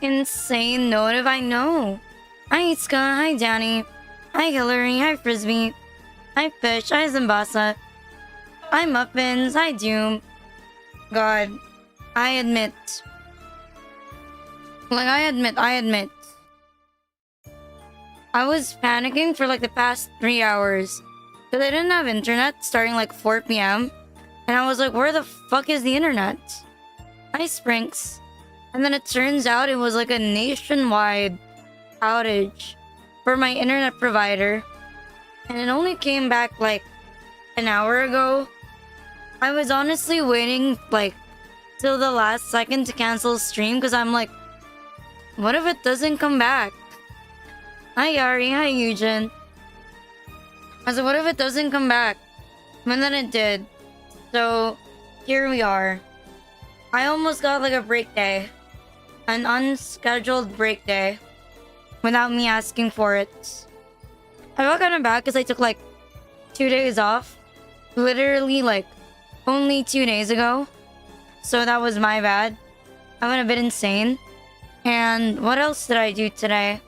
insane note I know. Hi Iska, hi Danny, hi Hillary, hi Frisbee, hi Fish, hi Zimbasa, hi Muffins, hi Doom. God, I admit. Like, I admit. I was panicking for like the past 3 hours. Because I didn't have internet starting like 4 p.m. And I was like, where the fuck is the internet? Hi Sprinks. And then it turns out it was like a nationwide outage for my internet provider. And it only came back like an hour ago. I was honestly waiting like till the last second to cancel stream because I'm like, what if it doesn't come back? Hi Yari, hi Eugen. I was like, what if it doesn't come back? And then it did. So here we are. I almost got like a break day. An unscheduled break day. Without me asking for it. I felt kind of bad because I took like 2 days off. Literally like only 2 days ago. So that was my bad. I went a bit insane. And what else did I do today?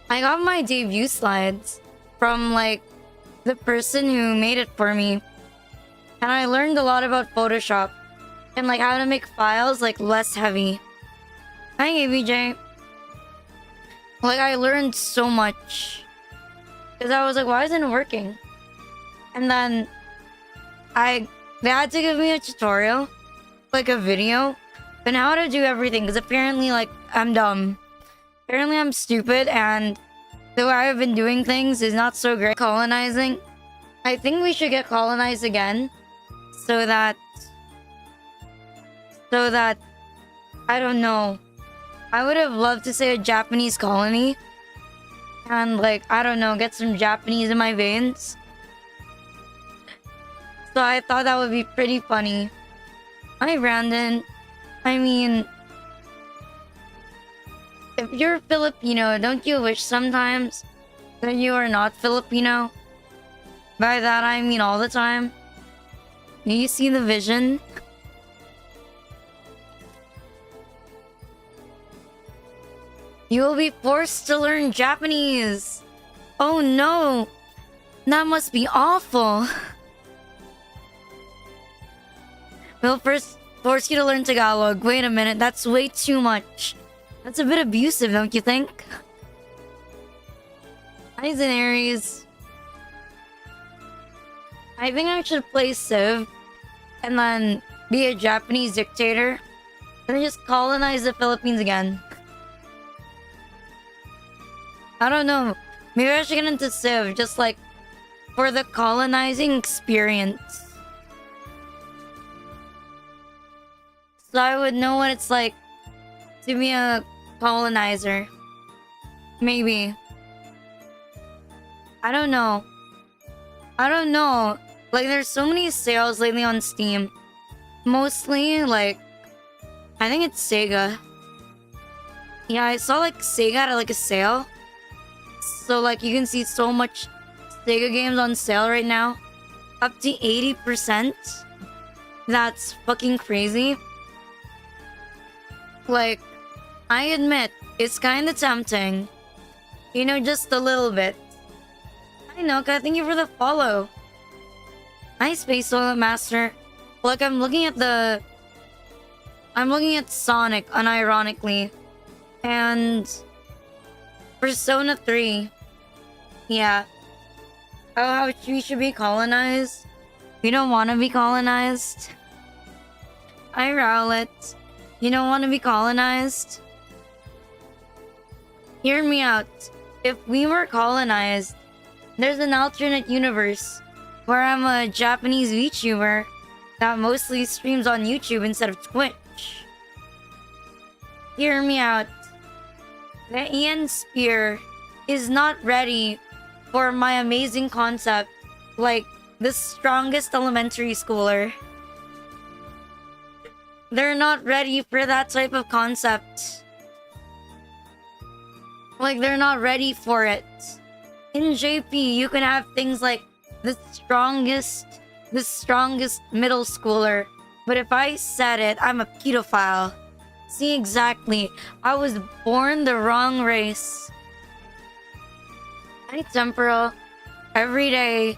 I got my debut slides from like the person who made it for me. And I learned a lot about Photoshop. And like how to make files like less heavy. Hi ABJ. Like I learned so much. Because I was like, why isn't it working? And then they had to give me a tutorial. Like a video. On how to do everything. Because apparently like I'm dumb. Apparently I'm stupid and the way I've been doing things is not so great. Colonizing. I think we should get colonized again. So that I don't know. I would have loved to say a Japanese colony. And like, I don't know, get some Japanese in my veins. So I thought that would be pretty funny. Hi Brandon. I mean, if you're Filipino, don't you wish sometimes that you are not Filipino? By that I mean all the time. Do you see the vision? You will be forced to learn Japanese. Oh no, that must be awful. We'll first force you to learn Tagalog. Wait a minute, that's way too much. That's a bit abusive, don't you think? Hi Aries. I think I should play Civ and then be a Japanese dictator and then just colonize the Philippines again. I don't know. Maybe I should get into Civ just like for the colonizing experience. So I would know what it's like to be a colonizer. Maybe. I don't know. Like there's so many sales lately on Steam. Mostly like I think it's Sega. Yeah, I saw like Sega at like a sale. So like you can see so much Sega games on sale right now. Up to 80%. That's fucking crazy. Like, I admit, it's kinda tempting. You know, just a little bit. I know, thank you for the follow. Hi, Space Toilet Master. Look, I'm looking at Sonic, unironically. And Persona 3. Yeah. Oh, how we should be colonized. We don't want to be colonized. Hi, Rowlet. You don't want to be colonized? Hear me out. If we were colonized, there's an alternate universe where I'm a Japanese VTuber that mostly streams on YouTube instead of Twitch. Hear me out. The Ian Spear is not ready for my amazing concept like the strongest elementary schooler. They're not ready for that type of concept. Like, they're not ready for it. In JP, you can have things like the strongest middle schooler. But if I said it, I'm a pedophile. See, exactly. I was born the wrong race. I temporal every day.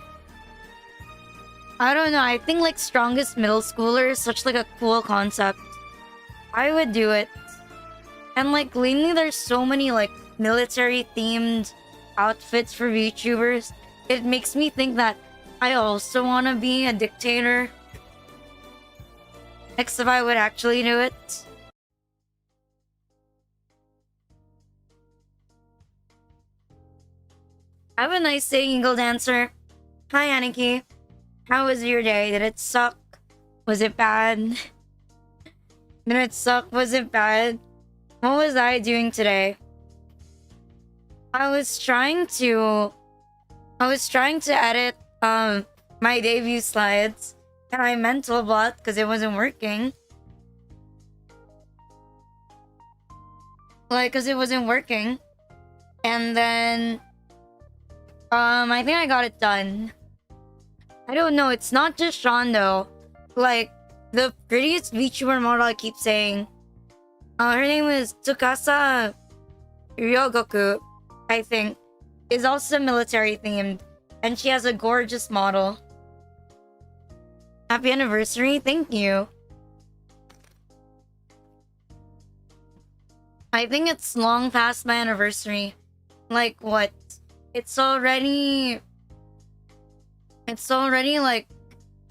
I don't know. I think like strongest middle schooler is such like a cool concept. I would do it. And like lately there's so many like military themed outfits for VTubers. It makes me think that I also want to be a dictator. Except I would actually do it. I have a nice day, Eagle Dancer. Hi, Aniki. How was your day? Did it suck? Was it bad? Did it suck? Was it bad? What was I doing today? I was trying to edit my debut slides, and I mental blocked because it wasn't working. Because it wasn't working. And then I think I got it done. I don't know, it's not just Sean though. Like, the prettiest VTuber model I keep saying. Her name is Tsukasa Ryogoku, I think. Is also military themed. And she has a gorgeous model. Happy anniversary, thank you. I think it's long past my anniversary. Like what? It's already like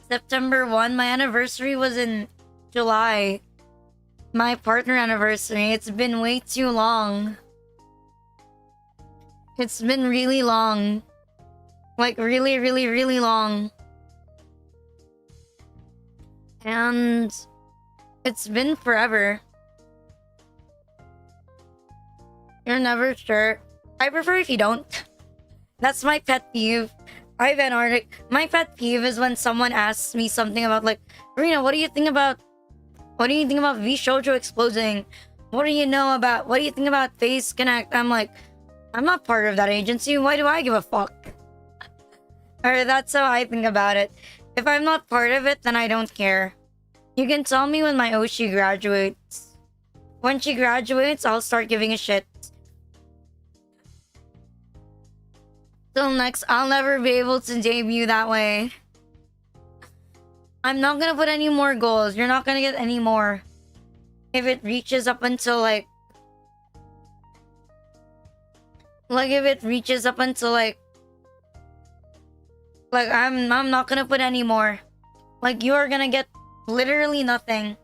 September 1. My anniversary was in July. My partner anniversary. It's been way too long. It's been really long. Like really, really, really long. And it's been forever. You're never sure. I prefer if you don't. That's my pet peeve. I've been Arctic. My pet peeve is when someone asks me something about like, Rina, what do you think about V Shoujo exploding? What do you think about Face Connect? I'm like, I'm not part of that agency. Why do I give a fuck? Or that's how I think about it. If I'm not part of it, then I don't care. You can tell me when my Oshi graduates. When she graduates, I'll start giving a shit. Till next, I'll never be able to debut that way. I'm not gonna put any more goals. You're not gonna get any more. If it reaches up until like if it reaches up until like I'm not gonna put any more. Like you are gonna get literally nothing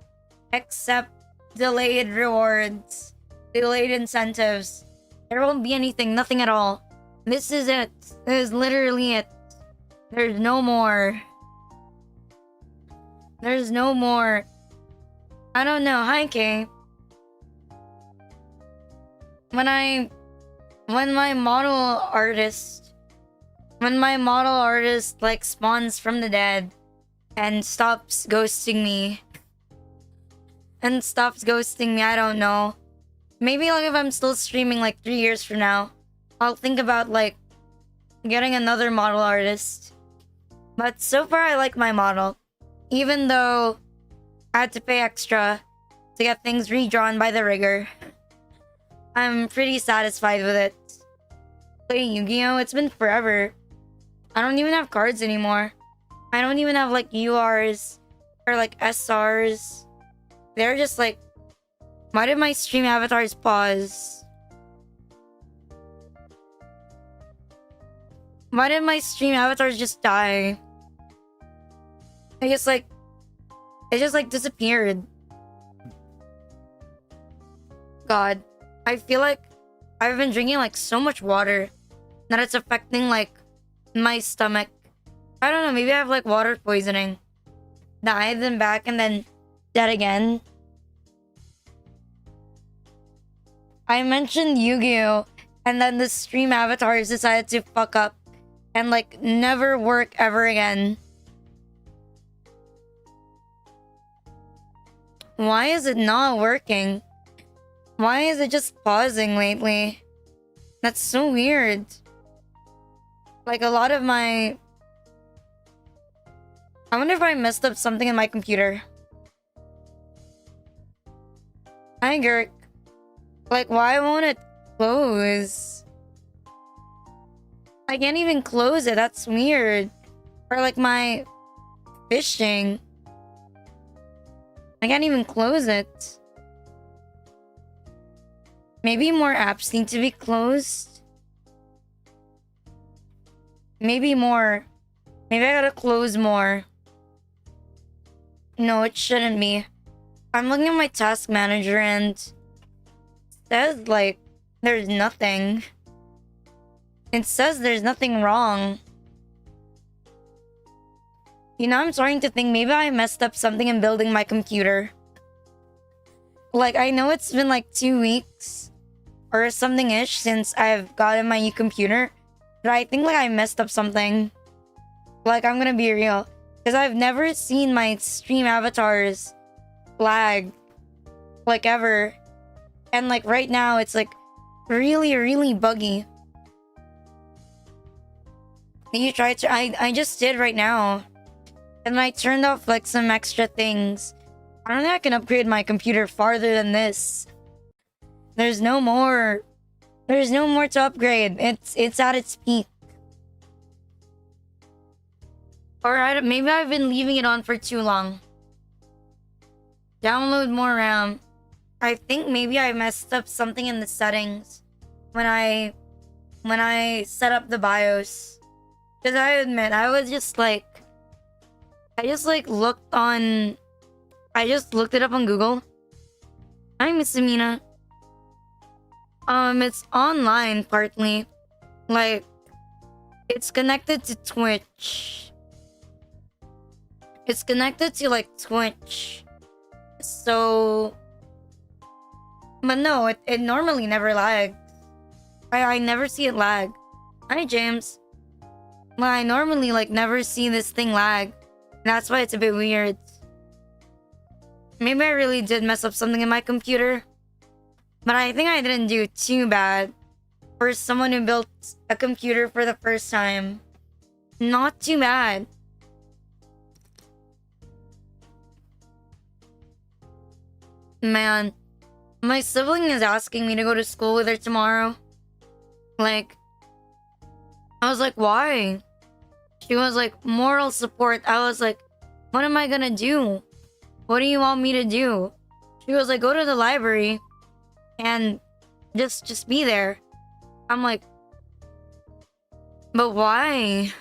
except delayed rewards, delayed incentives. There won't be anything, nothing at all. This is it. This is literally it. There's no more. There's no more. I don't know. Hi, Kay. When my model artist like spawns from the dead and stops ghosting me, I don't know. Maybe like if I'm still streaming like 3 years from now, I'll think about like getting another model artist. But so far I like my model. Even though I had to pay extra to get things redrawn by the rigger. I'm pretty satisfied with it. Playing Yu-Gi-Oh! It's been forever. I don't even have cards anymore. I don't even have like URs or like SRs. They're just like... Why did my stream avatars pause? Why did my stream avatars just die? It just like disappeared. God, I feel like I've been drinking like so much water that it's affecting like my stomach. I don't know, maybe I have like water poisoning. Died, then back, and then dead again. I mentioned Yu-Gi-Oh! And then the stream avatars decided to fuck up and like never work ever again. Why is it not working? Why is it just pausing lately? That's so weird. Like a lot of my... I wonder if I messed up something in my computer. Hi, Girk. Like, why won't it close? I can't even close it. That's weird. Or like my fishing. I can't even close it. Maybe more apps need to be closed. Maybe more. Maybe I gotta close more. No, it shouldn't be. I'm looking at my task manager and it says like there's nothing. It says there's nothing wrong. You know, I'm starting to think maybe I messed up something in building my computer. Like, I know it's been like 2 weeks or something-ish since I've gotten my new computer, but I think like I messed up something. Like, I'm gonna be real. Because I've never seen my stream avatars lag. Like, ever. And like right now, it's like really, really buggy. You tried to... I just did right now. And I turned off like some extra things. I don't think I can upgrade my computer farther than this. There's no more. There's no more to upgrade. It's at its peak. Or maybe I've been leaving it on for too long. Download more RAM. I think maybe I messed up something in the settings when I set up the BIOS. Because I admit, I was just like... I just looked it up on Google. Hi, Miss Amina. It's online partly. Like, it's connected to Twitch. It's connected to like Twitch. So, but no, it normally never lags. I never see it lag. Hi, James. Well, I normally like never see this thing lag. That's why it's a bit weird. Maybe I really did mess up something in my computer. But I think I didn't do too bad. For someone who built a computer for the first time. Not too bad. Man. My sibling is asking me to go to school with her tomorrow. Like, I was like, why? She was like, moral support. I was like, what am I gonna do? What do you want me to do? She was like, go to the library and just be there. I'm like, but why?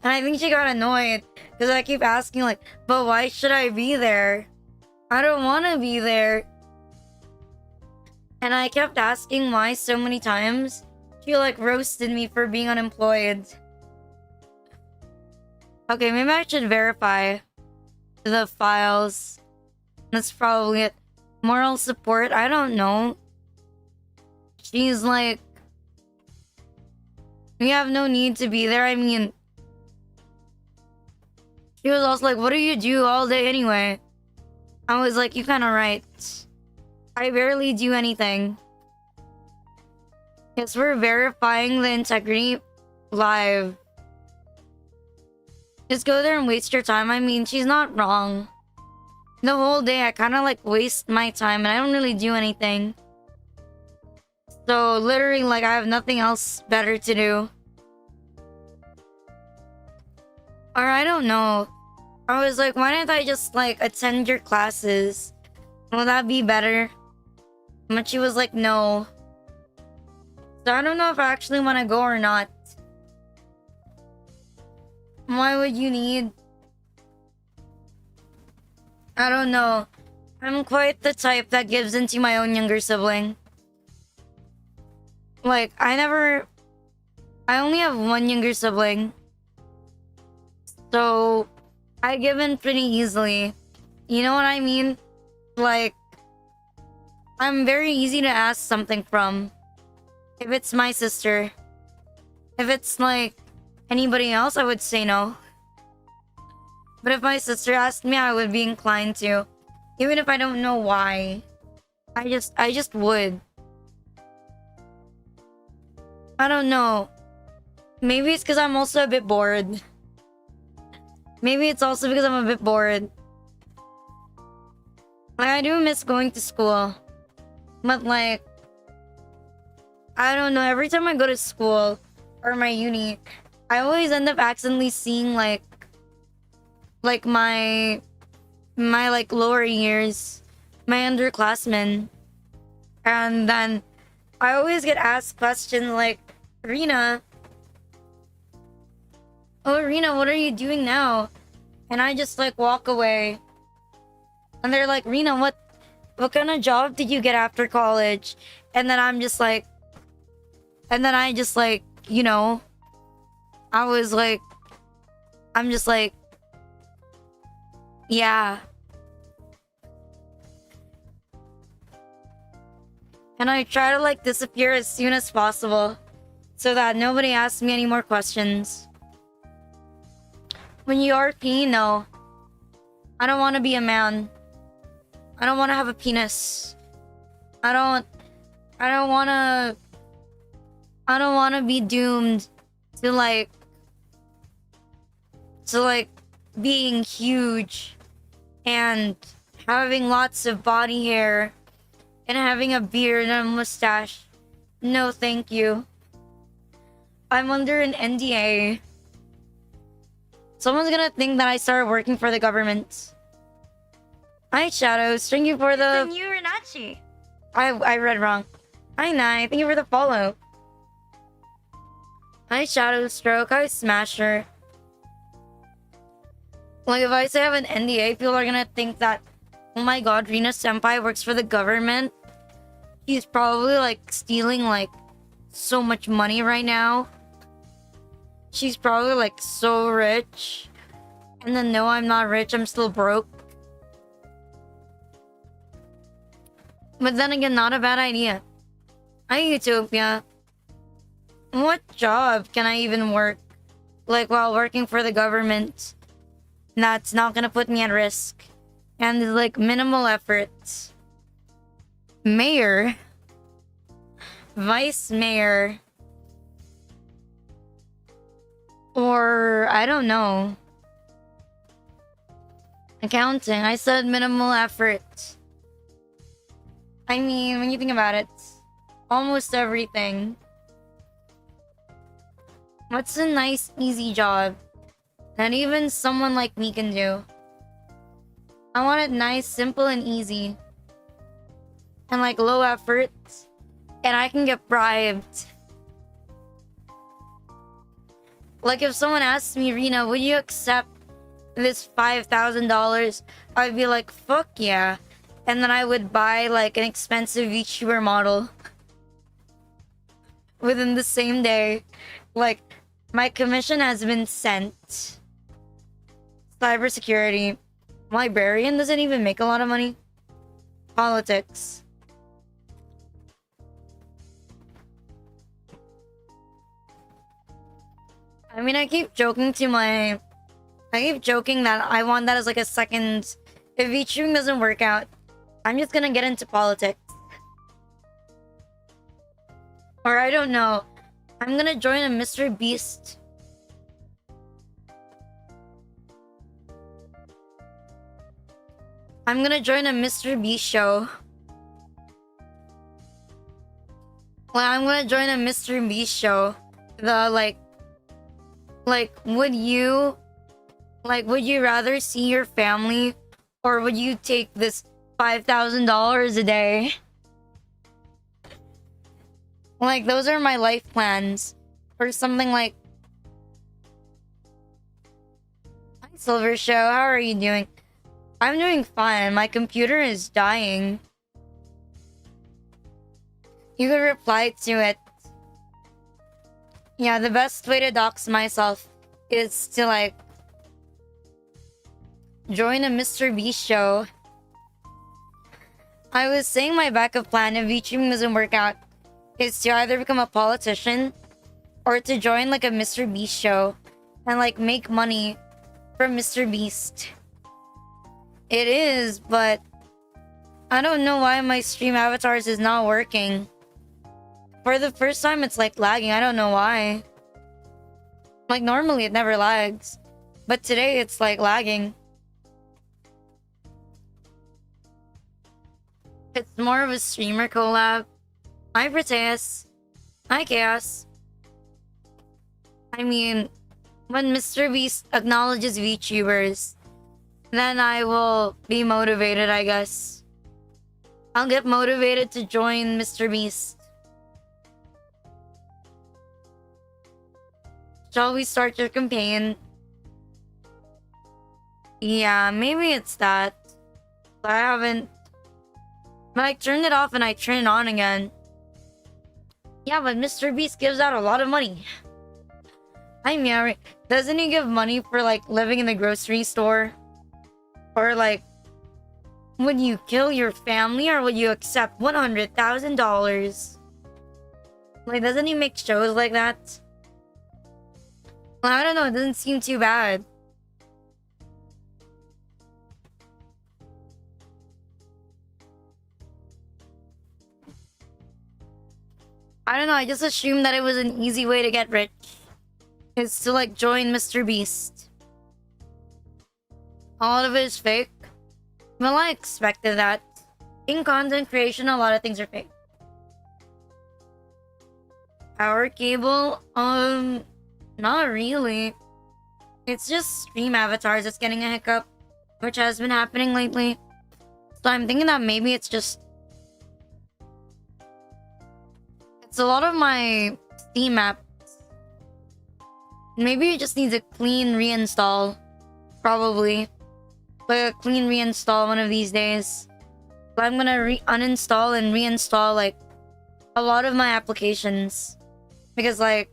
And I think she got annoyed because I keep asking like, but why should I be there? I don't want to be there. And I kept asking why so many times. She like roasted me for being unemployed. Okay, maybe I should verify the files. That's probably it. Moral support? I don't know. She's like, we have no need to be there. I mean, she was also like, what do you do all day anyway? I was like, you're kind of right. I barely do anything. Yes, we're verifying the integrity live. Just go there and waste your time. I mean, she's not wrong. The whole day, I kind of like waste my time and I don't really do anything. So literally, like, I have nothing else better to do. Or I don't know. I was like, why didn't I just like attend your classes? Will that be better? But she was like, no. So I don't know if I actually want to go or not. Why would you need... I don't know. I'm quite the type that gives into my own younger sibling. Like, I only have one younger sibling. So, I give in pretty easily. You know what I mean? Like, I'm very easy to ask something from. If it's my sister. If it's like anybody else, I would say no. But if my sister asked me, I would be inclined to. Even if I don't know why. I just would. I don't know. Maybe it's because I'm also a bit bored. Maybe it's also because I'm a bit bored. Like, I do miss going to school. But like, I don't know, every time I go to school or my uni, I always end up accidentally seeing like my like lower years, my underclassmen. And then I always get asked questions like, Rina, oh Rina, what are you doing now? And I just like walk away. And they're like, Rina, what kind of job did you get after college? And then I just like, you know, I'm just like, yeah. And I try to like disappear as soon as possible so that nobody asks me any more questions. When you are P, no. I don't want to be a man. I don't want to have a penis. I don't want to be doomed to like being huge and having lots of body hair and having a beard and a mustache. No, thank you. I'm under an NDA. Someone's gonna think that I started working for the government. Hi, Shadows. Thank you for the... It's the new Renachi. I read wrong. Hi, Nai. Thank you for the follow. Hi, Shadow Stroke. Hi, Smasher. Like, if I say I have an NDA, people are gonna think that, oh my god, Rina Senpai works for the government. He's probably, like, stealing, like, so much money right now. She's probably, like, so rich. And then, no, I'm not rich. I'm still broke. But then again, not a bad idea. Hi, Utopia. What job can I even work? Like, while working for the government, that's not gonna put me at risk. And, like, minimal effort. Mayor? Vice mayor? Or, I don't know. Accounting. I said minimal effort. I mean, when you think about it, almost everything. What's a nice, easy job that even someone like me can do? I want it nice, simple, and easy. And like low effort. And I can get bribed. Like if someone asks me, Rina, would you accept this $5,000? I'd be like, fuck yeah. And then I would buy like an expensive VTuber model. Within the same day. Like, my commission has been sent. Cybersecurity. Librarian doesn't even make a lot of money. Politics. I mean, I keep joking that I want that as like a second. If VTubing doesn't work out, I'm just gonna get into politics. Or I don't know. I'm gonna join a Mr. Beast. I'm gonna join a Mr. Beast show. Well, I'm gonna join a Mr. Beast show. The would you rather see your family, or would you take this $5,000 a day? Like, those are my life plans. Or something like... Hi, Silver Show. How are you doing? I'm doing fine. My computer is dying. You could reply to it. Yeah, the best way to dox myself is to, like... join a Mr. Beast show. I was saying my backup plan if VTubing doesn't work out is to either become a politician or to join like a Mr. Beast show and like make money from Mr. Beast. It is, but I don't know why my stream avatars is not working. For the first time, it's like lagging. I don't know why. Like normally it never lags, but today it's like lagging. It's more of a streamer collab. Hi, Proteus. Hi, Chaos. I mean, when Mr. Beast acknowledges VTubers, then I will be motivated, I guess. I'll get motivated to join Mr. Beast. Shall we start your campaign? Yeah, maybe it's that. But I haven't... But I turned it off and I turned it on again. Yeah, but Mr. Beast gives out a lot of money. Hi, Mary. Doesn't he give money for, like, living in the grocery store? Or, like, would you kill your family or would you accept $100,000? Like, doesn't he make shows like that? Well, I don't know. It doesn't seem too bad. I don't know. I just assumed that it was an easy way to get rich. Is to, like, join Mr. Beast. A lot of it is fake. Well, I expected that. In content creation, a lot of things are fake. Power cable? Not really. It's just stream avatars that's getting a hiccup, which has been happening lately. So I'm thinking that maybe it's just... It's a lot of my Steam apps. Maybe it just needs a clean reinstall. Probably. Like a clean reinstall one of these days. But I'm gonna uninstall and reinstall like a lot of my applications. Because like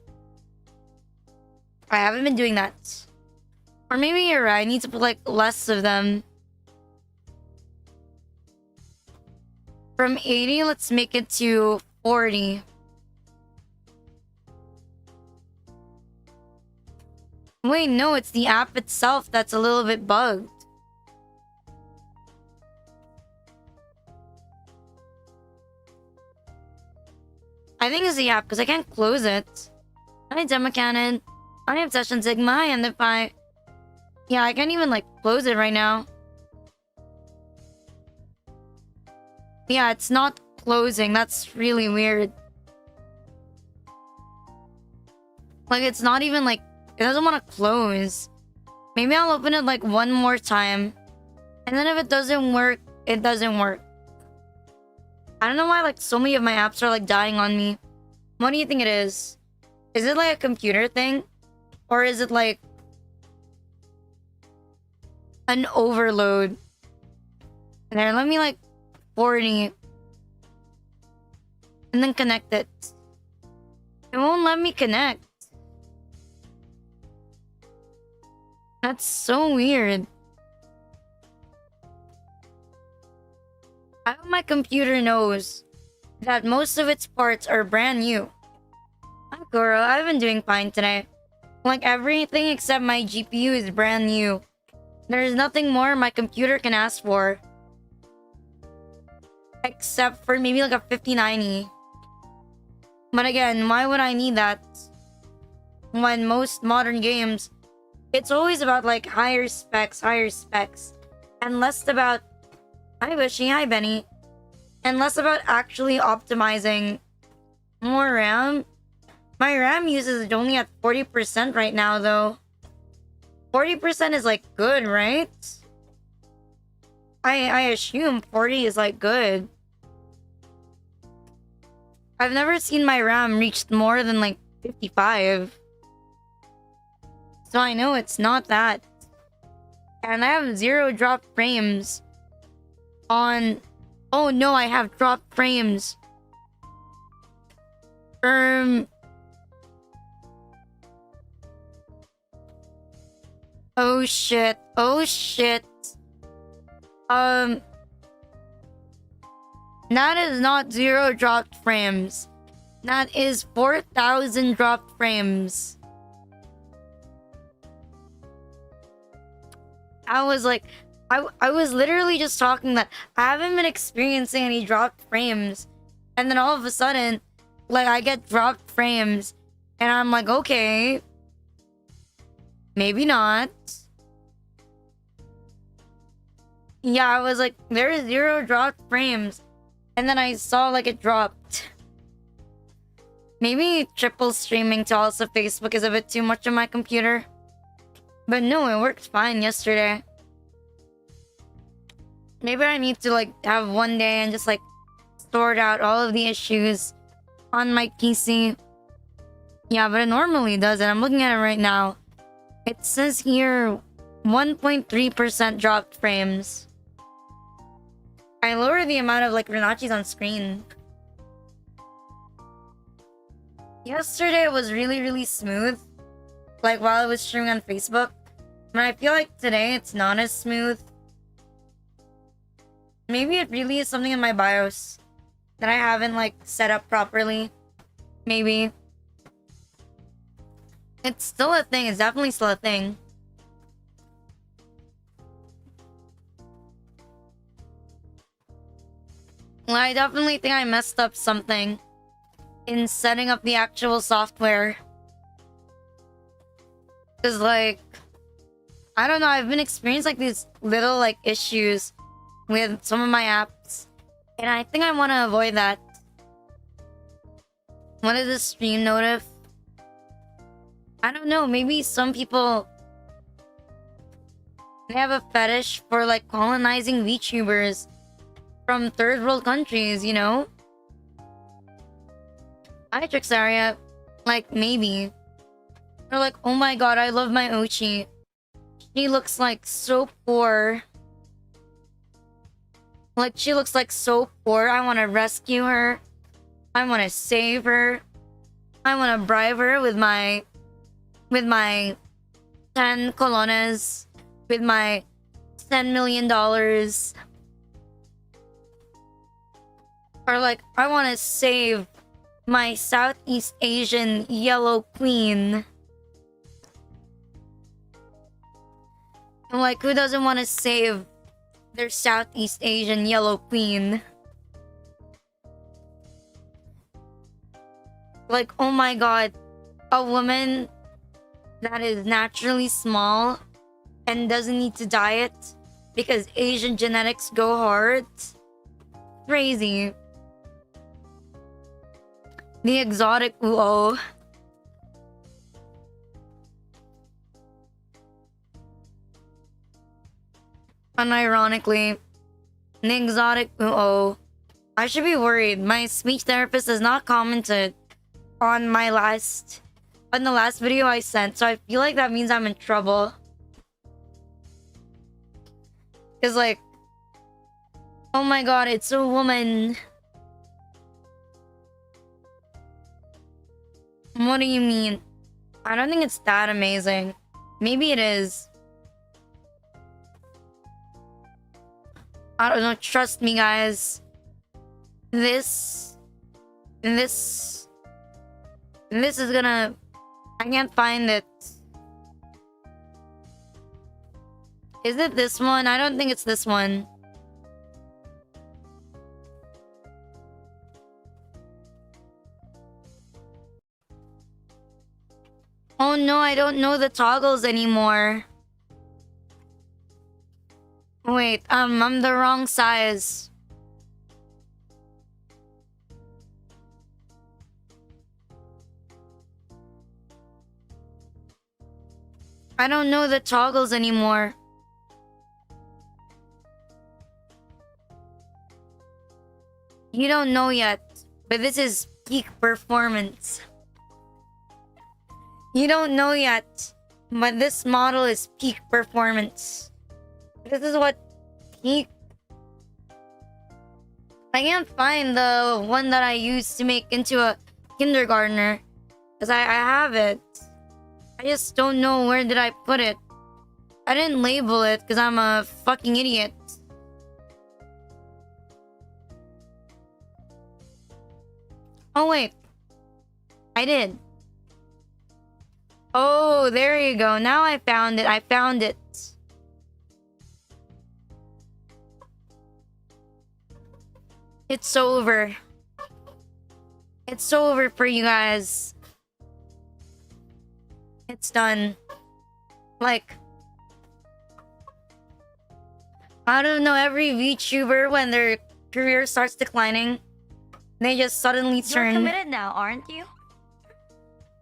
I haven't been doing that. Or maybe you're right, I need to put like less of them. From 80, let's make it to 40. Wait, no, it's the app itself that's a little bit bugged. I think it's the app because I can't close it. Hi, Demo Cannon. I Obsession Sigma. Hi, Endify. Yeah, I can't even like close it right now. Yeah, it's not closing. That's really weird. Like, it's not even like... It doesn't want to close. Maybe I'll open it like one more time. And then if it doesn't work, it doesn't work. I don't know why like so many of my apps are like dying on me. What do you think it is? Is it like a computer thing? Or is it like an overload? There, let me like 40. And then connect it. It won't let me connect. That's so weird. I hope my computer knows that most of its parts are brand new. Hi, Goro. I've been doing fine today. Like everything except my GPU is brand new. There's nothing more my computer can ask for. Except for maybe like a 5090. But again, why would I need that? When most modern games, it's always about like higher specs. And less about... Hi, Wishy. Hi, Benny. And less about actually optimizing more RAM. My RAM usage is only at 40% right now, though. 40% is like good, right? I assume 40 is like good. I've never seen my RAM reach more than like 55. So I know it's not that. And I have 0 drop frames on... Oh no, I have dropped frames. Oh shit. Oh shit. That is not 0 dropped frames. That is 4,000 dropped frames. I was like... I was literally just talking that I haven't been experiencing any dropped frames. And then all of a sudden, like, I get dropped frames. And I'm like, okay. Maybe not. Yeah, I was like, there is 0 dropped frames. And then I saw like it dropped. Maybe triple streaming to also Facebook is a bit too much on my computer. But no, it worked fine yesterday. Maybe I need to like have one day and just like sort out all of the issues on my PC. Yeah, but it normally does, and I'm looking at it right now. It says here 1.3% dropped frames. I lower the amount of like Renachis on screen. Yesterday it was really smooth, like while I was streaming on Facebook. But I feel like today it's not as smooth. Maybe it really is something in my BIOS that I haven't like set up properly. Maybe. It's still a thing. It's definitely still a thing. Well, I definitely think I messed up something in setting up the actual software. Cause like, I don't know, I've been experiencing like these little like issues with some of my apps. And I think I want to avoid that. What is this stream notif? I don't know, maybe some people, they have a fetish for like colonizing VTubers from third world countries, you know? Hi, Trixaria. Like, maybe. Or like, oh my god, I love my Ochi. She looks like so poor. Like, she looks like so poor. I want to rescue her. I want to save her. I want to bribe her with my 10 colones. With my $10 million. Or like, I want to save my Southeast Asian yellow queen. And like, who doesn't want to save their Southeast Asian yellow queen? Like, oh my god, a woman that is naturally small and doesn't need to diet because Asian genetics go hard. Crazy. The exotic uo. Unironically, the exotic uo. I should be worried. My speech therapist has not commented on the last video I sent, so I feel like that means I'm in trouble. Cause like, oh my god, it's a woman. What do you mean? I don't think it's that amazing. Maybe it is. I don't know, trust me guys. This is gonna... I can't find it. Is it this one? I don't think it's this one. Oh no, I don't know the toggles anymore. Wait, I'm the wrong size. I don't know the toggles anymore. You don't know yet, but this is peak performance. You don't know yet, but this model is peak performance. This is what peak... I can't find the one that I used to make into a kindergartner. Because I have it. I just don't know where did I put it. I didn't label it because I'm a fucking idiot. Oh wait. I did. Oh, there you go. Now I found it. I found it. It's over. It's over for you guys. It's done. Like, I don't know, every VTuber when they're career starts declining, they just suddenly turn. You're committed now, aren't you?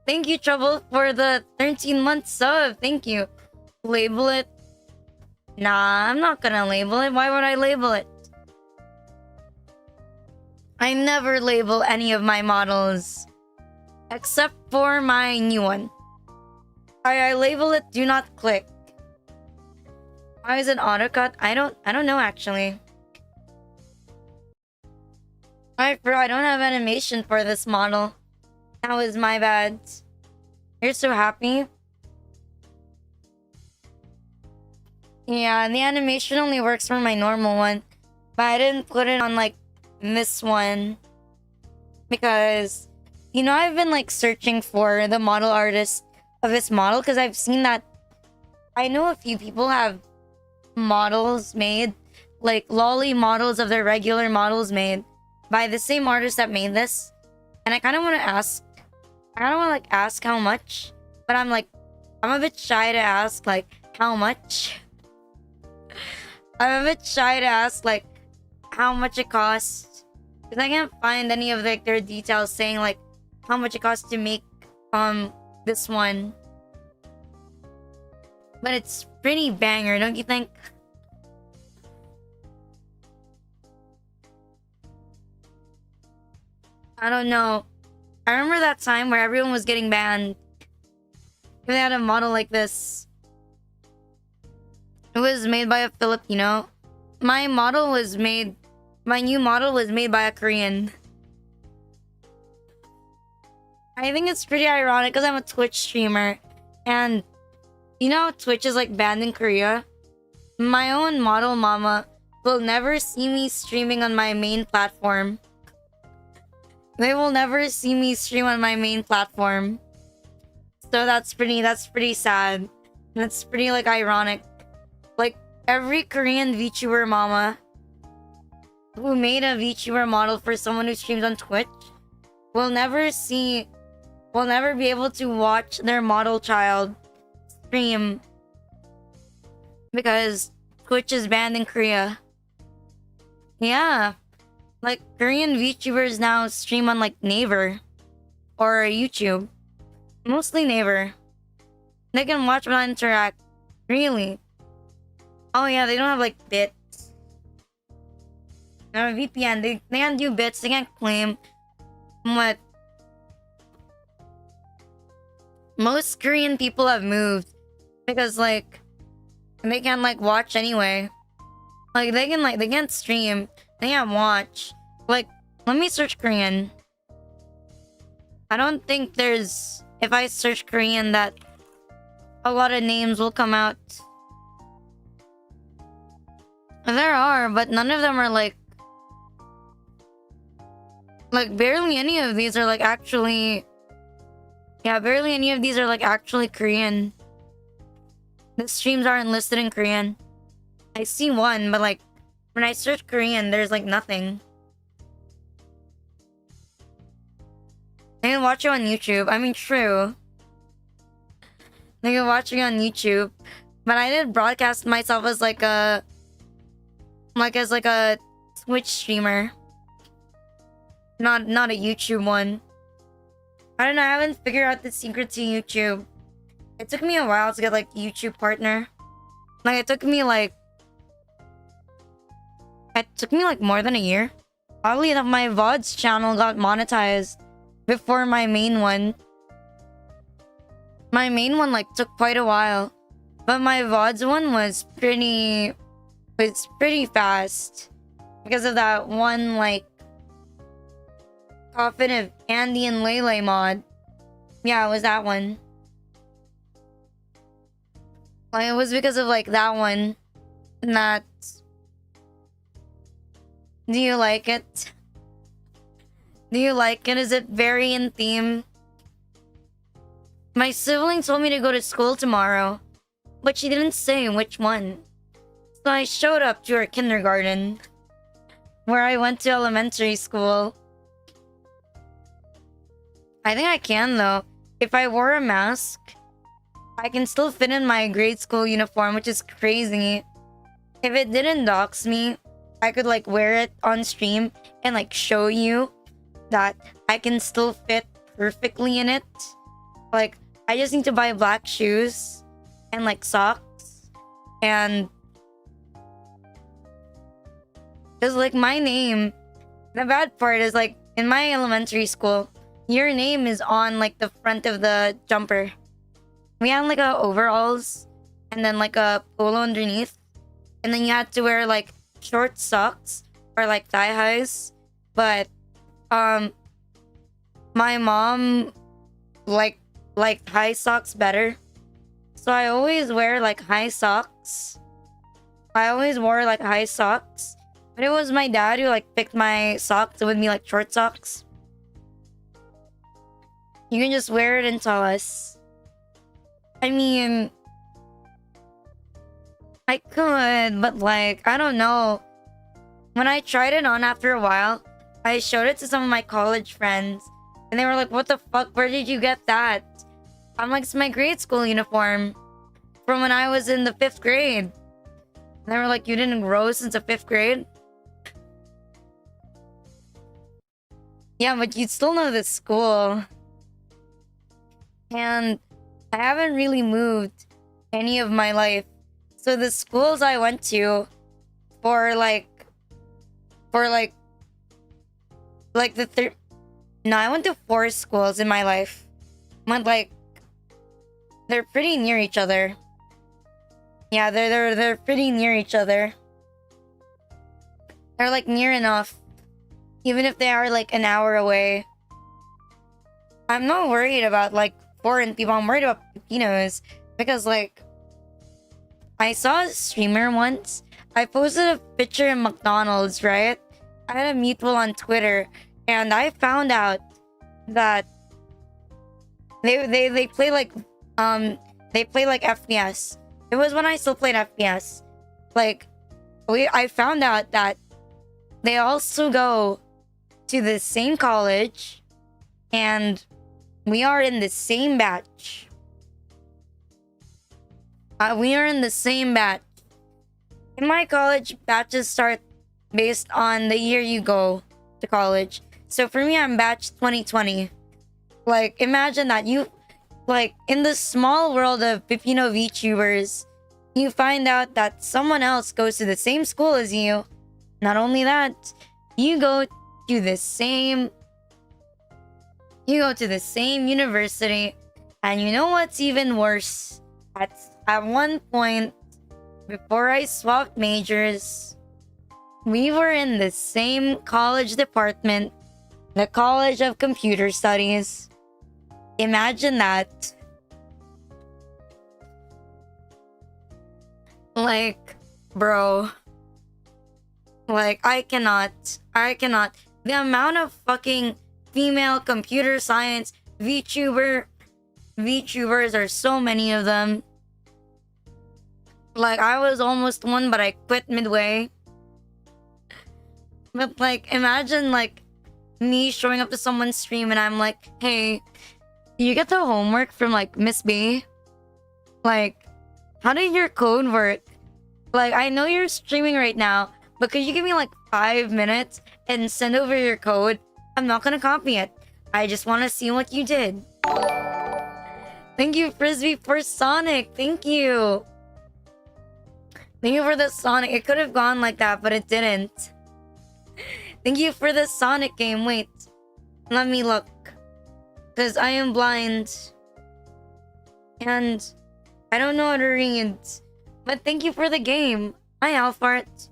Thank you, Trouble, for the 13-month sub. Thank you. Label it. Nah, I'm not gonna label it. Why would I label it? I never label any of my models. Except for my new one. I label it do not click. Why is it autocut? I don't know actually. Alright, bro, I don't have animation for this model. That was my bad. You're so happy. Yeah, the animation only works for my normal one. But I didn't put it on like this one. Because, you know, I've been like searching for the model artist of this model. Because I've seen that. I know a few people have models made. Like lolly models of their regular models made by the same artist that made this. And I kind of want to ask. I kind of want to like ask how much. But I'm a bit shy to ask like how much. I'm a bit shy to ask like how much it costs. Because I can't find any of like their details saying like how much it costs to make this one. But it's pretty banger, don't you think? I don't know. I remember that time where everyone was getting banned. They had a model like this. It was made by a Filipino. My new model was made by a Korean. I think it's pretty ironic because I'm a Twitch streamer. And you know how Twitch is like banned in Korea? My own model mama will never see me streaming on my main platform. They will never see me stream on my main platform. So that's pretty sad. And it's pretty like ironic. Like every Korean VTuber mama who made a VTuber model for someone who streams on Twitch will never be able to watch their model child stream because Twitch is banned in Korea. Yeah. Like Korean VTubers now stream on like Naver or YouTube. Mostly Naver. They can watch but not interact. Really? Oh yeah, they don't have like bits. They have a VPN. They can't do bits. They can't claim what. Most Korean people have moved because like they can't like watch anyway. Like they can't stream. They can't watch. Like, let me search Korean. I don't think there's, if I search Korean, that a lot of names will come out. There are, but none of them are like barely any of these are like actually, yeah, barely any of these are like actually Korean. The streams aren't listed in Korean. I see one, but like when I search Korean, there's like nothing. I can watch it on YouTube. I mean, true. I can watch it on YouTube, but I did broadcast myself as like a Twitch streamer, not a YouTube one. I don't know. I haven't figured out the secret to YouTube. It took me a while to get like YouTube partner. Like it took me like more than a year. Oddly enough, my VODs channel got monetized before my main one. My main one like took quite a while, but my VODs one was pretty fast because of that one like Coffin of Andy and Lele mod. Yeah, it was that one. Like, it was because of like that one. And that. Do you like it? Do you like it? Is it very in theme? My sibling told me to go to school tomorrow, but she didn't say which one. So I showed up to her kindergarten, where I went to elementary school. I think I can though. If I wore a mask, I can still fit in my grade school uniform, which is crazy. If it didn't dox me, I could like wear it on stream and like show you that I can still fit perfectly in it. Like, I just need to buy black shoes and like socks. And because like my name, the bad part is like in my elementary school, your name is on like the front of the jumper. We had like a overalls and then like a polo underneath. And then you had to wear like short socks or like thigh highs. But my mom liked high socks better. So I always wear like high socks. I always wore like high socks. But it was my dad who like picked my socks. It would be like short socks. You can just wear it and tell us. I mean, I could, but like, I don't know. When I tried it on after a while, I showed it to some of my college friends. And they were like, what the fuck? Where did you get that? I'm like, it's my grade school uniform. From when I was in the 5th grade. And they were like, you didn't grow since the 5th grade? Yeah, but you'd still know the school. And I haven't really moved any of my life. So the schools I went to for no, I went to 4 schools in my life. But like, they're pretty near each other. Yeah, they're pretty near each other. They're like near enough. Even if they are like an hour away. I'm not worried about like foreign people. I'm worried about Filipinos. Because like, I saw a streamer once. I posted a picture in McDonald's, right? I had a mutual on Twitter. And I found out that they play like FPS. It was when I still played FPS. Like I found out that they also go to the same college and we are in the same batch. We are in the same batch. In my college, batches start based on the year you go to college. So for me, I'm batch 2020. Like, imagine that you, like, in the small world of Filipino VTubers, you find out that someone else goes to the same school as you. Not only that, you go to the same university. And you know what's even worse? At one point, before I swapped majors, we were in the same college department, the College of Computer Studies. Imagine that. Like, bro. Like, I cannot. The amount of fucking female computer science VTubers are so many of them. Like, I was almost one, but I quit midway. But like, imagine like me showing up to someone's stream and I'm like, hey, you get the homework from like Miss B? Like, how did your code work? Like, I know you're streaming right now, but could you give me like 5 minutes and send over your code? I'm not gonna copy it. I just want to see what you did. Thank you, Frisbee, for Sonic. Thank you. Thank you for the Sonic. It could have gone like that, but it didn't. Thank you for the Sonic game. Wait, let me look. Because I am blind. And I don't know how to read. But thank you for the game. Hi, Alfart.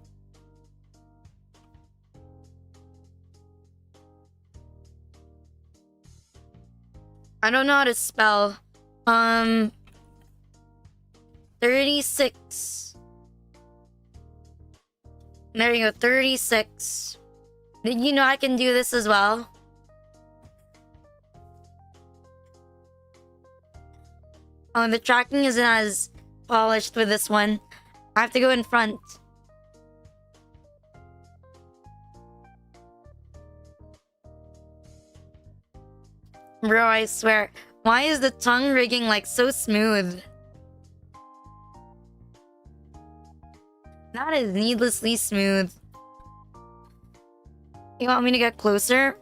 I don't know how to spell. 36. There you go, 36. Did you know I can do this as well? Oh, the tracking isn't as polished with this one. I have to go in front. Bro, I swear. Why is the tongue rigging like so smooth? That is needlessly smooth. You want me to get closer?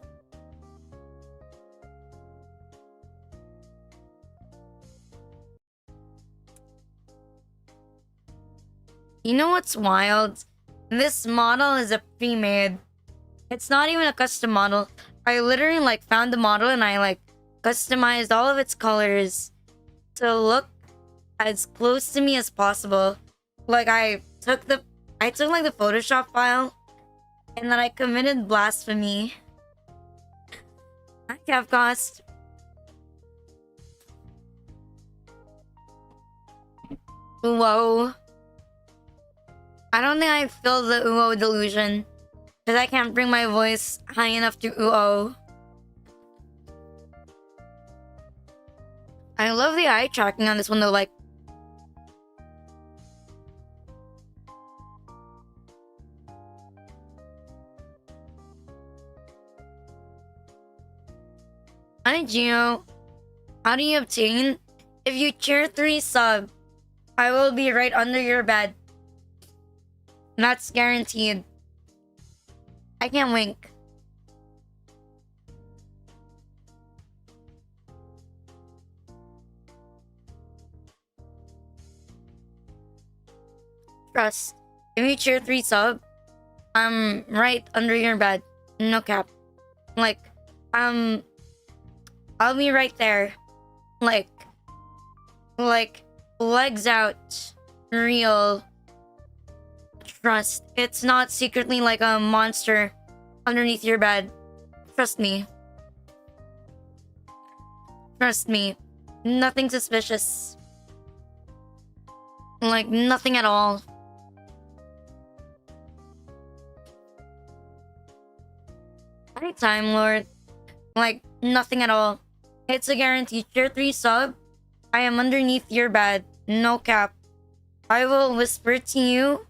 You know what's wild? This model is a pre-made. It's not even a custom model. I literally like found the model and I like customized all of its colors to look as close to me as possible. Like I took like the Photoshop file and then I committed blasphemy. I have cost. Whoa. I don't think I feel the UO delusion. Because I can't bring my voice high enough to UO. I love the eye tracking on this one though, like... Hi Gio. How do you obtain? If you tier 3 sub, I will be right under your bed. That's guaranteed. I can't wink. Trust. If you tier 3 sub, I'm right under your bed. No cap. Like, I'll be right there. Like, legs out. Real. Trust. It's not secretly like a monster underneath your bed. Trust me. Trust me. Nothing suspicious. Like, nothing at all. Hi, Time Lord. Like, nothing at all. It's a guarantee. Tier 3 sub. I am underneath your bed. No cap. I will whisper to you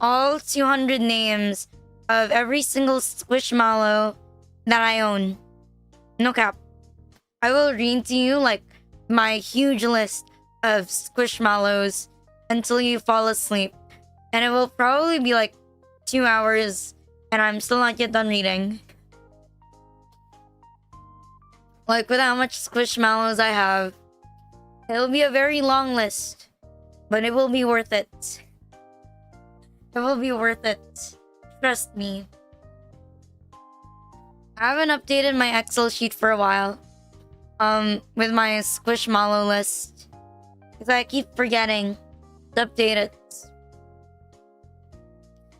all 200 names of every single squishmallow that I own. No cap. I will read to you like my huge list of squishmallows until you fall asleep. And it will probably be like 2 hours and I'm still not yet done reading. Like with how much squishmallows I have. It'll be a very long list. But it will be worth it. It will be worth it. Trust me. I haven't updated my Excel sheet for a while. With my squishmallow list. Because I keep forgetting to update it.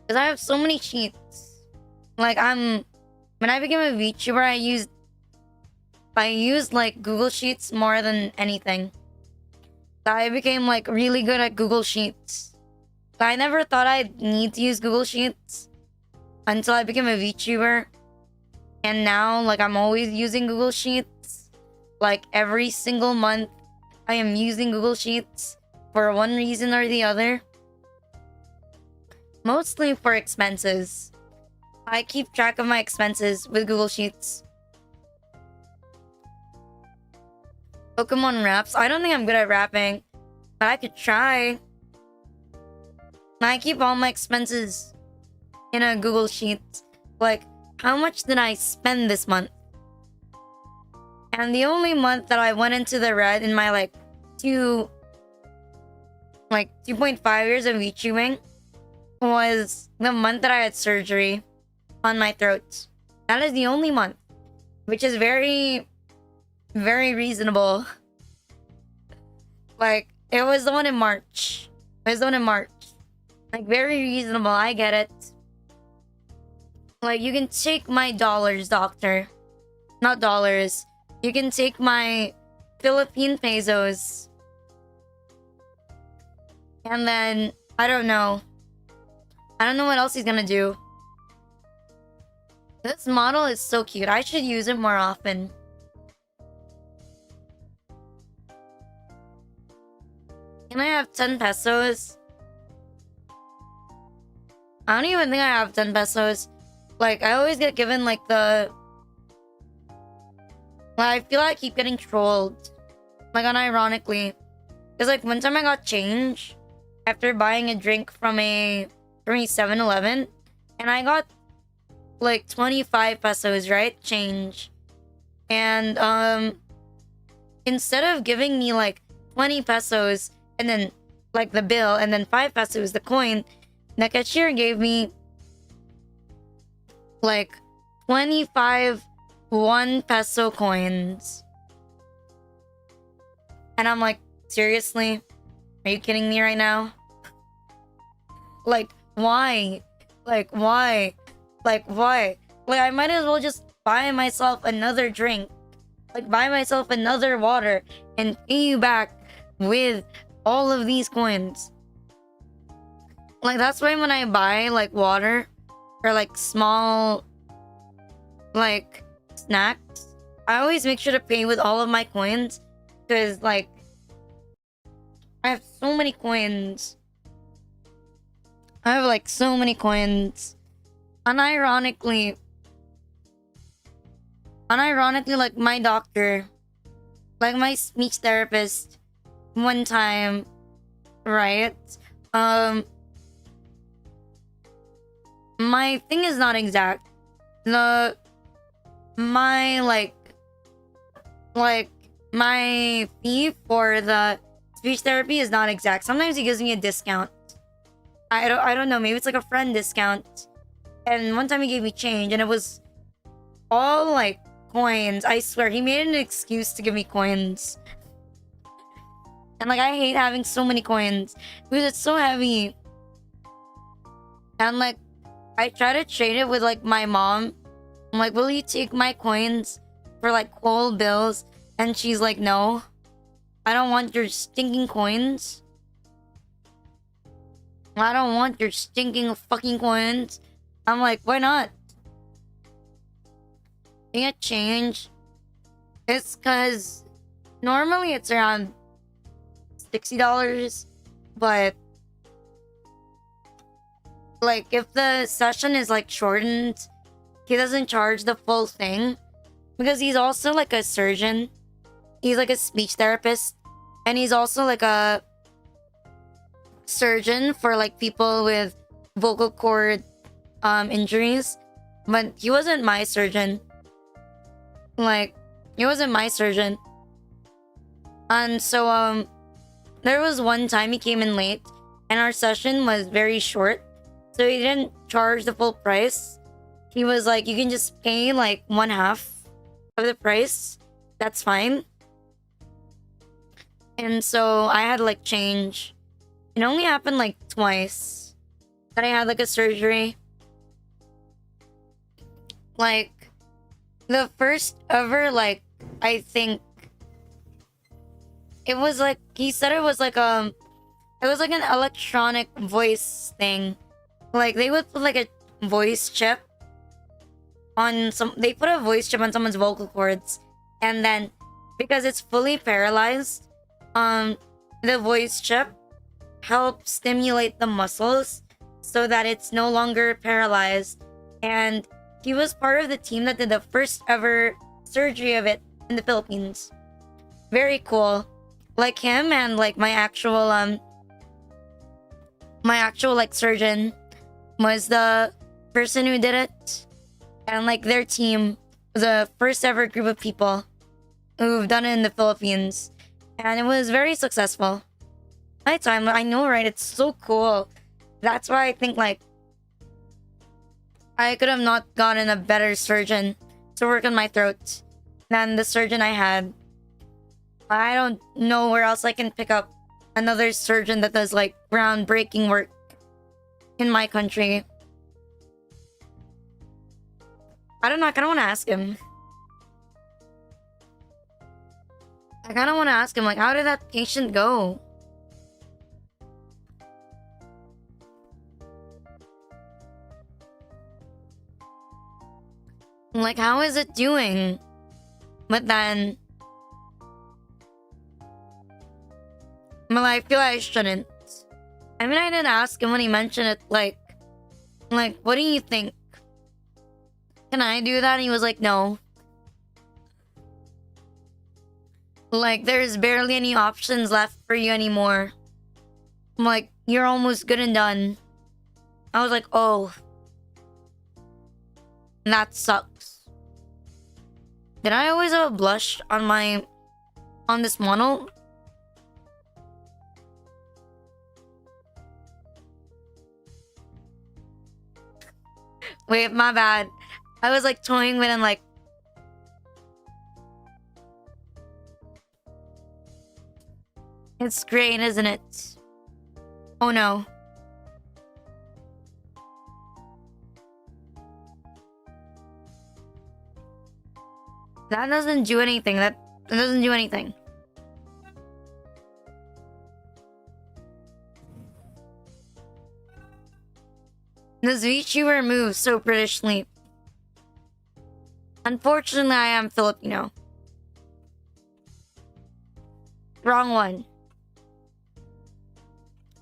Because I have so many sheets. Like when I became a VTuber, I used like Google Sheets more than anything. I became like really good at Google Sheets. I never thought I'd need to use Google Sheets until I became a VTuber. And now, like, I'm always using Google Sheets. Like, every single month, I am using Google Sheets for one reason or the other. Mostly for expenses. I keep track of my expenses with Google Sheets. Pokemon raps. I don't think I'm good at rapping, but I could try. I keep all my expenses in a Google Sheet. Like, how much did I spend this month? And the only month that I went into the red in my like 2.5 years of VTubing was the month that I had surgery on my throat. That is the only month, which is very, very reasonable. Like, it was the one in March. Like, very reasonable. I get it. Like, you can take my dollars, doctor. Not dollars. You can take my Philippine pesos. And then, I don't know. I don't know what else he's gonna do. This model is so cute. I should use it more often. Can I have 10 pesos? I don't even think I have 10 pesos. Like, I always get given, like, the... Like, I feel like I keep getting trolled. Like, unironically. Because, like, one time I got change after buying a drink from a 7-Eleven. And I got like 25 pesos, right? Change. And instead of giving me like 20 pesos and then like the bill and then 5 pesos the coin, the cashier gave me like 25 1 peso coins. And I'm like, seriously? Are you kidding me right now? Like, why? Like, why? Like, why? Like, I might as well just buy myself another drink. Like, buy myself another water and pay you back with all of these coins. Like, that's why when I buy, like, water or, like, small, like, snacks, I always make sure to pay with all of my coins. Because, like, I have so many coins. I have, like, so many coins. Unironically, like, my doctor, like, my speech therapist, one time, right? My thing is not exact. My my fee for the speech therapy is not exact. Sometimes he gives me a discount. I don't know. Maybe it's like a friend discount. And one time he gave me change, and it was all like coins. I swear, he made an excuse to give me coins. And like, I hate having so many coins because it's so heavy. And like, I try to trade it with like my mom. I'm like, will you take my coins for like whole bills? And she's like, no, I don't want your stinking coins. I don't want your stinking fucking coins. I'm like, why not? You get change. It's cause normally it's around $60, but like if the session is like shortened, he doesn't charge the full thing because he's also like a surgeon. He's like a speech therapist, and he's also like a surgeon for like people with vocal cord injuries. But he wasn't my surgeon. Like, he wasn't my surgeon. And so there was one time he came in late and our session was very short, so he didn't charge the full price. He was like, you can just pay like 1/2 of the price, that's fine. And so I had like change. It only happened like twice that I had like a surgery. Like, the first ever, like, I think it was like, he said it was like it was like an electronic voice thing. Like, they would put like a voice chip on they put a voice chip on someone's vocal cords, and then because it's fully paralyzed, the voice chip helps stimulate the muscles so that it's no longer paralyzed. And he was part of the team that did the first ever surgery of it in the Philippines. Very cool. Like him and like my actual like surgeon was the person who did it. And like their team was the first ever group of people who've done it in the Philippines. And it was very successful. My time, I know, right? It's so cool. That's why I think like I could have not gotten a better surgeon to work on my throat than the surgeon I had. I don't know where else I can pick up another surgeon that does like groundbreaking work in my country. I don't know. I kind of want to ask him. I kind of want to ask him, like, how did that patient go? Like, how is it doing? But then, well, I feel I shouldn't. I mean, I didn't ask him when he mentioned it, like, what do you think? Can I do that? And he was like, no. Like, there's barely any options left for you anymore. I'm like, you're almost good and done. I was like, oh. That sucks. Did I always have a blush on this model? Wait, my bad. I was like toying with and like... It's great, isn't it? Oh no. That doesn't do anything. That doesn't do anything. This VTuber moves so Britishly. Unfortunately, I am Filipino. Wrong one.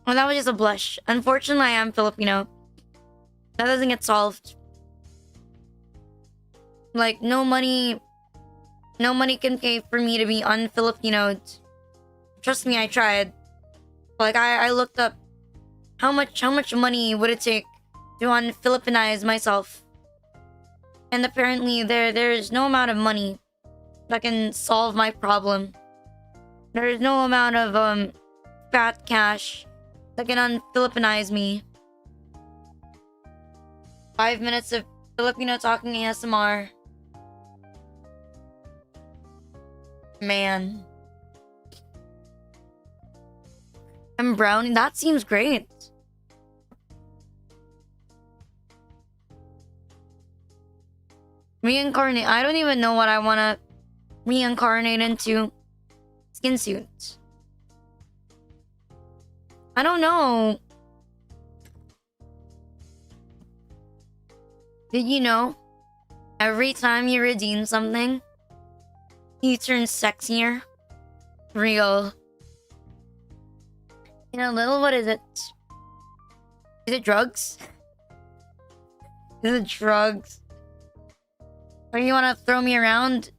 Well, that was just a blush. Unfortunately, I am Filipino. That doesn't get solved. Like, no money can pay for me to be un-Filipinoed. Trust me, I tried. Like, I looked up how much money would it take to un-Filipinize myself. And apparently there's no amount of money that can solve my problem. There's no amount of fat cash that can un-Filipinize me. 5 minutes of Filipino talking ASMR. Man. And brownie, that seems great. Reincarnate. I don't even know what I want to reincarnate into. Skin suits. I don't know. Did you know? Every time you redeem something, you turn sexier. Real. In a little, what is it? Is it drugs? Is it drugs? Or you wanna throw me around?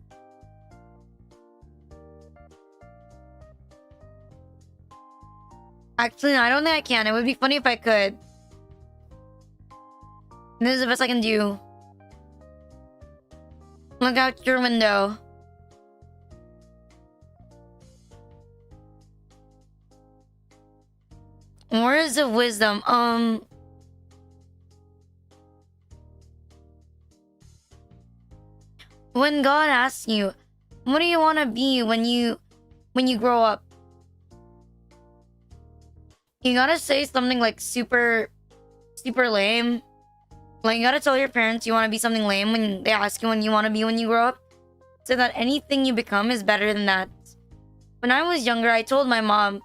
Actually, no, I don't think I can. It would be funny if I could. This is the best I can do. Look out your window. Words of wisdom. When God asks you, what do you want to be when you grow up? You gotta say something like super lame. Like, you gotta tell your parents you want to be something lame when they ask you when you want to be when you grow up, so that anything you become is better than that. When I was younger, I told my mom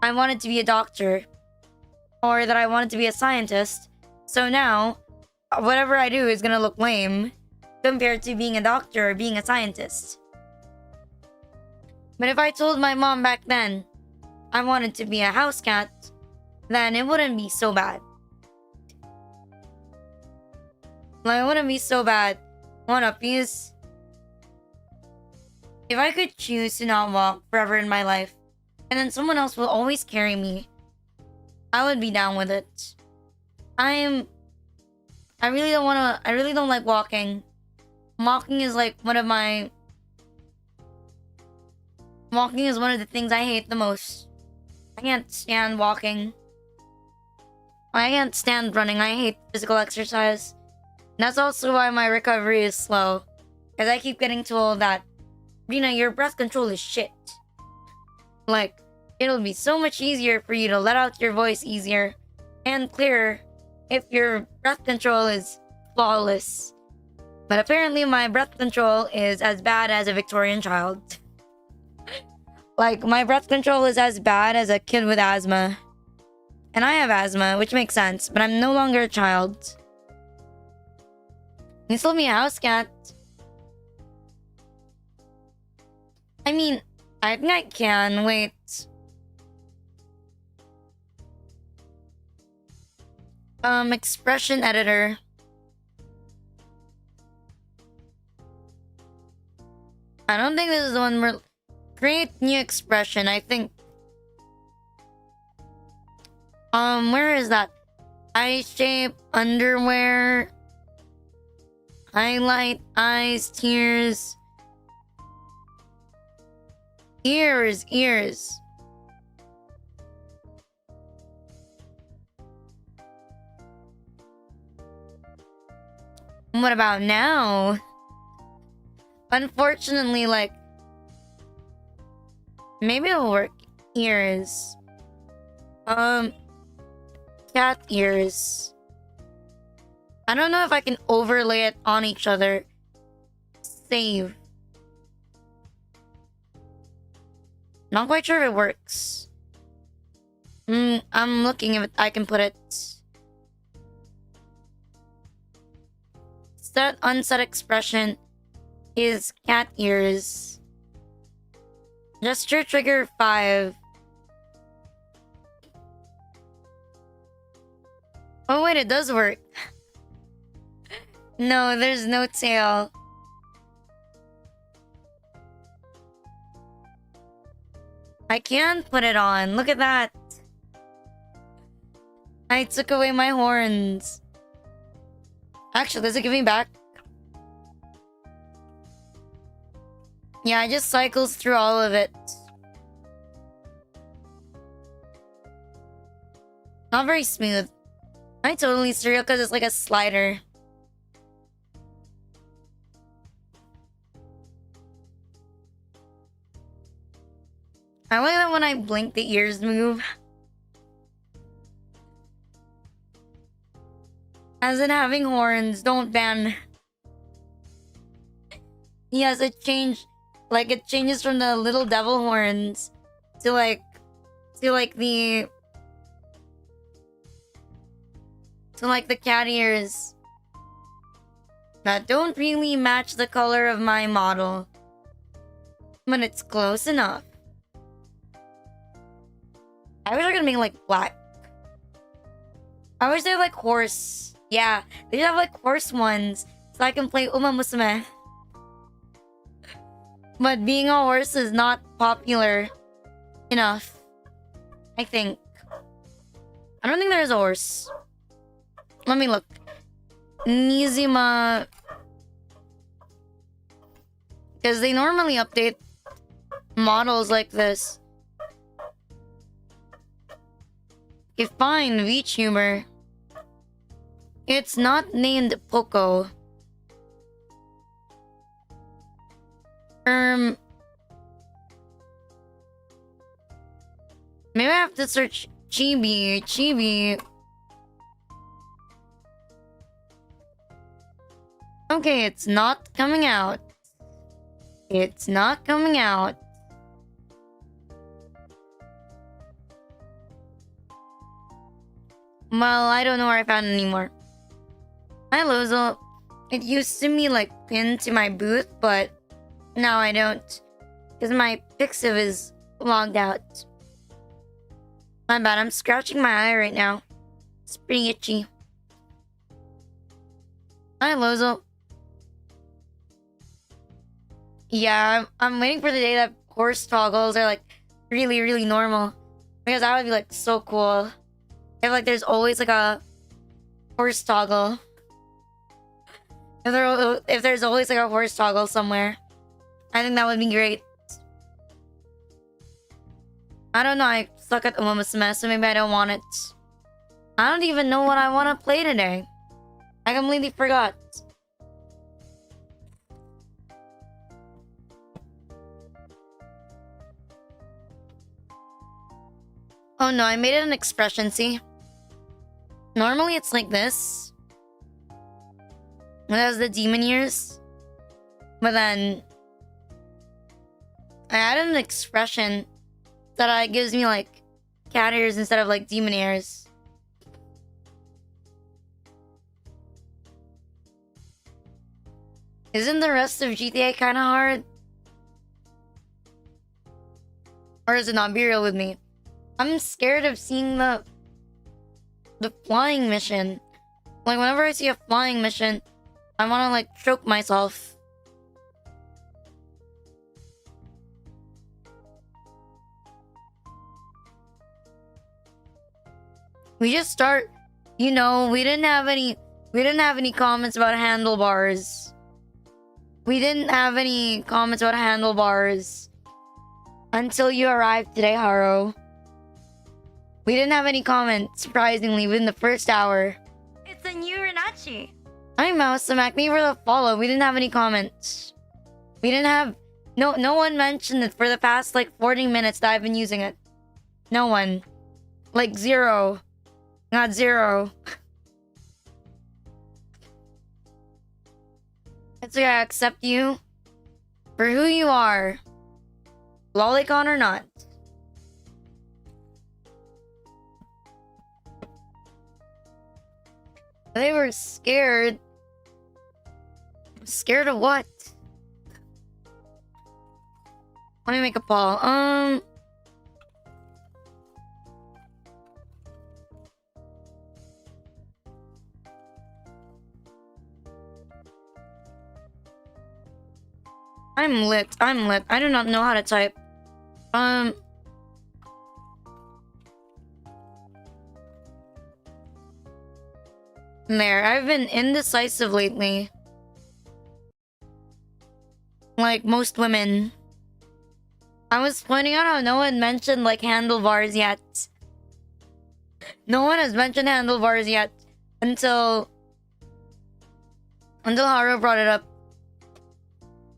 I wanted to be a doctor, or that I wanted to be a scientist. So now, whatever I do is gonna look lame compared to being a doctor or being a scientist. But if I told my mom back then I wanted to be a house cat, then it wouldn't be so bad. Like, it wouldn't be so bad. One uppies. If I could choose to not walk forever in my life, and then someone else will always carry me, I would be down with it. I really don't like walking. Walking is one of the things I hate the most. I can't stand walking. I can't stand running. I hate physical exercise. And that's also why my recovery is slow. Because I keep getting told that, Rina, your breath control is shit. Like, it'll be so much easier for you to let out your voice easier and clearer if your breath control is flawless. But apparently my breath control is as bad as a Victorian child. Like, my breath control is as bad as a kid with asthma. And I have asthma, which makes sense, but I'm no longer a child. You still be a house cat. I mean, I think I can. Wait. Expression editor. I don't think this is the one where... Create new expression, I think. Where is that? Eye shape, underwear. Highlight, eyes, tears. Ears, ears. What about now? Unfortunately, like, maybe it'll work. Ears. Cat ears. I don't know if I can overlay it on each other. Save. Not quite sure if it works. I'm looking if I can put it. Set unset expression is cat ears. Gesture trigger 5. Oh wait, it does work. No, there's no tail. I can put it on. Look at that. I took away my horns. Actually, does it give me back? Yeah, it just cycles through all of it. Not very smooth. I totally surreal because it's like a slider. I like that when I blink, the ears move. As in having horns, don't ban. Yes, it changed. Like, it changes from the little devil horns to like the cat ears that don't really match the color of my model, but it's close enough. I wish I could make like black. I wish they had like horse. Yeah, they should have like horse ones so I can play Uma Musume. But being a horse is not popular enough, I think. I don't think there's a horse. Let me look. Nizima. Because they normally update models like this. Okay, fine, VTuber. It's not named Poco. Maybe I have to search Chibi. Chibi. Okay, it's not coming out. It's not coming out. Well, I don't know where I found it anymore. Hi, Lozel. It used to be like pinned to my booth, but now I don't. Because my Pixiv is logged out. My bad, I'm scratching my eye right now. It's pretty itchy. Hi, Lozel. Yeah, I'm waiting for the day that horse toggles are like really, really normal. Because that would be like so cool. If like there's always like a horse toggle. If there's always like a horse toggle somewhere. I think that would be great. I don't know, I suck at Uma Musume, so maybe I don't want it. I don't even know what I want to play today. I completely forgot. Oh no, I made it an expression, see? Normally it's like this. It has the demon ears. But then I added an expression that gives me like cat ears instead of like demon ears. Isn't the rest of GTA kind of hard? Or is it not? Be real with me. I'm scared of seeing the flying mission. Like whenever I see a flying mission, I want to like choke myself. We just start, you know, we didn't have any We didn't have any comments about handlebars. We didn't have any comments about handlebars until you arrived today, Haro. We didn't have any comments, surprisingly, within the first hour. It's a new Rinachi. Hi, Mouse. Smack me for the follow. We didn't have any comments. We didn't have... No one mentioned it for the past, like, 40 minutes that I've been using it. No one. Like, zero. Not zero. It's okay, I accept you for who you are. Lolicon or not. They were scared. Scared of what? Let me make a poll. I'm lit. I do not know how to type. There. I've been indecisive lately. Like most women. I was pointing out how no one mentioned, like, handlebars yet. No one has mentioned handlebars yet. Until Haru brought it up.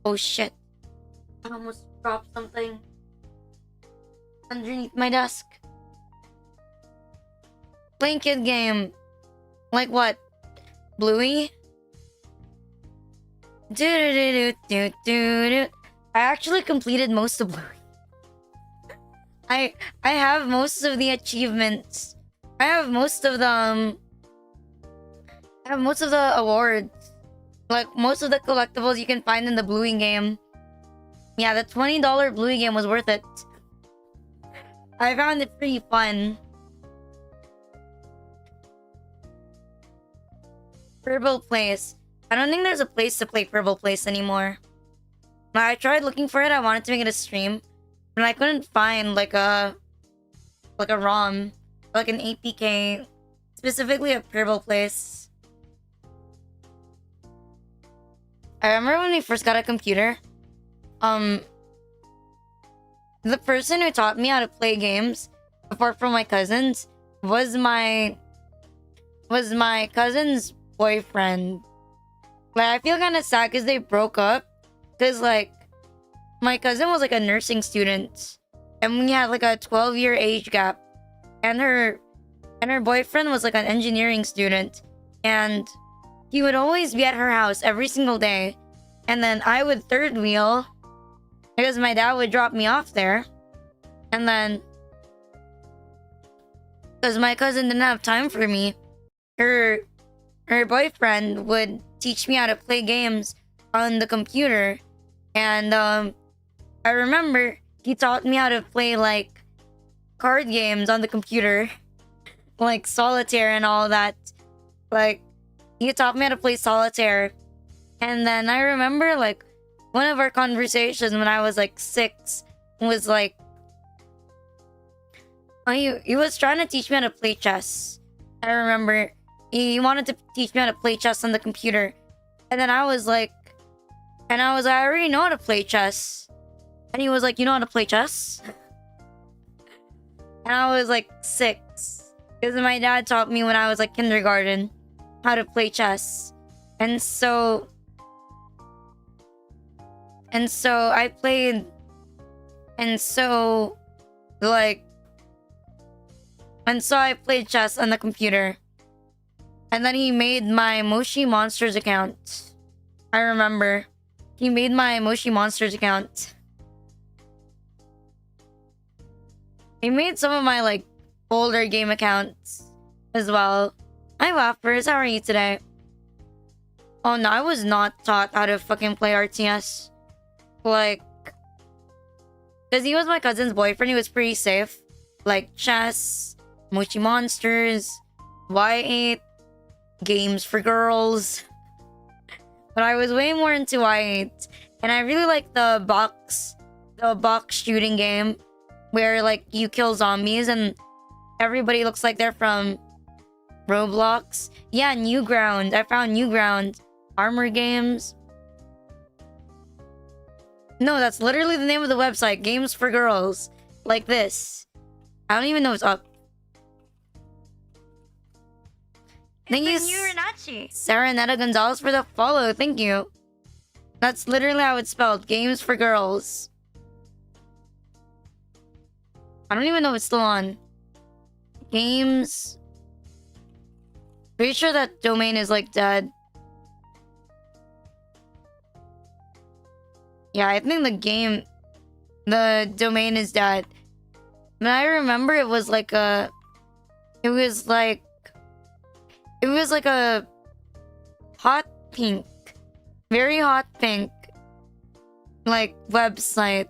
Oh shit. I almost dropped something underneath my desk. Playing kid game. Like what? Bluey? I actually completed most of Bluey. I have most of the achievements. I have most of the awards. Like, most of the collectibles you can find in the Bluey game. Yeah, the $20 Bluey game was worth it. I found it pretty fun. Purple Place. I don't think there's a place to play Purple Place anymore. I tried looking for it. I wanted to make it a stream, but I couldn't find like a ROM, like an APK, specifically a Purple Place. I remember when we first got a computer. The person who taught me how to play games, apart from my cousins, was my cousin's boyfriend. Like, I feel kind of sad because they broke up. Because, like, my cousin was, like, a nursing student. And we had, like, a 12-year age gap. And her boyfriend was, like, an engineering student. And he would always be at her house every single day. And then I would third wheel. Because my dad would drop me off there. And then, because my cousin didn't have time for me, her boyfriend would teach me how to play games on the computer. And I remember he taught me how to play, like, card games on the computer, like solitaire and all that. Like, he taught me how to play solitaire. And then I remember, like, one of our conversations when I was like 6 was like, he was trying to teach me how to play chess. I remember he wanted to teach me how to play chess on the computer. And then I was like, I already know how to play chess. And he was like, you know how to play chess? And I was like 6. Because my dad taught me when I was like kindergarten how to play chess. And so I played. And so I played chess on the computer. And then he made my Moshi Monsters account. I remember. He made my Moshi Monsters account. He made some of my, like, older game accounts as well. Hi, Waffers. How are you today? Oh, no. I was not taught how to fucking play RTS. Like, because he was my cousin's boyfriend. He was pretty safe. Like, chess, Mochi Monsters, Y8, games for girls. But I was way more into Y8. And I really like the box shooting game where, like, you kill zombies and everybody looks like they're from Roblox. Yeah, Newground. I found Newground. Armor Games. No, that's literally the name of the website. Games for girls. Like this. I don't even know what's up. Thank you, It's the new Rinachi. Serenetta Gonzalez, for the follow. Thank you. That's literally how it's spelled. Games for girls. I don't even know if it's still on. Games. Pretty sure that domain is like dead. Yeah, I think the domain is dead. But I remember it was like a hot pink, very hot pink, like website.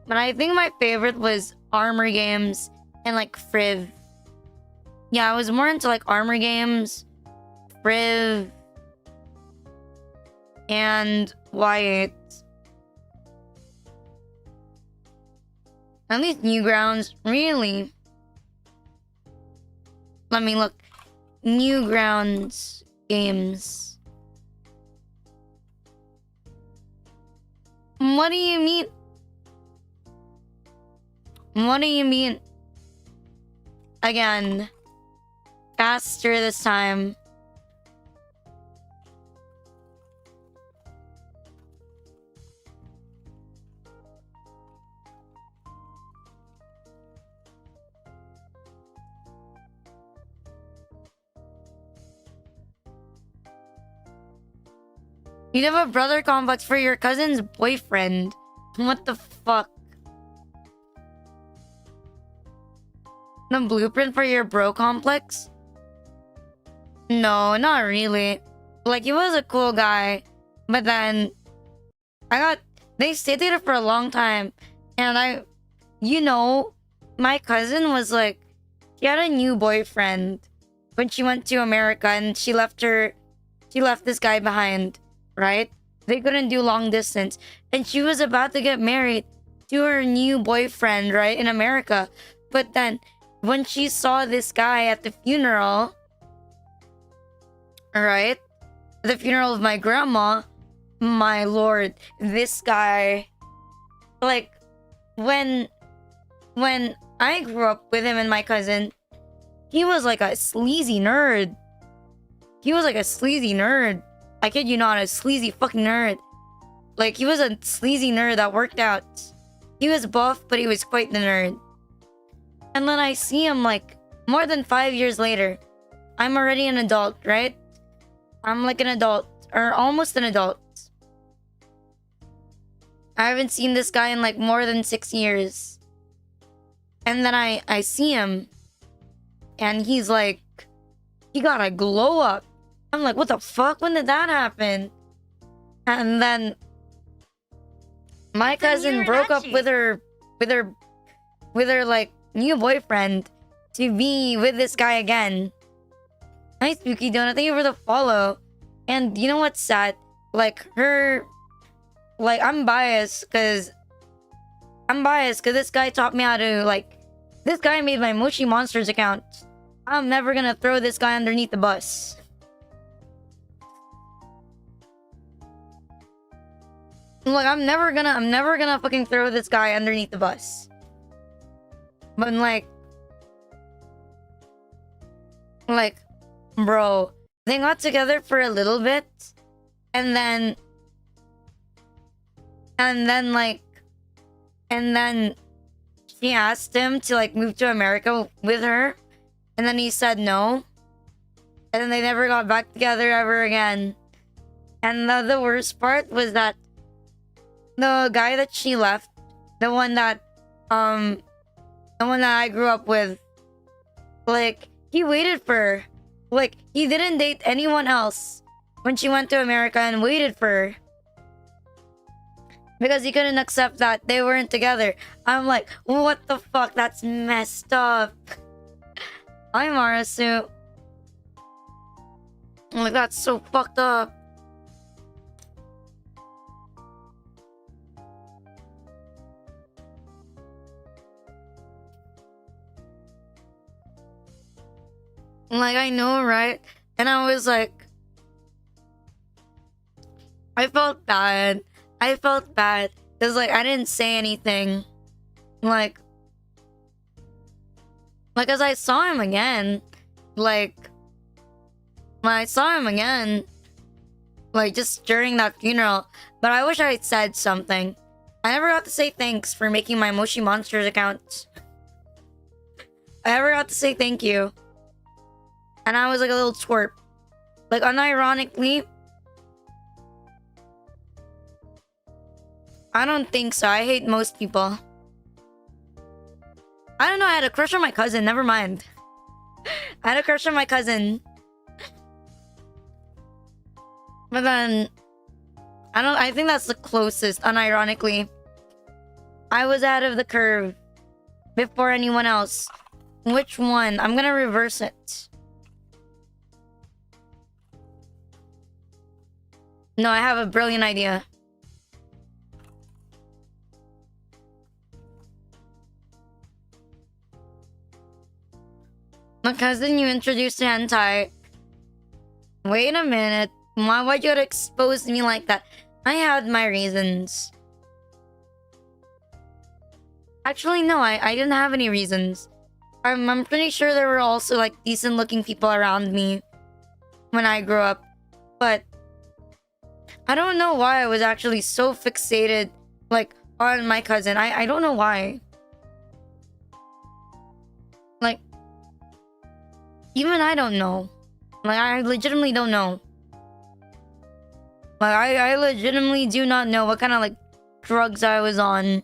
But I think my favorite was Armor Games and like Friv. Yeah, I was more into like Armor Games, Friv, and Wyatt. At least Newgrounds, really. Let me look. Newgrounds games. What do you mean? What do you mean? Again. Faster this time. You have a brother complex for your cousin's boyfriend. What the fuck? The blueprint for your bro complex? No, not really. Like, he was a cool guy. But then... They stayed together for a long time. And my cousin was like... She had a new boyfriend when she went to America, and she left this guy behind. Right? They couldn't do long distance. And she was about to get married to her new boyfriend, right? In America. But then, when she saw this guy at the funeral, right? The funeral of my grandma, my lord, this guy, like, when I grew up with him and my cousin, he was like a sleazy nerd. I kid you not, a sleazy fucking nerd. Like, he was a sleazy nerd that worked out. He was buff, but he was quite the nerd. And then I see him, like, more than 5 years later. I'm already an adult, right? I'm like an adult, or almost an adult. I haven't seen this guy in, like, more than 6 years. And then I see him, and he's like, he got a glow up. I'm like, what the fuck? When did that happen? And then my cousin broke up with her like new boyfriend to be with this guy again. Hi, Spooky Donut. Thank you for the follow. And you know what's sad? Like, I'm biased because this guy taught me how to, like, this guy made my Mochi Monsters account. I'm never gonna throw this guy underneath the bus. Like, I'm never gonna fucking throw this guy underneath the bus. But like, bro, they got together for a little bit, and then she asked him to like move to America with her, and then he said no, and then they never got back together ever again. And the worst part was that the guy that she left, the one that I grew up with, like, he waited for her. Like, he didn't date anyone else when she went to America and waited for her. Because he couldn't accept that they weren't together. I'm like, what the fuck? That's messed up. I'm Arasu. I'm like, that's so fucked up. Like, I know, right? And I was like, I felt bad. I felt bad. Because, like, I didn't say anything. Like, as I saw him again, like, when I saw him again, like, just during that funeral. But I wish I had said something. I never got to say thanks for making my Moshi Monsters account. I never got to say thank you. And I was like a little twerp. Like, unironically, I don't think so. I hate most people. I don't know, I had a crush on my cousin. Never mind. I had a crush on my cousin. But then, I think that's the closest, unironically. I was out of the curve before anyone else. Which one? I'm gonna reverse it. No, I have a brilliant idea. My cousin, you introduced to hentai. Wait a minute. Why would you expose me like that? I had my reasons. Actually, no, I didn't have any reasons. I'm pretty sure there were also, like, decent-looking people around me when I grew up. But I don't know why I was actually so fixated, like, on my cousin. I don't know why. Like, even I don't know. Like, I legitimately don't know. Like, I legitimately do not know what kind of, like, drugs I was on.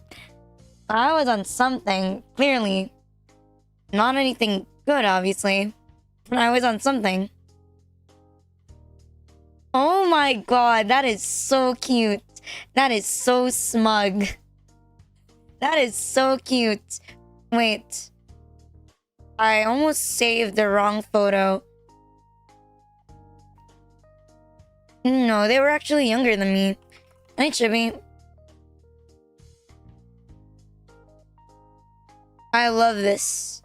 I was on something, clearly. Not anything good, obviously. But I was on something. Oh my god, that is so cute. That is so smug. That is so cute. Wait. I almost saved the wrong photo. No, they were actually younger than me. Hi, Chibi. I love this.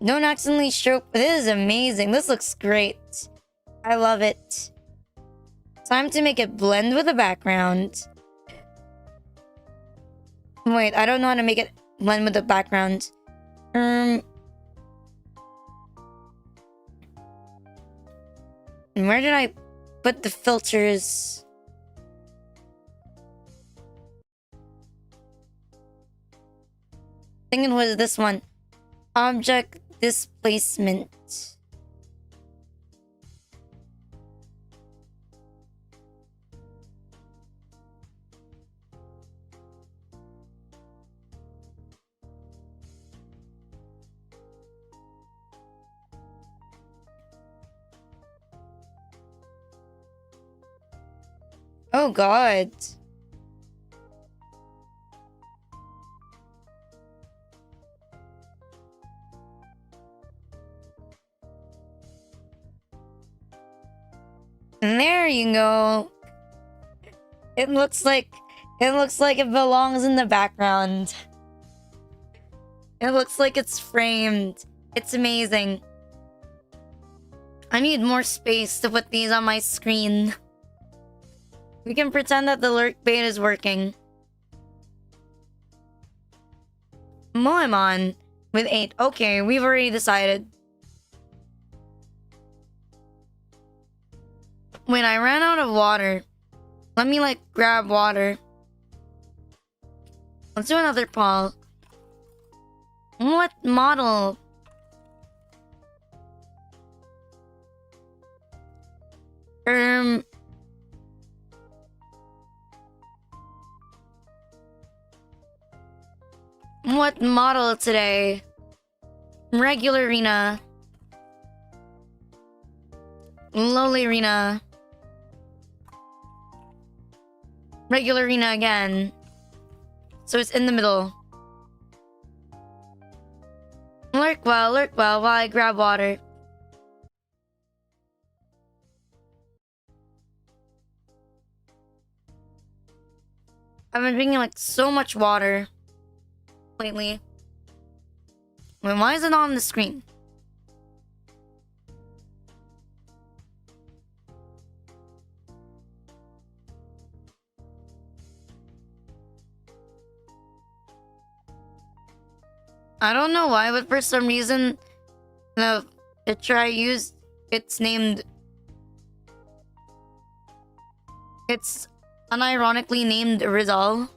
Don't accidentally stroke. This is amazing. This looks great. I love it. Time to make it blend with the background. Wait, I don't know how to make it blend with the background. Where did I put the filters? I think it was this one. Object displacement. Oh god. And there you go. It looks like it belongs in the background. It looks like it's framed. It's amazing. I need more space to put these on my screen. We can pretend that the lurk bait is working. Moemon with 8. Okay, we've already decided. Wait, I ran out of water. Let me, like, grab water. Let's do another poll. What model? What model today? Regular Rina. Lowly Rina. Regular Rina again. So it's in the middle. Lurk well while I grab water. I've been drinking like so much water lately. Wait, why is it not on the screen? I don't know why, but for some reason, the picture I used, it's unironically named Rizal.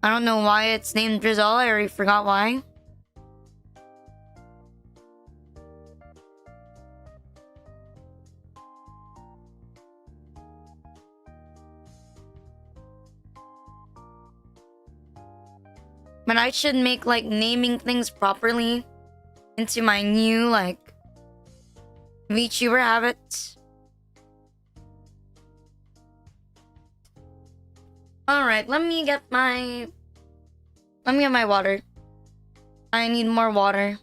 I don't know why it's named Rizal. I already forgot why. But I should make like naming things properly into my new like VTuber habits. Alright, let me get my water. I need more water.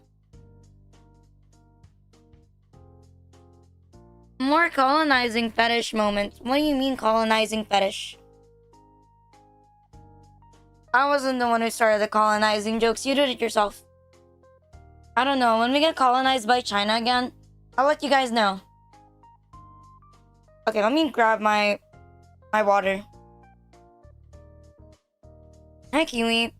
More colonizing fetish moments. What do you mean colonizing fetish? I wasn't the one who started the colonizing jokes. You did it yourself. I don't know. When we get colonized by China again, I'll let you guys know. Okay, let me grab my water. Hi, Kiwi.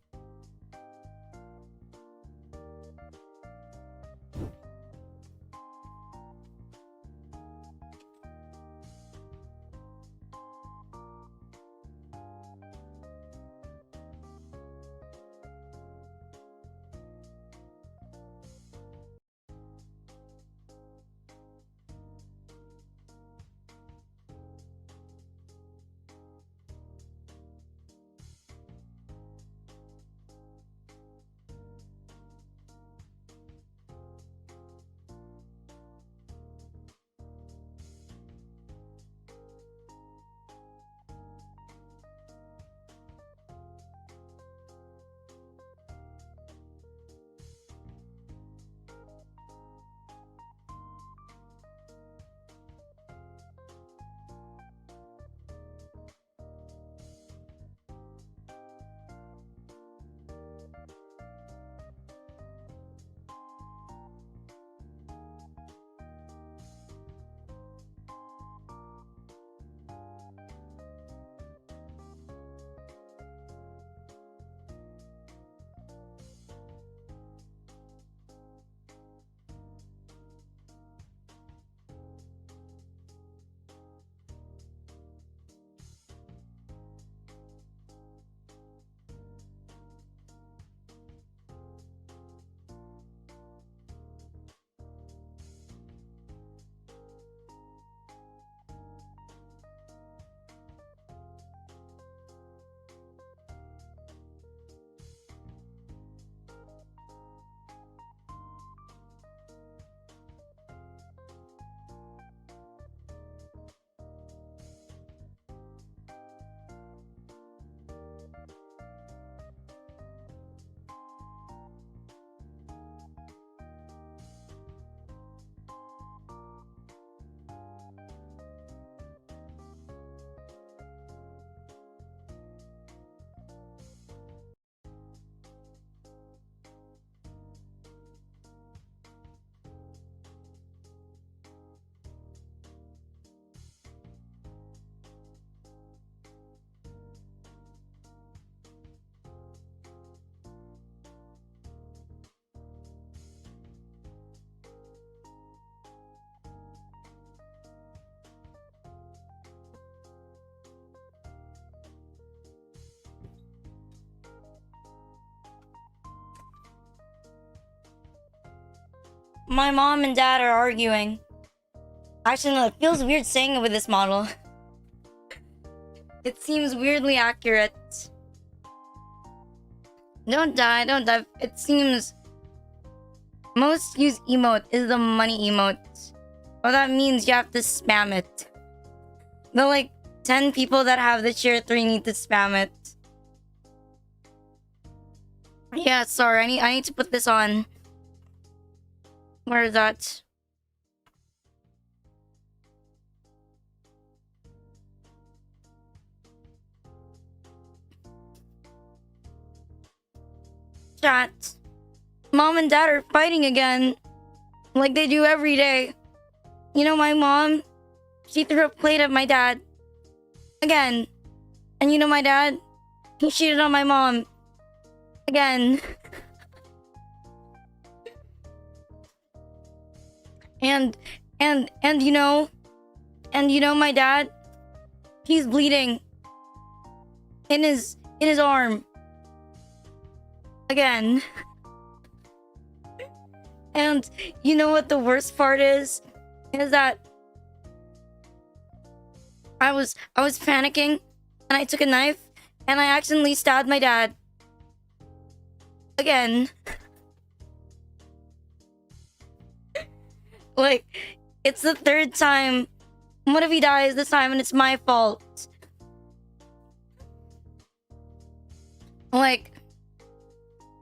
My mom and dad are arguing. Actually, no, it feels weird saying it with this model. It seems weirdly accurate. Don't die, don't die. It seems most used emote is the money emote. Well, that means you have to spam it. The like 10 people that have the tier 3 need to spam it. Yeah, sorry, I need to put this on. Where is that? Chat. Mom and dad are fighting again. Like they do every day. You know, my mom, she threw a plate at my dad. Again. And you know my dad? He cheated on my mom. Again. And and you know, my dad, he's bleeding in his arm again. And you know what the worst part is that I was panicking, and I took a knife and I accidentally stabbed my dad again. Like, it's the third time. What if he dies this time and it's my fault? Like,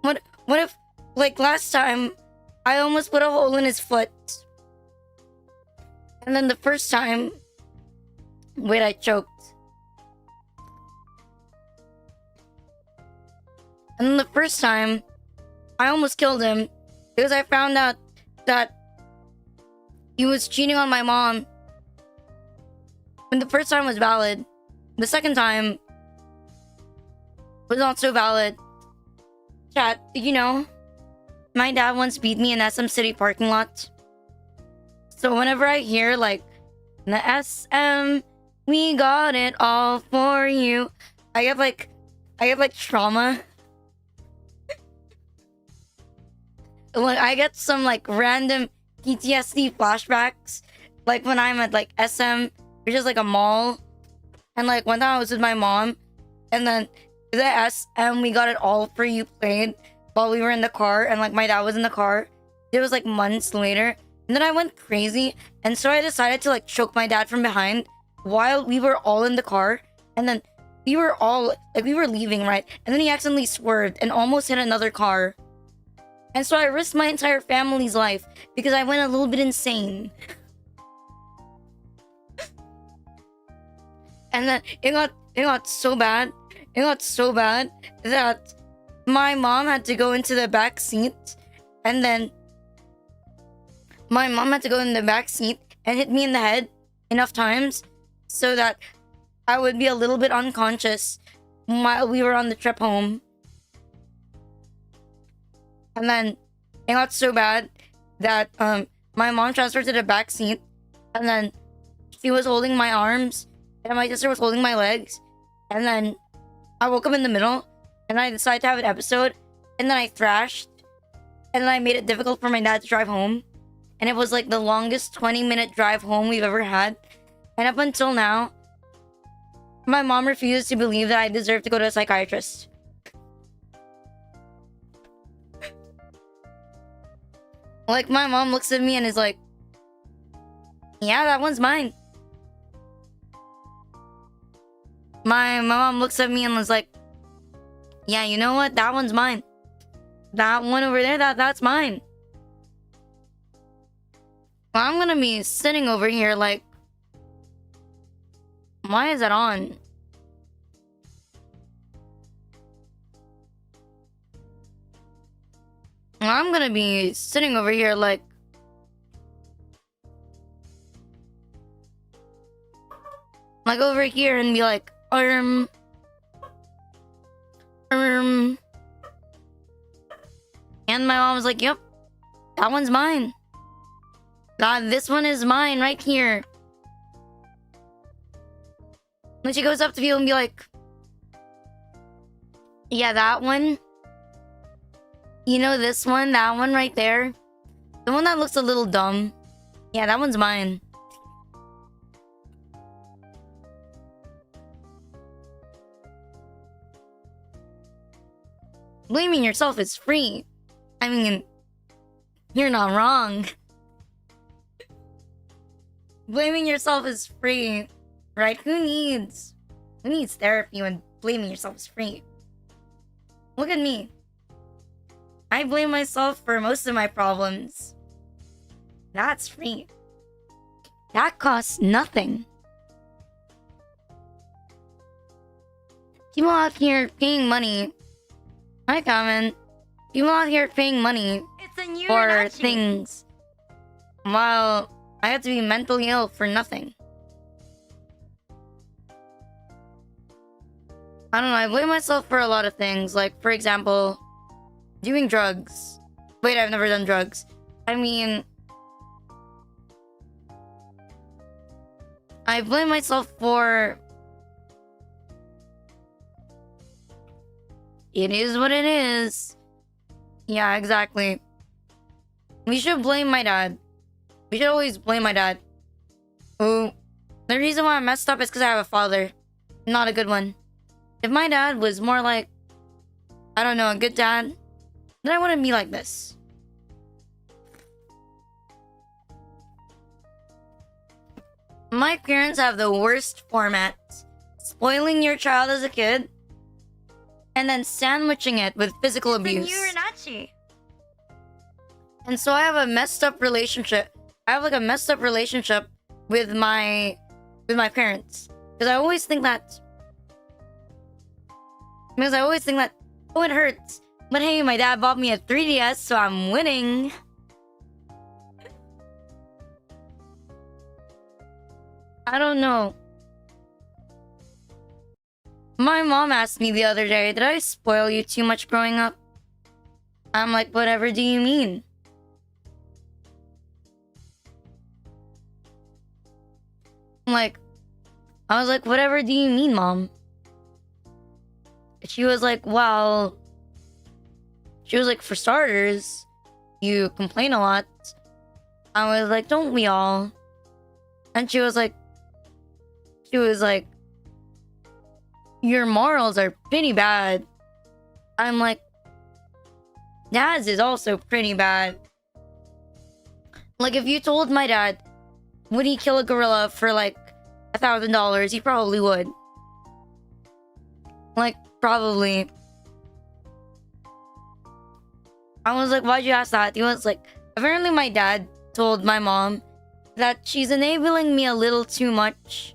what if, like, last time I almost put a hole in his foot, and then the first time, wait, I choked. And then the first time, I almost killed him because I found out that he was cheating on my mom. And the first time was valid. The second time was not so valid. Chat, you know, my dad once beat me in SM City parking lot. So whenever I hear like, the SM, we got it all for you, I have like trauma. Like, I get some like random PTSD flashbacks, like when I'm at like SM, which is like a mall, and like one time I was with my mom, and then the SM we got it all for you played while we were in the car, and like my dad was in the car. It was like months later, and then I went crazy, and so I decided to like choke my dad from behind while we were all in the car, and then we were all like, we were leaving, right, and then he accidentally swerved and almost hit another car. And so I risked my entire family's life because I went a little bit insane. And then it got so bad. It got so bad that my mom had to go into the back seat, and then my mom had to go in the back seat and hit me in the head enough times so that I would be a little bit unconscious while we were on the trip home. And then it got so bad that my mom transferred to the back seat, and then she was holding my arms and my sister was holding my legs, and then I woke up in the middle and I decided to have an episode, and then I thrashed, and then I made it difficult for my dad to drive home, and it was like the longest 20-minute drive home we've ever had. And up until now, my mom refuses to believe that I deserve to go to a psychiatrist. Like, my mom looks at me and is like, yeah, that one's mine. My mom looks at me and was like, yeah, you know what? That one's mine. That one over there, that's mine. Well, I'm gonna be sitting over here like, why is that on? I'm gonna be sitting over here like, over here and be like, and my mom was like, yep, that one's mine. This one is mine right here. Then she goes up to people and be like, yeah, that one. You know this one? That one right there? The one that looks a little dumb. Yeah, that one's mine. Blaming yourself is free. I mean, you're not wrong. Blaming yourself is free, right? Who needs therapy when blaming yourself is free? Look at me. I blame myself for most of my problems. That's free. That costs nothing. People out here paying money. Hi, Common. People out here paying money It's a new for Rinachi. things, while I have to be mentally ill for nothing. I don't know, I blame myself for a lot of things. Like, for example, doing drugs. Wait, I've never done drugs. I mean, I blame myself for... It is what it is. Yeah, exactly. We should blame my dad. We should always blame my dad. Oh, the reason why I messed up is because I have a father. Not a good one. If my dad was more like, I don't know, a good dad, then I wouldn't be like this. My parents have the worst format. Spoiling your child as a kid, and then sandwiching it with physical abuse. The new Rinachi. And so I have a messed up relationship. I have like a messed up relationship with my parents. Because I always think that... oh, it hurts. But hey, my dad bought me a 3DS, so I'm winning. I don't know. My mom asked me the other day, did I spoil you too much growing up? I'm like, whatever do you mean? I was like, whatever do you mean, Mom? She was like, well... She was like, for starters, you complain a lot. I was like, don't we all? And she was like, your morals are pretty bad. I'm like, Dad's is also pretty bad. Like, if you told my dad, would he kill a gorilla for like $1,000? He probably would. Like, probably. I was like, why'd you ask that? He was like, apparently my dad told my mom that she's enabling me a little too much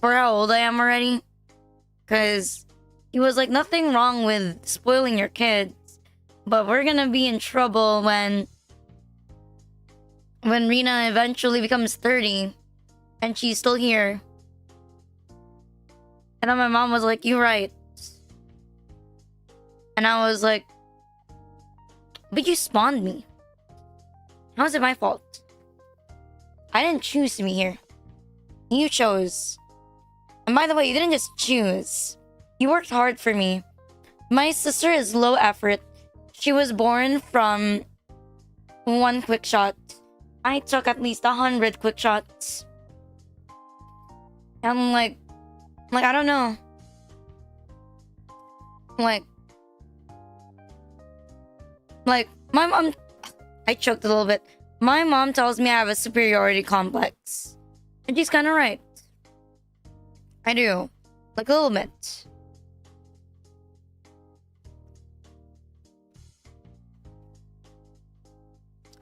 for how old I am already. Because he was like, nothing wrong with spoiling your kids, but we're gonna be in trouble when Rina eventually becomes 30 and she's still here. And then my mom was like, you're right. And I was like, but you spawned me. How's it my fault? I didn't choose to be here. You chose. And by the way, you didn't just choose. You worked hard for me. My sister is low effort. She was born from one quick shot. I took at least 100 quick shots. And like, I don't know. Like, my mom... I choked a little bit. My mom tells me I have a superiority complex. And she's kind of right. I do. Like, a little bit.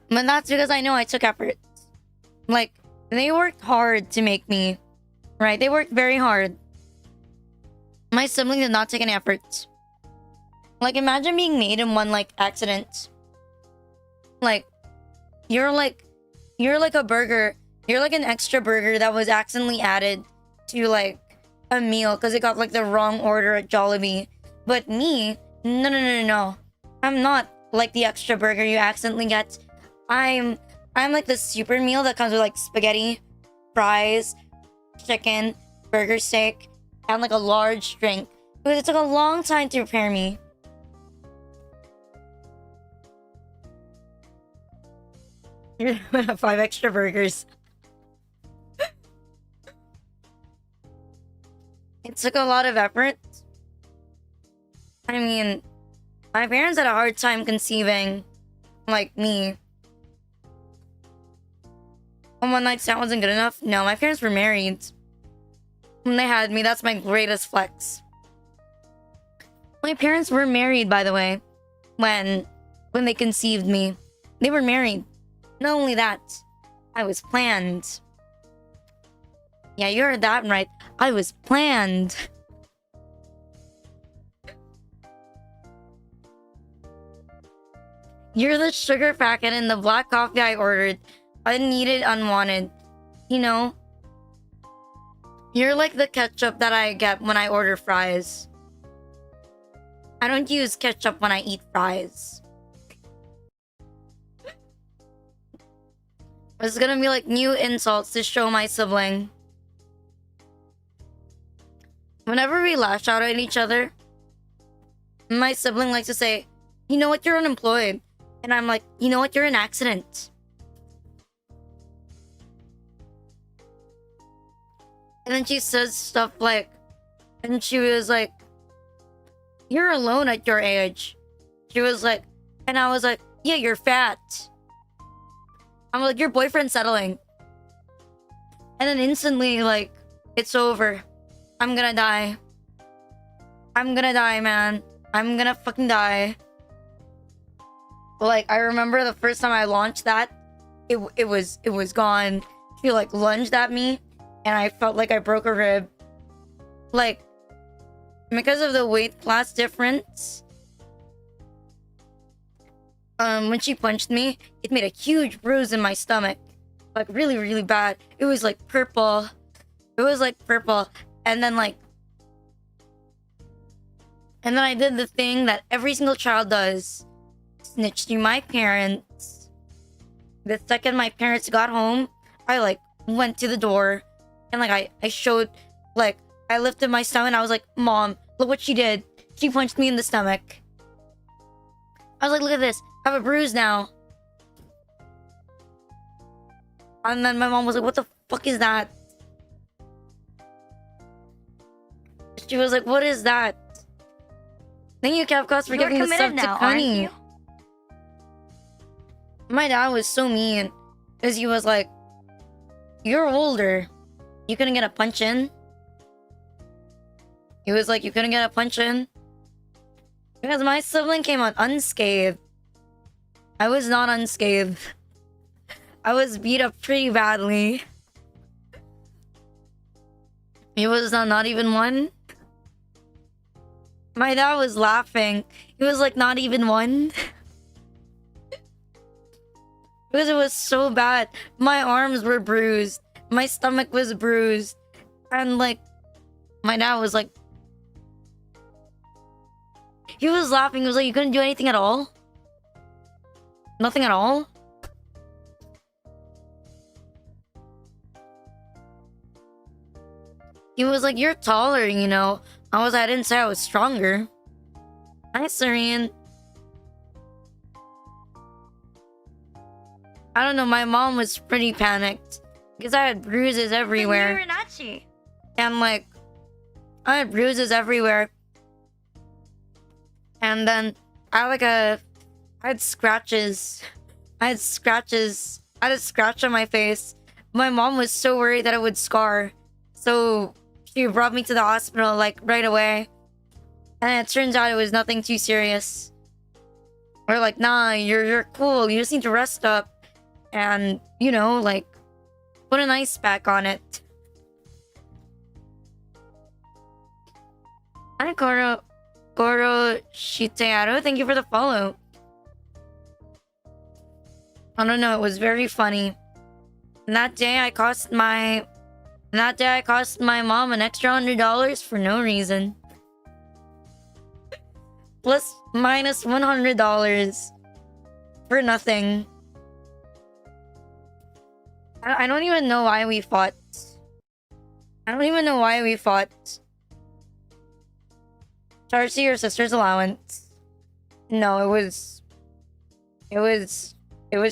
But that's because I know I took effort. Like, they worked hard to make me. Right? They worked very hard. My sibling did not take any effort. Like, imagine being made in one, like, accident. Like, you're like a burger. You're like an extra burger that was accidentally added to, like, a meal because it got, like, the wrong order at Jollibee. But me, no. I'm not like the extra burger you accidentally get. I'm like the super meal that comes with, like, spaghetti, fries, chicken, burger steak, and, like, a large drink. Because it took a long time to prepare me. You're gonna have 5 extra burgers. It took a lot of effort. I mean, my parents had a hard time conceiving, like, me. And one night stand wasn't good enough. No, my parents were married. When they had me, that's my greatest flex. My parents were married, by the way, when they conceived me. They were married. Not only that, I was planned. Yeah, you heard that right. I was planned. You're the sugar packet in the black coffee I ordered. Unneeded, unwanted. You know? You're like the ketchup that I get when I order fries. I don't use ketchup when I eat fries. It's gonna be like new insults to show my sibling. Whenever we lash out at each other, my sibling likes to say, "You know what? You're unemployed." And I'm like, "You know what? You're an accident." And then she says stuff like, and she was like, "You're alone at your age." She was like, and I was like, "Yeah, you're fat." I'm like, "Your boyfriend's settling." And then instantly, like, it's over. I'm gonna die. I'm gonna die, man. I'm gonna fucking die. Like, I remember the first time I launched that, it was gone. She like lunged at me, and I felt like I broke a rib. Like, because of the weight class difference, when she punched me, it made a huge bruise in my stomach. Like, really, really bad. It was like purple. It was like purple. And then I did the thing that every single child does. Snitched to my parents. The second my parents got home, I like went to the door and like I showed, like, I lifted my stomach and I was like, "Mom, look what she did. She punched me in the stomach." I was like, "Look at this. I have a bruise now." And then my mom was like, "What the fuck is that?" She was like, "What is that?" Thank you, Capcos, for You're giving the sub committed to now, aren't Connie. you? My dad was so mean because he was like, "You're older. You couldn't get a punch in." He was like, "You couldn't get a punch in." Because my sibling came out unscathed. I was not unscathed. I was beat up pretty badly. It was not even one. My dad was laughing. He was like, "Not even one." Because it was so bad. My arms were bruised. My stomach was bruised. And like, my dad was like, he was laughing. He was like, "You couldn't do anything at all? Nothing at all?" He was like, "You're taller, you know." I didn't say I was stronger. Hi, Serene. I don't know, my mom was pretty panicked. Because I had bruises everywhere. It's a new Rinachi. And like, I had bruises everywhere. And then I had scratches. I had scratches. I had a scratch on my face. My mom was so worried that it would scar. So she brought me to the hospital like right away. And it turns out it was nothing too serious. We're like, "Nah, you're cool. You just need to rest up. And, you know, like, put an ice pack on it." Hi, Goro Shitearo. Thank you for the follow. I don't know, it was very funny. And that day I cost my mom an extra $100 for no reason. Plus minus $100 for nothing. I don't even know why we fought. I don't even know why we fought. Charge to your sister's allowance. No, it was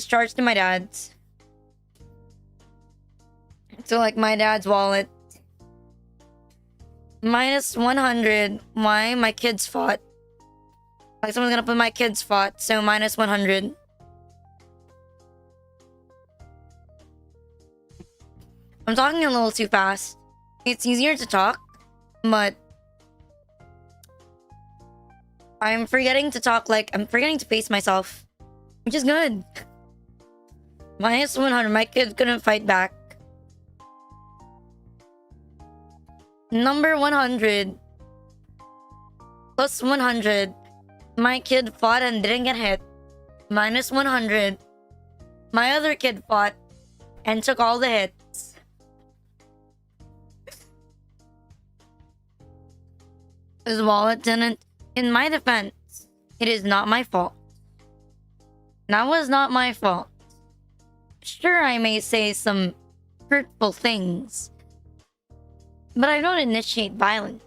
charged to my dad's. So like my dad's wallet. Minus 100. Why? My kids fought. Like someone's gonna put my kids fought, so minus 100. I'm talking a little too fast. It's easier to talk, but I'm forgetting to talk, like, I'm forgetting to pace myself, which is good. Minus 100, my kid couldn't fight back. Number 100. Plus 100. My kid fought and didn't get hit. Minus 100. My other kid fought and took all the hits. His wallet didn't. In my defense, it is not my fault. That was not my fault. Sure, I may say some hurtful things, but I don't initiate violence.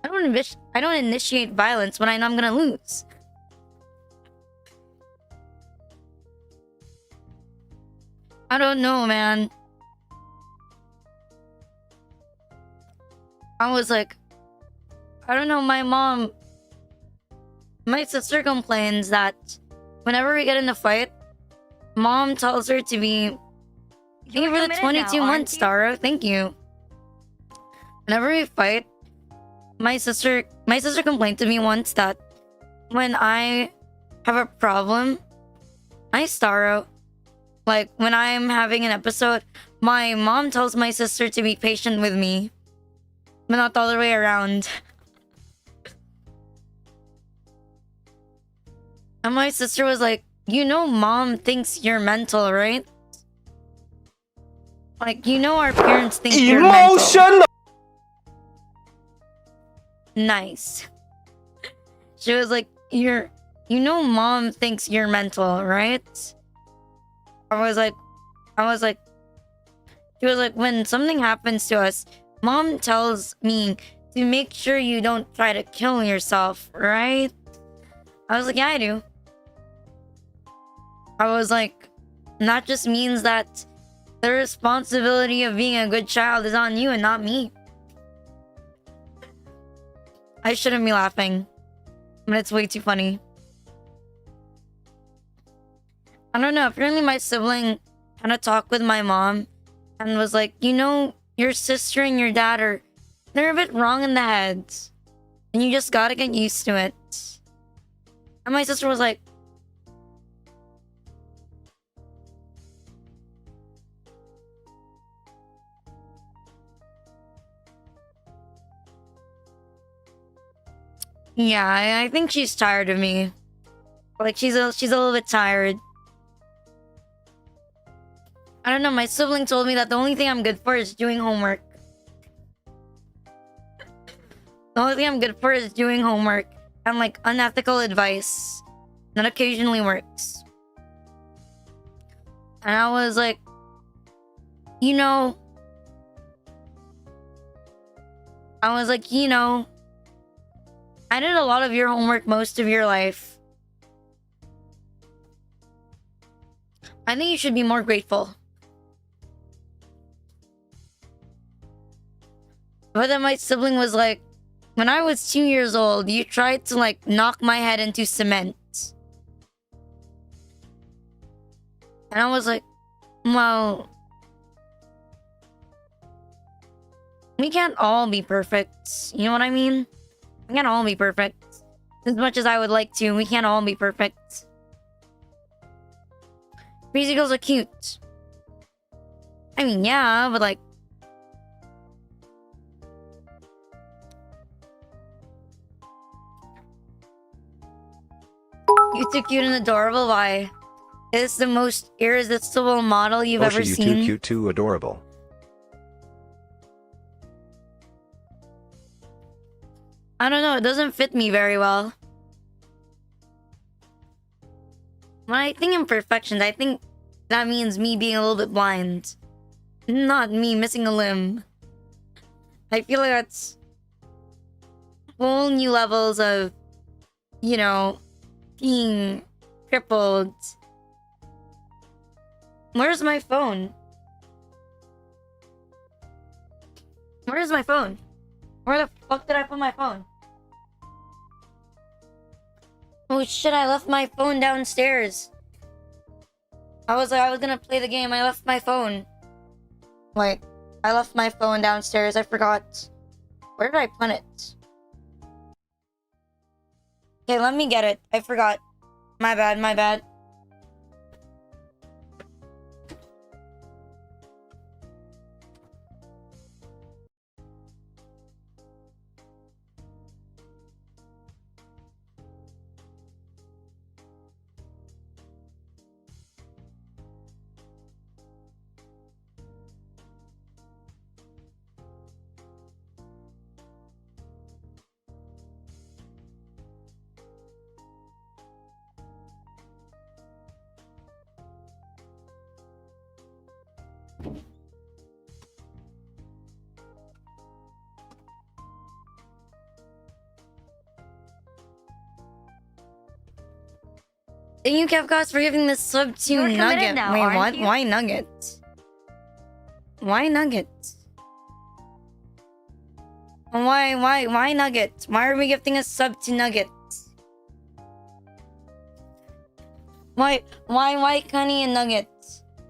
I don't initiate violence when I know I'm gonna lose. I don't know, man. I was like, I don't know, my sister complains that whenever we get in a fight, mom tells her to be... Thank you for the 22 months, Tara. Thank you. Whenever we fight, my sister complained to me once that when I have a problem, nice, Taro. Like, when I'm having an episode, my mom tells my sister to be patient with me. But not the other way around. And my sister was like, you know mom thinks you're mental, right? Like, you know our parents think you're mental. Nice. She was like, you know mom thinks you're mental, right? I was like, she was like, when something happens to us, mom tells me to make sure you don't try to kill yourself, right? I was like, yeah, I do. I was like, that just means that the responsibility of being a good child is on you and not me. I shouldn't be laughing, but it's way too funny. I don't know, apparently my sibling had a talk with my mom and was like, you know, your sister and your dad they're a bit wrong in the heads. And you just gotta get used to it. And my sister was like, yeah, I think she's tired of me. Like, she's a little bit tired. I don't know, my sibling told me that the only thing I'm good for is doing homework. The only thing I'm good for is doing homework and, like, unethical advice that occasionally works. And I was like, you know... I did a lot of your homework most of your life. I think you should be more grateful. But then my sibling was like, when I was 2 years old, you tried to, like, knock my head into cement. And I was like, well... we can't all be perfect. You know what I mean? We can't all be perfect. As much as I would like to, we can't all be perfect. Crazy girls are cute. I mean, yeah, but like... you too cute and adorable, why? It's the most irresistible model you've ever seen. You too cute, too adorable. I don't know, it doesn't fit me very well. When I think imperfections, I think that means me being a little bit blind. Not me missing a limb. I feel like that's whole new levels of, you know, being crippled. Where's my phone? Where's my phone? Where the fuck did I put my phone? Oh shit, I left my phone downstairs. I was gonna play the game, I left my phone. Wait, I left my phone downstairs, I forgot. Where did I put it? Okay, let me get it. I forgot. My bad, my bad. Thank you, Kevcos, for giving this sub to You're committed Nugget. now, Wait, aren't what? you? Why Nugget? Why Nugget? Why Nugget? Why are we gifting a sub to Nugget? Why Cunny and Nugget?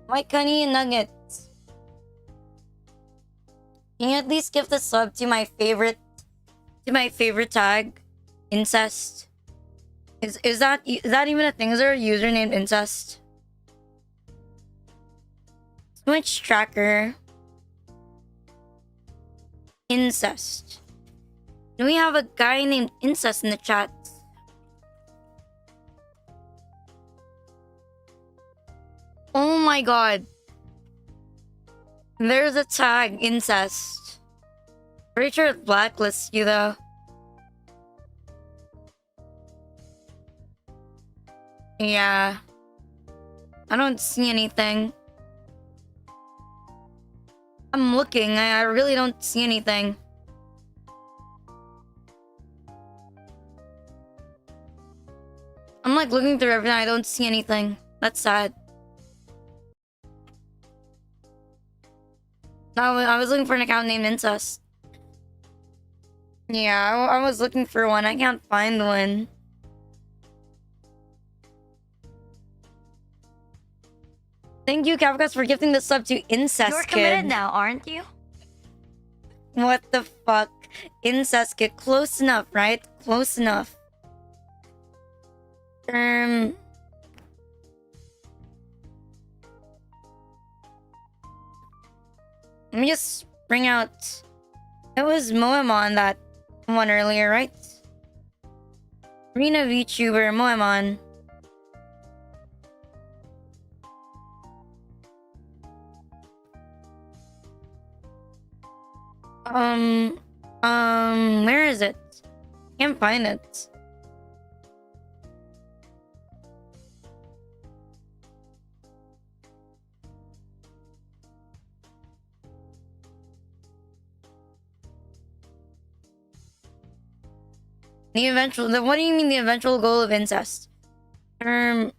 Why Cunny and Nugget? Can you at least gift a sub to my favorite tag? Incest. Is that even a thing? Is there a user named Incest? Switch tracker. Incest. Do we have a guy named Incest in the chat? Oh my god. There's a tag, Incest. Pretty sure it blacklists you though. Yeah. I don't see anything. I'm looking. I really don't see anything. I'm like looking through everything. I don't see anything. That's sad. No, I was looking for an account named Incest. Yeah, I was looking for one. I can't find one. Thank you, Kavkas, for gifting the sub to Incest You're Kid. committed now, aren't you? What the fuck? Incest Kid. Close enough, right? Close enough. Let me just bring out... It was Moemon that one earlier, right? Rina VTuber, Moemon. Where is it? Can't find it. What do you mean the eventual goal of incest? I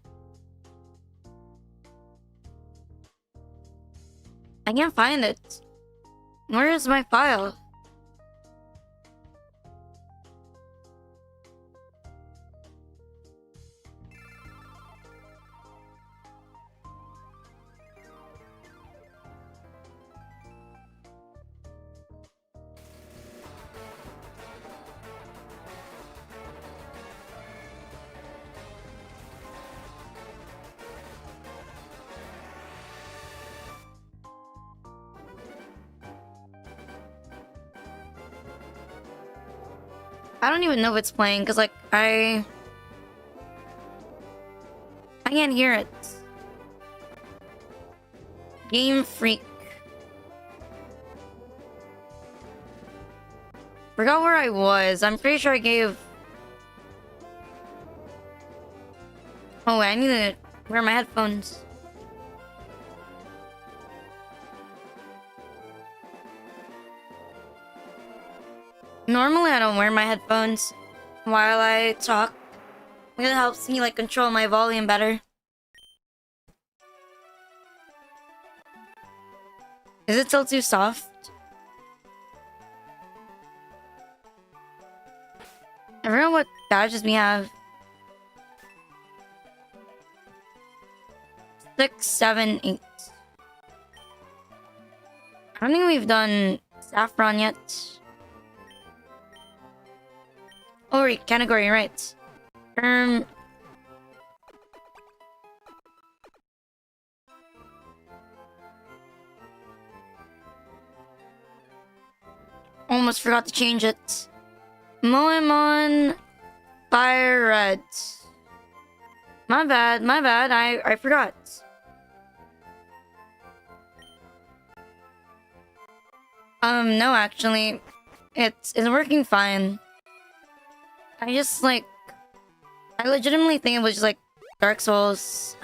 can't find it. Where is my file? I don't even know if it's playing because like I can't hear it. Game Freak. Forgot where I was. I'm pretty sure I gave... Oh wait, I need to wear my headphones. Normally I don't wear my headphones while I talk. It helps me like control my volume better. Is it still too soft? I forgot what badges we have. 6, 7, 8. I don't think we've done Saffron yet. Oh, right, category, right. Almost forgot to change it. Moemon Fire Red. My bad, I forgot. No, actually, it's working fine. I just like, I legitimately think it was just like Dark Souls.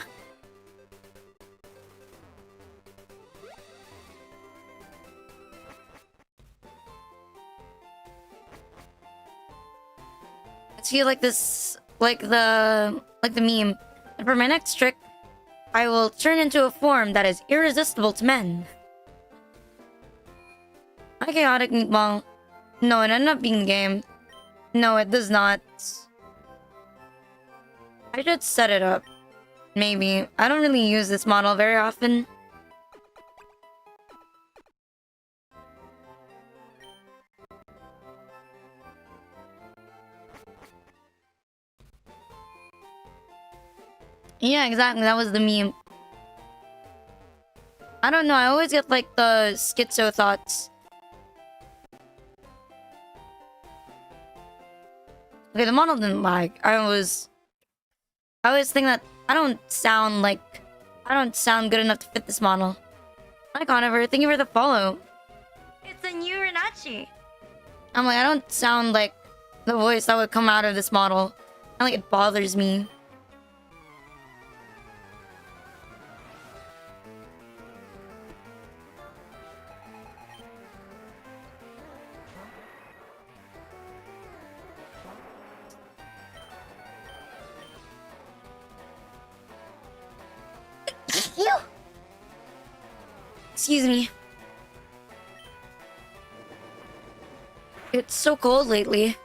I feel like this, like the meme. And for my next trick, I will turn into a form that is irresistible to men. My chaotic meatball. No, it ended up being the game. No, it does not. I should set it up. Maybe. I don't really use this model very often. Yeah, exactly. That was the meme. I don't know. I always get like the schizo thoughts. Okay, the model didn't lag. I always think that I don't sound good enough to fit this model. Hi Conover, thank you for the follow. It's a new Rinachi. I'm like, I don't sound like the voice that would come out of this model. I like it bothers me. Excuse me. It's so cold lately.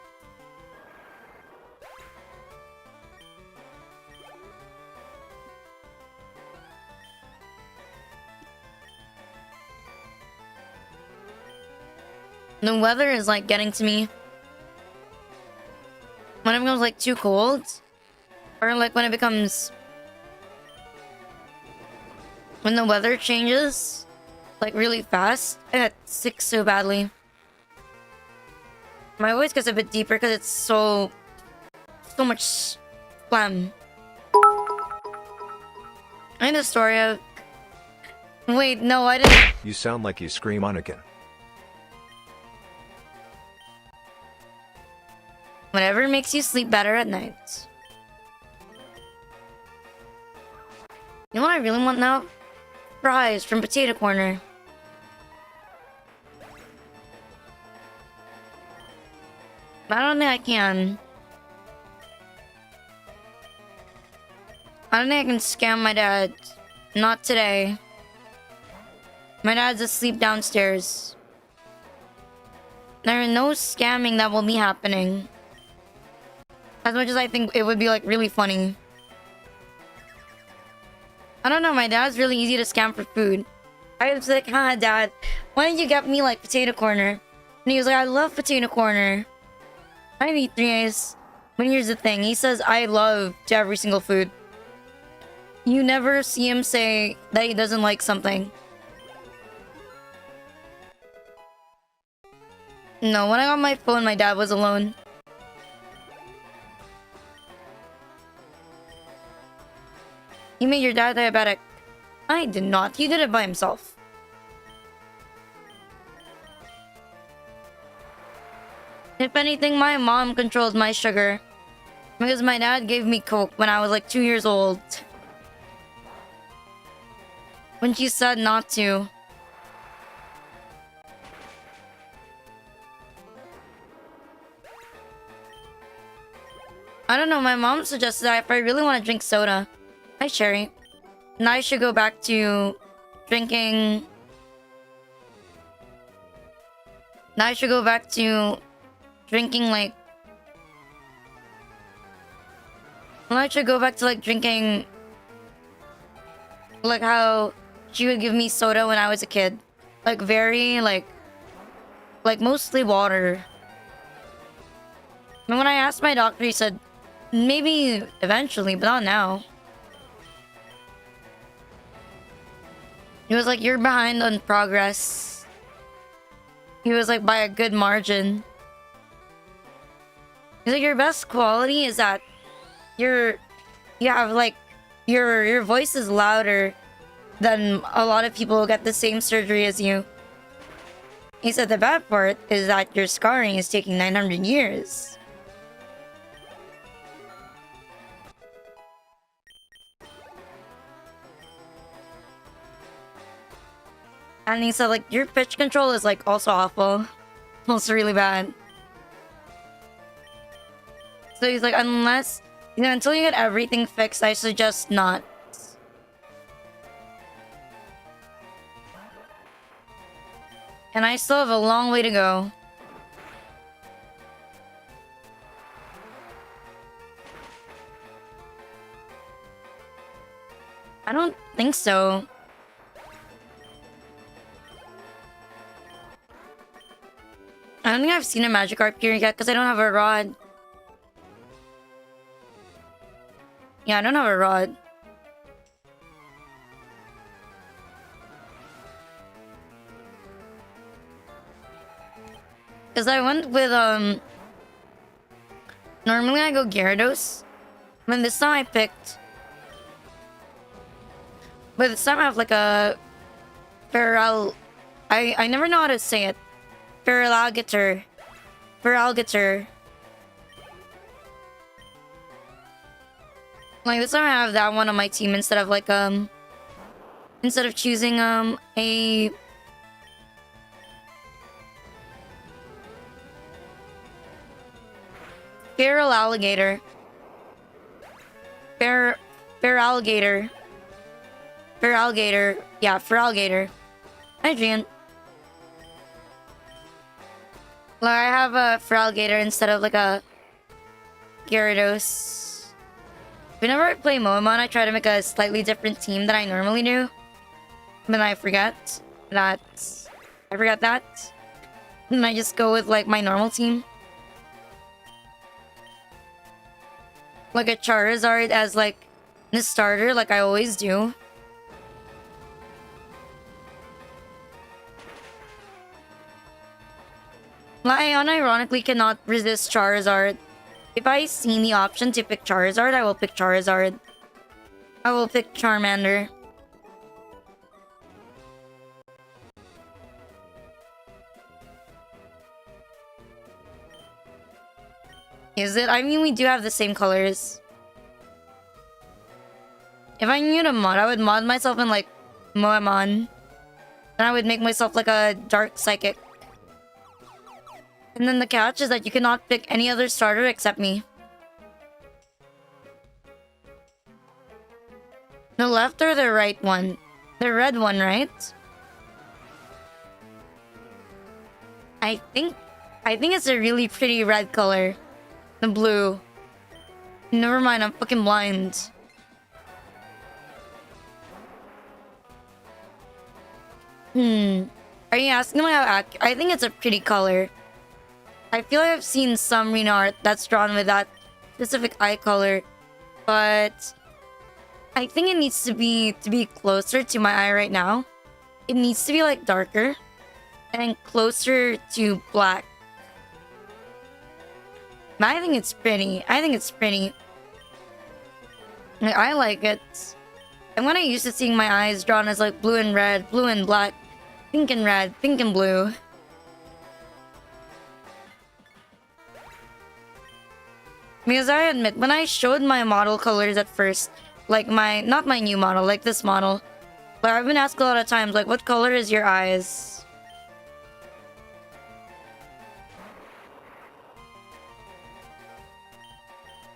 The weather is like getting to me. When it becomes like too cold, or like when it becomes... when the weather changes like really fast, I get sick so badly. My voice gets a bit deeper because it's so much phlegm. I need a story of... Wait, no, I didn't... You sound like you scream Anakin. Whatever makes you sleep better at night. You know what I really want now? Fries from Potato Corner. But I don't think I can. I don't think I can scam my dad. Not today. My dad's asleep downstairs. There is no scamming that will be happening. As much as I think it would be like really funny. I don't know, my dad's really easy to scam for food. I was like, "Huh, Dad, why don't you get me like Potato Corner?" And he was like, "I love Potato Corner. I eat 3 A's." But here's the thing, he says I love to every single food. You never see him say that he doesn't like something. No, when I got my phone, my dad was alone. You made your dad diabetic. I did not. He did it by himself. If anything, my mom controlled my sugar. Because my dad gave me Coke when I was like 2 years old. When she said not to. I don't know, my mom suggested that if I really want to drink soda. Hi, Sherry. Now I should go back to drinking... Now I should go back to drinking like... Well, I should go back to like drinking... Like how she would give me soda when I was a kid. Like very like mostly water. And when I asked my doctor, he said, maybe eventually, but not now. He was like, you're behind on progress. He was like, by a good margin. He's like, your best quality is that you have like, your voice is louder than a lot of people who get the same surgery as you. He said the bad part is that your scarring is taking 900 years. And he said, like, your pitch control is, like, also awful. Also really bad. So he's like, unless You know, until you get everything fixed, I suggest not. And I still have a long way to go. I don't think so. I don't think I've seen a Magikarp here yet because I don't have a rod. Yeah, I don't have a rod. Because I went with, normally I go Gyarados. But this time I picked... But this time I have like a... I never know how to say it. Feraligatr. Like this time I have that one on my team instead of like instead of choosing a feral alligator. Feraligatr. Yeah, Feraligatr. Hi, Gian. Like, I have a Feraligatr instead of like a Gyarados. Whenever I play Moemon, I try to make a slightly different team than I normally do. But I forget that. And I just go with like my normal team. Like a Charizard as like the starter, like I always do. I unironically cannot resist Charizard. If I see the option to pick Charizard, I will pick Charizard. I will pick Charmander. Is it? I mean, we do have the same colors. If I knew to mod, I would mod myself in like Moemon. Then I would make myself like a Dark Psychic. And then the catch is that you cannot pick any other starter except me. The left or the right one? The red one, right? I think it's a really pretty red color. The blue. Never mind, I'm fucking blind. Are you asking me how accurate? I think it's a pretty color. I feel like I've seen some Rina art that's drawn with that specific eye color, but I think it needs to be closer to my eye right now. It needs to be like darker and closer to black. But I think it's pretty. I like it. And when I used to seeing my eyes drawn as like blue and red, blue and black, pink and red, pink and blue. Because I admit, when I showed my model colors at first, like not my new model, like this model, but I've been asked a lot of times, like, what color is your eyes?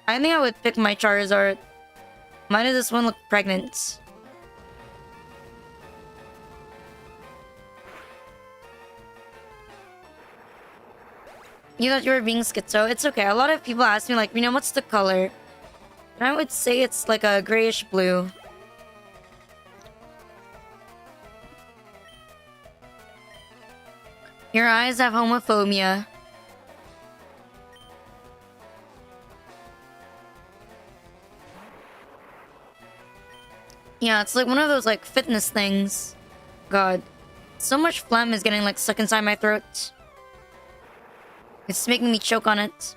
I think I would pick my Charizard. Why does this one look pregnant? You thought you were being schizo? It's okay. A lot of people ask me, like, Rina, what's the color? And I would say it's like a grayish blue. Your eyes have homophobia. Yeah, it's like one of those like fitness things. God. So much phlegm is getting like stuck inside my throat. It's making me choke on it.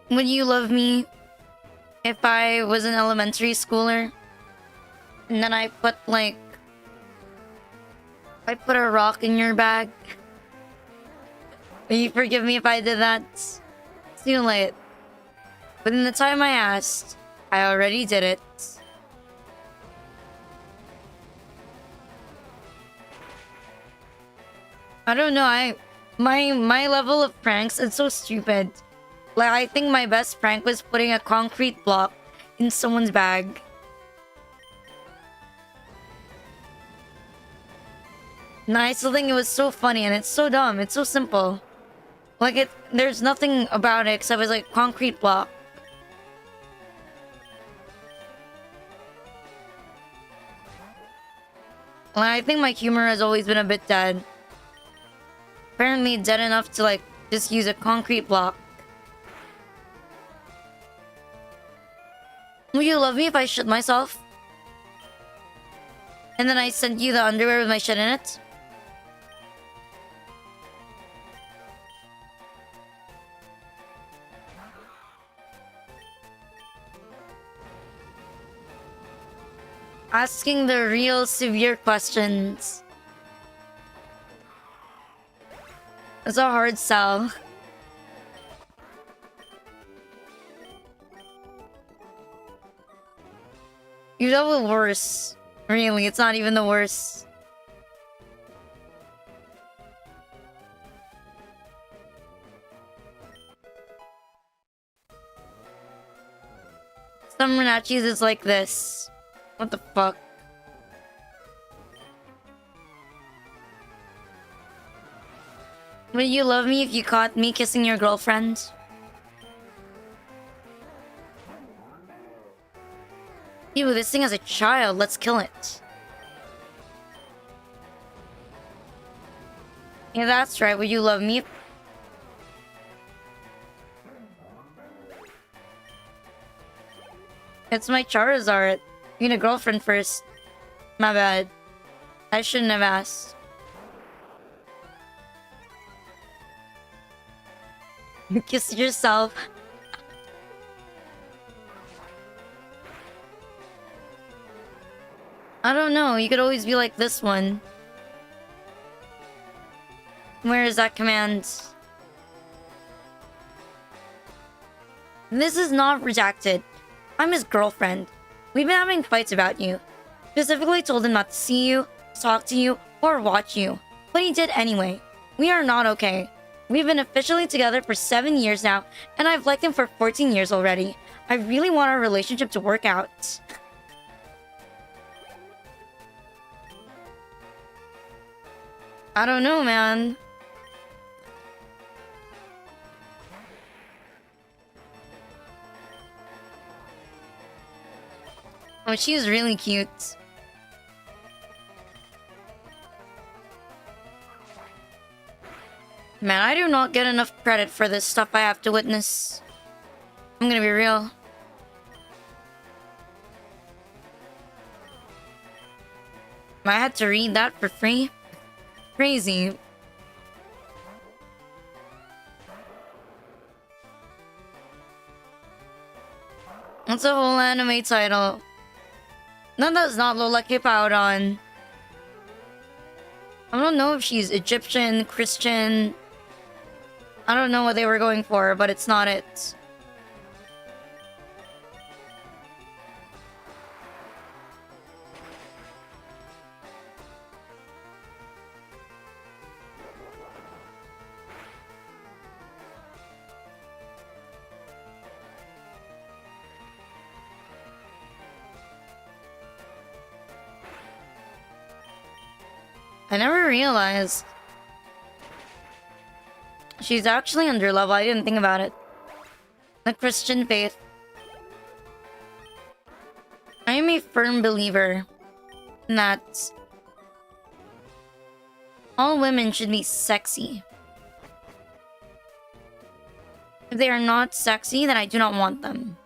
Would you love me if I was an elementary schooler? And then I put a rock in your bag? Will you forgive me if I did that? It's too late. Within the time I asked, I already did it. I don't know. My level of pranks, it's so stupid. Like, I think my best prank was putting a concrete block in someone's bag. And I still think it was so funny, and it's so dumb. It's so simple. Like, there's nothing about it except it's like concrete block. Well, I think my humor has always been a bit dead. Apparently dead enough to like just use a concrete block. Will you love me if I shit myself? And then I sent you the underwear with my shit in it? Asking the real severe questions. It's a hard sell. You know the worst. Really, it's not even the worst. Some Renachis is like this. What the fuck? Would you love me if you caught me kissing your girlfriend? Ew, this thing has a child. Let's kill it. Yeah, that's right. Would you love me? It's my Charizard. You need a girlfriend first. My bad. I shouldn't have asked. Kiss yourself. I don't know. You could always be like this one. Where is that command? This is not redacted. I'm his girlfriend. We've been having fights about you. Specifically told him not to see you, talk to you, or watch you. But he did anyway. We are not okay. We've been officially together for 7 years now, and I've liked him for 14 years already. I really want our relationship to work out. I don't know, man. Oh, she's really cute. Man, I do not get enough credit for this stuff I have to witness. I'm gonna be real. I had to read that for free. Crazy. That's a whole anime title. No, that's not Lola Kipowdon. I don't know if she's Egyptian, Christian. I don't know what they were going for, but it's not it. I never realized. She's actually under level. I didn't think about it. The Christian faith. I am a firm believer that all women should be sexy. If they are not sexy, then I do not want them.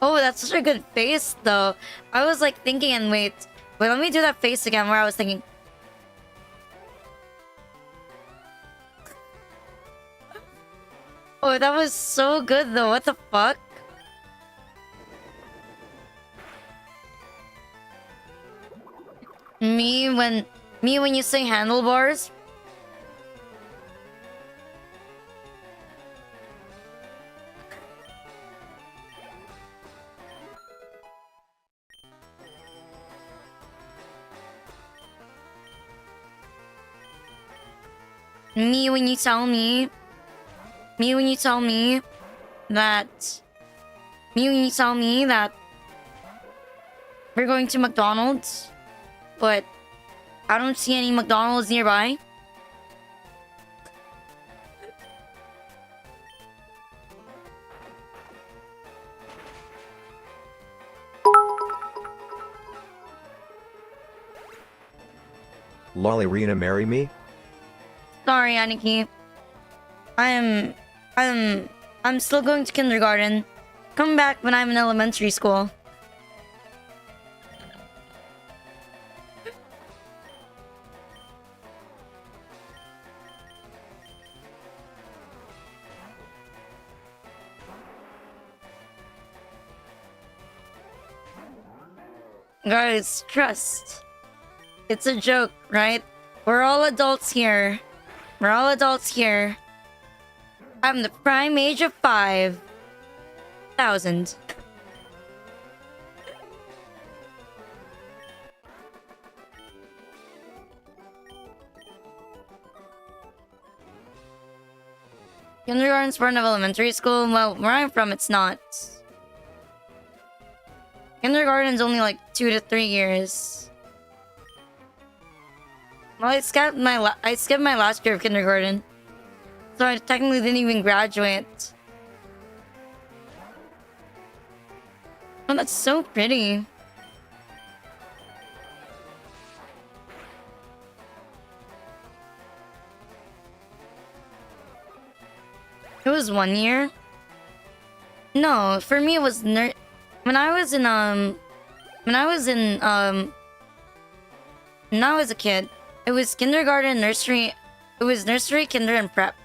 Oh, that's such a good face, though. I was like thinking, and wait, let me do that face again where I was thinking. Oh, that was so good, though. What the fuck? Me when you say handlebars. Me when you tell me that we're going to McDonald's, but I don't see any McDonald's nearby. Lolly Rina, marry me? Sorry, Aniki. I'm still going to kindergarten. Come back when I'm in elementary school. Guys, trust. It's a joke, right? We're all adults here. We're all adults here. I'm the prime age of 5,000. Kindergarten's part of elementary school? Well, where I'm from, it's not. Kindergarten's only like 2 to 3 years. Well, I skipped my last year of kindergarten, so I technically didn't even graduate. Oh, that's so pretty. It was 1 year. No, for me it was when I was a kid. It was kindergarten, nursery. It was nursery, kinder, and prep.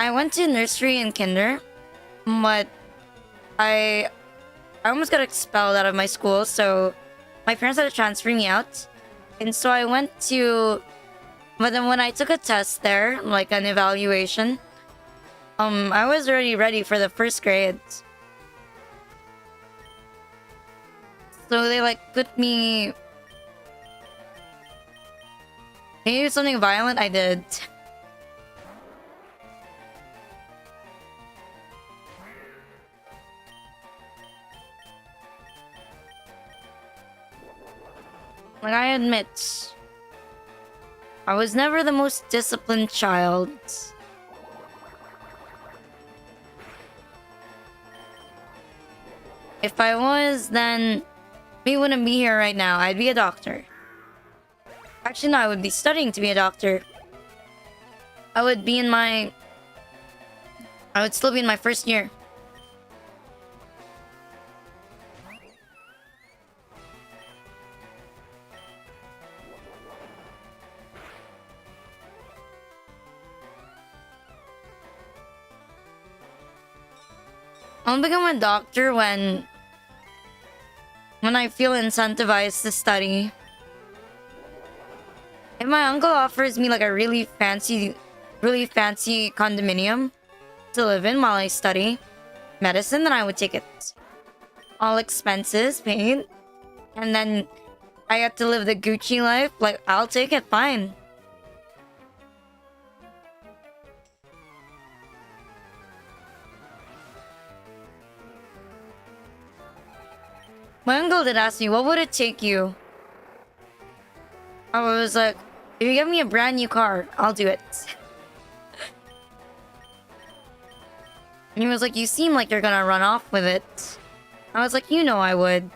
I went to nursery and kinder, but I almost got expelled out of my school, so my parents had to transfer me out. And so I went to... But then when I took a test there, like an evaluation, I was already ready for the first grade. So they like put me... Maybe something violent I did. Like, I admit, I was never the most disciplined child. If I was, then we wouldn't be here right now. I'd be a doctor. Actually, no, I would be studying to be a doctor. I would still be in my first year. I'll become a doctor when I feel incentivized to study. If my uncle offers me like a really fancy condominium to live in while I study medicine, then I would take it. All expenses paid. And then I get to live the Gucci life. Like, I'll take it, fine. My uncle did ask me, what would it take you? I was like, if you give me a brand new car, I'll do it. And he was like, you seem like you're gonna run off with it. I was like, you know I would.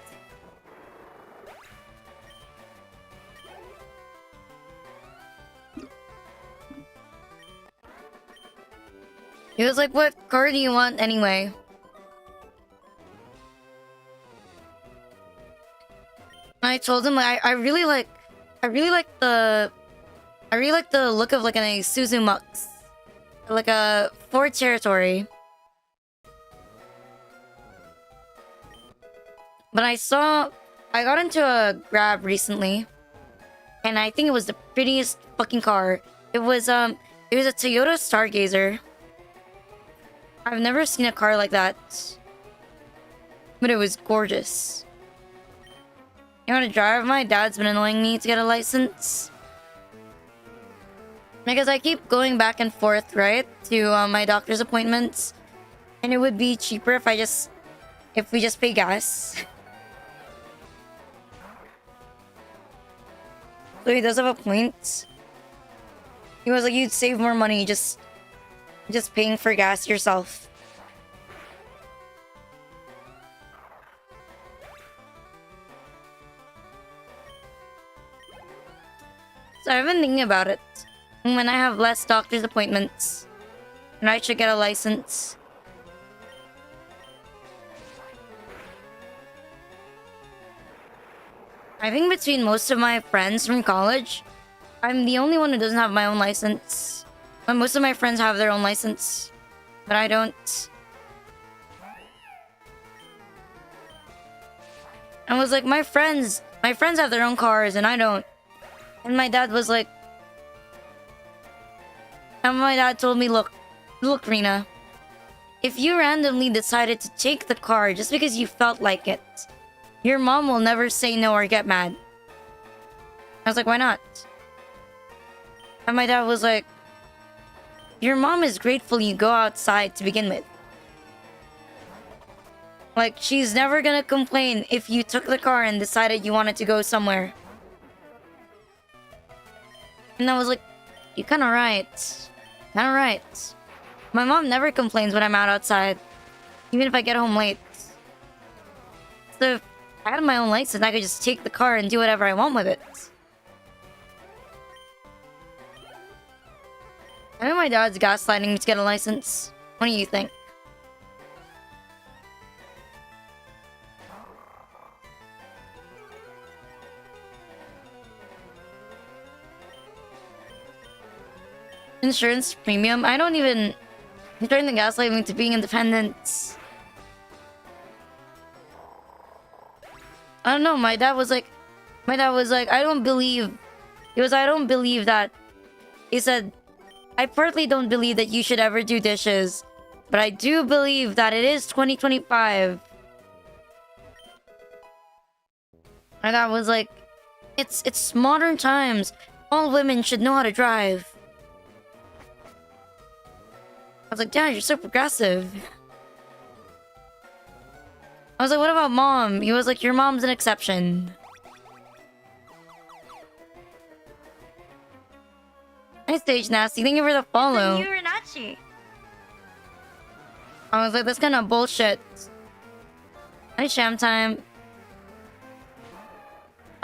He was like, what car do you want anyway? And I told him I really like the look of like an Isuzu Mux. Like a Ford Territory. But I got into a Grab recently. and I think it was the prettiest fucking car. It was a Toyota Stargazer. I've never seen a car like that, but it was gorgeous. You want to drive? My dad's been annoying me to get a license because I keep going back and forth, right, to my doctor's appointments, and it would be cheaper if we just pay gas. So he does have a point. He was like, you'd save more money just paying for gas yourself. So I've been thinking about it. When I have less doctor's appointments, and I should get a license. I think between most of my friends from college, I'm the only one who doesn't have my own license. But most of my friends have their own license, but I don't. I was like, my friends have their own cars and I don't. And my dad was like, and my dad told me, look, Rina, if you randomly decided to take the car just because you felt like it, your mom will never say no or get mad. I was like, why not? And my dad was like, your mom is grateful you go outside to begin with. Like, she's never gonna complain if you took the car and decided you wanted to go somewhere. And I was like, you're kinda right. Kinda right. My mom never complains when I'm out outside, even if I get home late. So if I had my own license, I could just take the car and do whatever I want with it. I think my dad's gaslighting me to get a license. What do you think? Insurance premium? I don't even... I'm trying to gaslight me to being independent. I don't know, my dad was like, I don't believe... I don't believe that... He said, I partly don't believe that you should ever do dishes, but I do believe that it is 2025. My dad was like, it's modern times. All women should know how to drive. I was like, Dad, you're so progressive. I was like, what about mom? He was like, your mom's an exception. Nice stage, Nasty. Thank you for the follow. It's a new Rinachi. I was like, that's kind of bullshit. Nice sham time.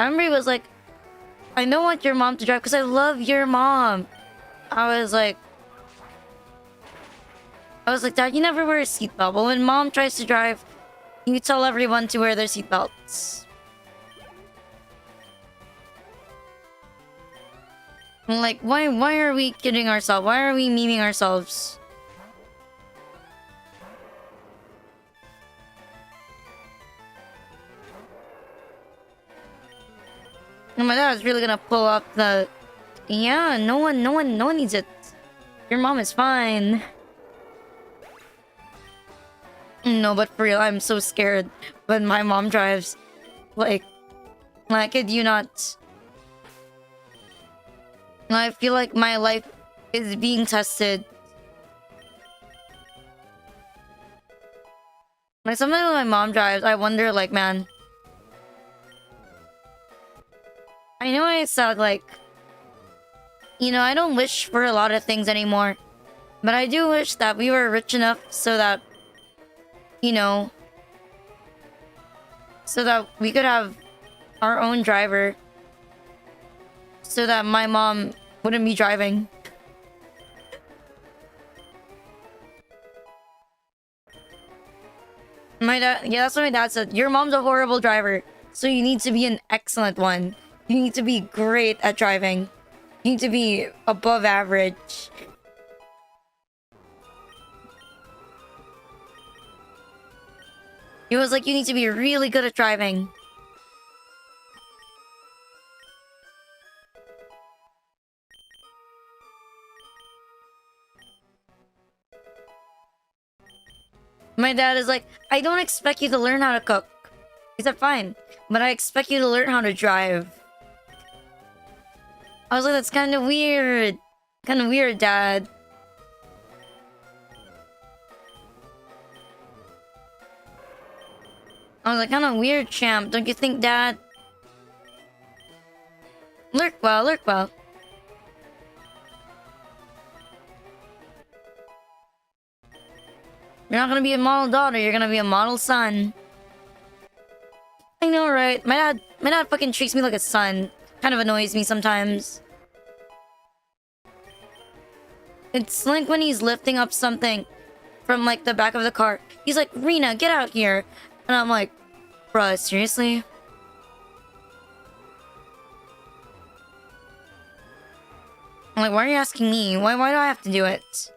Amri was like, I don't want your mom to drive because I love your mom. I was like, Dad, you never wear a seatbelt. But when mom tries to drive, you tell everyone to wear their seatbelts. I'm like, why are we kidding ourselves? Why are we memeing ourselves? And my dad was really gonna pull up the... Yeah, no one needs it. Your mom is fine. No, but for real, I'm so scared when my mom drives. Like, I kid you not. I feel like my life is being tested. Like, sometimes when my mom drives, I wonder, like, man... I know I sound like... You know, I don't wish for a lot of things anymore. But I do wish that we were rich enough so that... You know... So that we could have our own driver. So that my mom wouldn't be driving. My dad... Yeah, that's what my dad said. Your mom's a horrible driver. So you need to be an excellent one. You need to be great at driving. You need to be above average. He was like, you need to be really good at driving. My dad is like, I don't expect you to learn how to cook. He said, fine, but I expect you to learn how to drive. I was like, that's kind of weird. Kind of weird, Dad. I was like, kind of weird, champ. Don't you think, Dad? Lurk well, lurk well. You're not gonna be a model daughter, you're gonna be a model son. I know, right? My dad fucking treats me like a son. Kind of annoys me sometimes. It's like when he's lifting up something from like the back of the car. He's like, Rina, get out here. And I'm like, bruh, seriously? I'm like, why are you asking me? Why do I have to do it?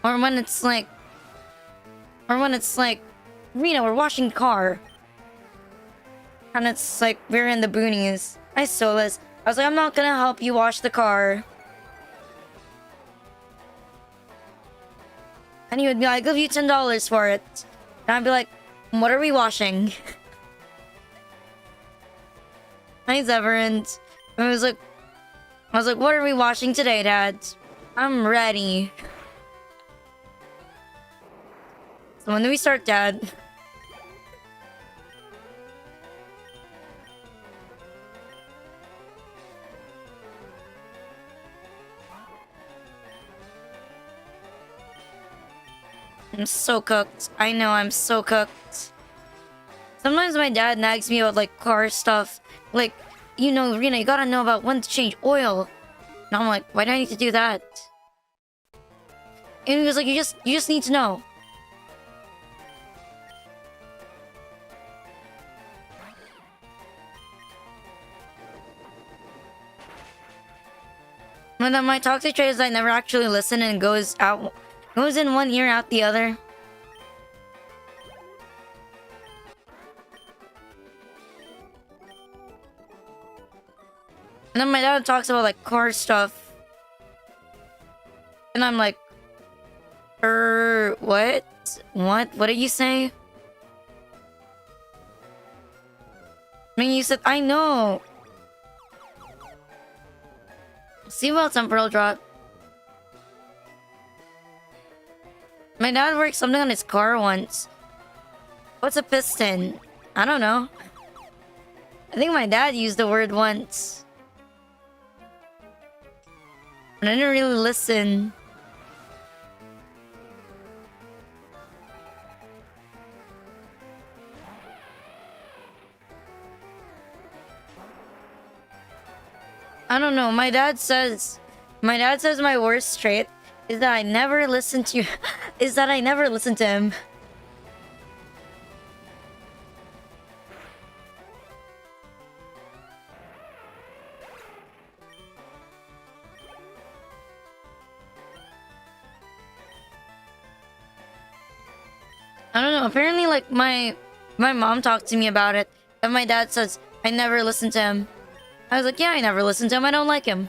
Or when it's like, Rina, we're washing the car. And it's like, we're in the boonies. I was like, I'm not gonna help you wash the car. And he would be like, I'll give you $10 for it. And I'd be like, what are we washing? Hi, Zeverand. I was like, what are we washing today, Dad? I'm ready. So when do we start, Dad? I'm so cooked. I know, I'm so cooked. Sometimes my dad nags me about, like, car stuff. Like, you know, Rina, you gotta know about when to change oil. And I'm like, why do I need to do that? And he was like, you just need to know. And then my toxic trait is I never actually listen and goes in one ear, out the other. And then my dad talks about like car stuff. And I'm like, what? What did you say? I mean, you said, I know. Seatbelt temporal drop. My dad worked something on his car once. What's a piston? I don't know. I think my dad used the word once. And I didn't really listen. I don't know. My dad says my worst trait is that I never listen to him. I don't know. Apparently, like my mom talked to me about it, and my dad says I never listen to him. I was like, yeah, I never listen to him. I don't like him.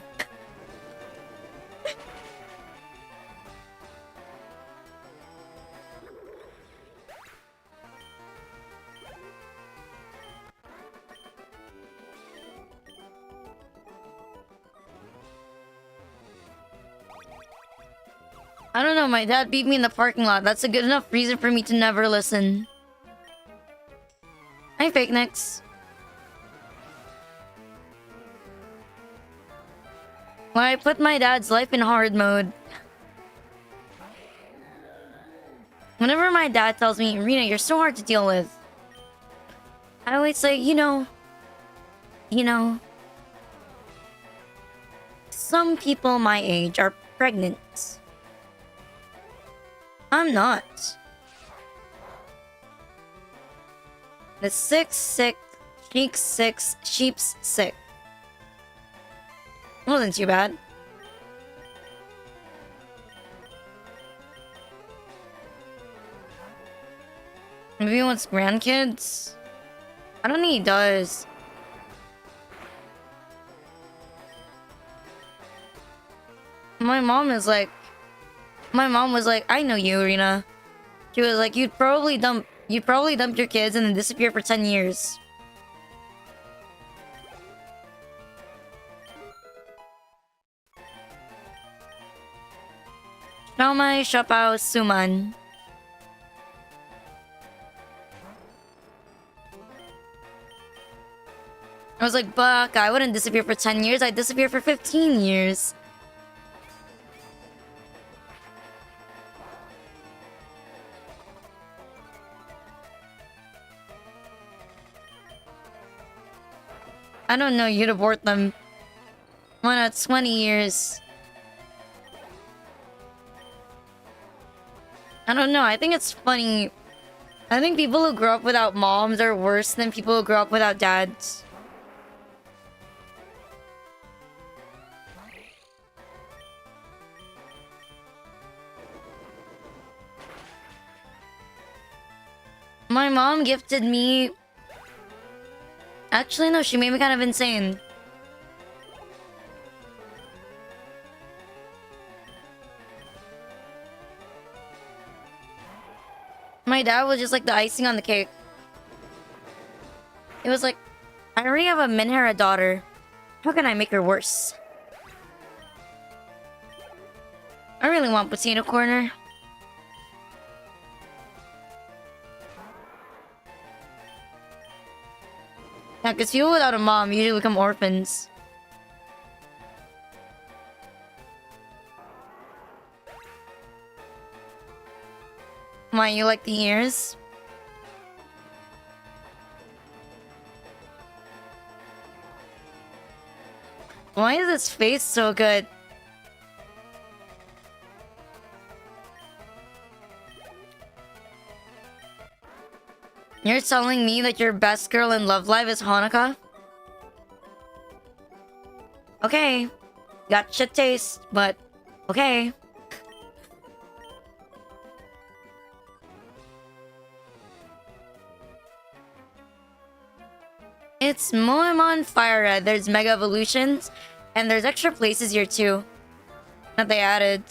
I don't know, my dad beat me in the parking lot. That's a good enough reason for me to never listen. Hi, Fake Nicks. Well, I put my dad's life in hard mode. Whenever my dad tells me, Rina, you're so hard to deal with, I always say, you know, some people my age are pregnant. I'm not. The sick's sick, sheep's sick, sheep's sick. Wasn't too bad. Maybe he wants grandkids? I don't think he does. My mom was like, I know you, Rina. She was like, you'd probably dump your kids and then disappear for 10 years. Naomai Shopao Suman. I was like, Buck, I wouldn't disappear for 10 years, I'd disappear for 15 years. I don't know, you'd abort them. Why not 20 years? I don't know, I think it's funny. I think people who grow up without moms are worse than people who grow up without dads. My mom gifted me... Actually, no, she made me kind of insane. My dad was just like the icing on the cake. It was like, I already have a Minhara daughter. How can I make her worse? I really want potato corner. Yeah, because people without a mom usually become orphans. Why, you like the ears? Why is his face so good? You're telling me that your best girl in Love Live is Hanukkah? Okay. Got shit taste, but okay. It's Moemon Fire Red. There's Mega Evolutions, and there's extra places here too that they added.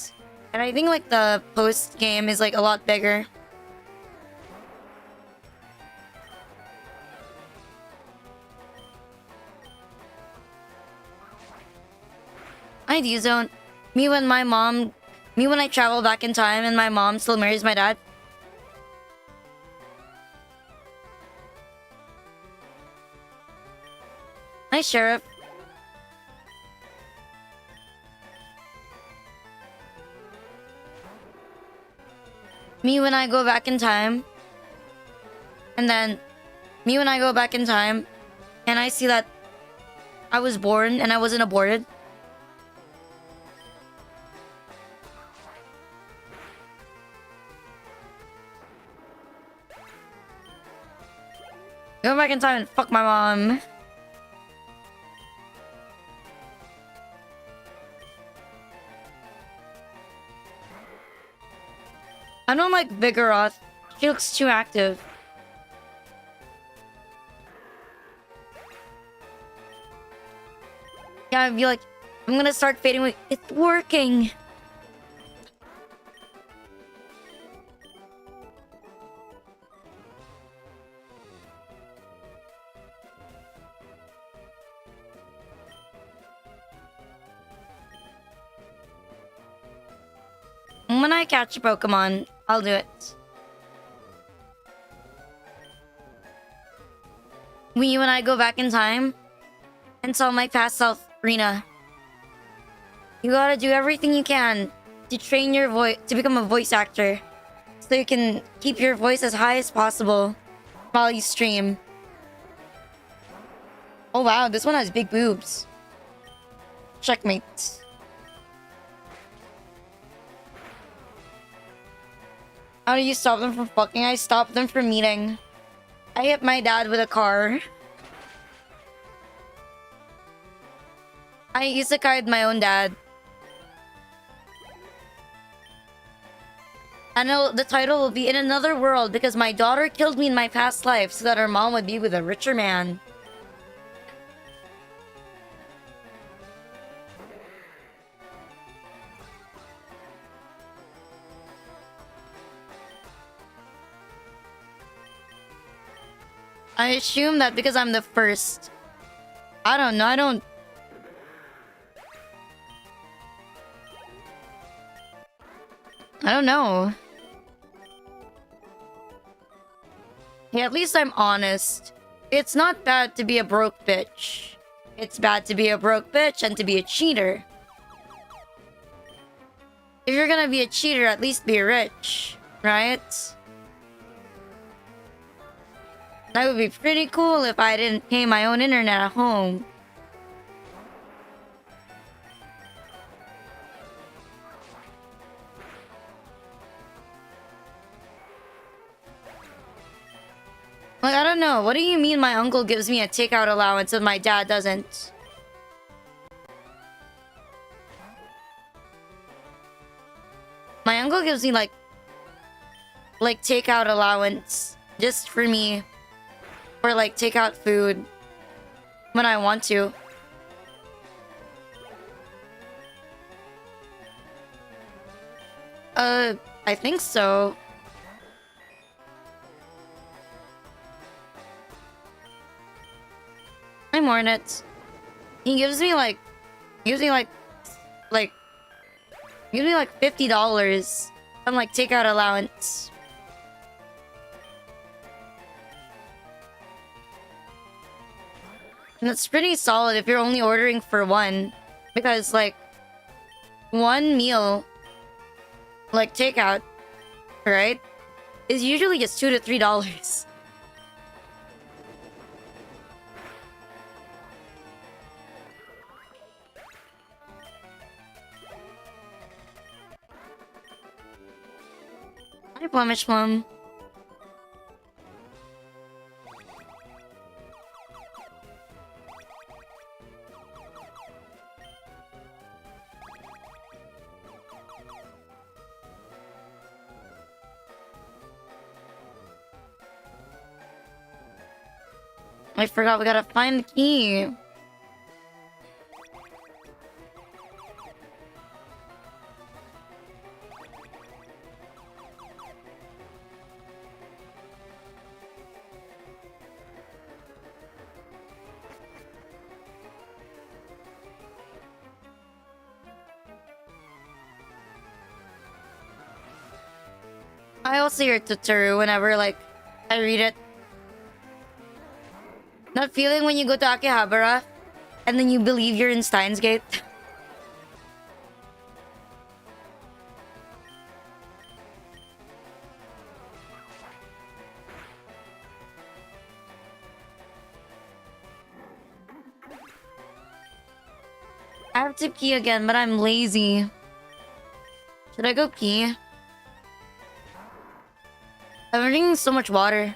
And I think like the post game is like a lot bigger. I zone. Me when I travel back in time and my mom still marries my dad. Hi, Sheriff. Me when I go back in time. And then me when I go back in time and I see that I was born and I wasn't aborted. Go back in time and fuck my mom. I don't like Vigoroth. She looks too active. Yeah, I'd be like, I'm gonna start fading away. It's working. When I catch a Pokemon, I'll do it. When I go back in time and tell my past self, Rina, you gotta do everything you can to train your voice to become a voice actor, so you can keep your voice as high as possible while you stream. Oh wow, this one has big boobs. Checkmate. How do you stop them from fucking? I stopped them from meeting. I hit my dad with a car. I isekai'd my own dad. I know the title will be In Another World because my daughter killed me in my past life so that her mom would be with a richer man. I assume that because I'm the first. I don't know. I don't know. Hey, at least I'm honest. It's not bad to be a broke bitch. It's bad to be a broke bitch and to be a cheater. If you're gonna be a cheater, at least be rich, right? That would be pretty cool if I didn't pay my own internet at home. Like, I don't know. What do you mean my uncle gives me a takeout allowance and my dad doesn't? My uncle gives me like takeout allowance just for me. Or like takeout food when I want to. I think so. I'm Hornet. He gives me like $50 on like takeout allowance. And that's pretty solid if you're only ordering for one. Because like one meal, like takeout, right, is usually just $2 to $3. Hi, Blemish Mom. I forgot we gotta find the key. I also hear Totoro whenever like I read it. That feeling when you go to Akihabara and then you believe you're in Steins Gate. I have to pee again, but I'm lazy. Should I go pee? I'm drinking so much water.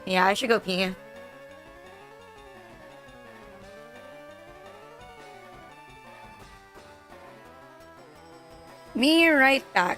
Yeah, I should go pee. Be right back.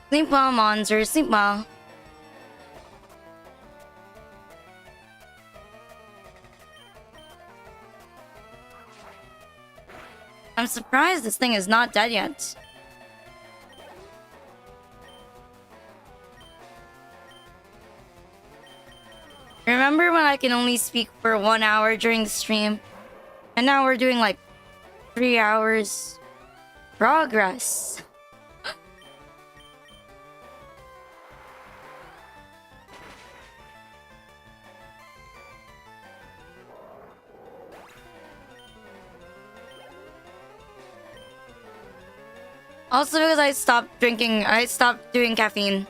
Sleep well, Monster. Sleep well. I'm surprised this thing is not dead yet. Remember when I can only speak for 1 hour during the stream? And now we're doing like 3 hours. Progress. Also because I stopped doing caffeine.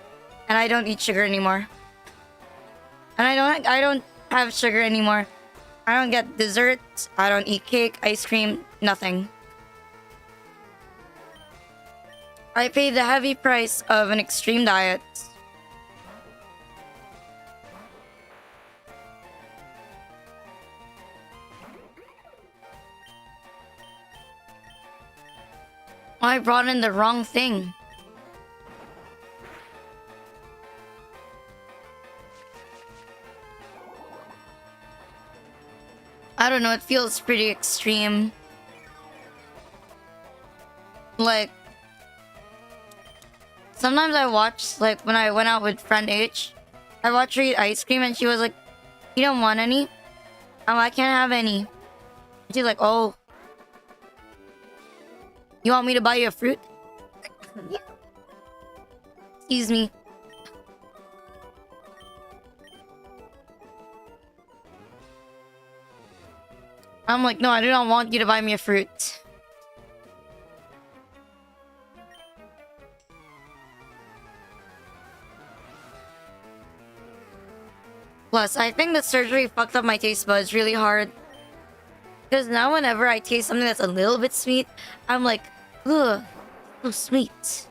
And I don't eat sugar anymore. And I don't have sugar anymore. I don't get dessert. I don't eat cake, ice cream, nothing. I paid the heavy price of an extreme diet. I brought in the wrong thing. I don't know, it feels pretty extreme. Like, sometimes I watch, like, when I went out with friend H, I watched her eat ice cream and she was like, "You don't want any?" I'm like, "I can't have any." She's like, "Oh. You want me to buy you a fruit?" Excuse me. I'm like, "No, I do not want you to buy me a fruit." Plus, I think the surgery fucked up my taste buds really hard. Because now whenever I taste something that's a little bit sweet, I'm like, ugh, so sweet.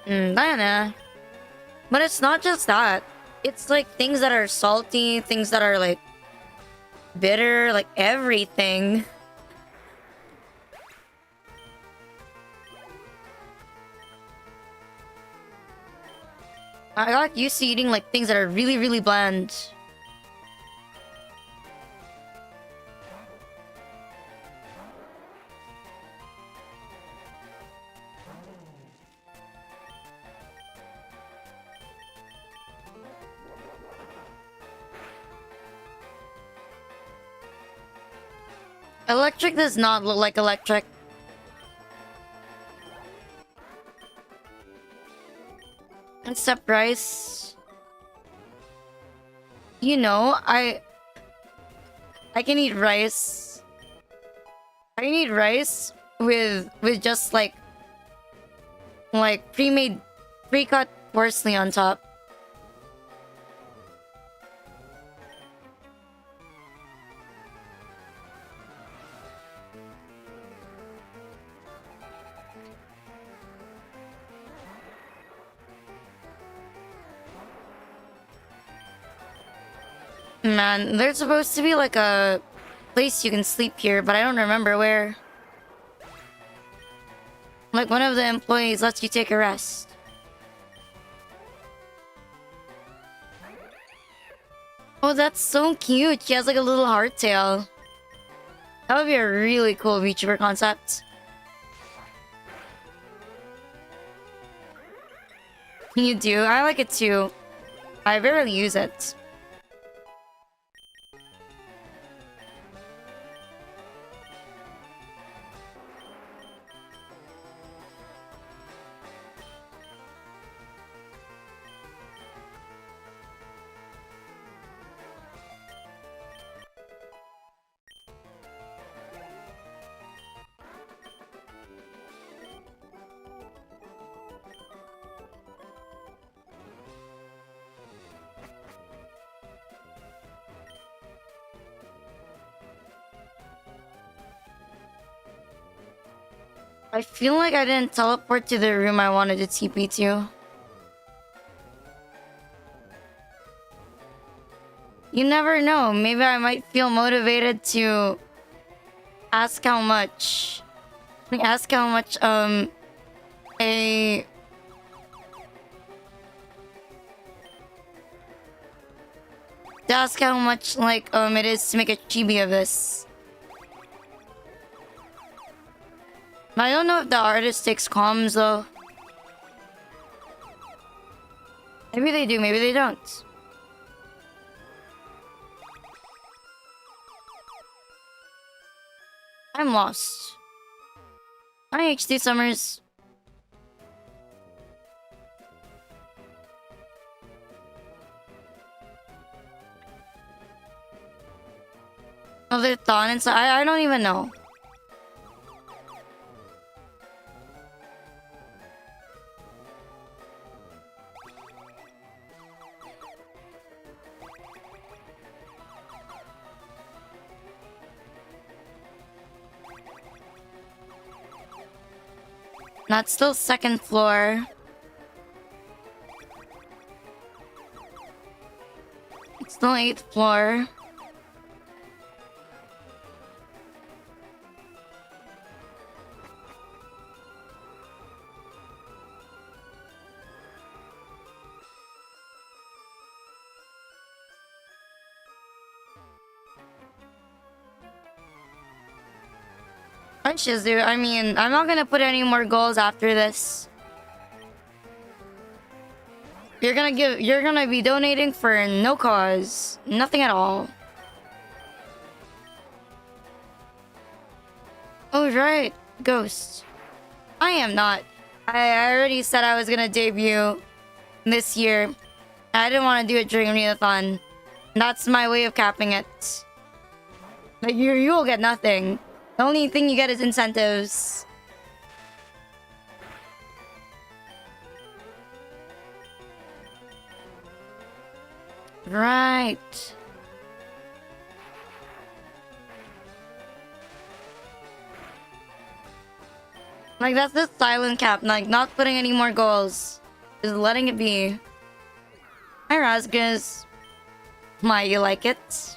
Diana. But it's not just that. It's like things that are salty, things that are like bitter, like everything. I got used to eating like things that are really, really bland. Electric does not look like electric. Except rice. You know, I can eat rice. I can eat rice with just like pre-made, pre-cut parsley on top. Man, there's supposed to be like a place you can sleep here, but I don't remember where. Like one of the employees lets you take a rest. Oh, that's so cute. She has like a little hardtail. That would be a really cool VTuber concept. You do? I like it too. I rarely use it. I feel like I didn't teleport to the room I wanted to TP to. You never know. Maybe I might feel motivated to ask how much. Ask how much a to ask how much like it is to make a chibi of this. I don't know if the artist takes comms though. Maybe they do, maybe they don't. I'm lost. Hi, HD Summers. Oh, they're thawing inside. I don't even know. Not still second floor. It's still 8th floor. Hi, Shizu. I mean, I'm not gonna put any more goals after this. You're gonna be donating for no cause. Nothing at all. Oh, right. Ghost. I am not. I already said I was gonna debut this year. I didn't want to do it during Rinathon. That's my way of capping it. Like, you'll get nothing. The only thing you get is incentives. Right. Like, that's the silent cap. Like, not putting any more goals. Just letting it be. Hi, Rasgus. Why, you like it?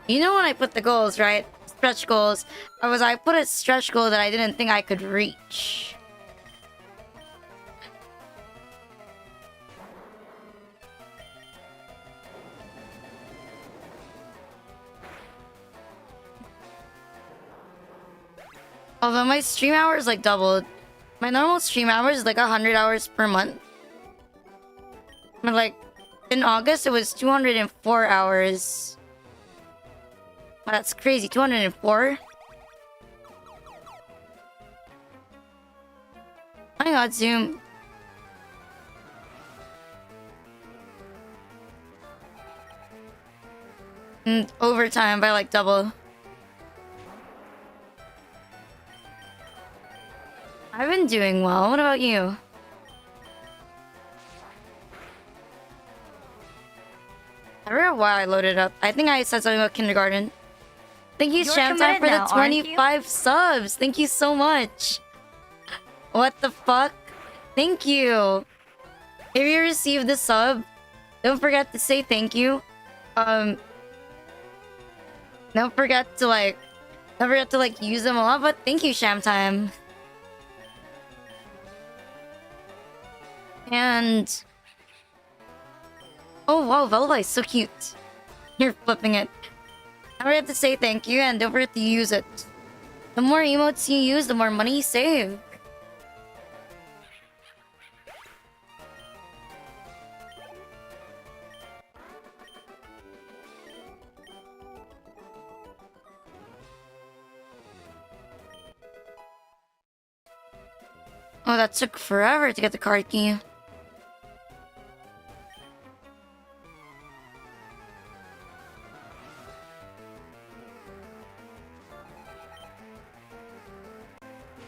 You know when I put the goals, right? Stretch goals. I put a stretch goal that I didn't think I could reach. Although my stream hours like doubled. My normal stream hours is like 100 hours per month. But like in August it was 204 hours. Wow, that's crazy. 204? I got Zoom. And overtime by like double. I've been doing well. What about you? I forgot why I loaded up. I think I said something about kindergarten. Thank you, Shamtime, for the 25 subs. Thank you so much. What the fuck? Thank you. If you received the sub, don't forget to say thank you. Don't forget to like use them a lot, but thank you, Shamtime. And oh wow, Velva is so cute. You're flipping it. Don't forget to say thank you and don't forget to use it. The more emotes you use, the more money you save. Oh, that took forever to get the card key.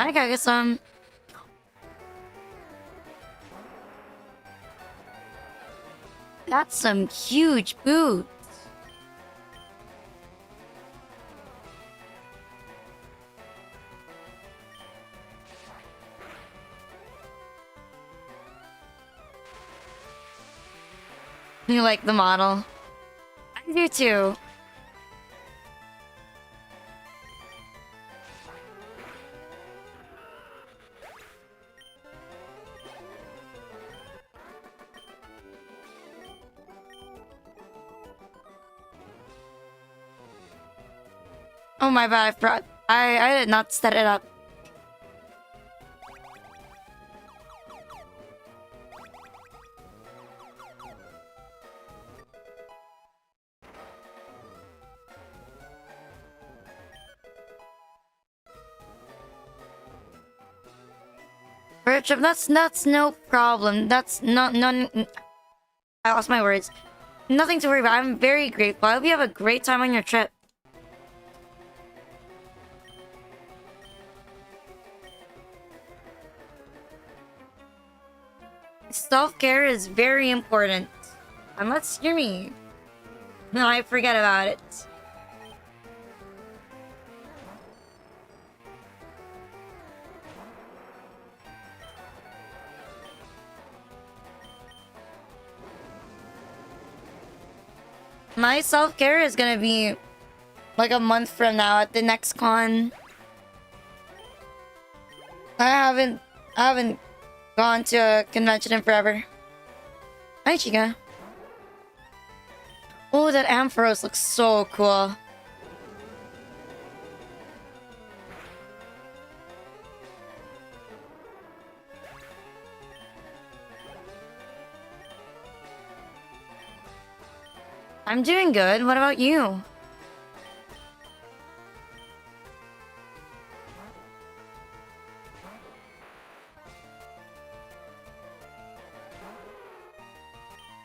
I gotta get some. That's some huge boots. You like the model? I do too. Oh my bad, I forgot. I did not set it up. Richard, that's no problem. That's not none. I lost my words. Nothing to worry about. I'm very grateful. I hope you have a great time on your trip. Self-care is very important. Unless you're me. No, I forget about it. My self-care is gonna be like a month from now at the next con. I haven't gone to a convention in forever. Hi, Chica. Oh, that Ampharos looks so cool. I'm doing good. What about you?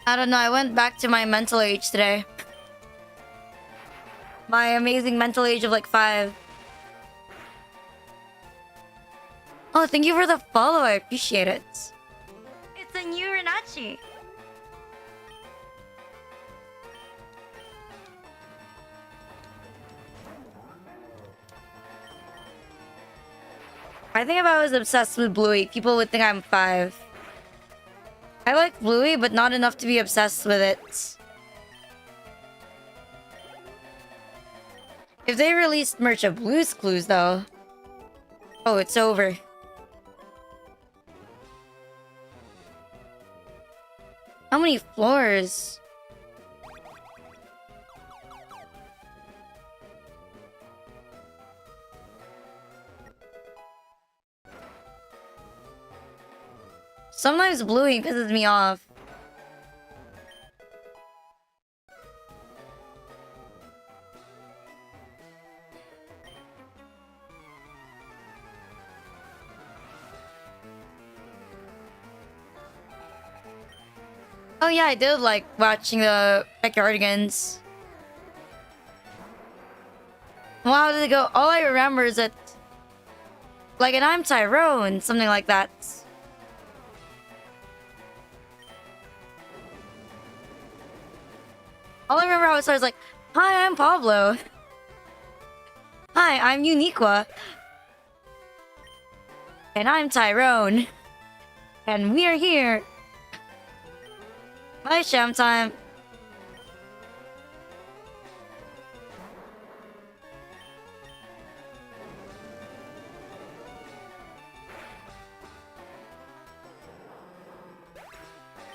I don't know. I went back to my mental age today. My amazing mental age of like 5. Oh, thank you for the follow. I appreciate it. It's a new Rinachi. I think if I was obsessed with Bluey, people would think I'm 5. I like Bluey, but not enough to be obsessed with it. If they released merch of Blue's Clues, though... Oh, it's over. How many floors? Sometimes Bluey pisses me off. Oh yeah, I did like watching the Backyardigans. Well, how did it go? All I remember is that... Like, and I'm Tyrone, something like that. All I remember how it starts like, "Hi, I'm Pablo." "Hi, I'm Uniqua." "And I'm Tyrone." "And we're here." Bye, Sham Time.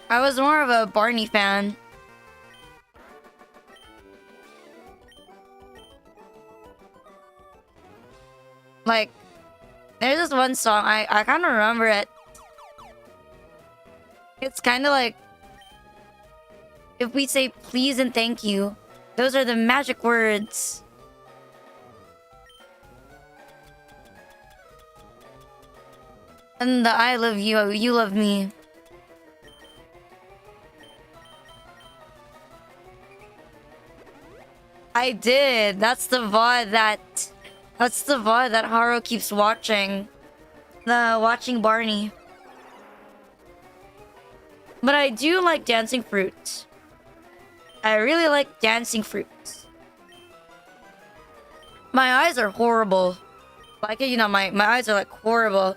I was more of a Barney fan. Like, there's this one song, I kind of remember it. It's kind of like, if we say please and thank you, those are the magic words. And the I love you, you love me. I did. That's the VOD that Haru keeps watching. the watching Barney. But I do like dancing fruit. I really like dancing fruit. My eyes are horrible. Like, you know, my eyes are like horrible.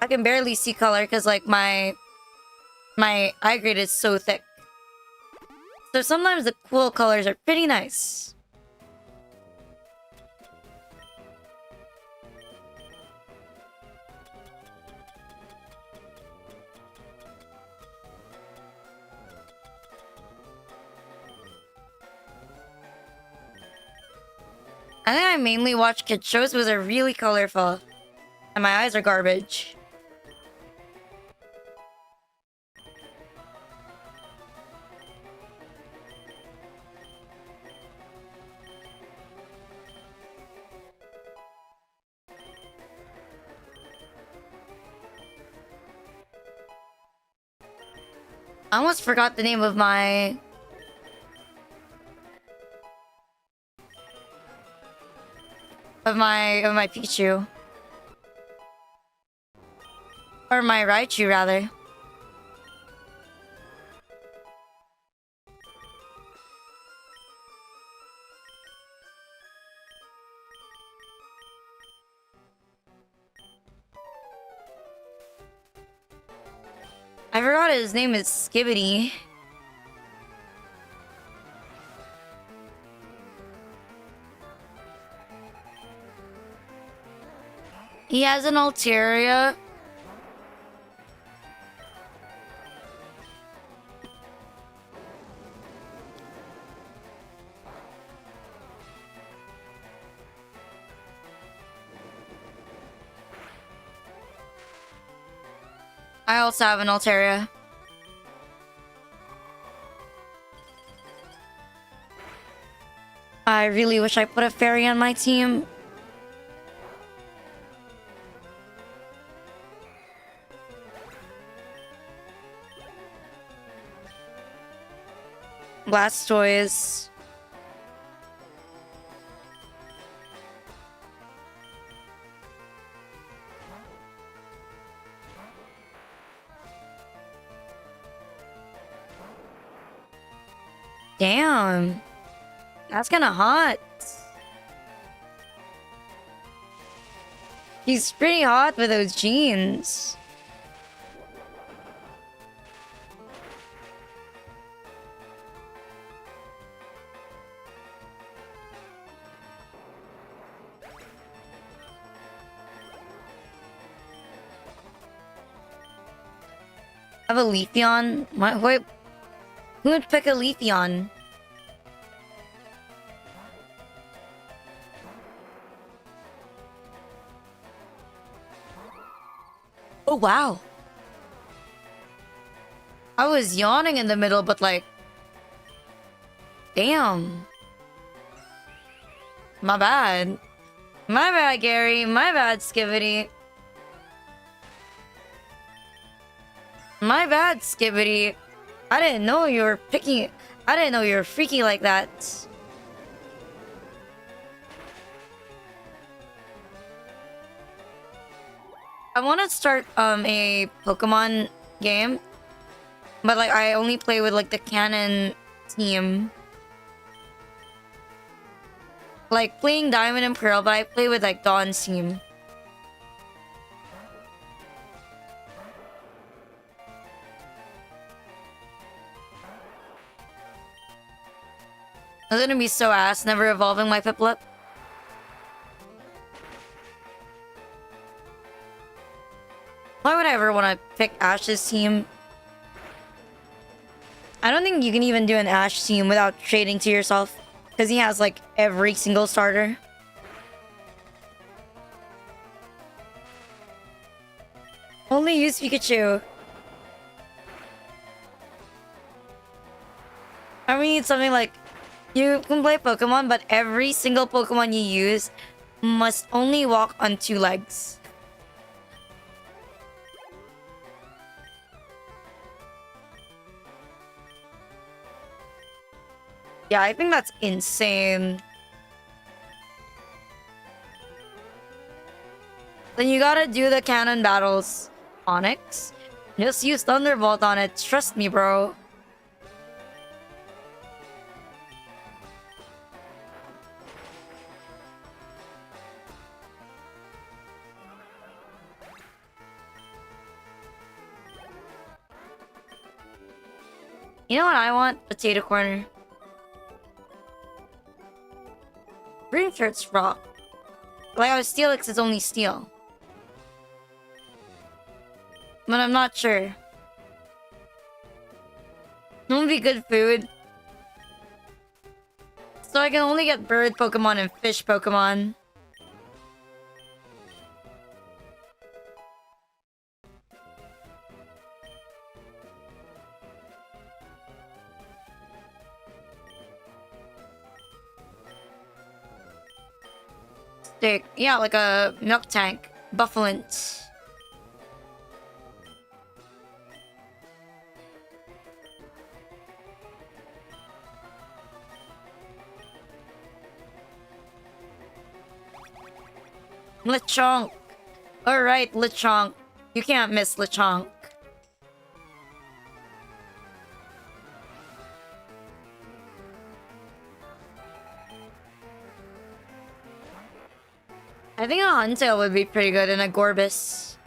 I can barely see color because like my eye grade is so thick. So sometimes the cool colors are pretty nice. I think I mainly watch kid shows because they're really colorful. And my eyes are garbage. I almost forgot the name of my... Of my Pichu. Or my Raichu, rather. I forgot his name is Skibbity. He has an Altaria. I also have an Altaria. I really wish I put a fairy on my team. Blastoise. Damn. That's kinda hot. He's pretty hot with those jeans. I have a Leafeon. Wait, who would pick a Leafeon? Oh, wow. I was yawning in the middle, but like... Damn. My bad. My bad, Gary. My bad, Skibbity. My bad, Skibbity. I didn't know you were picking... I didn't know you were freaky like that. I want to start a Pokemon game, but like I only play with like the canon team. Like playing Diamond and Pearl, but I play with like Dawn's team. I'm gonna be so ass never evolving my Piplup. Why would I ever want to pick Ash's team? I don't think you can even do an Ash team without trading to yourself. Because he has like every single starter. Only use Pikachu. I mean, something like... You can play Pokemon, but every single Pokemon you use must only walk on 2 legs. Yeah, I think that's insane. Then you gotta do the cannon battles. Onyx? Just use Thunderbolt on it. Trust me, bro. You know what I want? Potato corner. Green shirt's raw. Like I was Steelix is only steel. But I'm not sure. It would be good food. So I can only get bird Pokemon and fish Pokemon. Stick. Yeah, like a milk tank. Buffalint. Lechonk. Alright, Lechonk. You can't miss Lechonk. I think a Huntail would be pretty good in a Gorbis.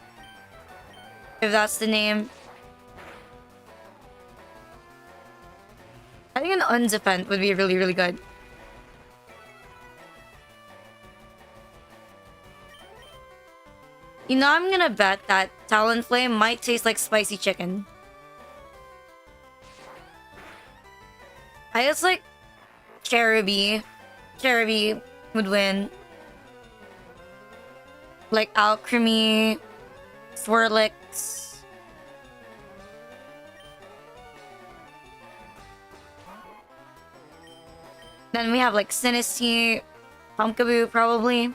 If that's the name. I think an Unzifant would be really, really good. You know, I'm gonna bet that Talonflame might taste like spicy chicken. I guess like Cherubi. Cherubi would win. Like Alchemy, Swirlix. Then we have like Sinistea, Pumpkaboo probably.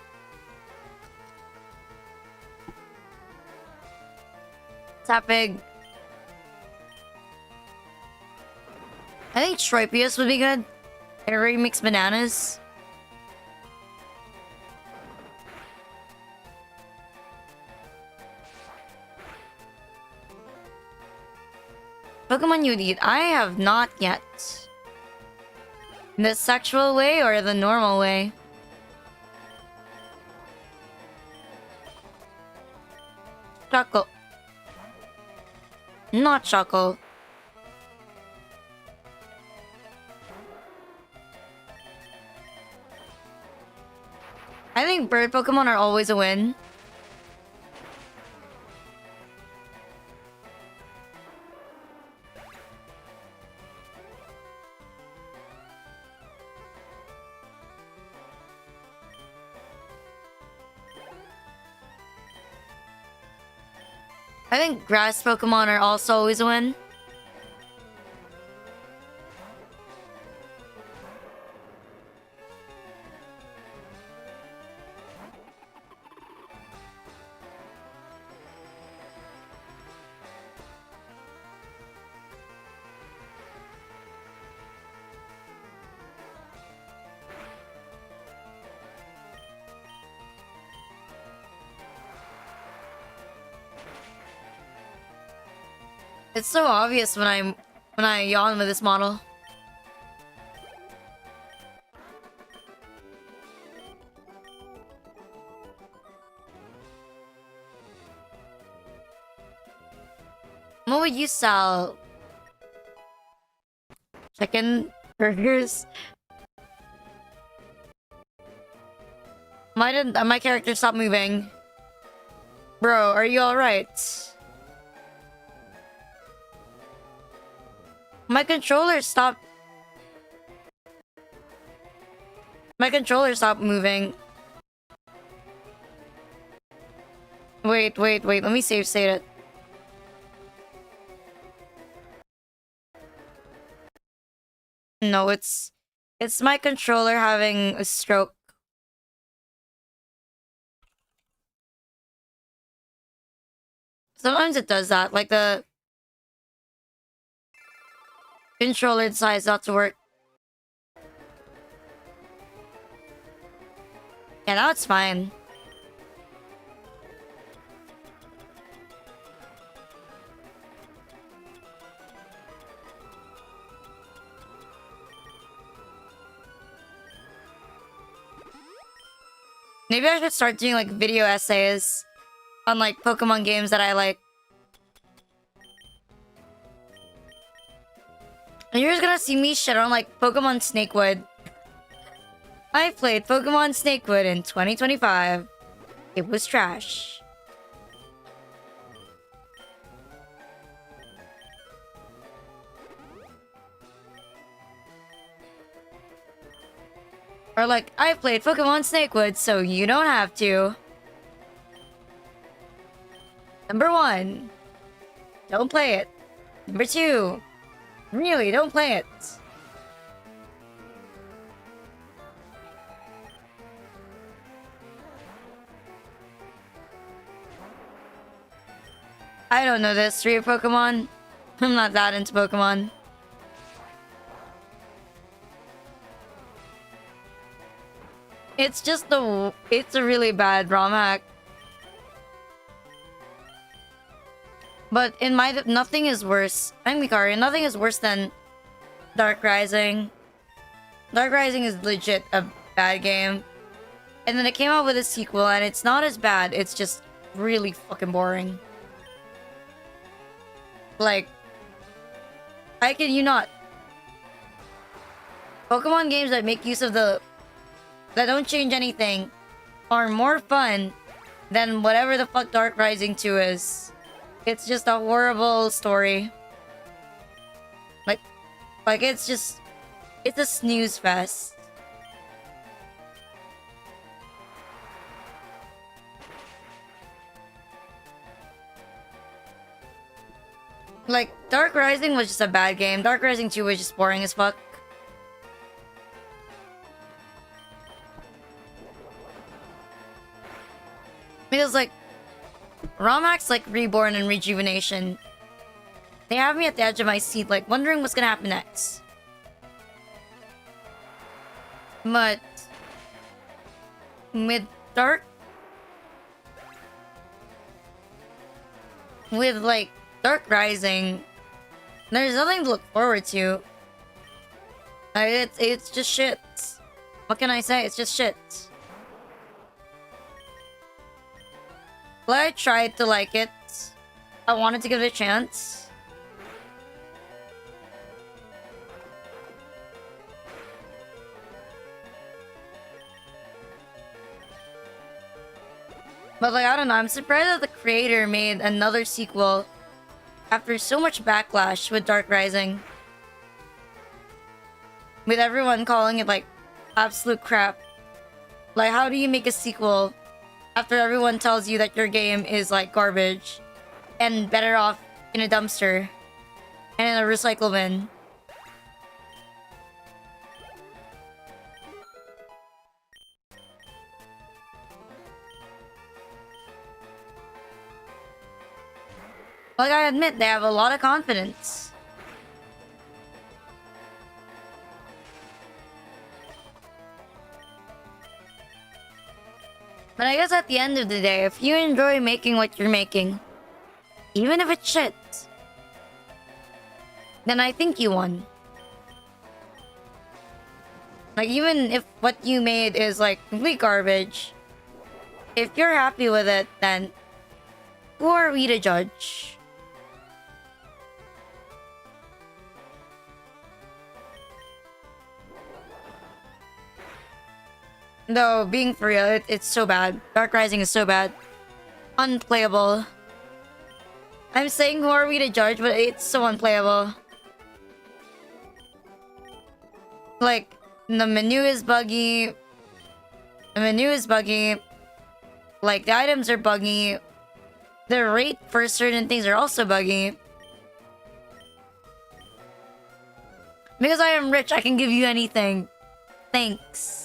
Tapig. I think Tropius would be good. It already makes bananas. Pokemon you'd eat? I have not yet. The sexual way or the normal way? Choco. Not Choco. I think bird Pokemon are always a win. I think grass Pokemon are also always a win. It's so obvious when I yawn with this model. What would you sell? Chicken burgers? Why did my character stop moving? Bro, are you alright? My controller stopped. My controller stopped moving. Wait. Let me save state it. No, it's my controller having a stroke. Sometimes it does that, like the controller decides not to work. Yeah, now it's fine. Maybe I should start doing like video essays on like Pokemon games that I like. And you're just gonna see me shit on like Pokemon Snakewood. I played Pokemon Snakewood in 2025. It was trash. Or like, I played Pokemon Snakewood, so you don't have to. Number 1, don't play it. Number 2, really, don't play it. I don't know the history of Pokemon. I'm not that into Pokemon. It's just it's a really bad ROM hack. But in my nothing is worse. I'm Mikari. Nothing is worse than Dark Rising. Dark Rising is legit a bad game. And then it came out with a sequel and it's not as bad. It's just really fucking boring. Like, I kid you not. Pokemon games that make use of that don't change anything are more fun than whatever the fuck Dark Rising 2 is. It's just a horrible story. Like it's a snooze fest. Like, Dark Rising was just a bad game. Dark Rising 2 was just boring as fuck. Because, like, ROM hacks like Reborn and Rejuvenation, they have me at the edge of my seat, like, wondering what's gonna happen next. But with Dark Rising, there's nothing to look forward to. Like, it's just shit. What can I say? It's just shit. Well, I tried to like it. I wanted to give it a chance. But like, I don't know, I'm surprised that the creator made another sequel after so much backlash with Dark Rising. With everyone calling it like absolute crap. Like, how do you make a sequel after everyone tells you that your game is like garbage and better off in a dumpster and in a recycle bin? Like, I admit, they have a lot of confidence. But I guess at the end of the day, if you enjoy making what you're making, even if it's shit, then I think you won. Like, even if what you made is like complete garbage, if you're happy with it, then who are we to judge? Though, being for real, it's so bad. Dark Rising is so bad. Unplayable. I'm saying who are we to judge, but it's so unplayable. Like, the menu is buggy. The menu is buggy. Like, the items are buggy. The rate for certain things are also buggy. Because I am rich, I can give you anything. Thanks.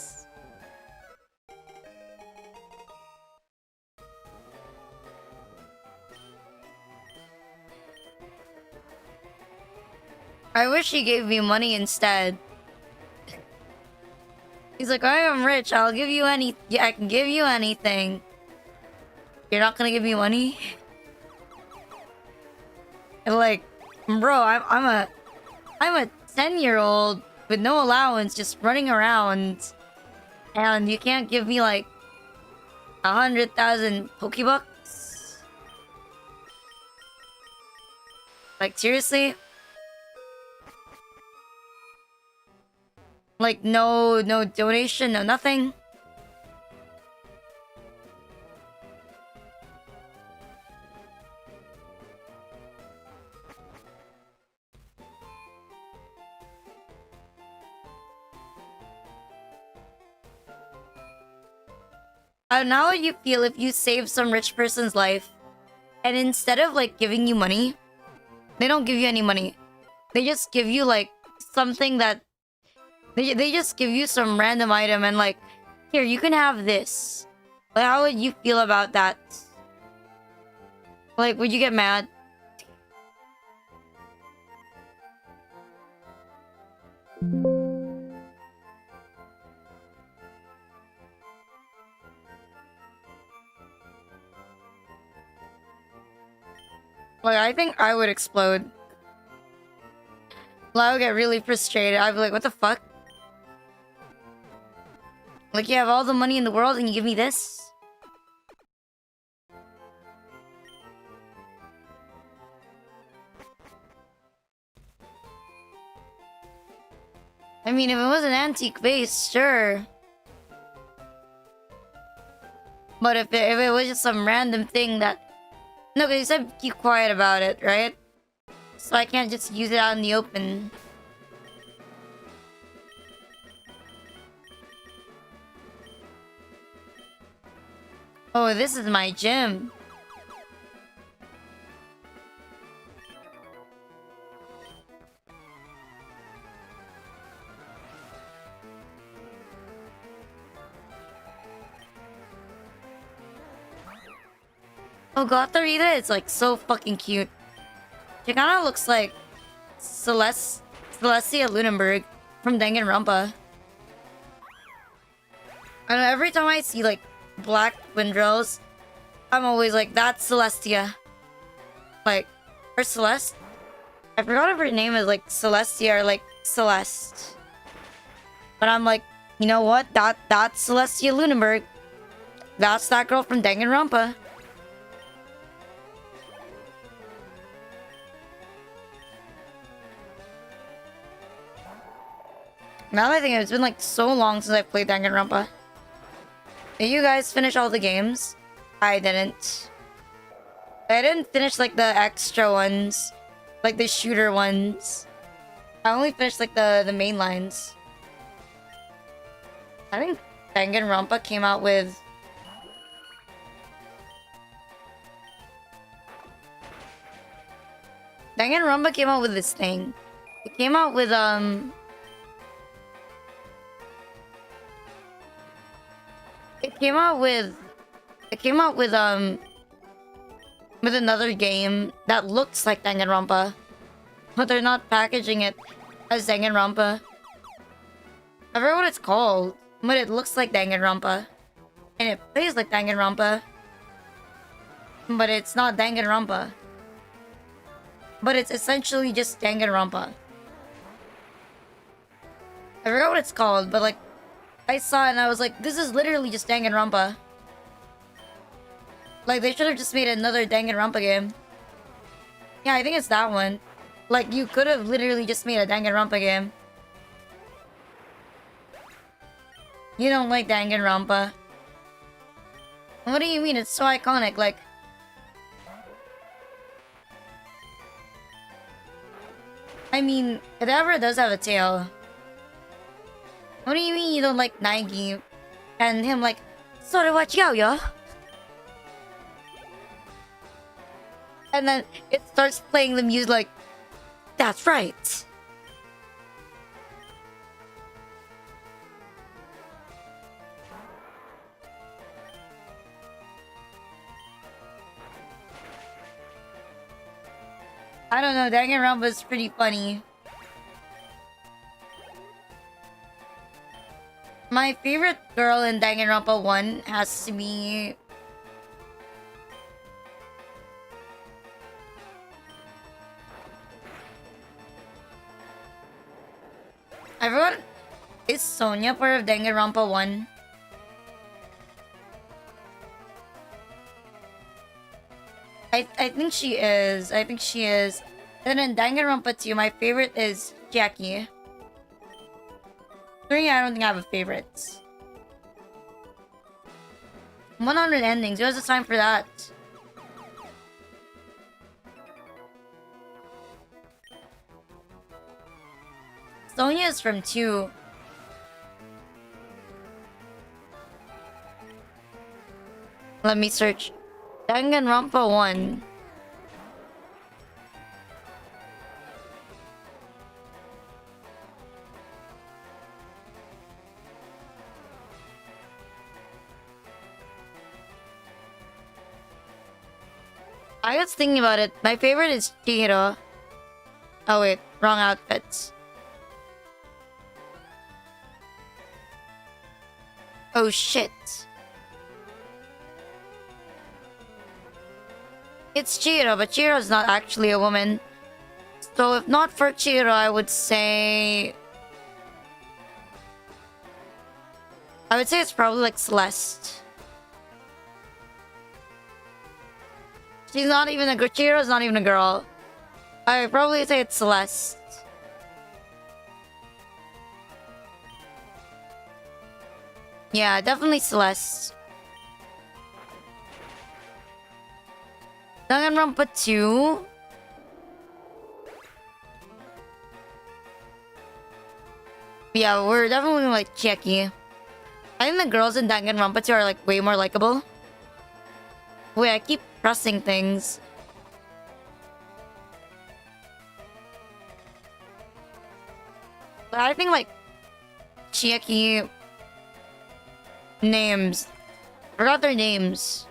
I wish he gave me money instead. He's like, I am rich, I'll give you yeah, I can give you anything. You're not gonna give me money? And like, bro, I'm a 10-year-old with no allowance just running around, and you can't give me like 100,000 Pokebucks? Like, seriously? Like, no donation, no nothing? Now how would you feel if you save some rich person's life and instead of like giving you money, they don't give you any money. They just give you like something that they just give you some random item and like, here, you can have this. Like, how would you feel about that? Like, would you get mad? Like, I think I would explode. Like, I would get really frustrated. I'd be like, what the fuck? Like, you have all the money in the world and you give me this? I mean, if it was an antique base, sure. But if it was just some random thing that... No, because you said keep quiet about it, right? So I can't just use it out in the open. Oh, this is my gym. Oh, Gotharita is like so fucking cute. She kind of looks like Celestia Lunenburg from Danganronpa. I know every time I see like black Windrills, I'm always like, that's Celestia. Like, or Celeste? I forgot if her name is like Celestia or like Celeste. But I'm like, you know what? That's Celestia Lunenburg. That's that girl from Danganronpa. Now that I think of it, it's been like so long since I played Danganronpa. Did you guys finish all the games? I didn't. I didn't finish like the extra ones. Like the shooter ones. I only finished like the main lines. I think Danganronpa came out with... Danganronpa came out with this thing. It came out with It came out with another game that looks like Danganronpa, but they're not packaging it as Danganronpa. I forgot what it's called, but it looks like Danganronpa, and it plays like Danganronpa, but it's not Danganronpa. But it's essentially just Danganronpa. I forgot what it's called, but like, I saw it and I was like, this is literally just Danganronpa. Like, they should have just made another Danganronpa game. Yeah, I think it's that one. Like, you could have literally just made a Danganronpa game. You don't like Danganronpa. What do you mean? It's so iconic, like... I mean, it ever does have a tail. What do you mean you don't like Nagi? And him like, "Sorry, what yo?" And then it starts playing the music like, "That's right." I don't know, Danganronpa is pretty funny. My favorite girl in Danganronpa 1 has to be... I forgot... Is Sonia part of Danganronpa 1? I think she is. I think she is. And then in Danganronpa 2, my favorite is Jackie. 3, I don't think I have a favorite. 100 endings. Who has the time for that? Sonya is from 2. Let me search. Danganronpa 1. I was thinking about it. My favorite is Chihiro. Oh wait, wrong outfits. Oh shit. It's Chihiro, but Chihiro's not actually a woman. So if not for Chihiro, I would say it's probably like Celeste. She's not even a girl. Chihiro's not even a girl. I would probably say it's Celeste. Yeah, definitely Celeste. Danganronpa 2. Yeah, we're definitely like Chiaki. I think the girls in Danganronpa 2 are like way more likable. Wait, I keep pressing things. But I think like Chiaki names. Forgot their names.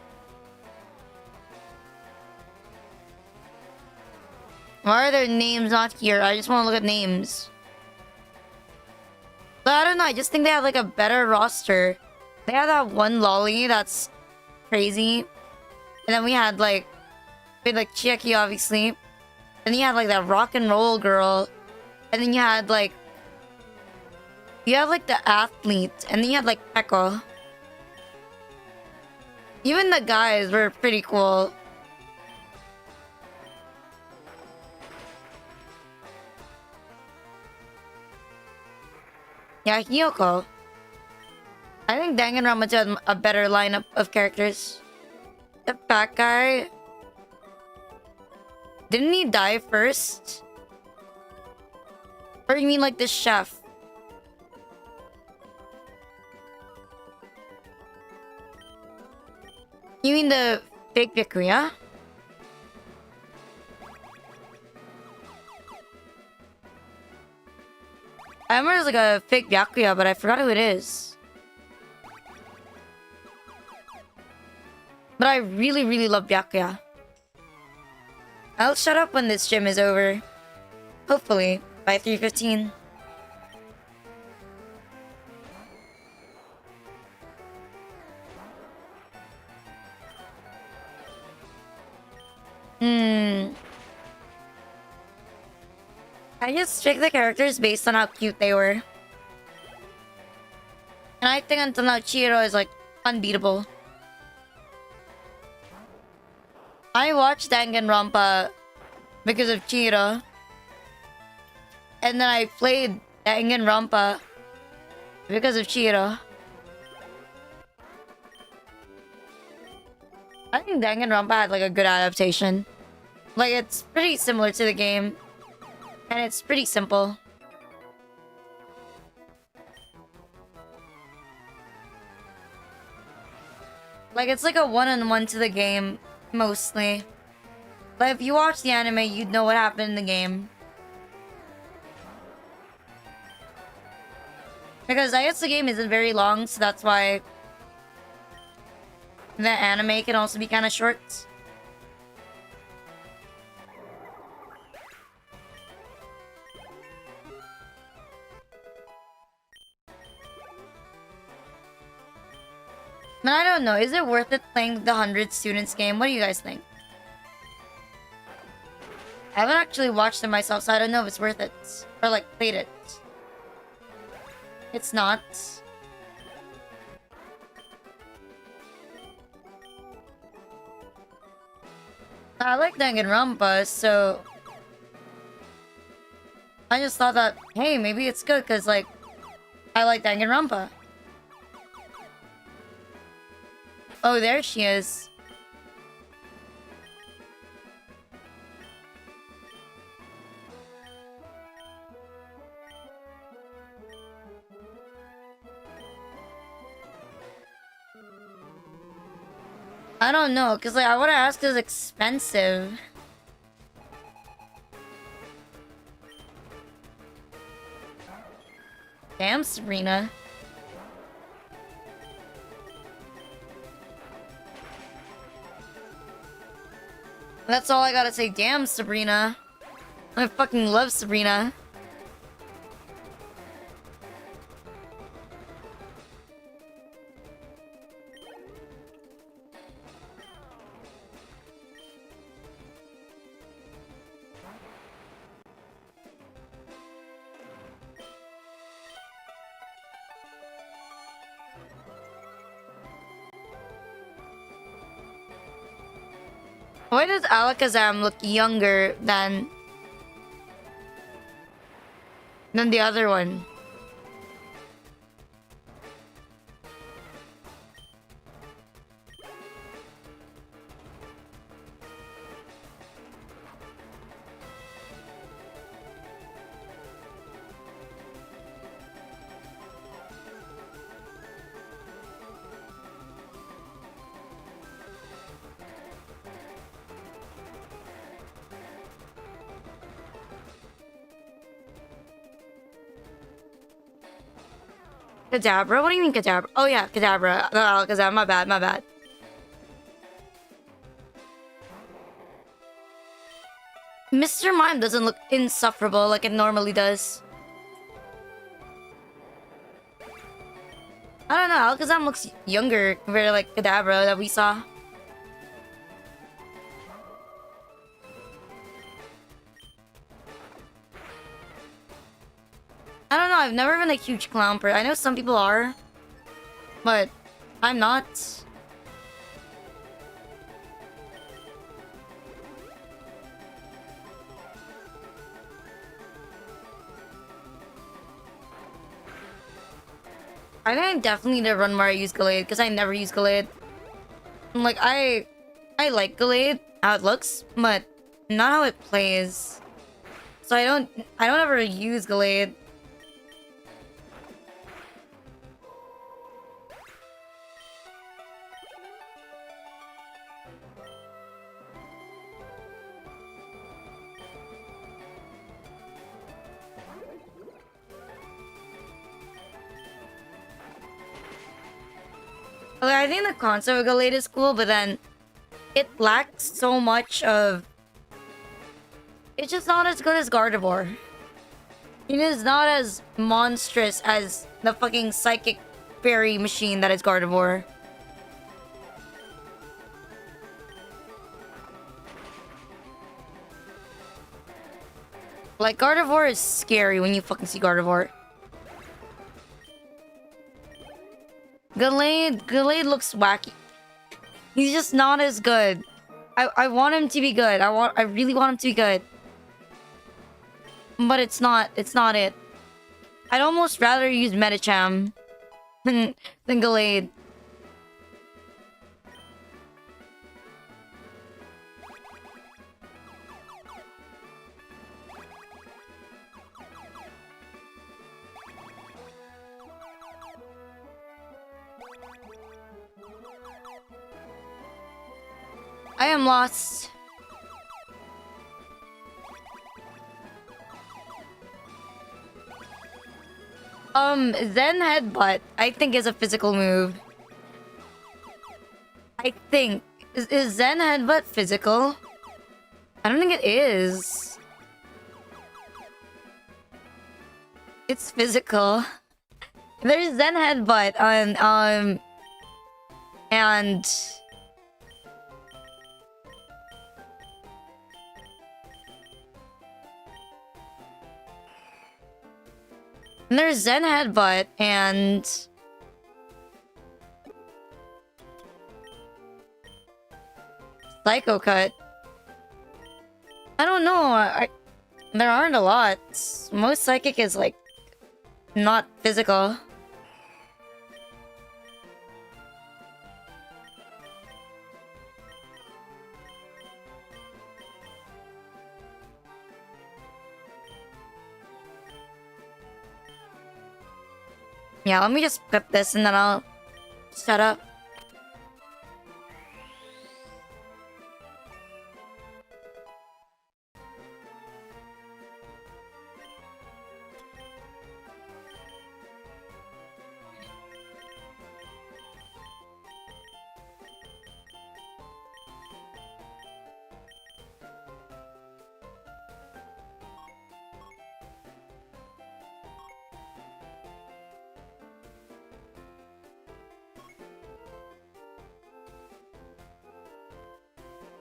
Why are their names not here? I just want to look at names. But I don't know, I just think they have like a better roster. They have that one lolly that's crazy. And then we had like Chiaki obviously. And you had like that rock and roll girl. And then you had like the athlete. And then you had like Peko. Even the guys were pretty cool. Yeah, Hiyoko. I think Danganronpa 2 had a better lineup of characters. The fat guy... Didn't he die first? Or you mean like the chef? You mean the fake Byakuya? I remember there's like a fake Byakuya, but I forgot who it is. But I really, really love Byakuya. I'll shut up when this gym is over. Hopefully, by 3:15. I just picked the characters based on how cute they were. And I think until now, Chihiro is like unbeatable. I watched Danganronpa because of Chihiro. And then I played Danganronpa because of Chihiro. I think Danganronpa had like a good adaptation. Like it's pretty similar to the game. And it's pretty simple. Like it's like a one-on-one to the game, mostly. But if you watch the anime, you'd know what happened in the game. Because I guess the game isn't very long, so that's why the anime can also be kind of short. But I don't know, is it worth it playing the 100 students game? What do you guys think? I haven't actually watched it myself, so I don't know if it's worth it. Or like played it. It's not. I like Danganronpa, so I just thought that, hey, maybe it's good because, like, I like Danganronpa. Oh, there she is. I don't know, because, like, I want to ask is expensive. Damn, Sabrina. That's all I gotta say. Damn, Sabrina. I fucking love Sabrina. Why does Alakazam look younger than the other one? Kadabra? What do you mean Kadabra? Oh yeah, Kadabra. Alakazam, my bad, my bad. Mr. Mime doesn't look insufferable like it normally does. I don't know, Alakazam looks younger compared to like Kadabra that we saw. I don't know, I've never been a huge Clomper. I know some people are, but I'm not. I think I definitely need to run where I use Gallade, because I never use Gallade. Like, I like Gallade, how it looks, but not how it plays. So I don't ever use Gallade. Okay, I think the concept of Gallade is cool, but then it lacks so much of... It's just not as good as Gardevoir. It is not as monstrous as the fucking psychic fairy machine that is Gardevoir. Like, Gardevoir is scary when you fucking see Gardevoir. Gallade looks wacky. He's just not as good. I want him to be good. I really want him to be good. But it's not it. I'd almost rather use Medicham than Gallade. I am lost. Zen Headbutt, I think is a physical move. I think. Is Zen Headbutt physical? I don't think it is. It's physical. There's Zen Headbutt on, and... And there's Zen Headbutt and... Psycho Cut. I don't know. There aren't a lot. Most psychic is like not physical. Yeah, let me just clip this and then I'll shut up.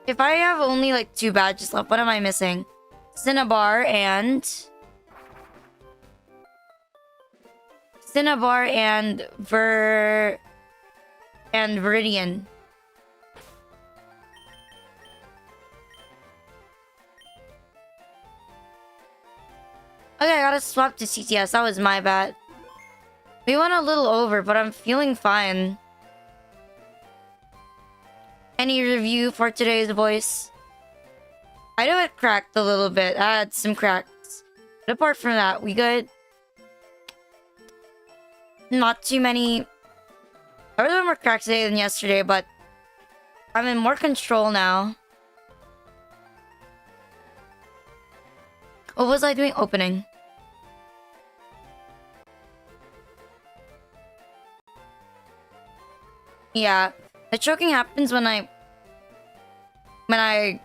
If I have only like 2 badges left, what am I missing? Cinnabar and Viridian. Okay, I gotta swap to CTS. That was my bad. We went a little over, but I'm feeling fine. Any review for today's voice? I know it cracked a little bit. I had some cracks. But apart from that, we good. Not too many. There were more cracks today than yesterday, but I'm in more control now. What was I doing? Opening. Yeah. The choking happens when I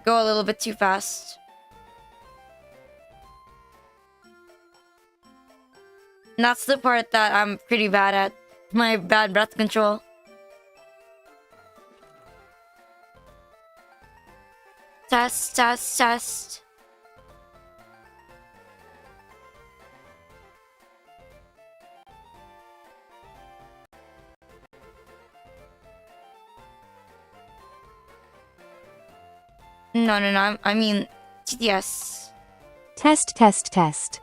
go a little bit too fast. And that's the part that I'm pretty bad at. My bad breath control. Test, test, test. No, I mean, yes. Test, test, test.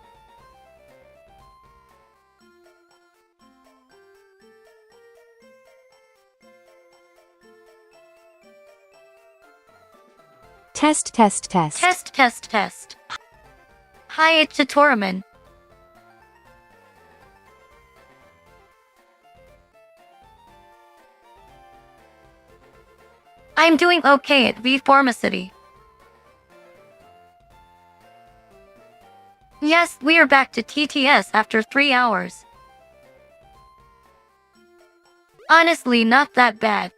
Test, test, test. Test, test, test. Hi, it's Chitoraman. I'm doing okay at V Pharmacy. Yes, we are back to TTS after 3 hours. Honestly, not that bad.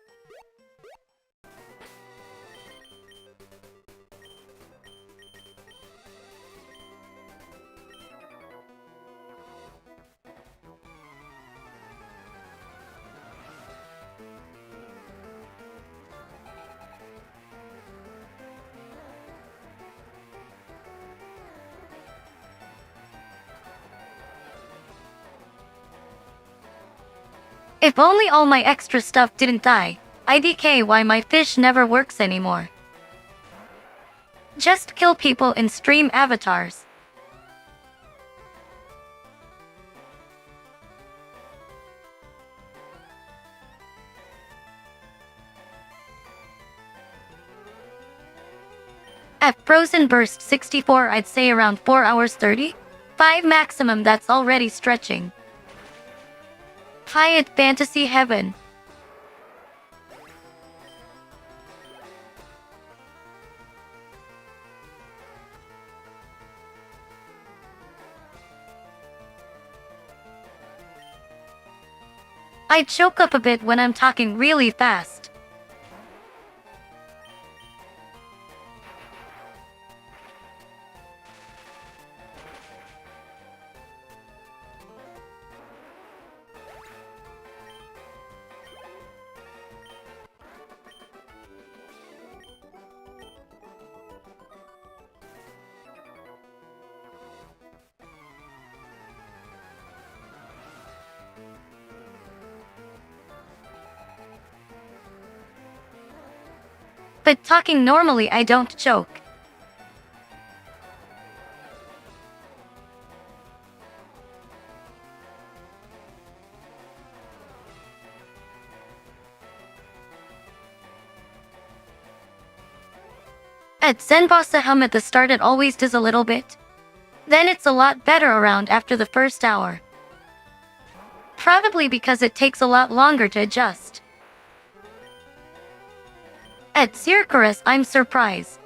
If only all my extra stuff didn't die. IDK why my fish never works anymore. Just kill people in stream avatars. At Frozen Burst 64 I'd say around 4 hours 30? 5 maximum, that's already stretching. Hyatt Fantasy Heaven. I choke up a bit when I'm talking really fast. But talking normally I don't choke. At Zenbossa at the start it always does a little bit. Then it's a lot better around after the first hour. Probably because it takes a lot longer to adjust. At Circarus I'm surprised.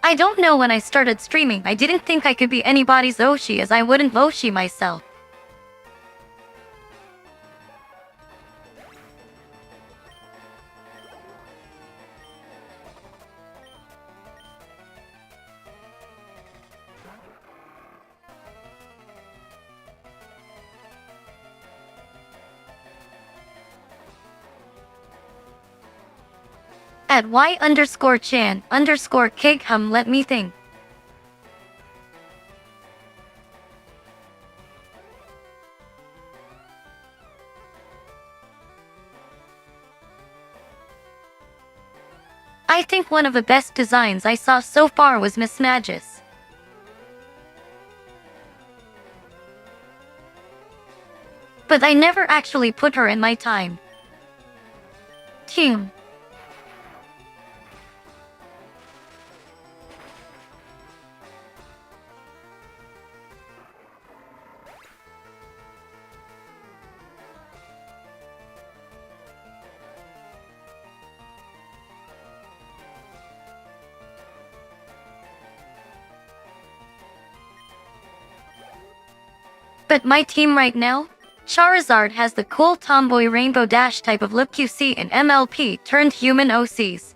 I don't know, when I started streaming I didn't think I could be anybody's Oshi, as I wouldn't Oshi myself. At Y_Chan_Kighum let me think. I think one of the best designs I saw so far was Miss Magus. But I never actually put her in my time. Team. But my team right now? Charizard has the cool tomboy Rainbow Dash type of lip QC and MLP turned human OCs.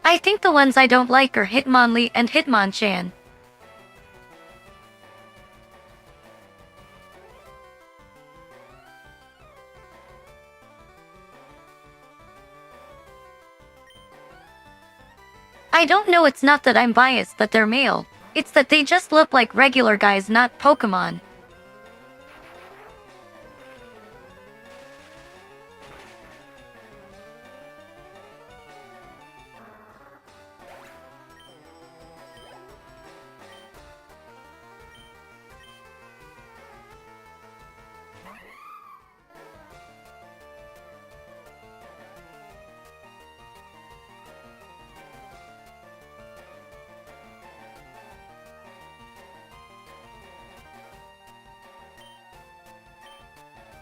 I think the ones I don't like are Hitmonlee and Hitmonchan. I don't know, it's not that I'm biased that they're male, it's that they just look like regular guys, not Pokemon.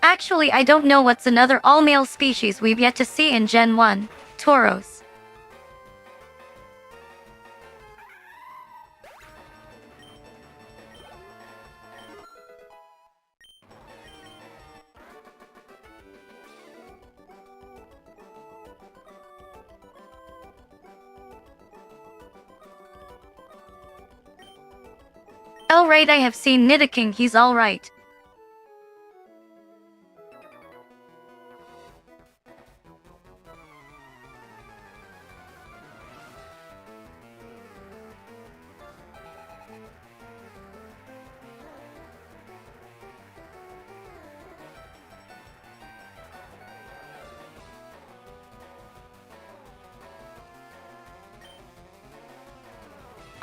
Actually, I don't know what's another all-male species we've yet to see in Gen 1. Tauros. Alright, I have seen Nidoking, he's alright.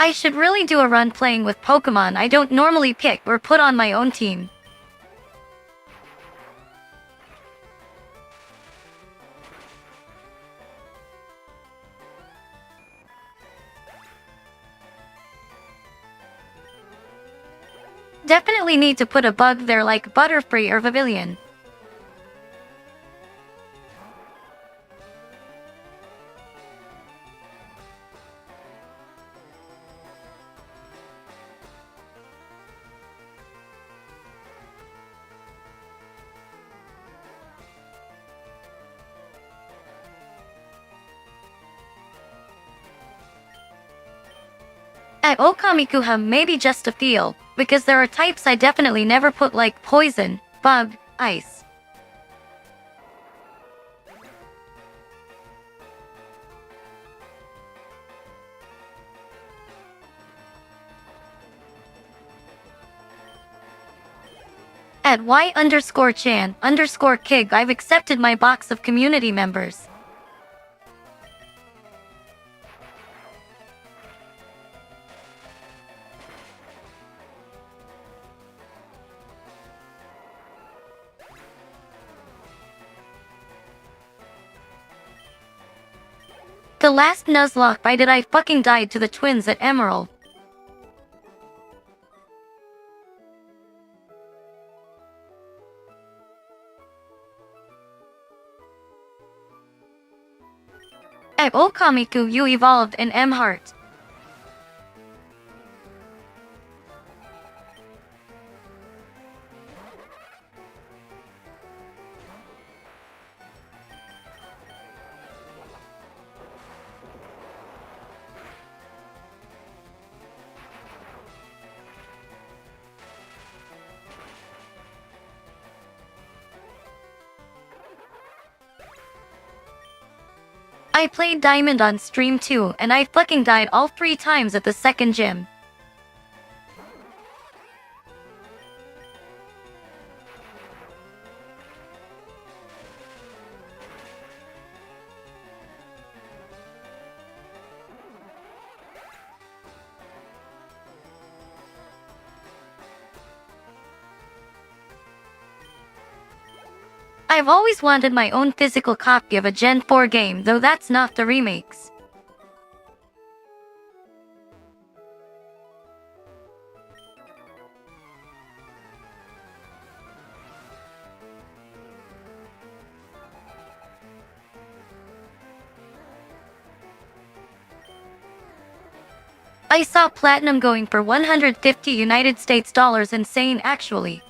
I should really do a run playing with Pokemon I don't normally pick or put on my own team. Definitely need to put a bug there like Butterfree or Pavilion. At Okamikuha maybe just a feel, because there are types I definitely never put like poison, bug, ice. At Y_Chan_Kig I've accepted my box of community members. The last Nuzlocke I did I fucking died to the twins at Emerald. At Okamiku you evolved in M-Heart. I played Diamond on stream too, and I fucking died all 3 times at the second gym. I've always wanted my own physical copy of a Gen 4 game, though that's not the remakes. I saw Platinum going for 150 United States dollars, insane actually.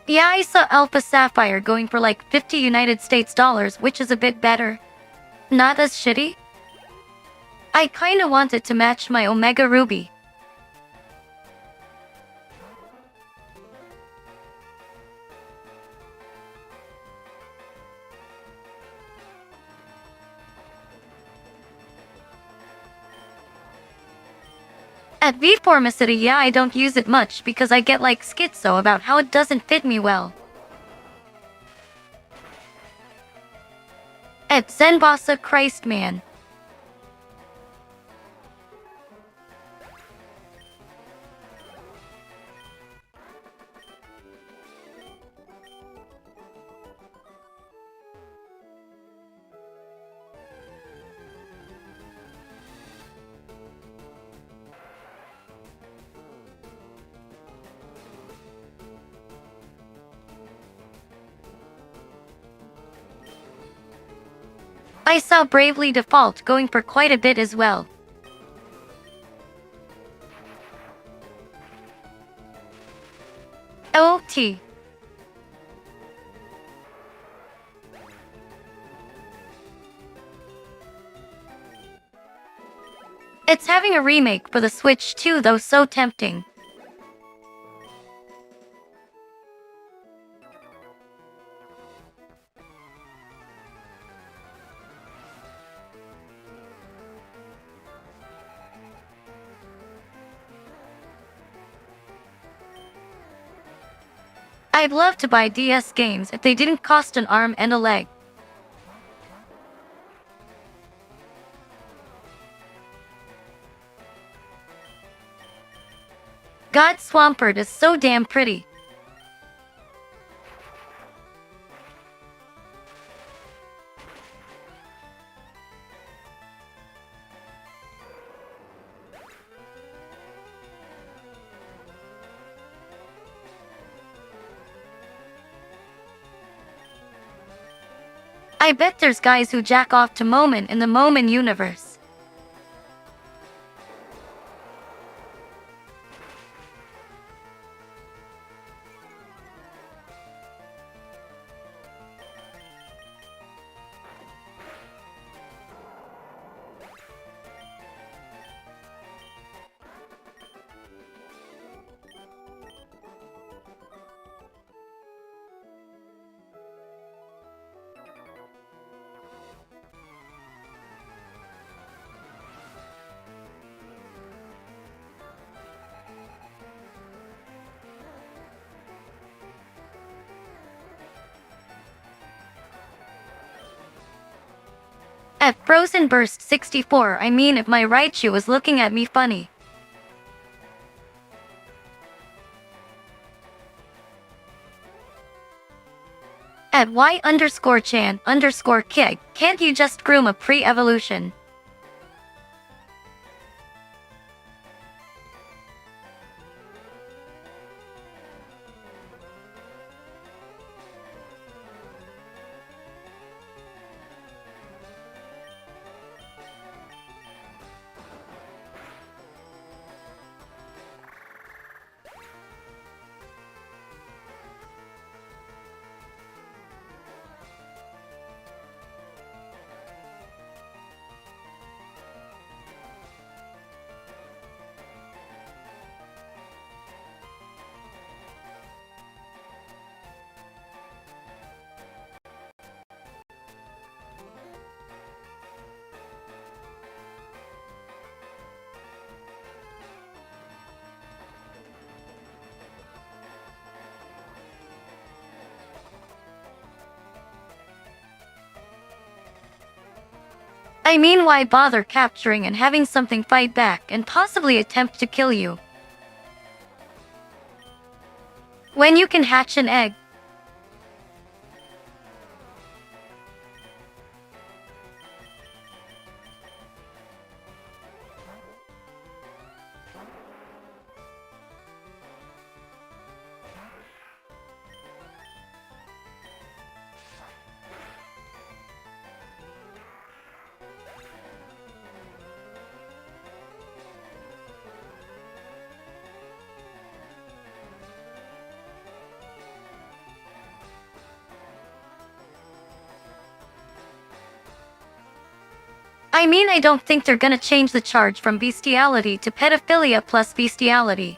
Yeah, I saw Alpha Sapphire going for like 50 United States dollars, which is a bit better. Not as shitty. I kinda want it to match my Omega Ruby. At V-Formicity, yeah, I don't use it much because I get like schizo about how it doesn't fit me well. At Zenbossa Christman. I saw Bravely Default going for quite a bit as well. OT. It's having a remake for the Switch too, though, so tempting. I'd love to buy DS games if they didn't cost an arm and a leg. God, Swampert is so damn pretty. I bet there's guys who jack off to Momin in the Momin universe. At Frozen Burst 64, I mean if my Raichu was looking at me funny. At Y_Chan_Kig, can't you just groom a pre-evolution? I mean, why bother capturing and having something fight back and possibly attempt to kill you, when you can hatch an egg? I mean, I don't think they're gonna change the charge from bestiality to pedophilia plus bestiality.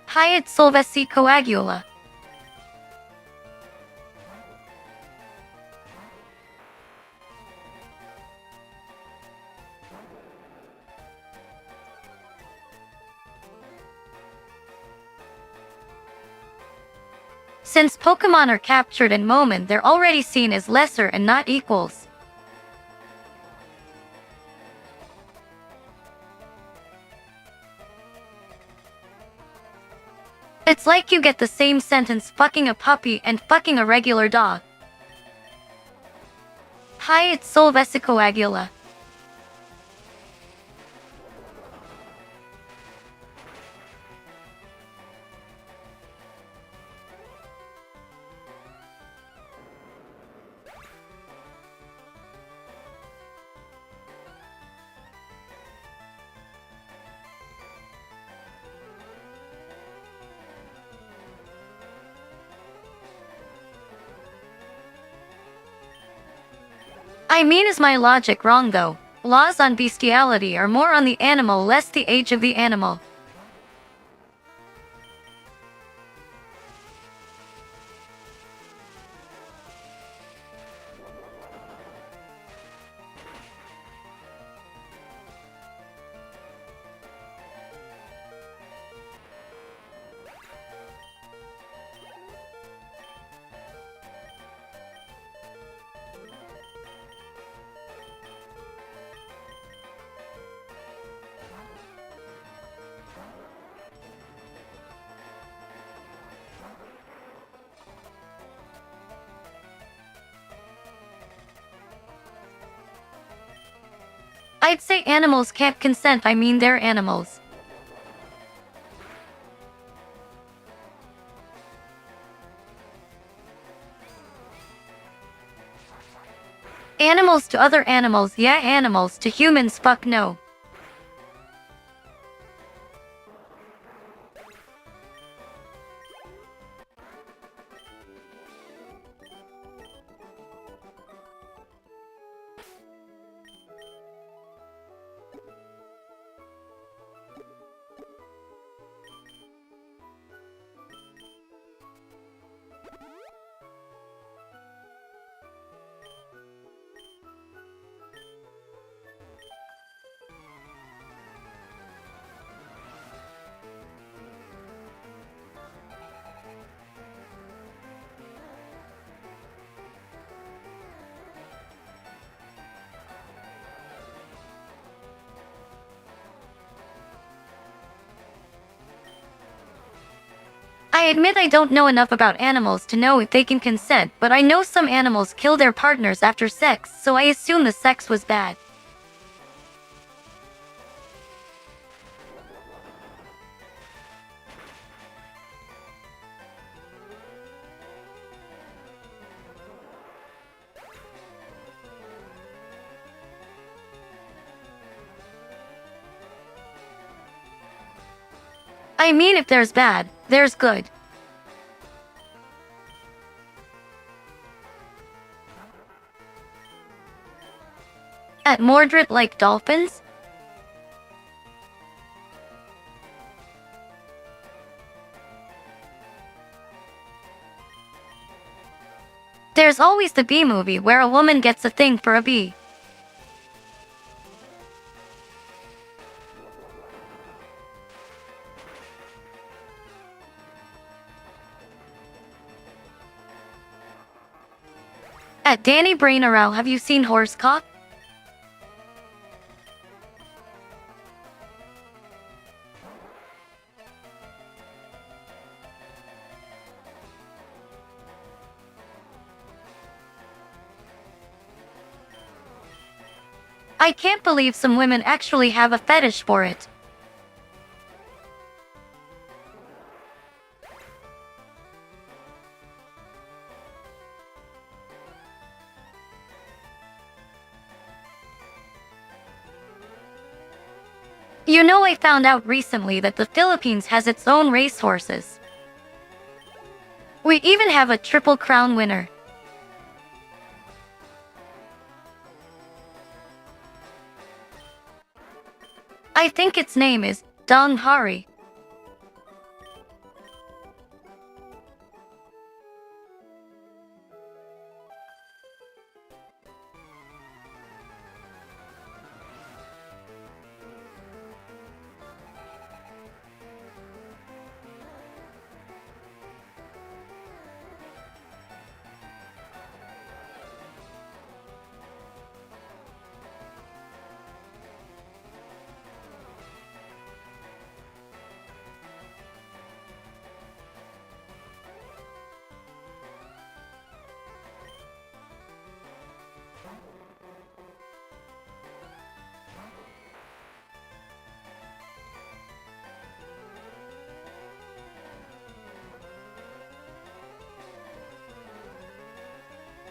Hyatt Solvesi Coagula. Since Pokemon are captured in Momin, they're already seen as lesser and not equals. It's like you get the same sentence fucking a puppy and fucking a regular dog. Hyatt Solvesi Coagula. I mean, is my logic wrong though? Laws on bestiality are more on the animal, less the age of the animal. I'd say animals can't consent, I mean they're animals. Animals to other animals, yeah, animals to humans, fuck no. I admit I don't know enough about animals to know if they can consent, but I know some animals kill their partners after sex, so I assume the sex was bad. I mean, if there's bad, there's good. At Mordred like dolphins? There's always the bee movie where a woman gets a thing for a bee. At Danny Brainarrow, have you seen Horsecock? I can't believe some women actually have a fetish for it. You know, I found out recently that the Philippines has its own racehorses. We even have a Triple Crown winner. I think its name is Donghari.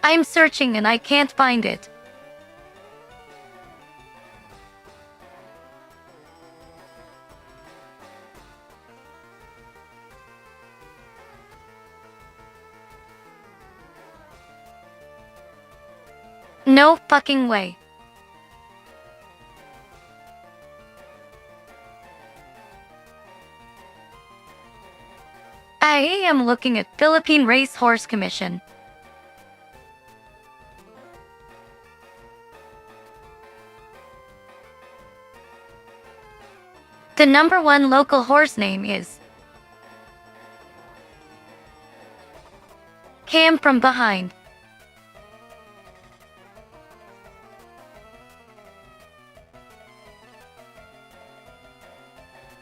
I'm searching and I can't find it. No fucking way. I am looking at Philippine Racehorse Commission. The #1 local horse name is Cam from Behind.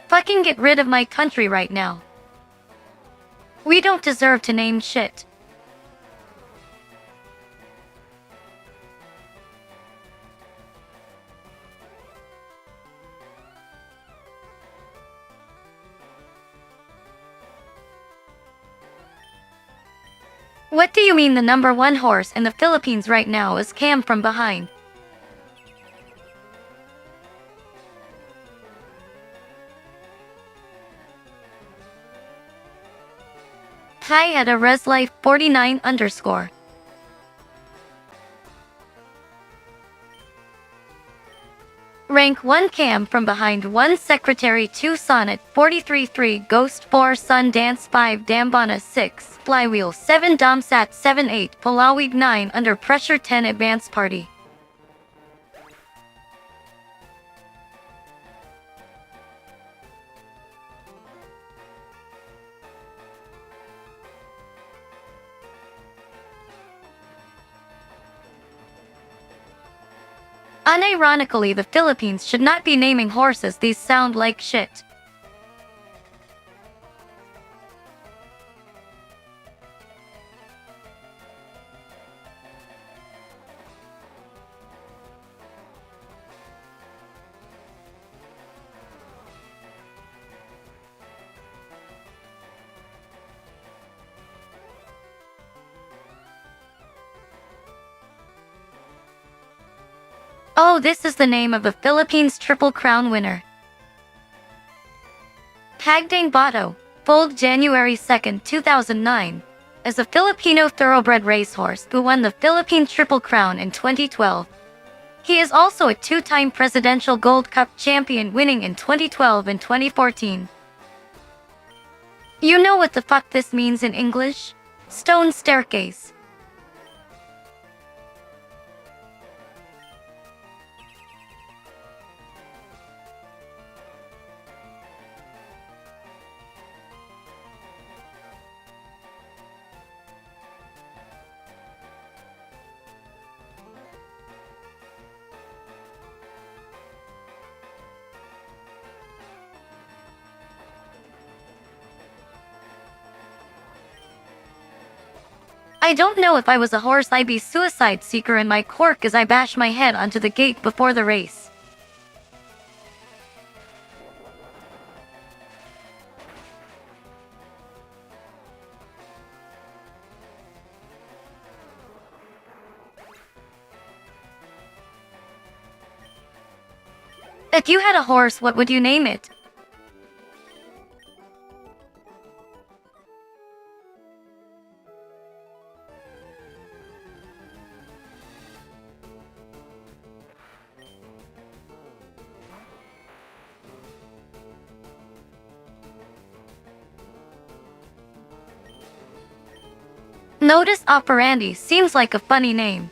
Fucking get rid of my country right now. We don't deserve to name shit. What do you mean the number one horse in the Philippines right now is Cam from behind? Hi at a reslife 49 _ Rank 1 Cam from behind 1 Secretary 2 Sonnet 43 3 Ghost 4 Sun Dance 5 Dambana 6 Flywheel 7 Domsat 7 8 Palawig 9 Under Pressure 10 Advance Party. Unironically, the Philippines should not be naming horses, these sound like shit. Oh, this is the name of the Philippines Triple Crown winner. Pagdang Bato, foaled January 2, 2009, is a Filipino thoroughbred racehorse who won the Philippine Triple Crown in 2012. He is also a two-time Presidential Gold Cup champion, winning in 2012 and 2014. You know what the fuck this means in English? Stone staircase. I don't know if I was a horse I'd be suicide seeker in my cork as I bash my head onto the gate before the race. If you had a horse, what would you name it? Modus operandi seems like a funny name.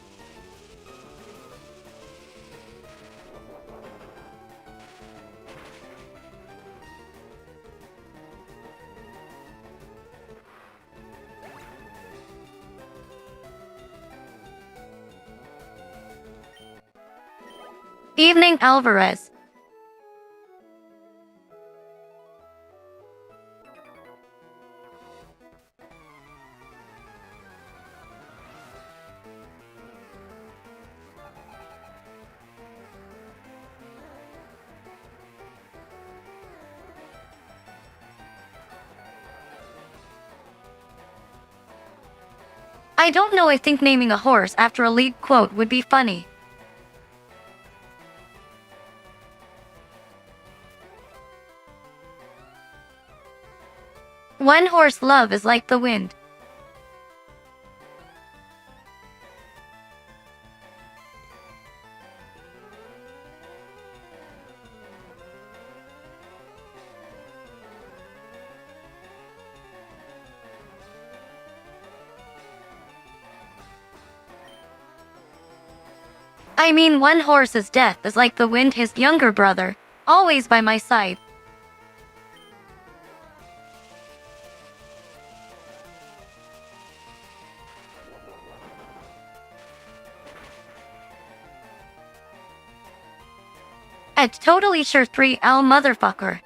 Evening Alvarez. I don't know, I think naming a horse after a lead quote would be funny. One horse love is like the wind. I mean, one horse's death is like the wind, his younger brother, always by my side. At totally sure 3L motherfucker.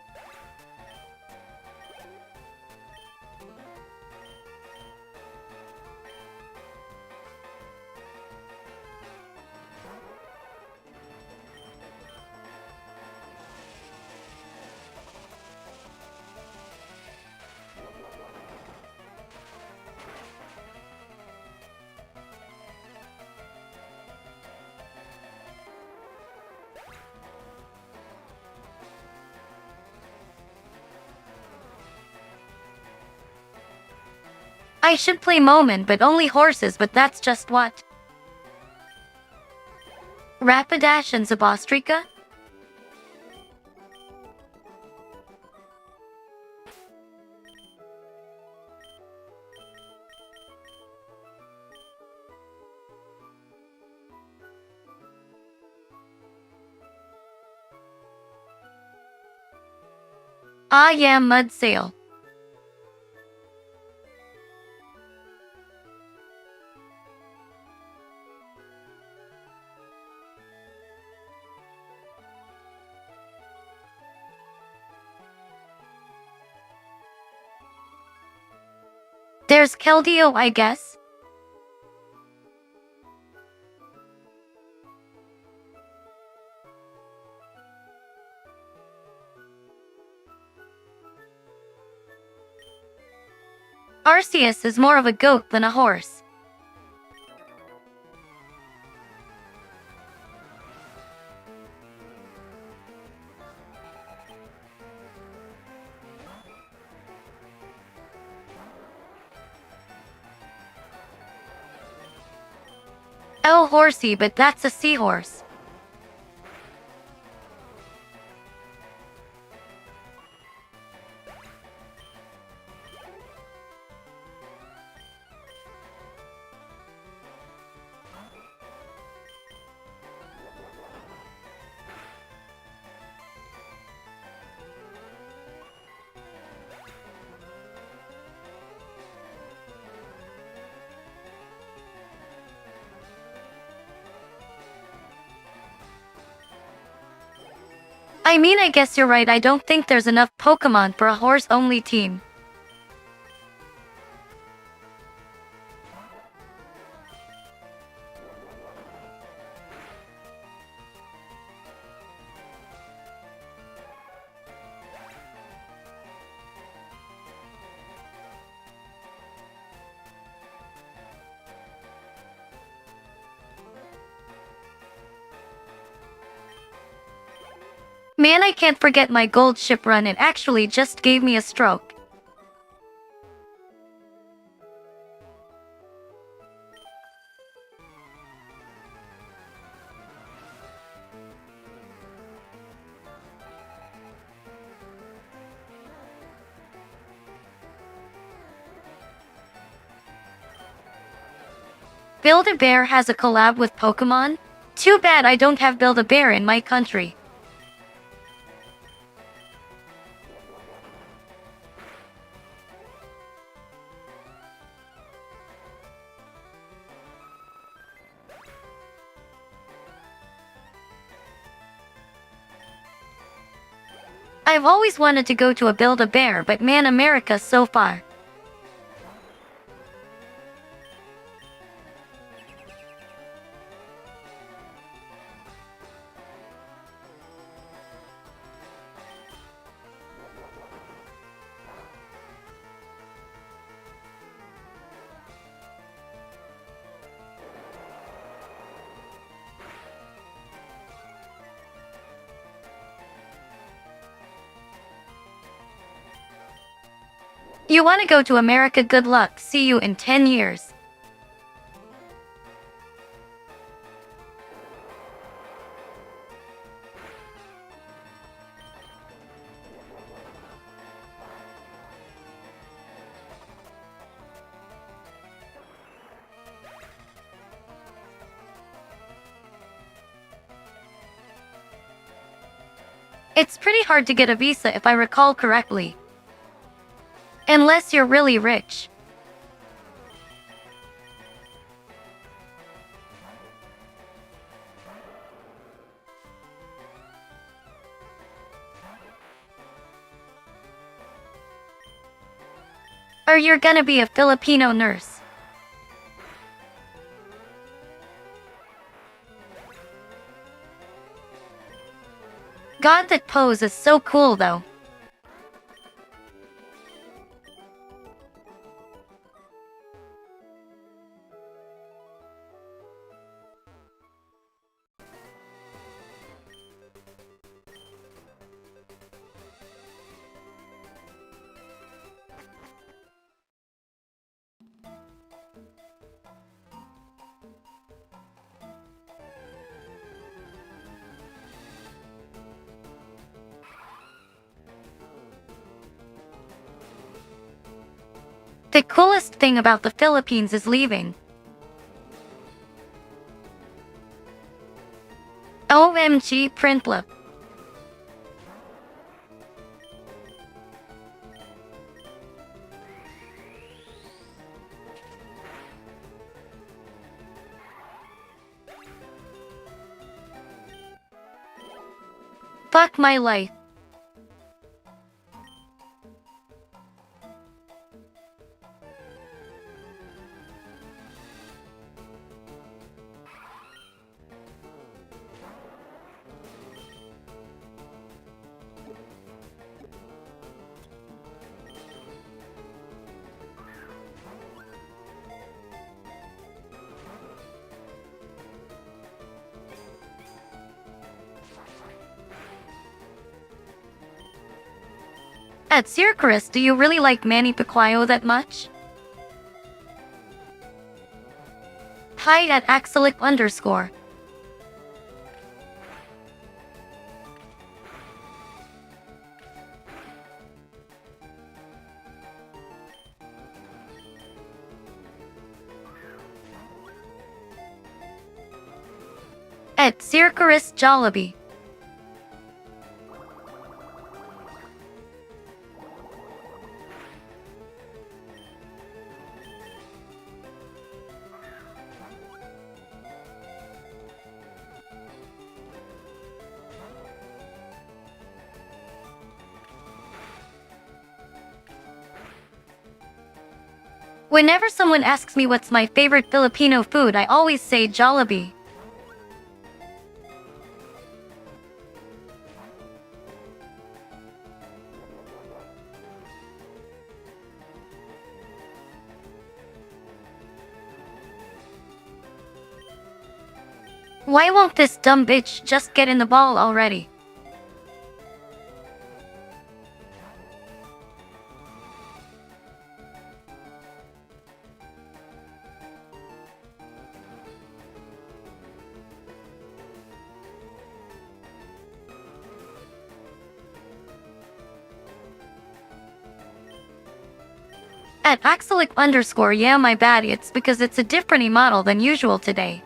I should play Moment, but only horses, but that's just what. Rapidash and Zabostrika? Ah yeah, Mudsail. There's Keldeo, I guess. Arceus is more of a goat than a horse. Oh, horsey, but that's a seahorse. I mean, I guess you're right. I don't think there's enough Pokemon for a horse-only team. Man, I can't forget my gold ship run. It actually just gave me a stroke. Build-A-Bear has a collab with Pokemon? Too bad I don't have Build-A-Bear in my country. I've always wanted to go to a Build-A-Bear, but man, America's so far. You want to go to America? Good luck. See you in 10 years. It's pretty hard to get a visa if I recall correctly. Unless you're really rich. Or you're gonna be a Filipino nurse. God, that pose is so cool though. The coolest thing about the Philippines is leaving. OMG Printlip. Fuck my life. At Circus, do you really like Manny Pacquiao that much? Hide at Axelic_. At Circus Jollibee. Whenever someone asks me what's my favorite Filipino food, I always say Jollibee. Why won't this dumb bitch just get in the ball already? At Axelic_, yeah my bad, it's because it's a different model than usual today.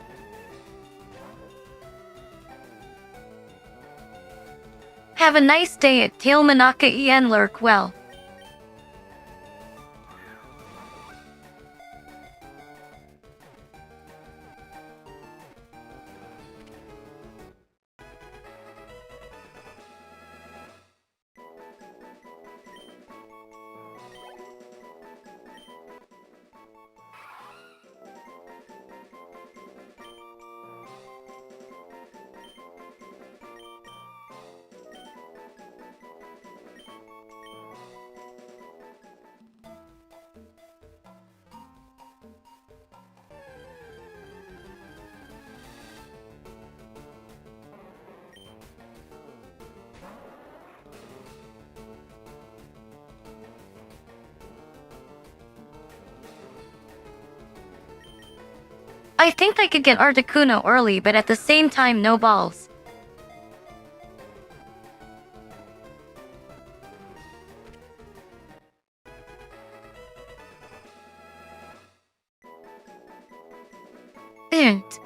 Have a nice day at Tailmanaka en lurk well. I think I could get Articuno early, but at the same time no balls. Int.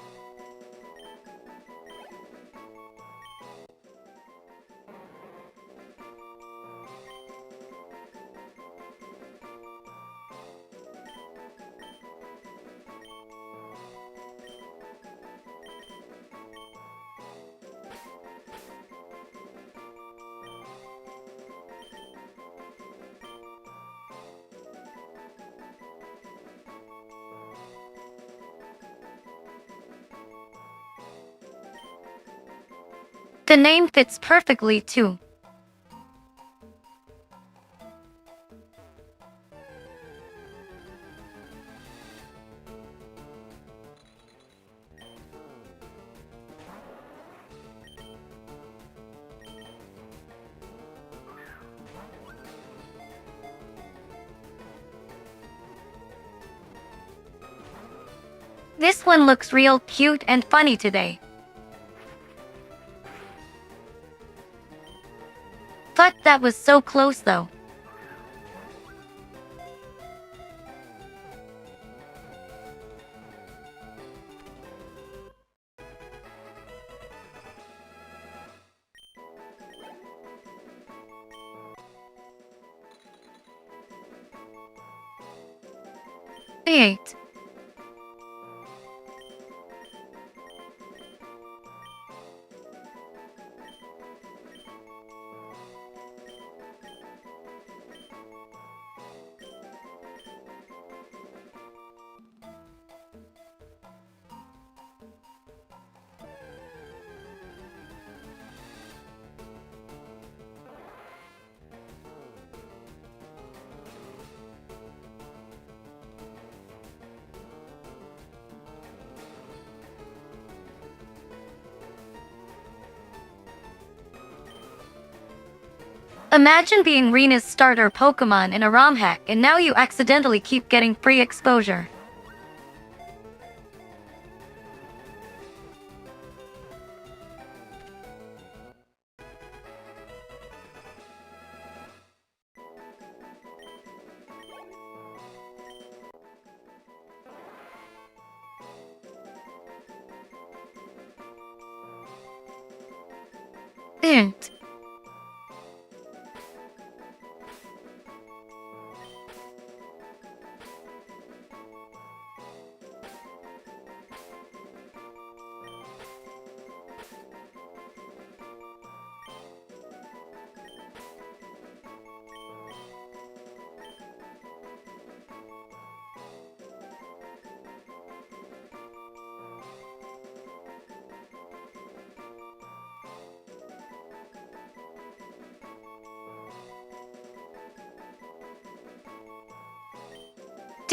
The name fits perfectly too. This one looks real cute and funny today. Fuck, that was so close though. 8. Imagine being Rina's starter Pokemon in a ROM hack and now you accidentally keep getting free exposure. Int.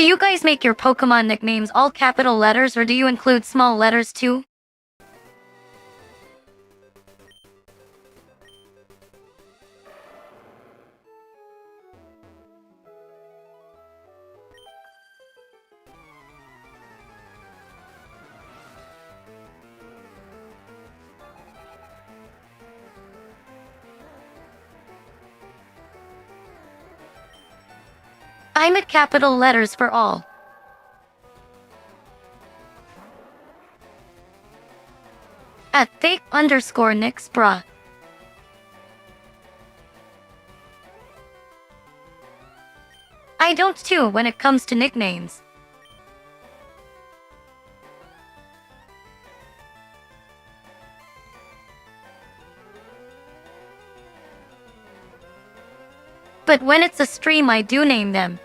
Do you guys make your Pokemon nicknames all capital letters or do you include small letters too? I'm at capital letters for all. At thick_Lucsper. I don't too when it comes to nicknames. But when it's a stream I do name them.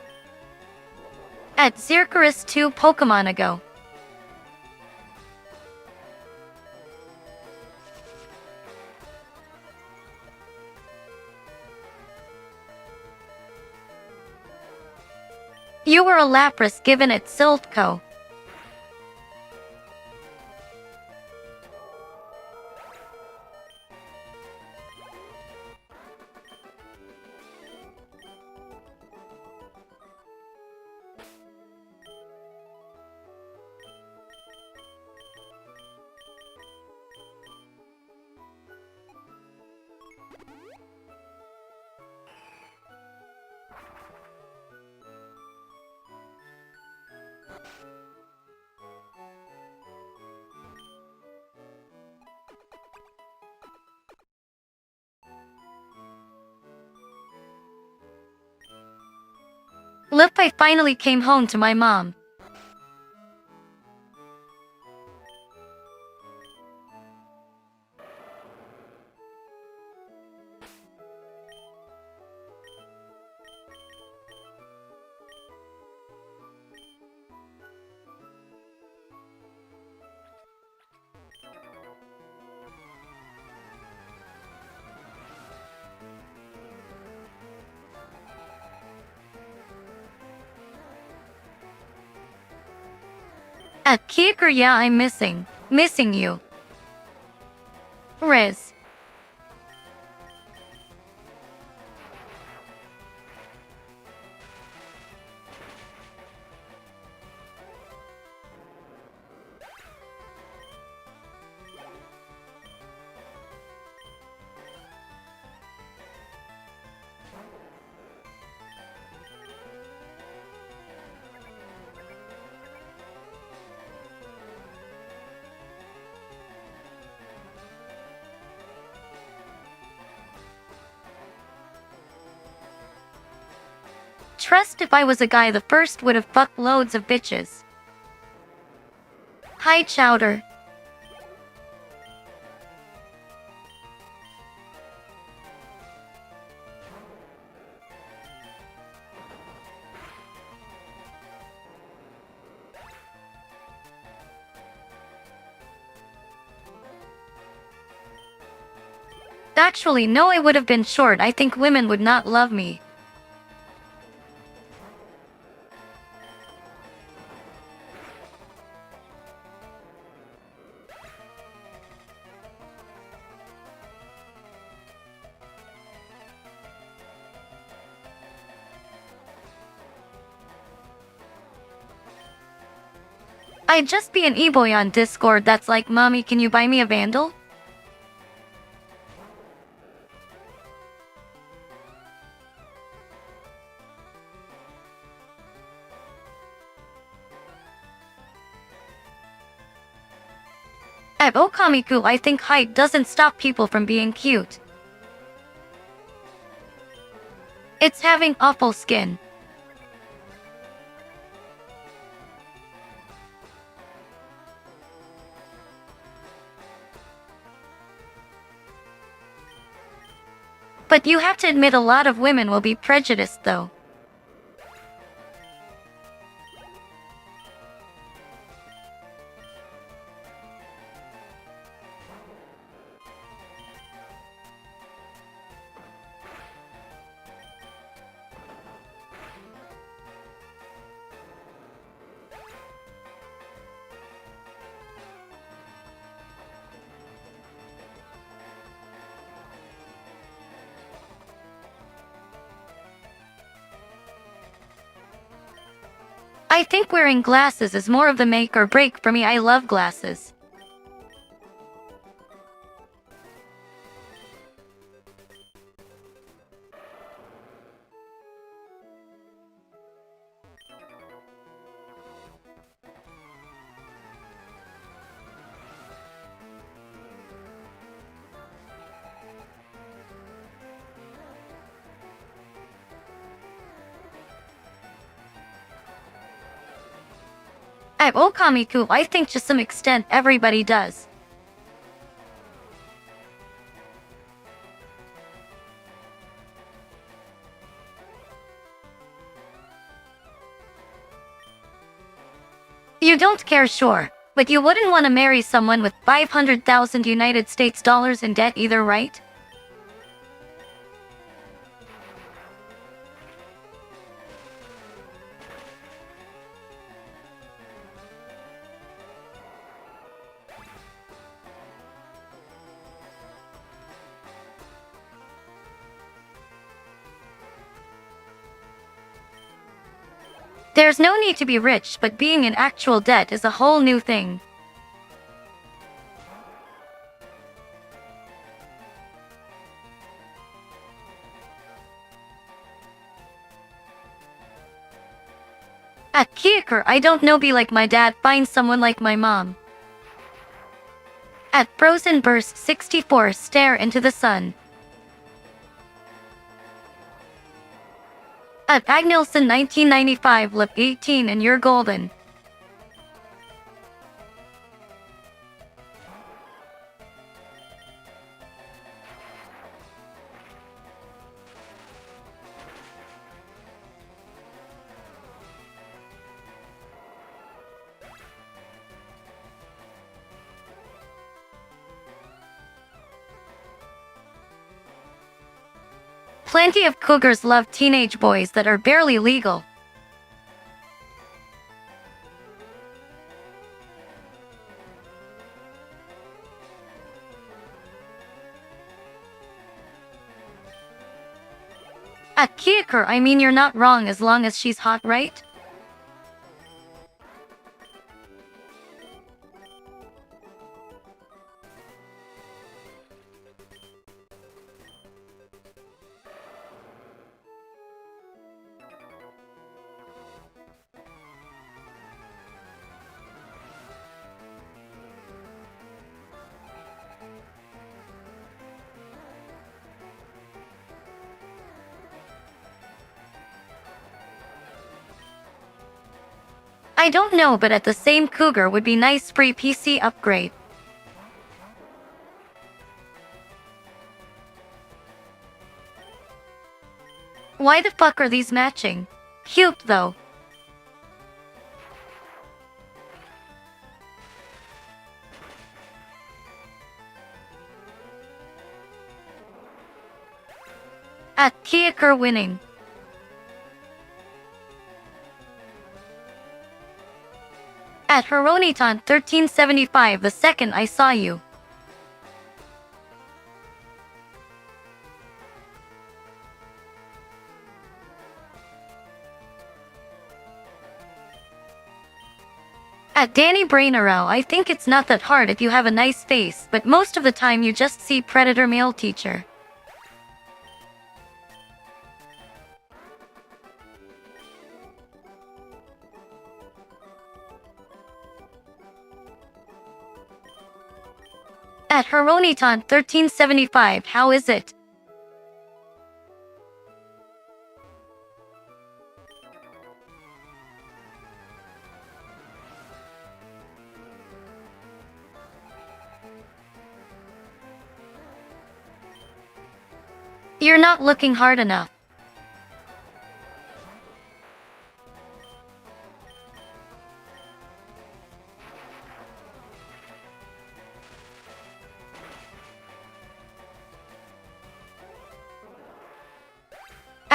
At Zircarus 2 Pokemon ago. You were a Lapras given at Silphco. I finally came home to my mom. At Kicker, yeah, I'm missing you. Riz. trust if I was a guy the first would have fucked loads of bitches. Hi, Chowder. Actually, no, I would have been short. I think women would not love me. I'd just be an e-boy on Discord that's like, "Mommy, can you buy me a Vandal?" At Okamiku, I think height doesn't stop people from being cute. It's having awful skin. But you have to admit a lot of women will be prejudiced though. I think wearing glasses is more of the make or break for me. I love glasses. At Okamiku, I think to some extent everybody does. You don't care, sure, but you wouldn't want to marry someone with 500,000 United States dollars in debt either, right? There's no need to be rich, but being in actual debt is a whole new thing. At Kyoker, I don't know, be like my dad, find someone like my mom. At Frozen Burst 64, stare into the sun. At Agnelson 1995, look 18 and you're golden. Plenty of cougars love teenage boys that are barely legal. At Kyoker, I mean, you're not wrong as long as she's hot, right? I don't know, but at the same cougar would be nice free PC upgrade. Why the fuck are these matching? Cute though. At Kiaker winning. At Rinathon 1375 the second I saw you. At Danny Brainarrow, I think it's not that hard if you have a nice face, but most of the time you just see predator male teacher. At Rinathon 1375, how is it? You're not looking hard enough.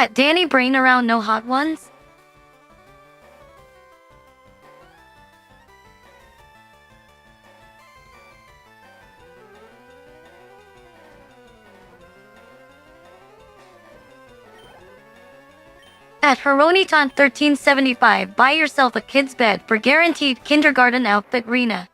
At Danny Brainarrow, no hot ones? At Rinathon 1375, buy yourself a kid's bed for guaranteed kindergarten outfit, Rina.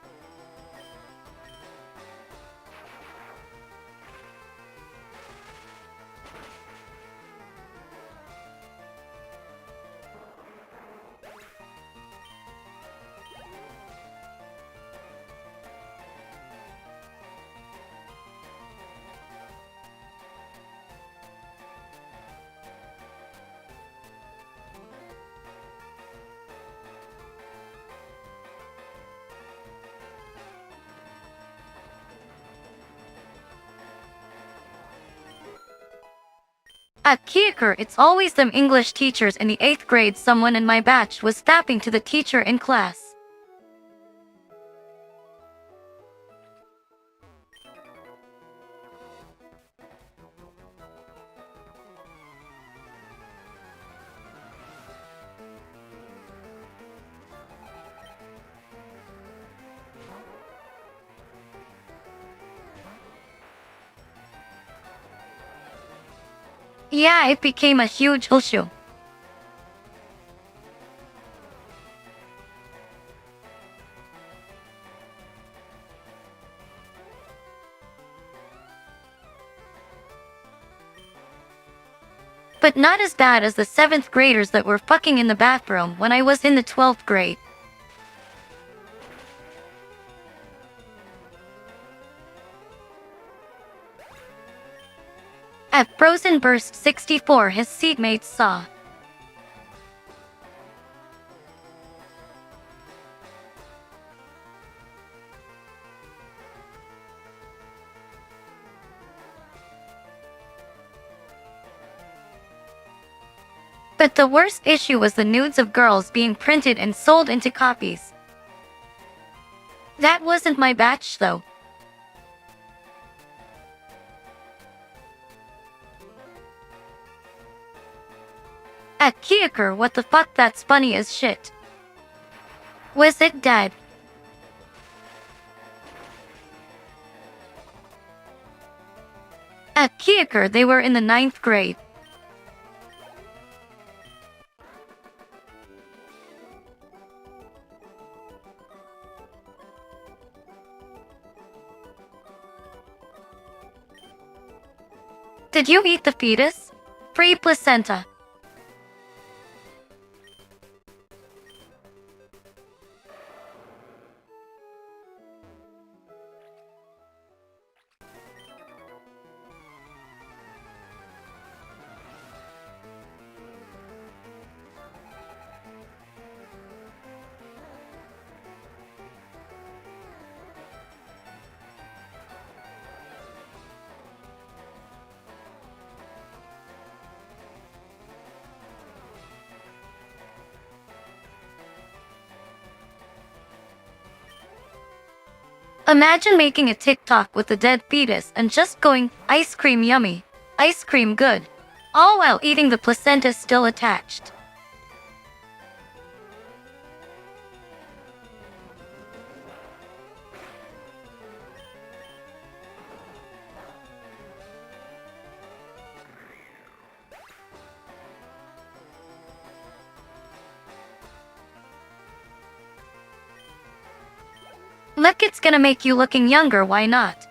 At Kiaker, it's always them English teachers in the 8th grade. Someone in my batch was tapping to the teacher in class. Yeah, it became a huge issue. But not as bad as the 7th graders that were fucking in the bathroom when I was in the 12th grade. At Frozen Burst 64, his seatmates saw. But the worst issue was the nudes of girls being printed and sold into copies. That wasn't my batch though. At Kiaker, what the fuck, that's funny as shit. Was it, Dad? At Kiaker, they were in the 9th grade. Did you eat the fetus? Free placenta. Imagine making a TikTok with a dead fetus and just going, ice cream yummy, ice cream good, all while eating the placenta still attached. Look, it's gonna make you looking younger, why not?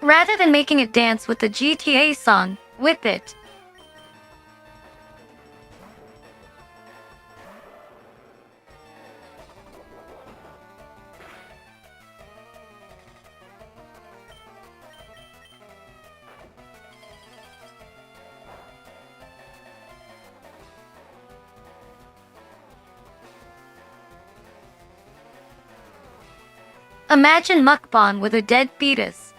Rather than making it dance with the GTA song, whip it. Imagine mukbang with a dead fetus.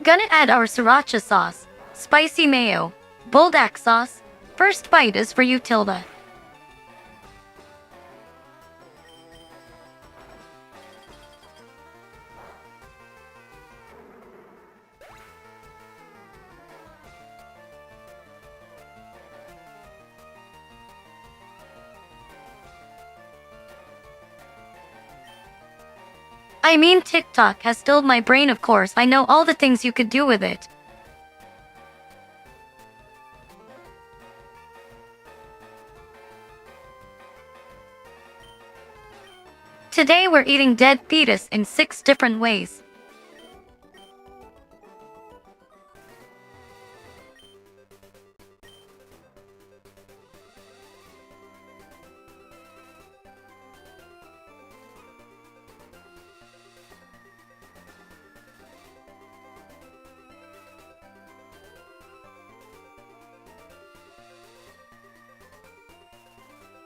Gonna add our sriracha sauce, spicy mayo, buldak sauce. First bite is for you, Tilda. I mean, TikTok has stilled my brain, of course. I know all the things you could do with it. Today we're eating dead fetus in 6 different ways.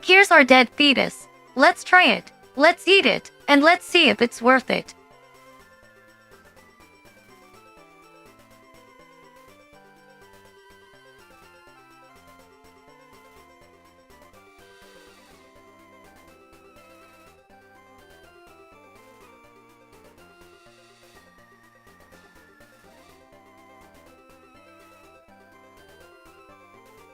Here's our dead fetus. Let's try it. Let's eat it, and let's see if it's worth it.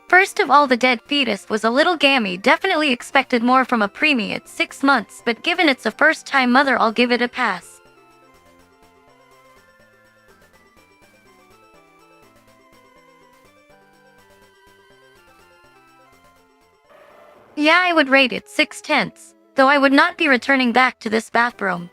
First of all, the dead fetus was a little gammy. Definitely expected more from a preemie at 6 months, but given it's a first-time mother, I'll give it a pass. Yeah, I would rate it 6/10, though I would not be returning back to this bathroom.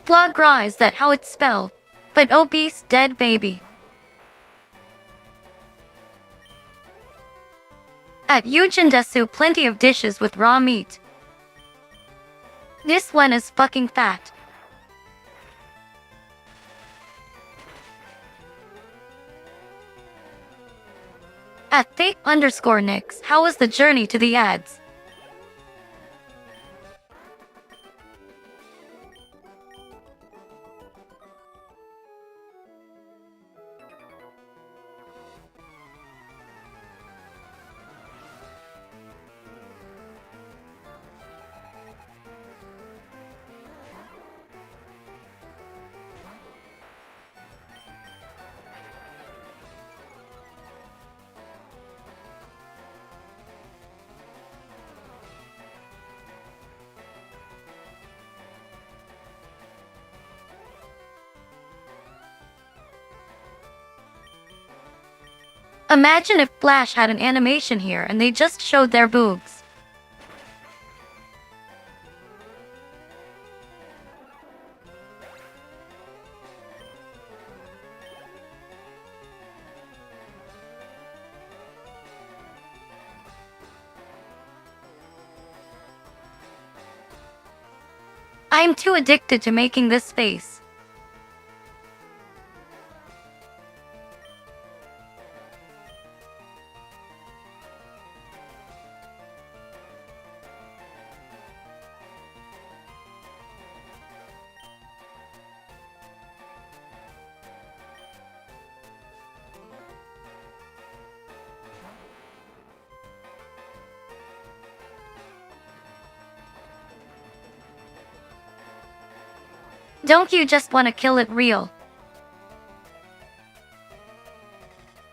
Foie gras, is that how it's spelled? But obese dead baby. At Desu, plenty of dishes with raw meat. This one is fucking fat. At Fake_Nix, how was the journey to the ads? Imagine if Flash had an animation here and they just showed their boobs. I'm too addicted to making this face. Don't you just want to kill it real?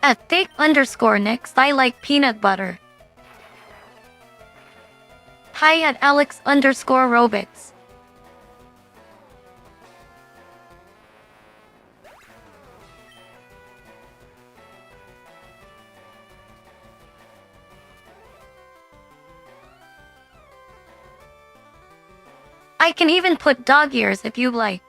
At thick_next I like peanut butter. Hi at Alex_robots. I can even put dog ears if you like.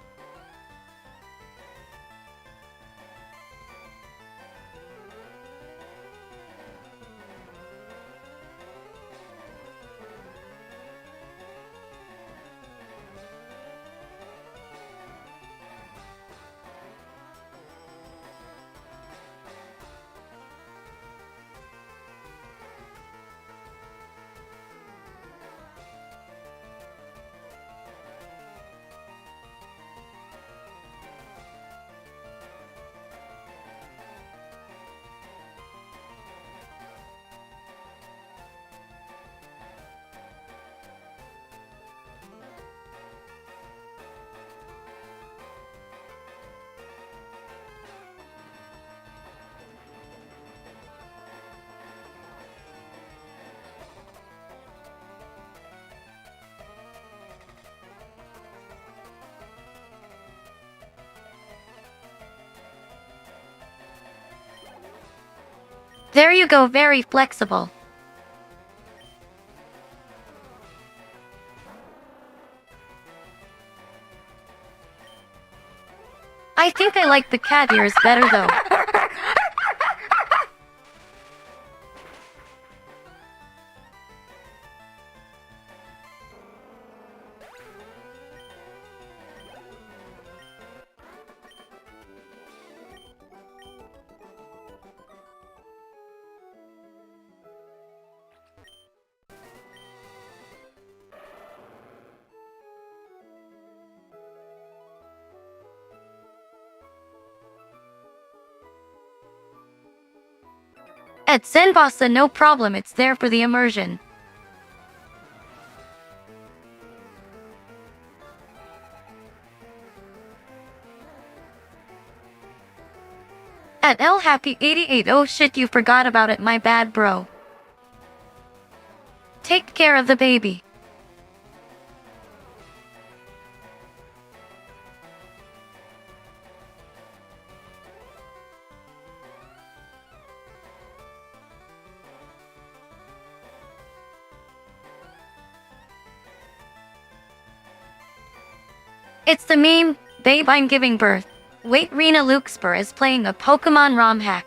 There you go, very flexible. I think I like the cat ears better though. At Zenbasa, no problem, it's there for the immersion. At El Happy 88, oh shit, you forgot about it, my bad bro. Take care of the baby. It's the meme, babe, I'm giving birth. Wait, Rina Lucsper is playing a Pokemon ROM hack.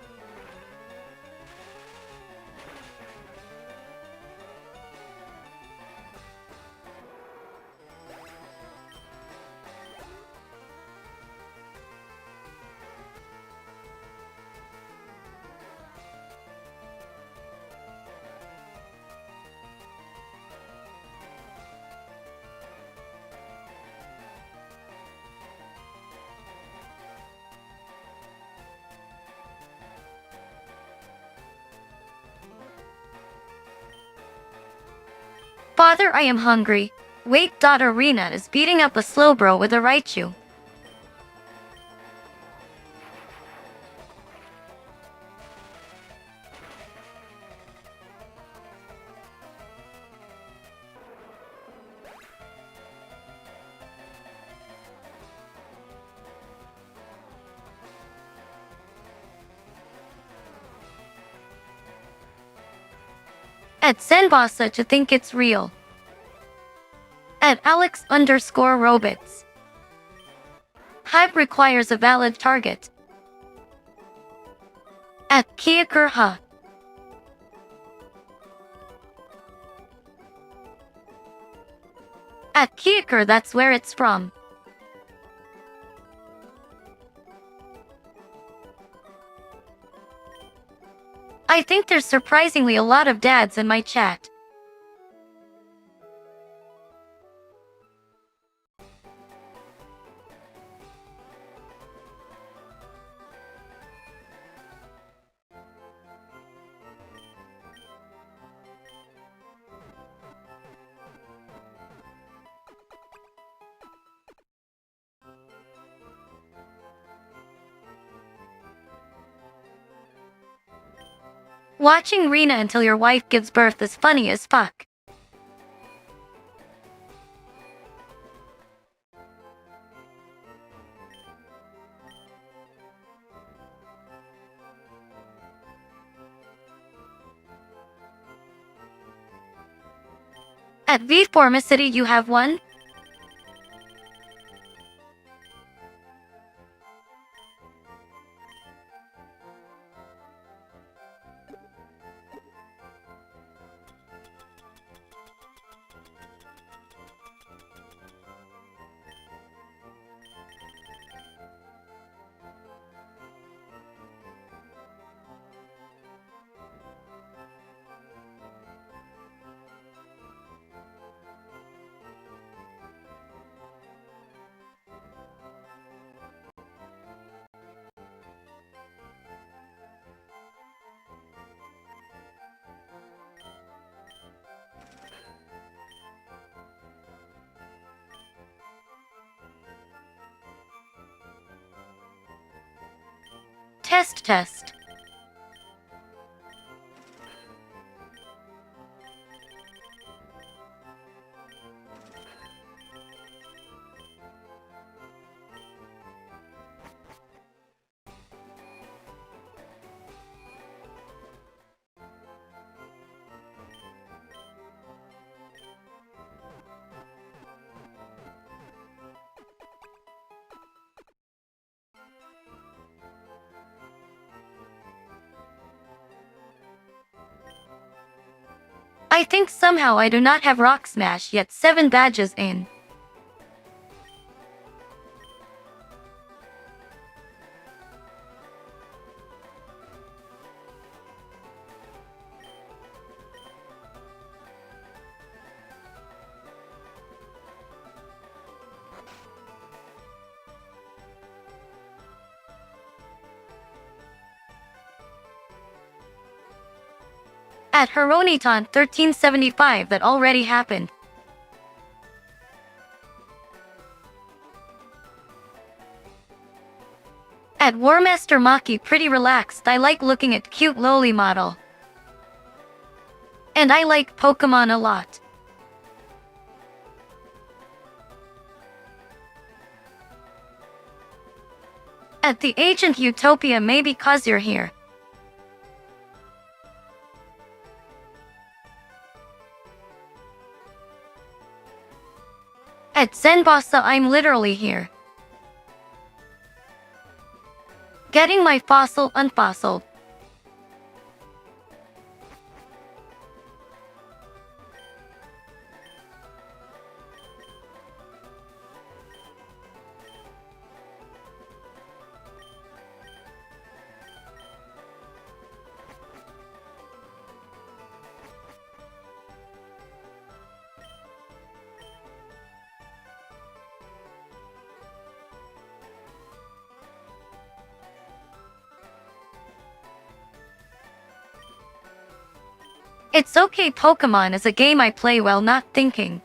Father, I am hungry. Wait, daughter Rina is beating up a slowbro with a Raichu. At Senbasa to think it's real. At Alex_Robots. Hype requires a valid target. At Kiakurha. At Kiakur, that's where it's from. I think there's surprisingly a lot of dads in my chat. Watching Rina until your wife gives birth is funny as fuck. At V-Formicity you have one? Test. I think somehow I do not have Rock Smash yet 7 badges in. At Rinathon 1375 that already happened. At Warmaster Maki pretty relaxed, I like looking at cute lowly model. And I like Pokemon a lot. At the Agent Utopia maybe cause you're here. At Zenbossa I'm literally here. Getting my fossil unfossiled. It's okay, Pokemon is a game I play while not thinking.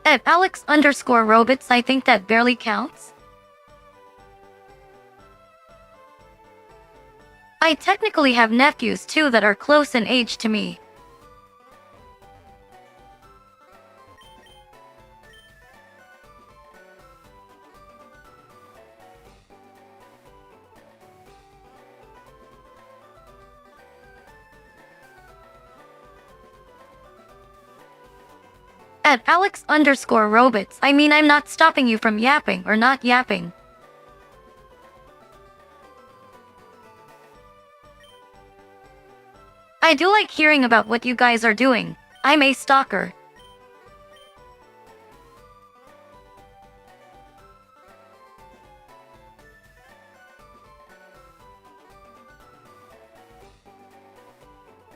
At Alex_Robots I think that barely counts. I technically have nephews too that are close in age to me. At Alex_robots, I mean I'm not stopping you from yapping or not yapping. I do like hearing about what you guys are doing. I'm a stalker.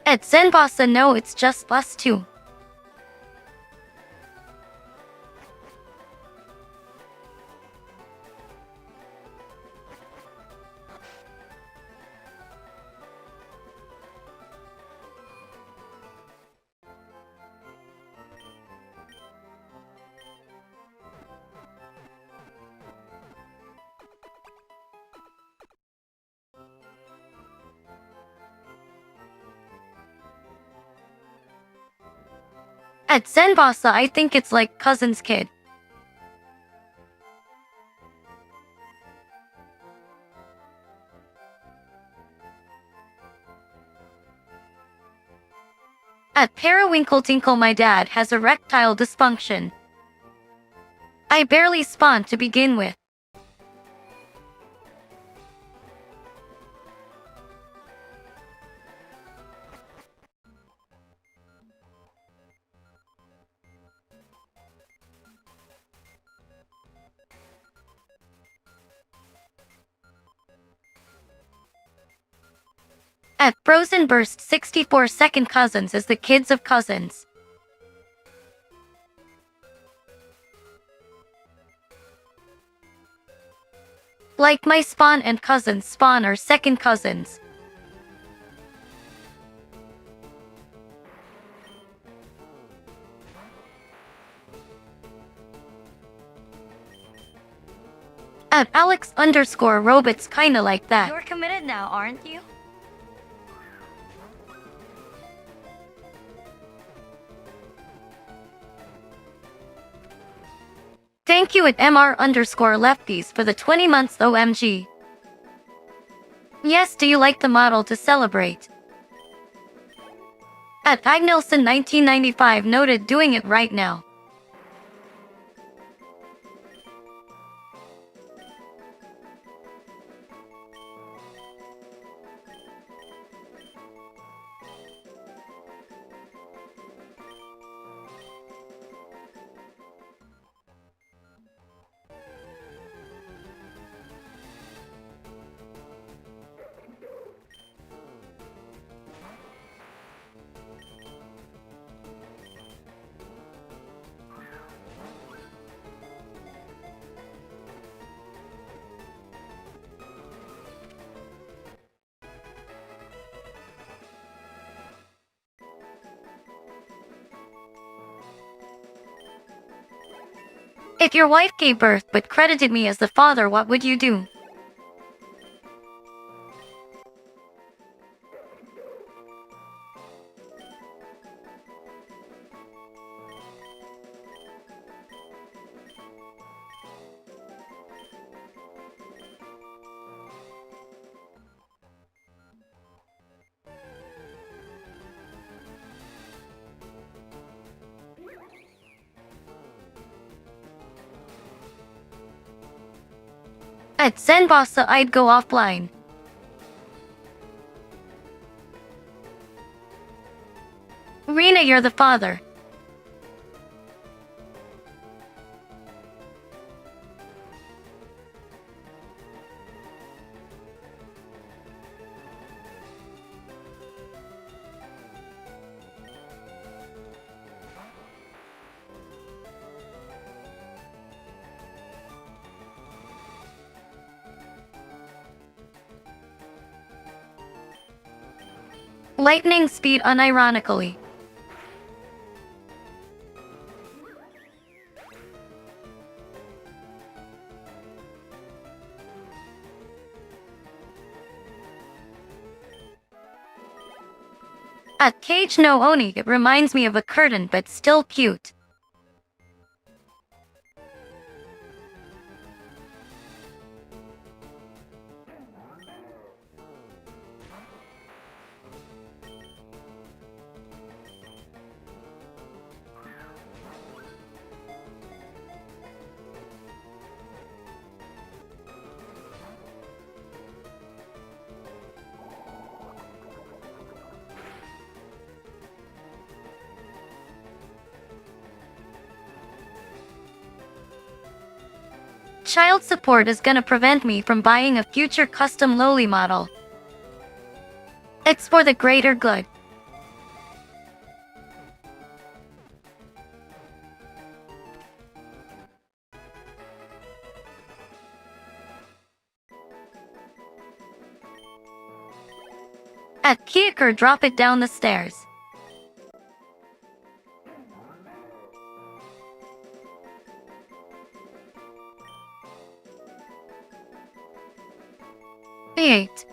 At Zenbossa, no, it's just us two. At Zenbossa, I think it's like cousin's kid. At Periwinkle, my dad has erectile dysfunction. I barely spawned to begin with. At Frozen Burst, 64-second cousins is the kids of cousins. Like my spawn and cousins spawn are second cousins. At Alex_robots, kinda like that. You're committed now, aren't you? Thank you at MR_lefties for the 20 months OMG. Yes, do you like the model to celebrate? At Agnelson 1995 noted doing it right now. If your wife gave birth but credited me as the father, what would you do? At Zenbossa, I'd go offline. Rina, you're the father. Lightning speed unironically. At Cage no Oni, it reminds me of a curtain but still cute. child support is gonna prevent me from buying a future custom lowly model. It's for the greater good. At Kiaker, drop it down the stairs. V8.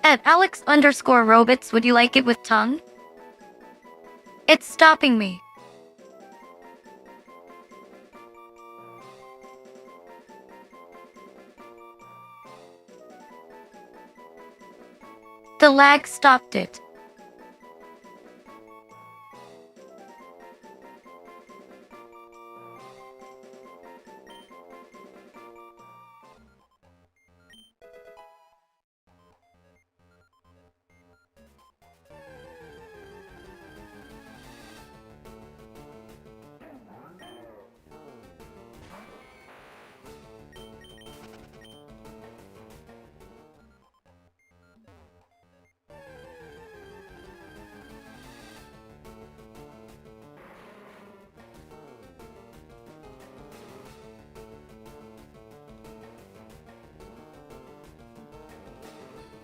At Alex_robots, would you like it with tongue? It's stopping me. The lag stopped it.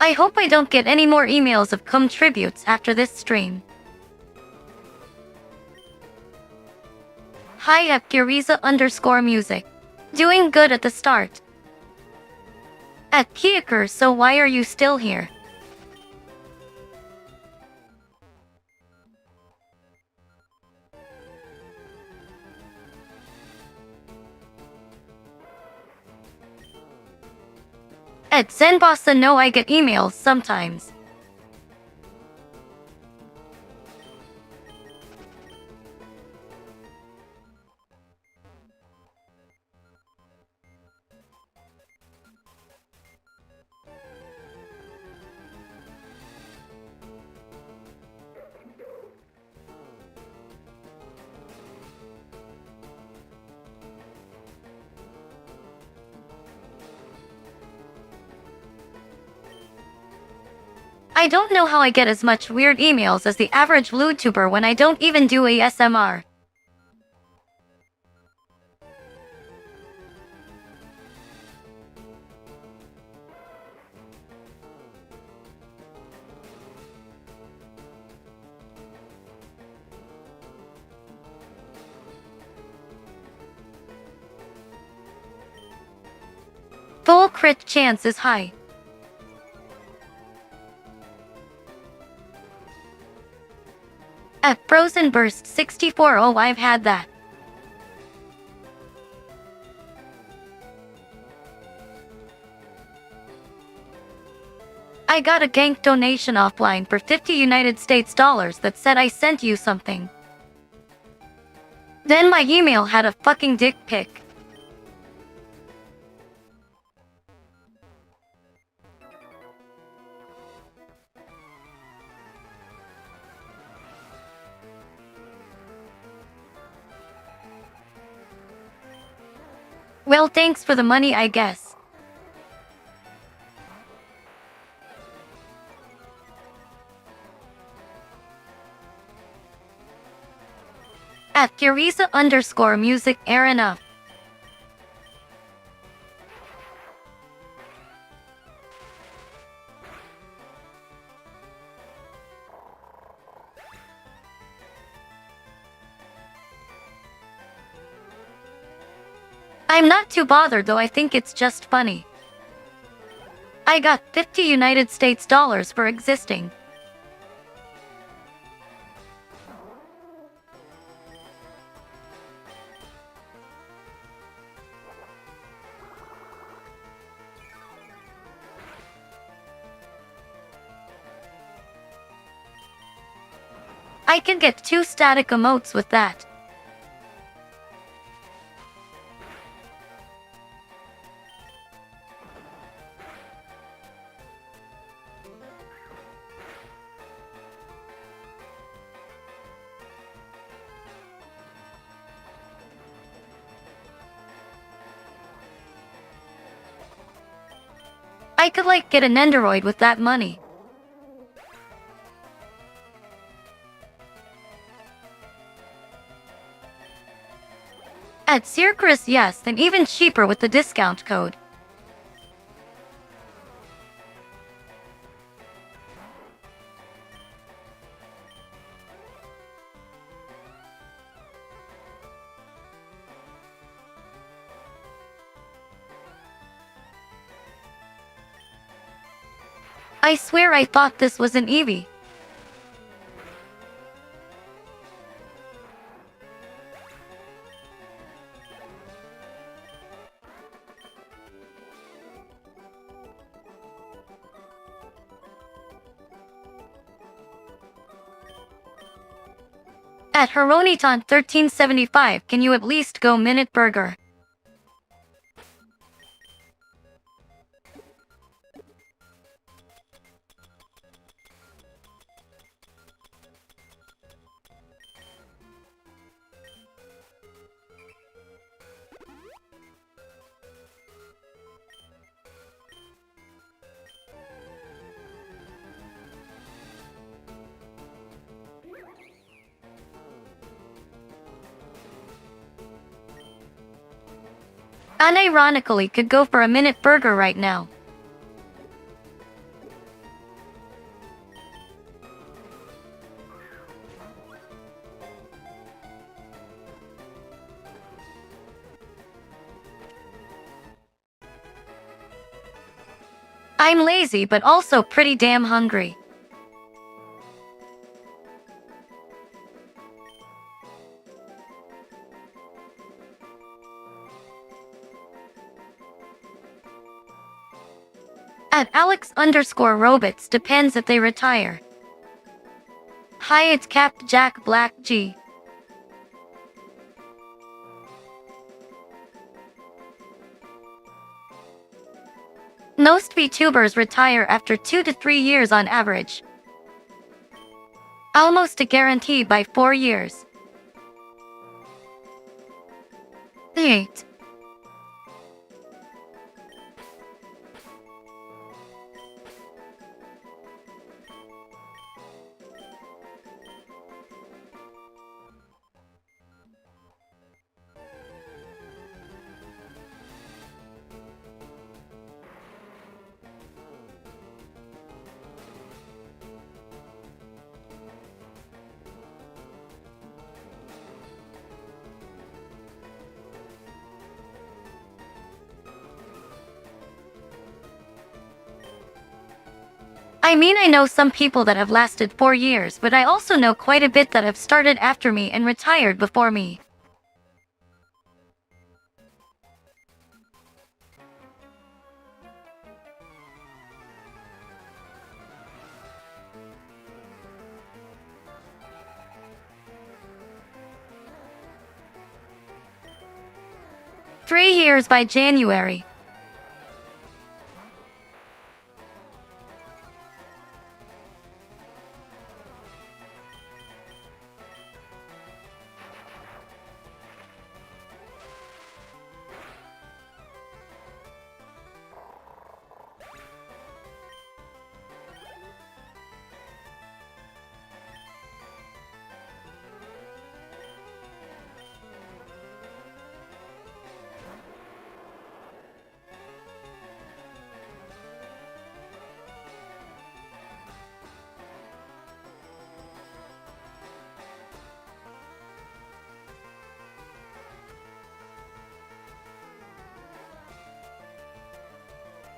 I hope I don't get any more emails of cum tributes after this stream. Hi at Giriza_music. Doing good at the start. At Kiaker, so why are you still here? At Zenbossa, no, I get emails sometimes. I don't know how I get as much weird emails as the average VTuber when I don't even do ASMR. Full crit chance is high. At Frozen Burst 64, oh, I've had that. I got a gank donation offline for 50 United States dollars that said I sent you something. Then my email had a fucking dick pic. Well, thanks for the money, I guess. At Giriza_music, air enough. I'm not too bothered though, I think it's just funny. I got 50 United States dollars for existing. I can get 2 static emotes with that. I could like get an Enderoid with that money. At Circus, yes, and even cheaper with the discount code. I swear I thought this was an Eevee. At Rinathon 1375, can you at least go Minute Burger? Unironically could go for a Minute Burger right now. I'm lazy but also pretty damn hungry. At Alex_Robots depends if they retire. Hi, it's Capt Jack Black G. Most VTubers retire after 2 to 3 years on average. Almost a guarantee by 4 years. 8. I mean, I know some people that have lasted 4 years, but I also know quite a bit that have started after me and retired before me. Three years by January.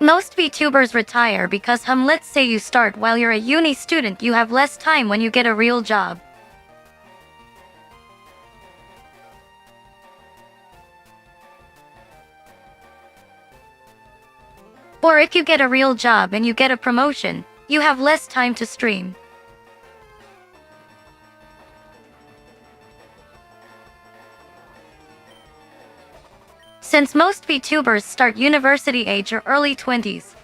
Most VTubers retire because let's say you start while you're a uni student, you have less time when you get a real job. Or if you get a real job and you get a promotion, you have less time to stream. Since most VTubers start university age or early 20s.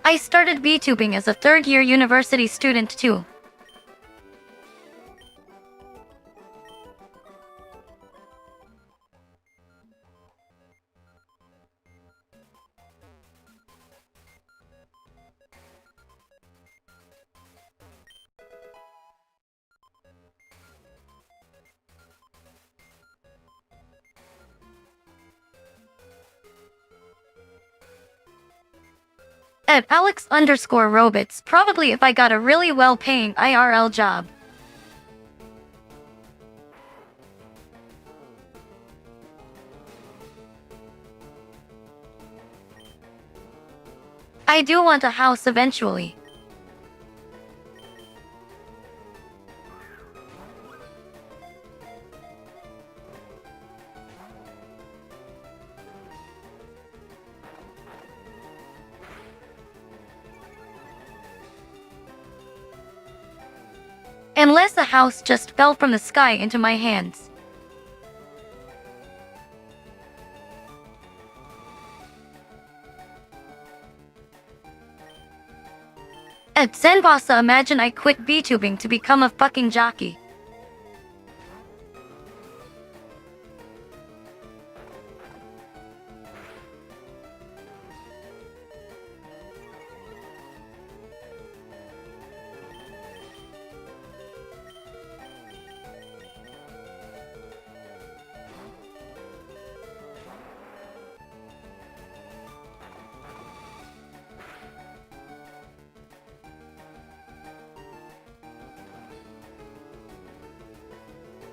I started VTubing as a third-year university student too. At Alex_Robots, probably if I got a really well-paying IRL job. I do want a house eventually. Unless a house just fell from the sky into my hands. At Zenbasa, imagine I quit VTubing to become a fucking jockey.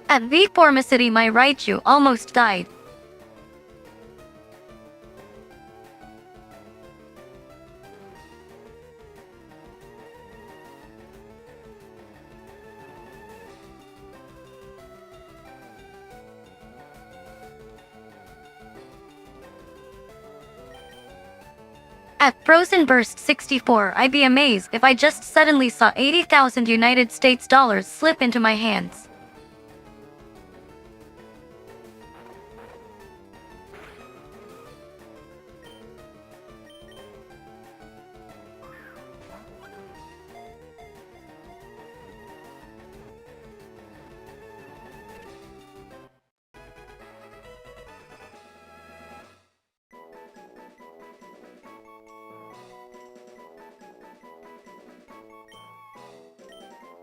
At V-Formicity, my Raichu almost died. At Frozen Burst 64, I'd be amazed if I just suddenly saw 80,000 United States dollars slip into my hands.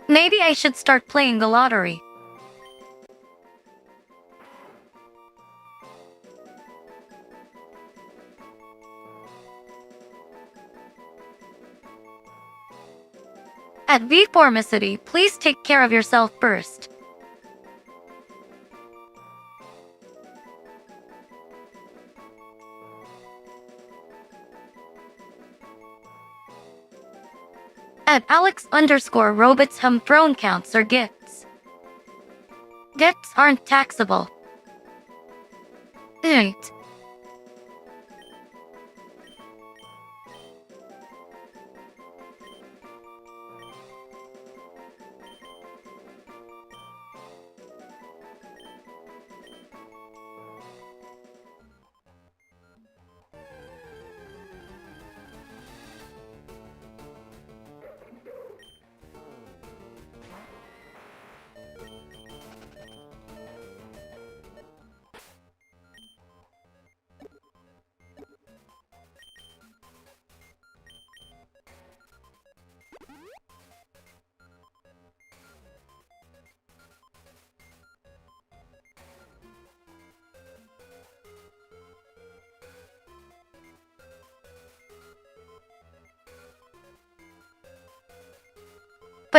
Maybe I should start playing the lottery. At V-Formicity, please take care of yourself first. At Alex_Robots, throne counts or gifts. Gifts aren't taxable. Right.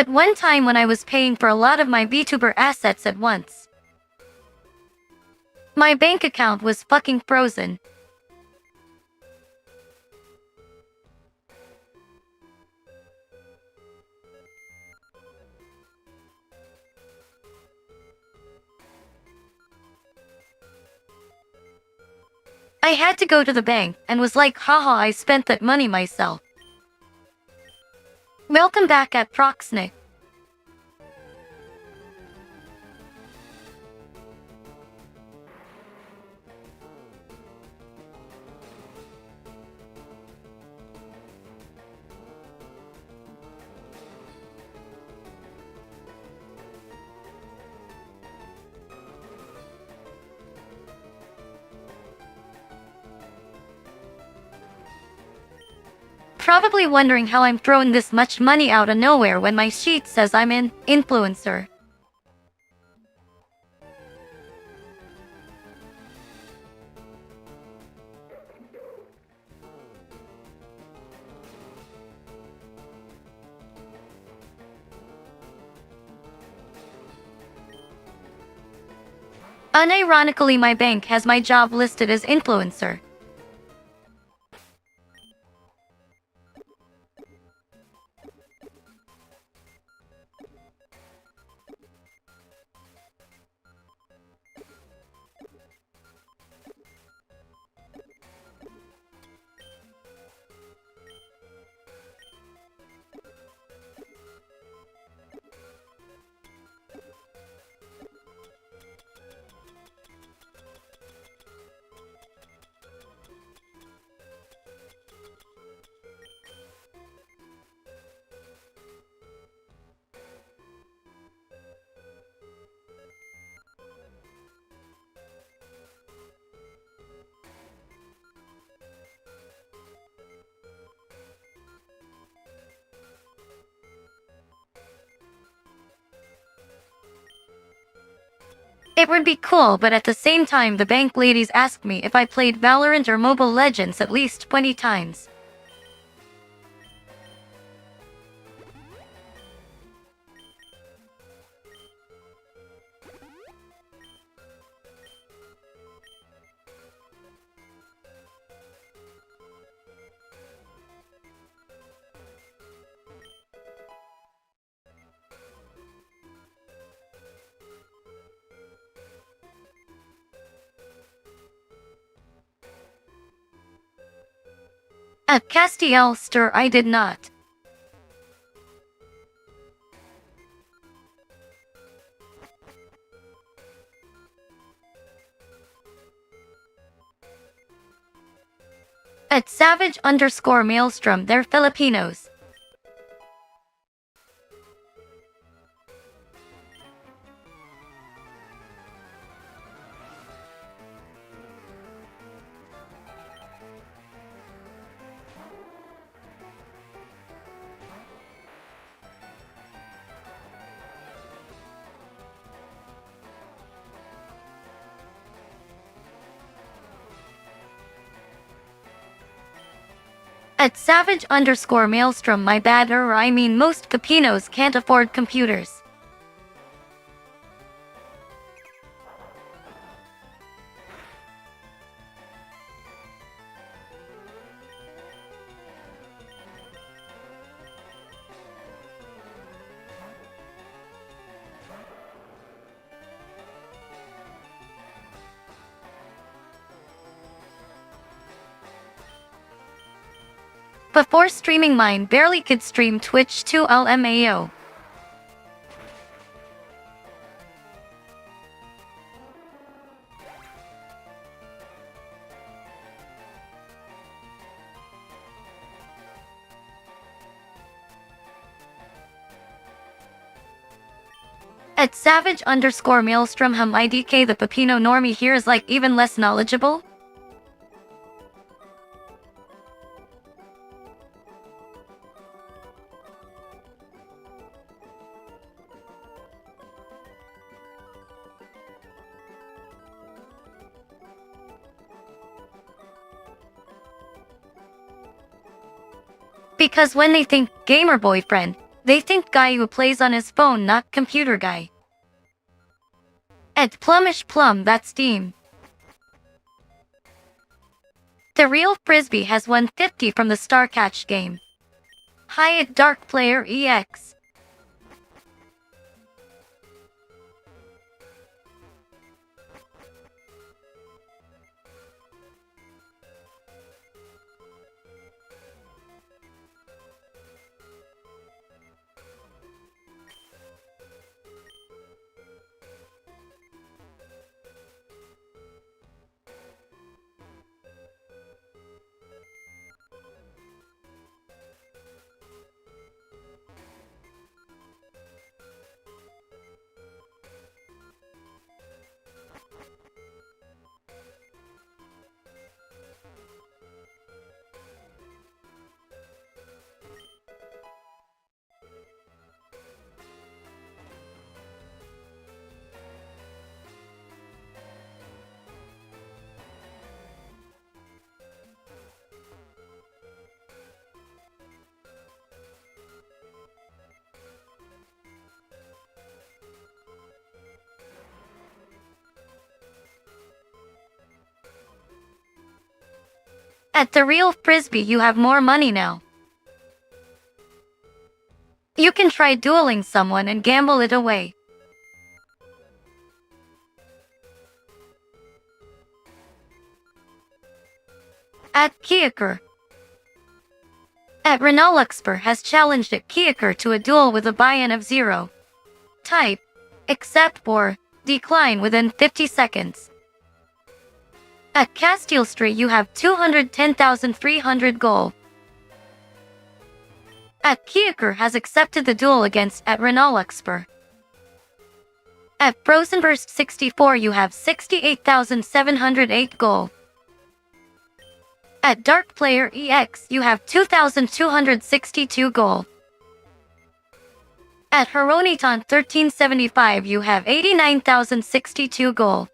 But one time when I was paying for a lot of my VTuber assets at once, my bank account was fucking frozen. I had to go to the bank and was like, haha, I spent that money myself. Welcome back at Proxnick. Probably wondering how I'm throwing this much money out of nowhere when my sheet says I'm an influencer. Unironically, my bank has my job listed as influencer. It would be cool, but at the same time the bank ladies asked me if I played Valorant or Mobile Legends at least 20 times. At Castiel Stir I did not. At Savage_Maelstrom they're Filipinos. At Savage_Maelstrom my bad I mean most Filipinos can't afford computers. Before streaming mine barely could stream Twitch 2 LMAO. At Savage_Maelstrom IDK the Pepino normie here is like even less knowledgeable? Because when they think gamer boyfriend, They think guy who plays on his phone, not computer guy. At Plumish Plum, that's Steam. The real Frisbee has won 50 from the Star Catch game. Hi at Dark Player EX. At the real Frisbee, you have more money now. You can try dueling someone and gamble it away. At Kiaker. At RINALUCSPER has challenged at Kiaker to a duel with a buy-in of 0. Type, accept or decline within 50 seconds. At Castile Street you have 210,300 gold. At Kiaker has accepted the duel against at RINALUCSPER. At Frozenburst 64 you have 68,708 gold. At Dark Player EX you have 2,262 gold. At Rinathon 1375 you have 89,062 gold.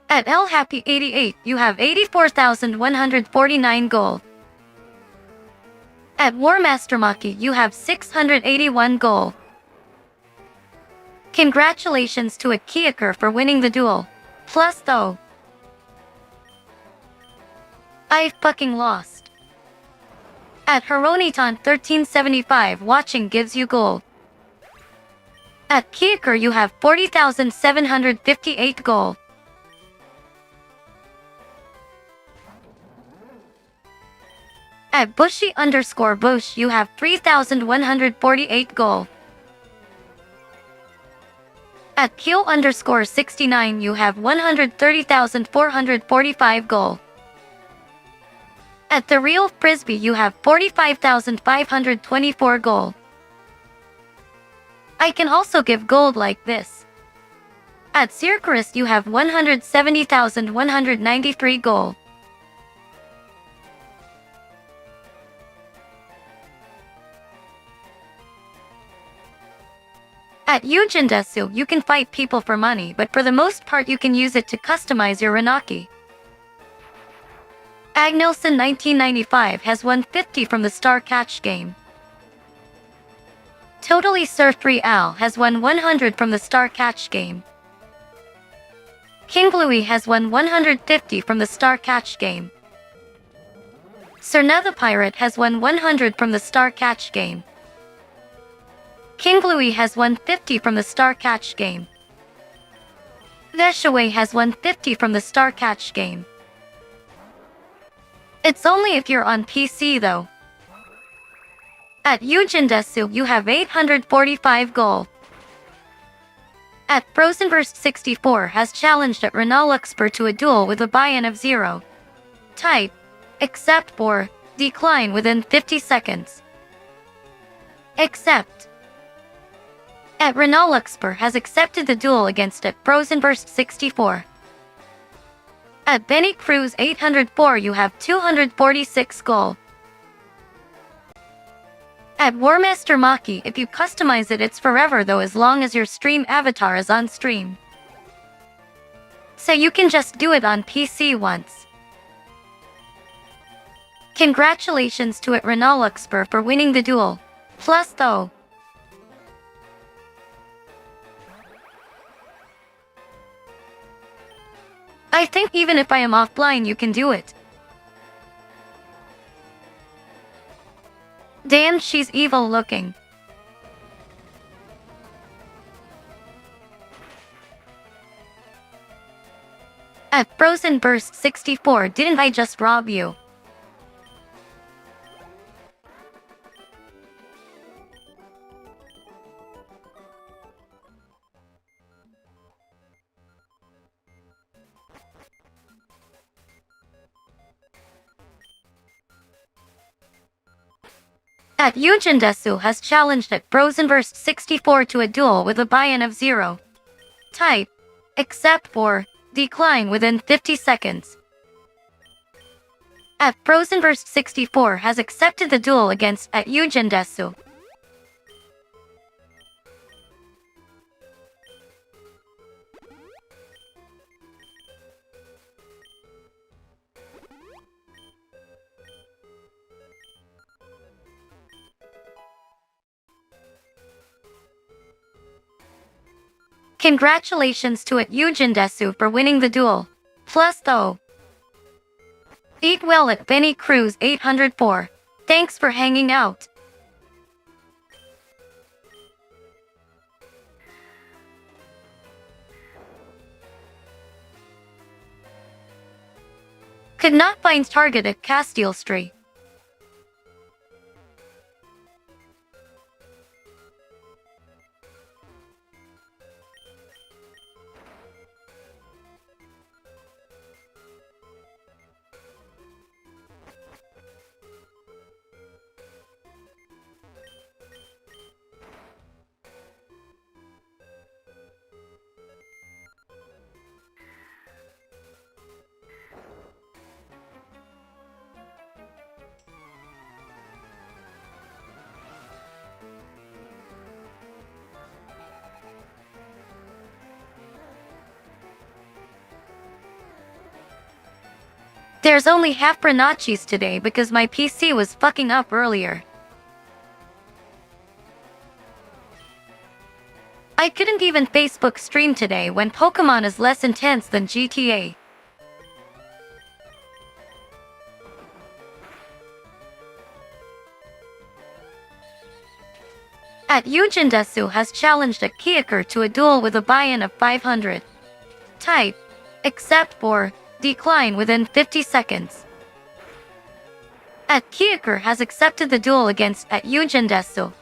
At El Happy 88 you have 84,149 gold. At Warmaster Maki you have 681 gold. Congratulations to a Kiaker for winning the duel. Plus though, I fucking lost. At Rinathon 1375 watching gives you gold. At Kiaker you have 40,758 gold. At Bushy_Bush you have 3,148 gold. At Q_69 you have 130,445 gold. At the real Frisbee you have 45,524 gold. I can also give gold like this. At Circarus you have 170,193 gold. At Yujindesu you can fight people for money, but for the most part you can use it to customize your Rinaki. Agnelson 1995 has won 50 from the Star Catch game. Totally Surf Real has won 100 from the Star Catch game. King Bluey has won 150 from the Star Catch game. Serna the Pirate has won 100 from the Star Catch game. King Bluey has won 50 from the Star Catch game. Veshaway has won 50 from the Star Catch game. It's only if you're on PC though. At Yujindesu you have 845 gold. At Frozenburst 64 has challenged at RINALUCSPER to a duel with a buy-in of 0. Type, accept or decline within 50 seconds. Accept. At RINALUCSPER has accepted the duel against at Frozenburst 64. At Benny Cruz 804 you have 246 gold. At Warmaster Maki if you customize it it's forever though as long as your stream avatar is on stream. So you can just do it on PC once. Congratulations to at RINALUCSPER for winning the duel. Plus though. I think even if I am offline, you can do it. Damn, she's evil looking. At Frozen Burst 64, didn't I just rob you? At Yujindesu has challenged at Frozenverse 64 to a duel with a buy-in of 0. Type, except for, decline within 50 seconds. At Frozenverse 64 has accepted the duel against at Yujindesu. Congratulations to at Yujindesu for winning the duel. Plus though. Eat well at Benny Cruz 804. Thanks for hanging out. Could not find target at Castile Street. There's only half Renachis today because my PC was fucking up earlier. I couldn't even Facebook stream today when Pokemon is less intense than GTA. At Yujindesu has challenged a Kyuker to a duel with a buy-in of 500. Type, except for, decline within 50 seconds. At Kyuker has accepted the duel against at Yujindesu.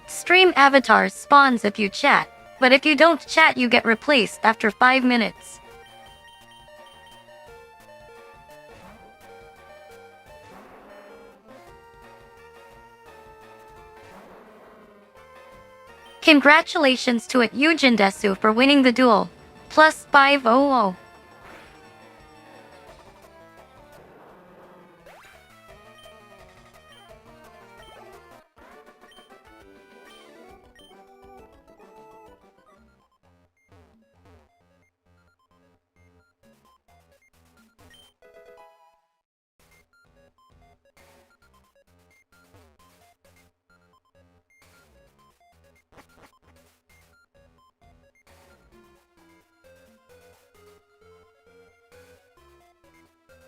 Stream avatar spawns if you chat, but if you don't chat you get replaced after 5 minutes. Congratulations to at Yujindesu for winning the duel. Plus 500.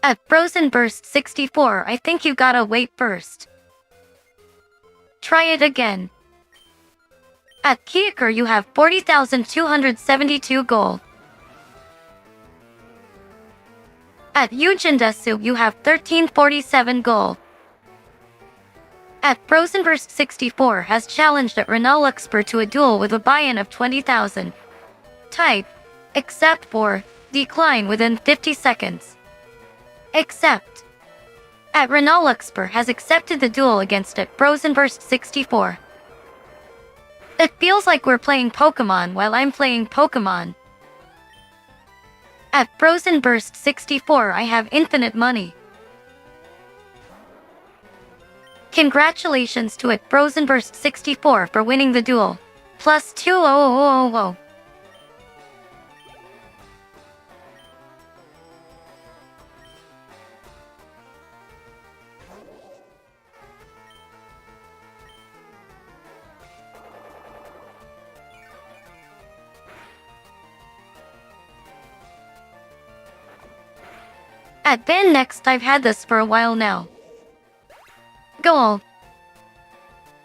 At Frozen Burst 64, I think you gotta wait first. Try it again. At Kyuker you have 40,272 gold. At Yujindesu you have 1347 gold. At Frozen Burst 64 has challenged at RINALUCSPER to a duel with a buy-in of 20,000. Type, except for, decline within 50 seconds. Accept. At RINALUCSPER has accepted the duel against at Frozen Burst 64. It feels like we're playing Pokemon while I'm playing Pokemon. At Frozen Burst 64 I have infinite money. Congratulations to it Frozenburst64 for winning the duel. Plus 2000. At Ben next, I've had this for a while now. Gold.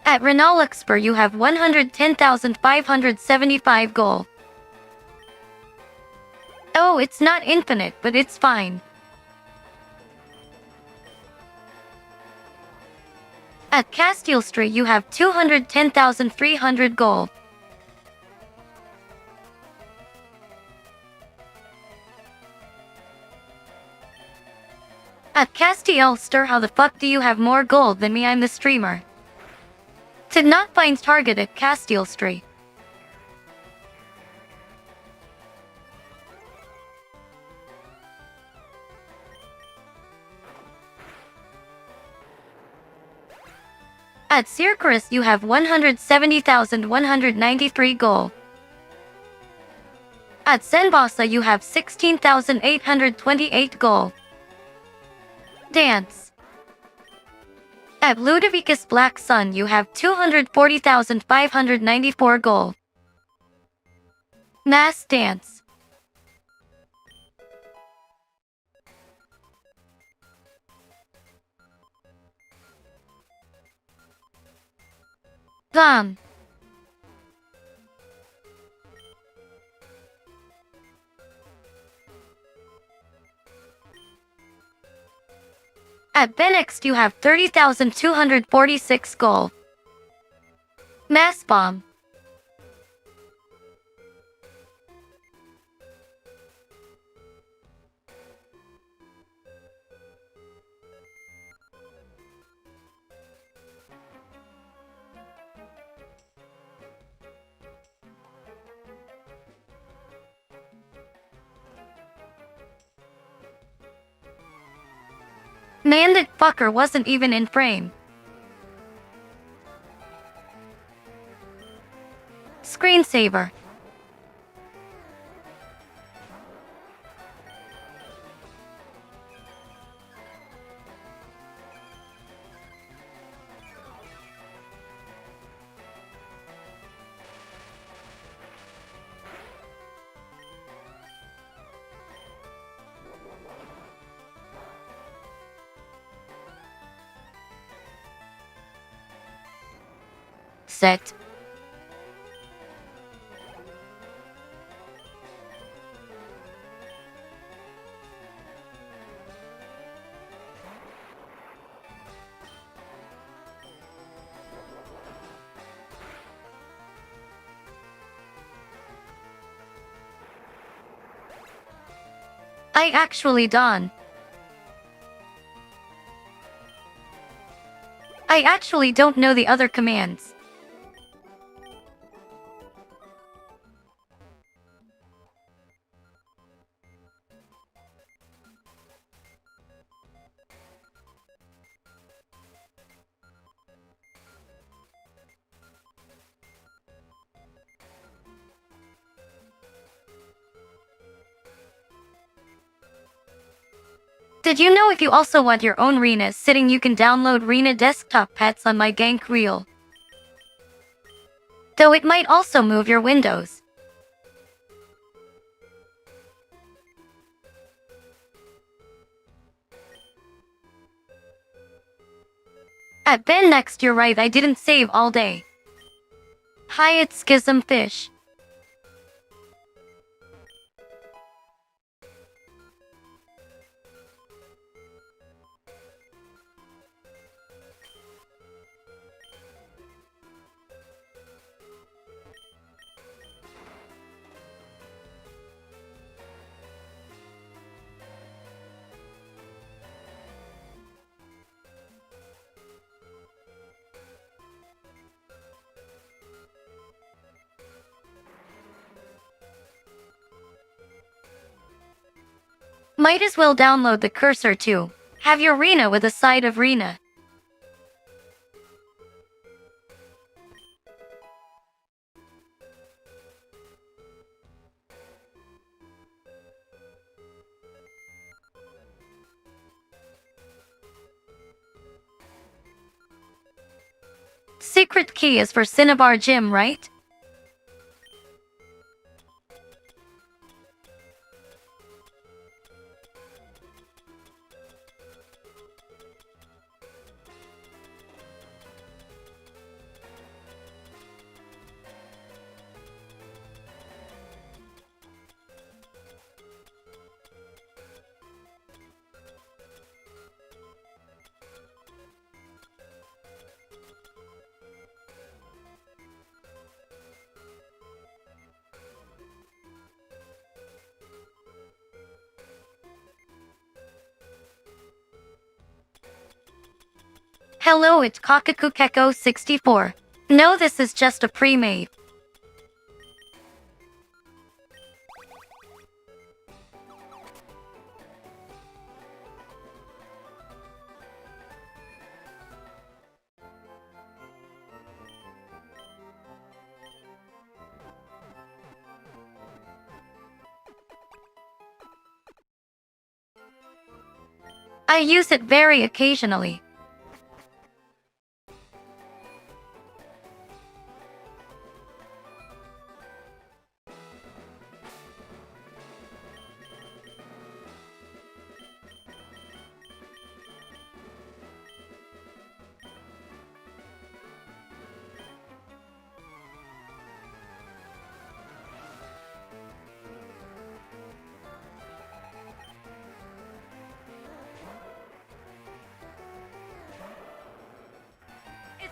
At RINALUCSPER you have 110,575 gold. Oh, it's not infinite, but it's fine. At Castile Street you have 210,300 gold. At Castile Stir, how the fuck do you have more gold than me? I'm the streamer. Did not find target at Castile Street. At Circarus you have 170,193 gold. At Senbasa you have 16,828 gold. Dance. At Ludovicus Black Sun you have 240,594 gold. Mass Dance. Gum. At Benext you have 30,246 gold. Mass Bomb. Man, that fucker wasn't even in frame. Screensaver. Set. I actually don't know the other commands. Did you know if you also want your own Rina sitting, you can download Rina desktop pets on my gank reel? Though it might also move your windows. At Ben next, you're right, I didn't save all day. Hyatt Schism Fish. Might as well download the cursor too. Have your Rina with a side of Rina. Secret key is for Cinnabar Gym, right? Hello, it's Kakakukeko64. No, this is just a pre-made. I use it very occasionally.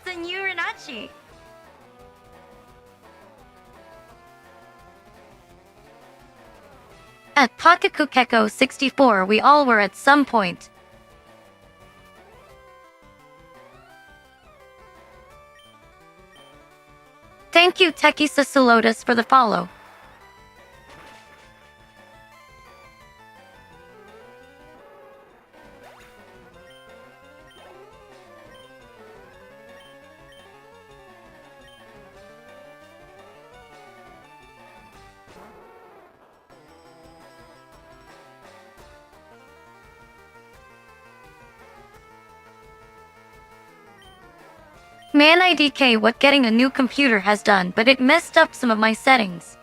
It's a new Rinachi. At Kakakukeko64, we all were at some point. Thank you, Tekisa Sulotus, for the follow. Man IDK what getting a new computer has done, but it messed up some of my settings.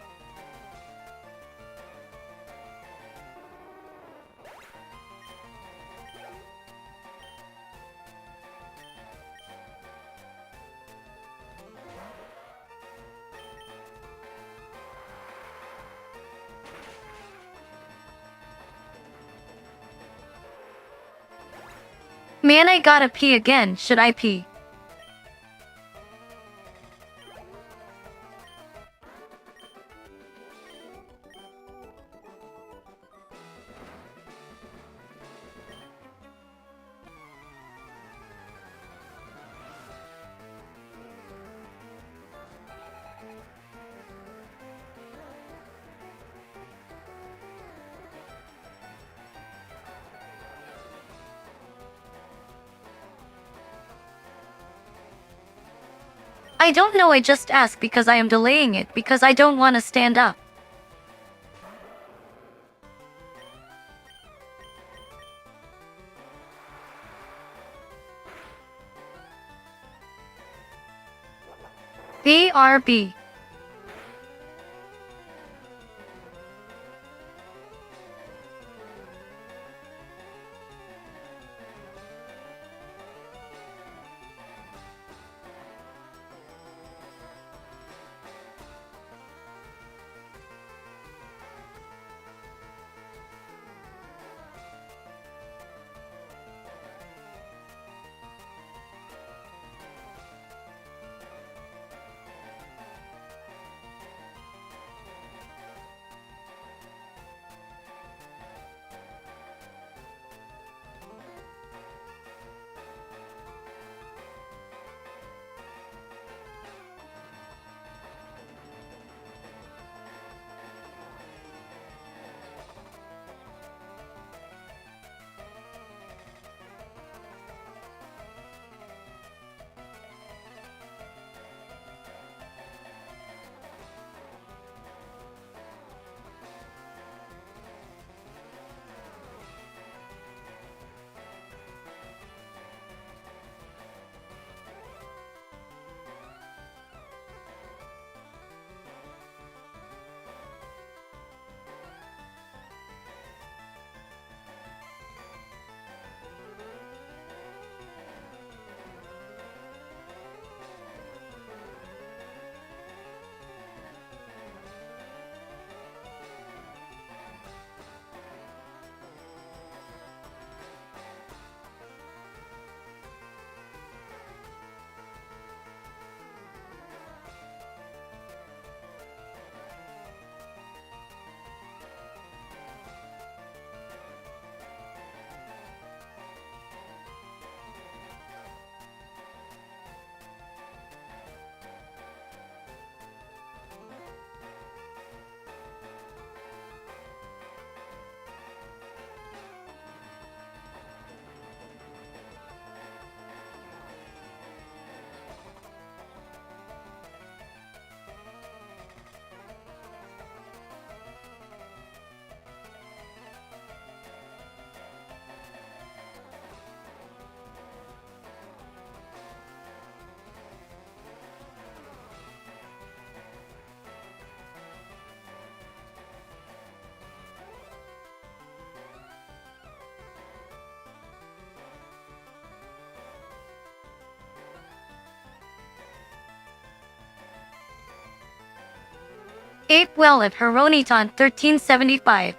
Man, I gotta pee again. Should I pee? I don't know, I just ask because I am delaying it because I don't want to stand up. BRB. Ape well at Rinathon 1375.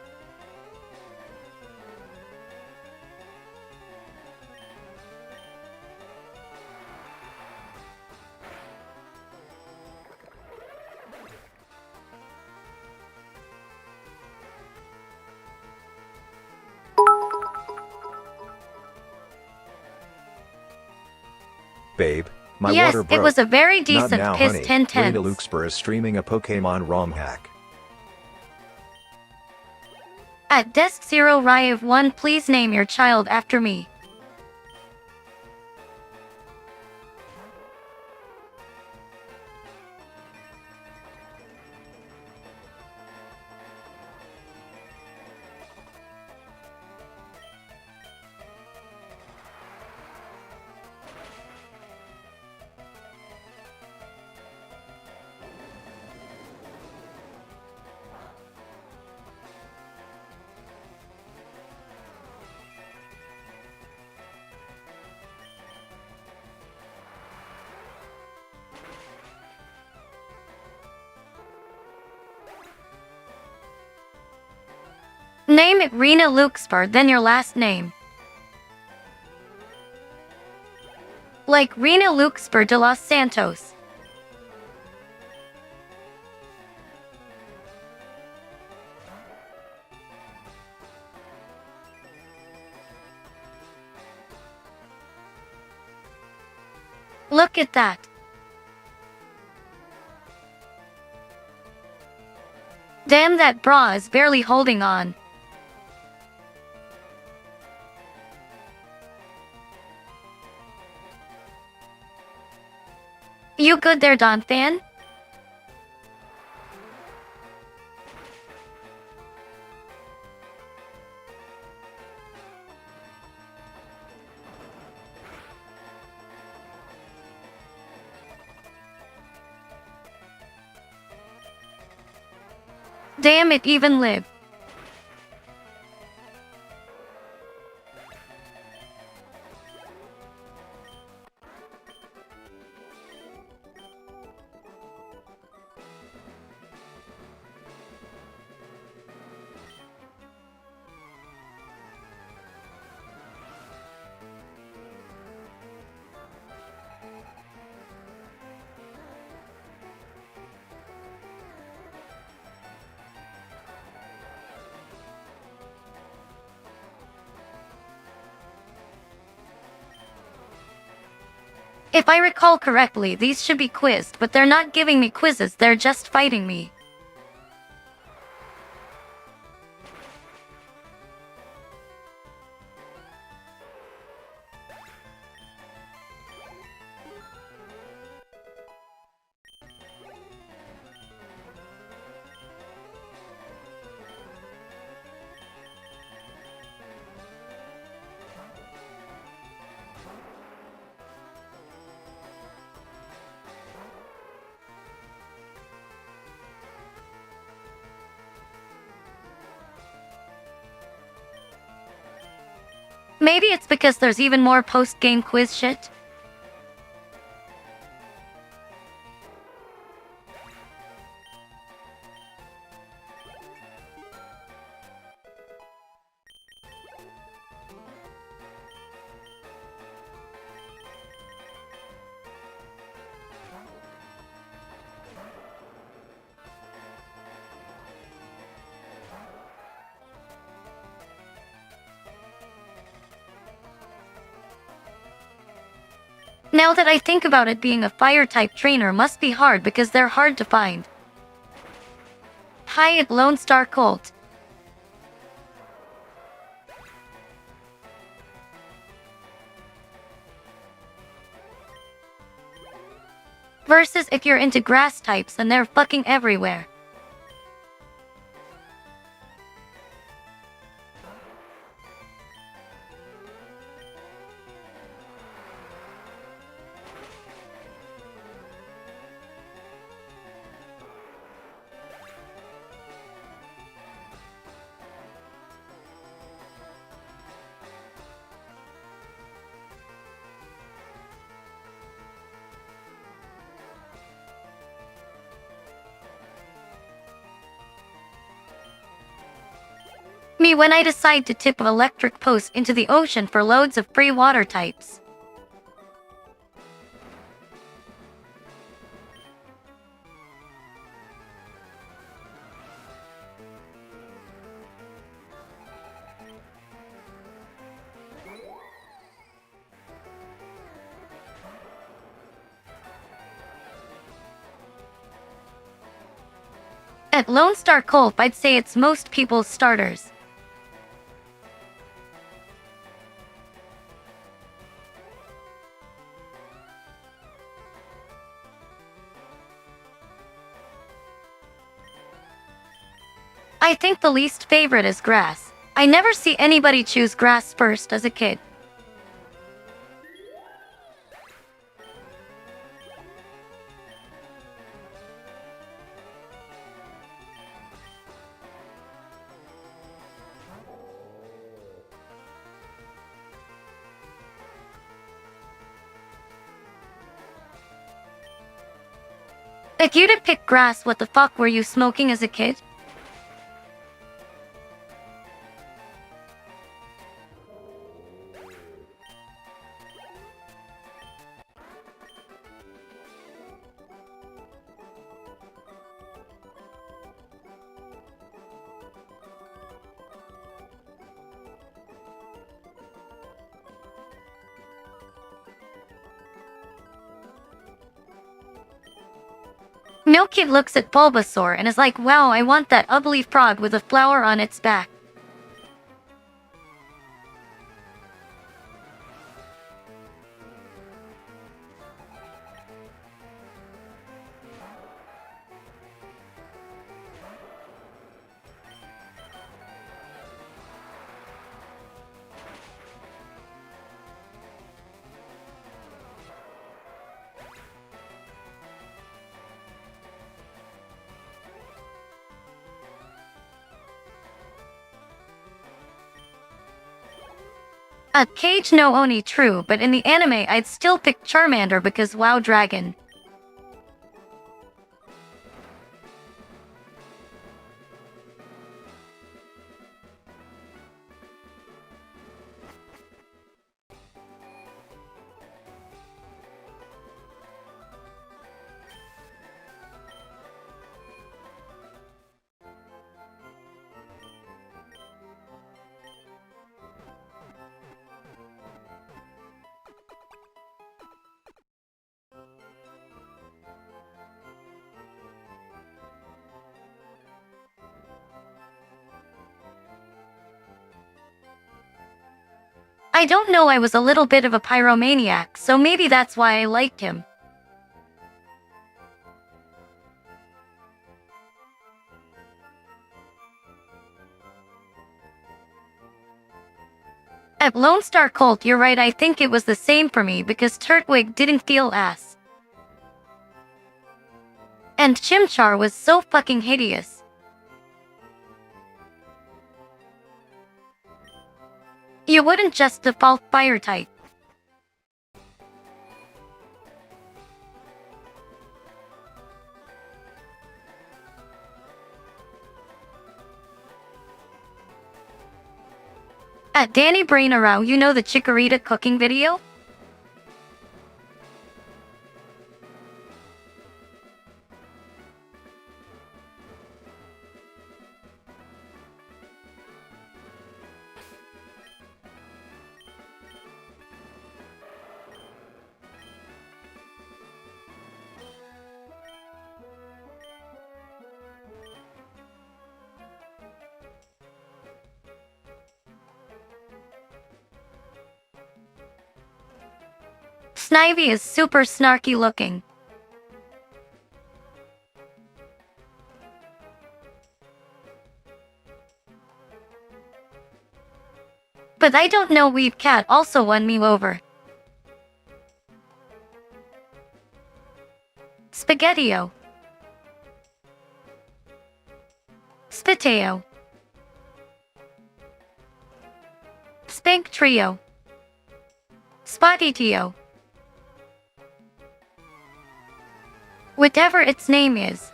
Babe, my Yes, water broke. it was a very Not decent now, piss honey. 10 Rina tenths. Lucsper is streaming a Pokemon ROM hack. At Desk Zero Rive 1, please name your child after me. Name it Rina Lucsper, then your last name. Like Rina Lucsper de los Santos. Look at that. Damn, that bra is barely holding on. You good there, Don Fan? Damn, it even lived. If I recall correctly, these should be quizzed, but they're not giving me quizzes, they're just fighting me. Maybe it's because there's even more post-game quiz shit? Now that I think about it, being a fire-type trainer must be hard because they're hard to find. Hi at Lone Star Colt. Versus if you're into grass types and they're fucking everywhere. Me when I decide to tip an electric post into the ocean for loads of free water types. At Lone Star Culp, I'd say it's most people's starters. I think the least favorite is grass. I never see anybody choose grass first as a kid. If you'd have picked grass, what the fuck were you smoking as a kid? No kid looks at Bulbasaur and is like, wow, I want that ugly frog with a flower on its back. At Cage no Oni true, but in the anime I'd still pick Charmander because WoW Dragon. I don't know, I was a little bit of a pyromaniac, so maybe that's why I liked him. At Lone Star Cult, you're right, I think it was the same for me because Turtwig didn't feel ass. And Chimchar was so fucking hideous. You wouldn't just default fire type. At Danny Brainarrow, you know the Chikorita cooking video? Snivy is super snarky looking. But I don't know, Weave Cat also won me over. Spaghettio. Spiteo. Spank Trio. Spotty-tio. Whatever its name is.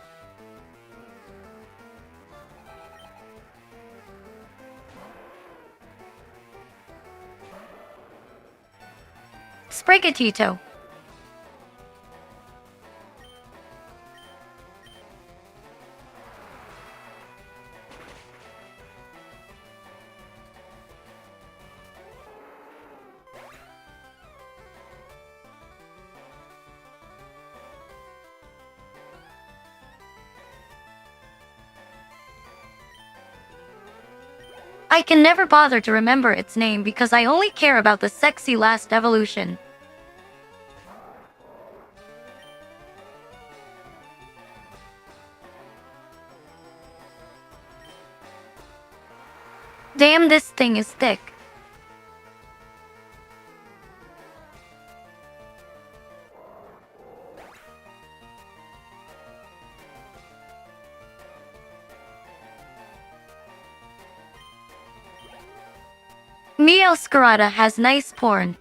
Frigatito. I can never bother to remember its name because I only care about the sexy last evolution. Damn, this thing is thick. Meowscarada has nice porn.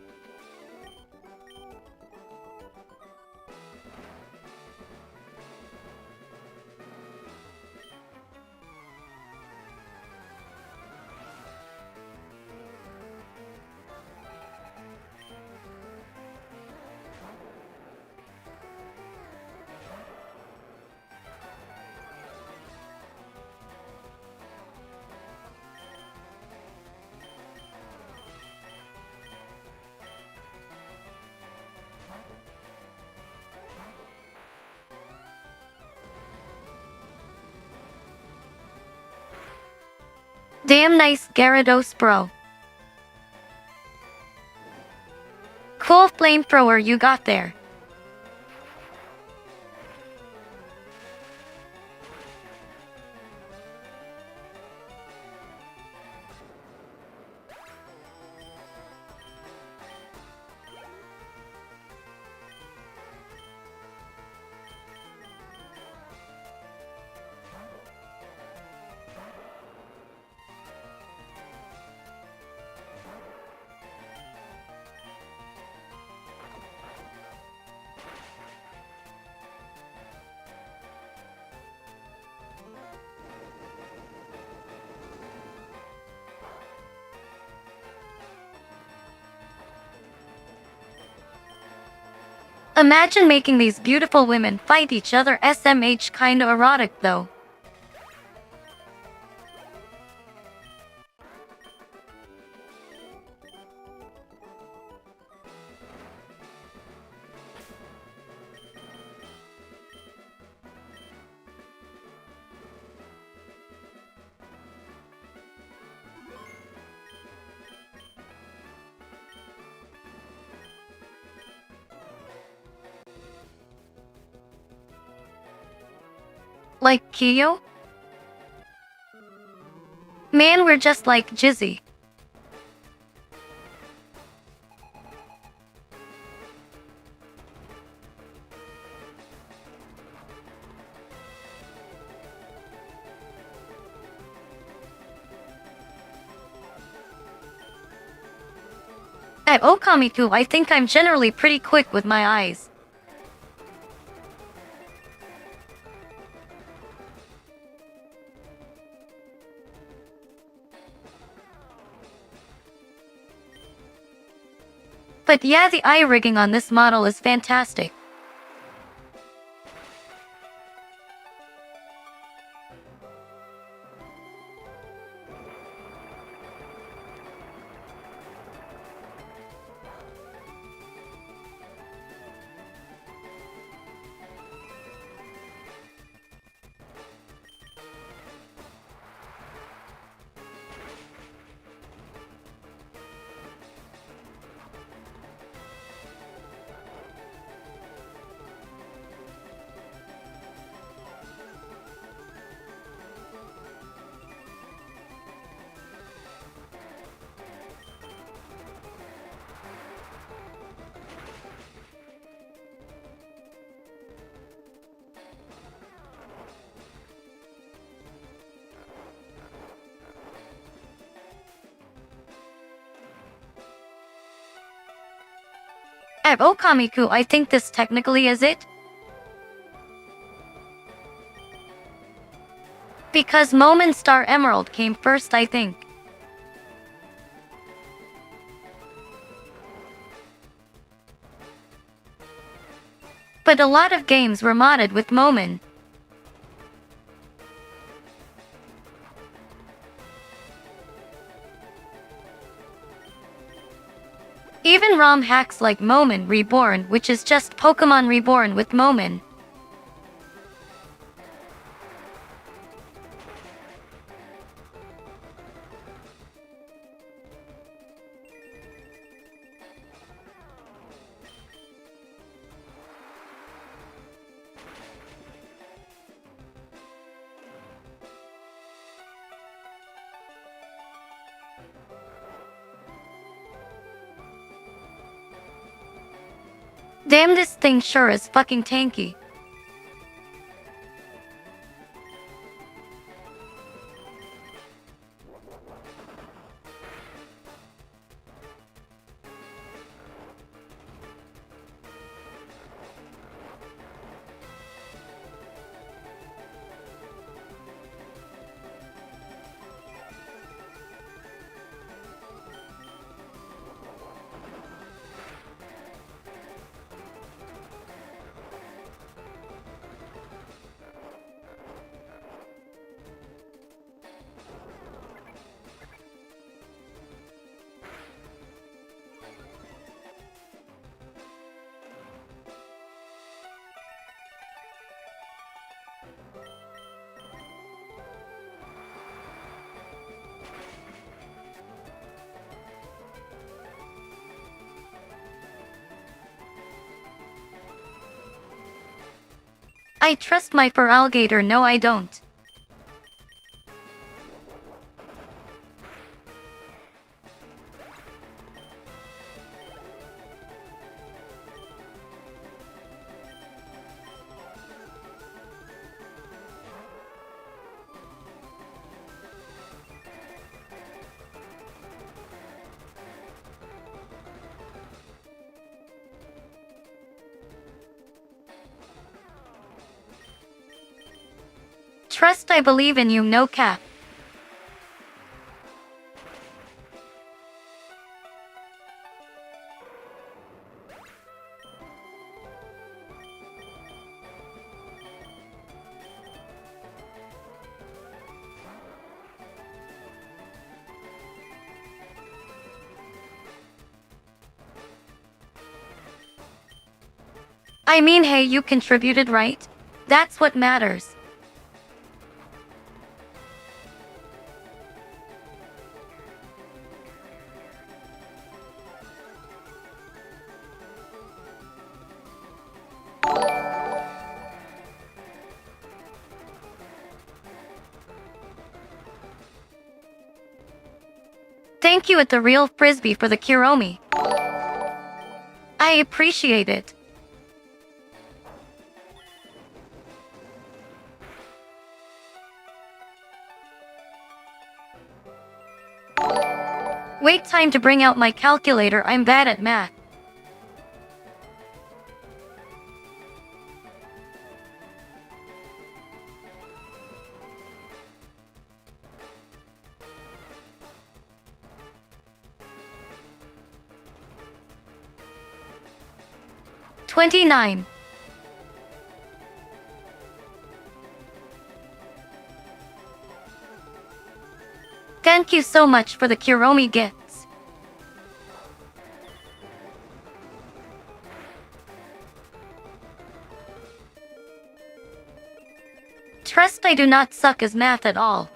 Damn nice Gyarados, bro. Cool flamethrower you got there. Imagine making these beautiful women fight each other. SMH kinda erotic though. Like Kiyo? Man, we're just like Jizzy. At Okamiku, I think I'm generally pretty quick with my eyes. But yeah, the eye rigging on this model is fantastic. At Okamiku, I think this technically is it. Because Moment Star Emerald came first, I think. But a lot of games were modded with Momin. Even ROM hacks like Momin Reborn, which is just Pokemon Reborn with Momin. Damn, this thing sure is fucking tanky. I trust my fur alligator. No, I don't. Trust, I believe in you, no cap. I mean, hey, you contributed, right? That's what matters. Thank you at the Real Frisbee for the Kuromi. I appreciate it. Wait, time to bring out my calculator. I'm bad at math. $29. Thank you so much for the Kuromi gifts. Trust, I do not suck as math at all.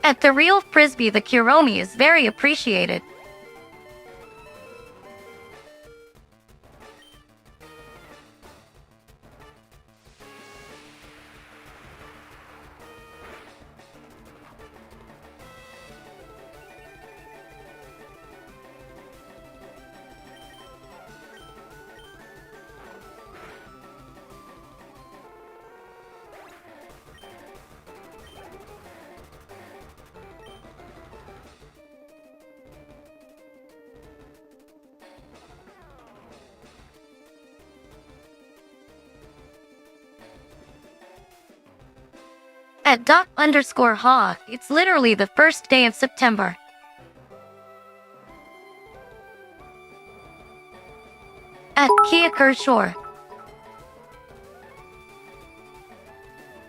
At the Real Frisbee, the Kuromi is very appreciated. At doc_hawk, it's literally the first day of September. At Kia Kershore,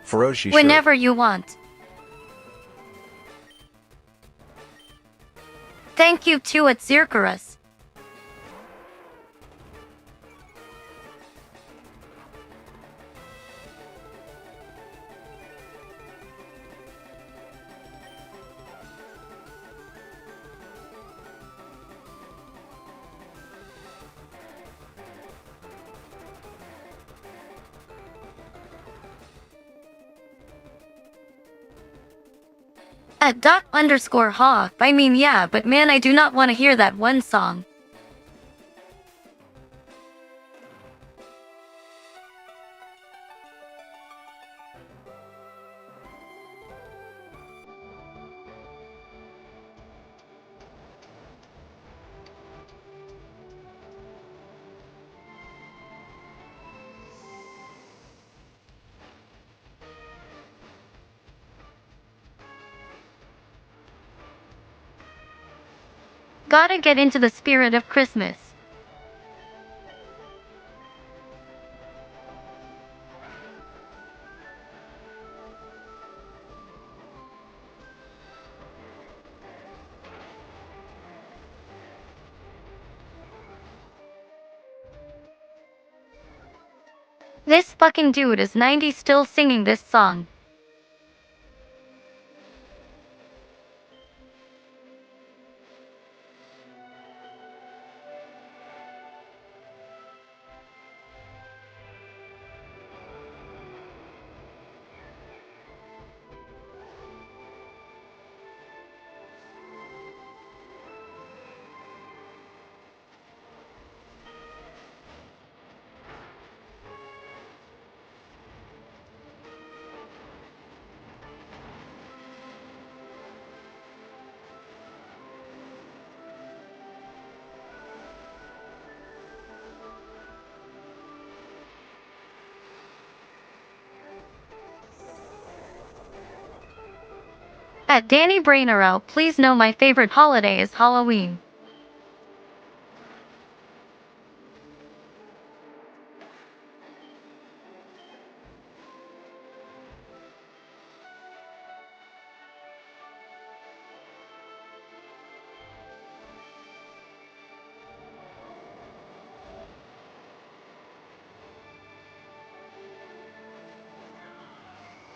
Feroshi shirt. whenever you want. Thank you too at Zirkarus. At doc_hawk, I mean yeah, but man I do not want to hear that one song. Gotta get into the spirit of Christmas. This fucking dude is 90 still singing this song. At Danny Brainero, please know my favorite holiday is Halloween.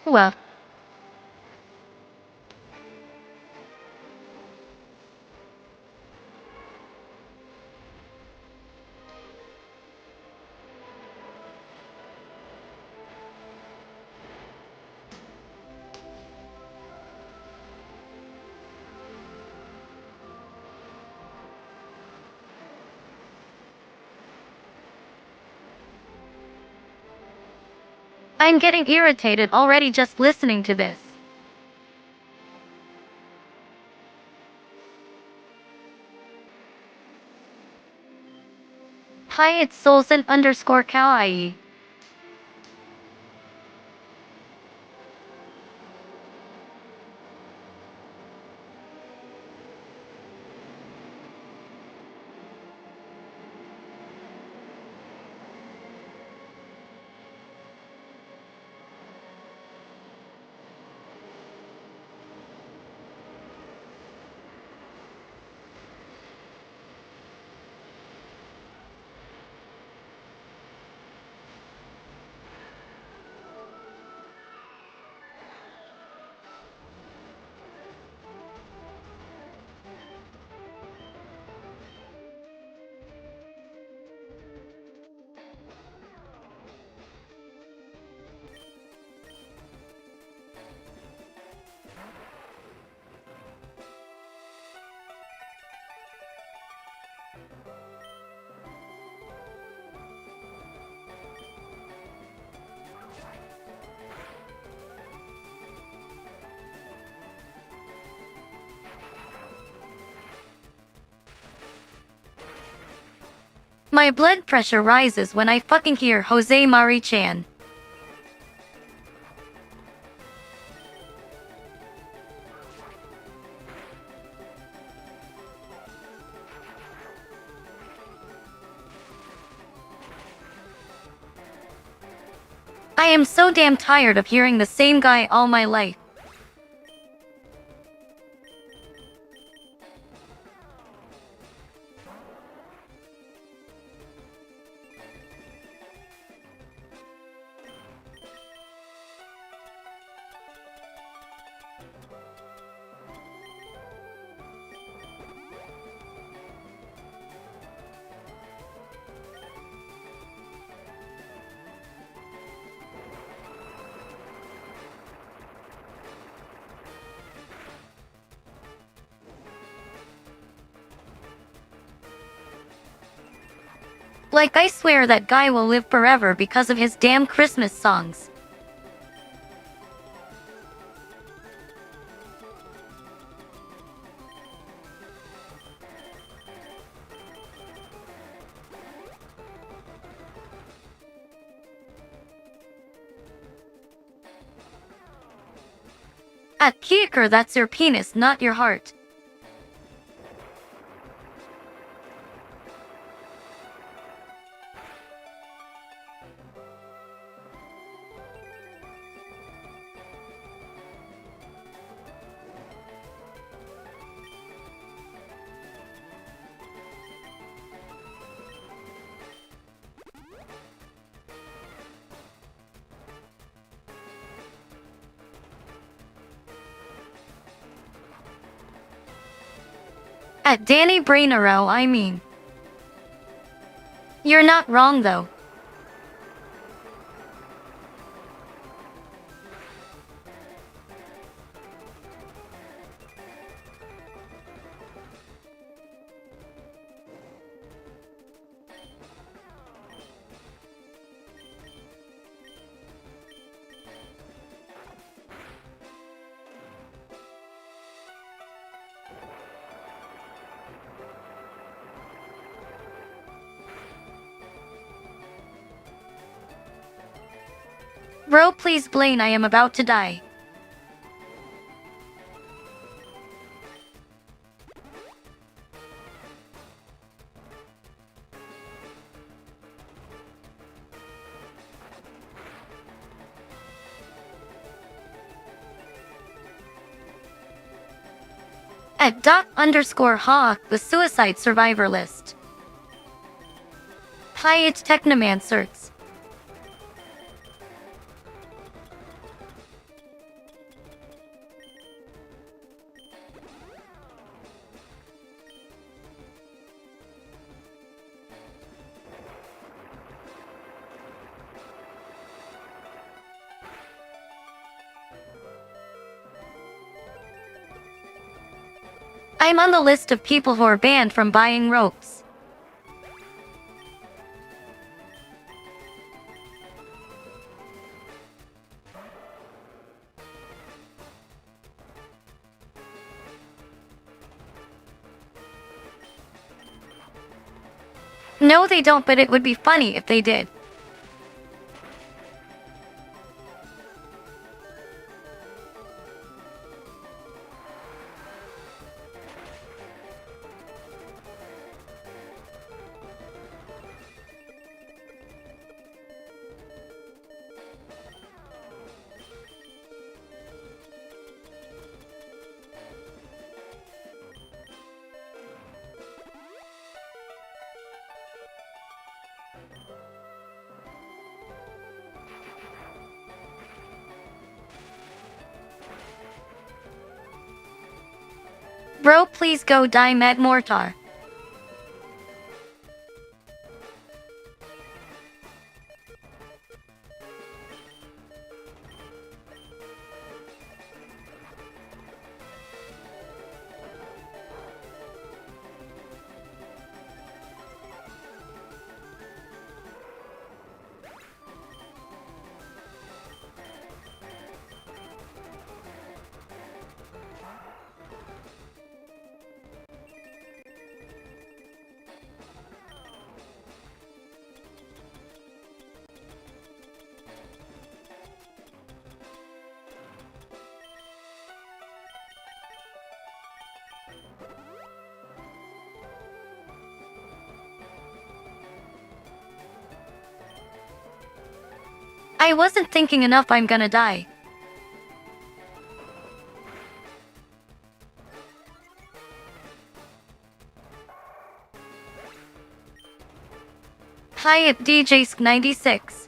Well, I'm getting irritated already just listening to this. Hi, it's Solson_kawaii. My blood pressure rises when I fucking hear Jose Mari-chan. I am so damn tired of hearing the same guy all my life. Like, I swear that guy will live forever because of his damn Christmas songs. At Kiaker, that's your penis, not your heart. At Danny Brainero, I mean. You're not wrong though. Bro, please Blaine, I am about to die. At _Hawk, the suicide survivor list. Hi, it's Technomancers. I'm on the list of people who are banned from buying ropes. No, they don't, but it would be funny if they did. Bro, please go die, Med Mortar. I wasn't thinking enough, I'm gonna die. Hi, it's DJsk96.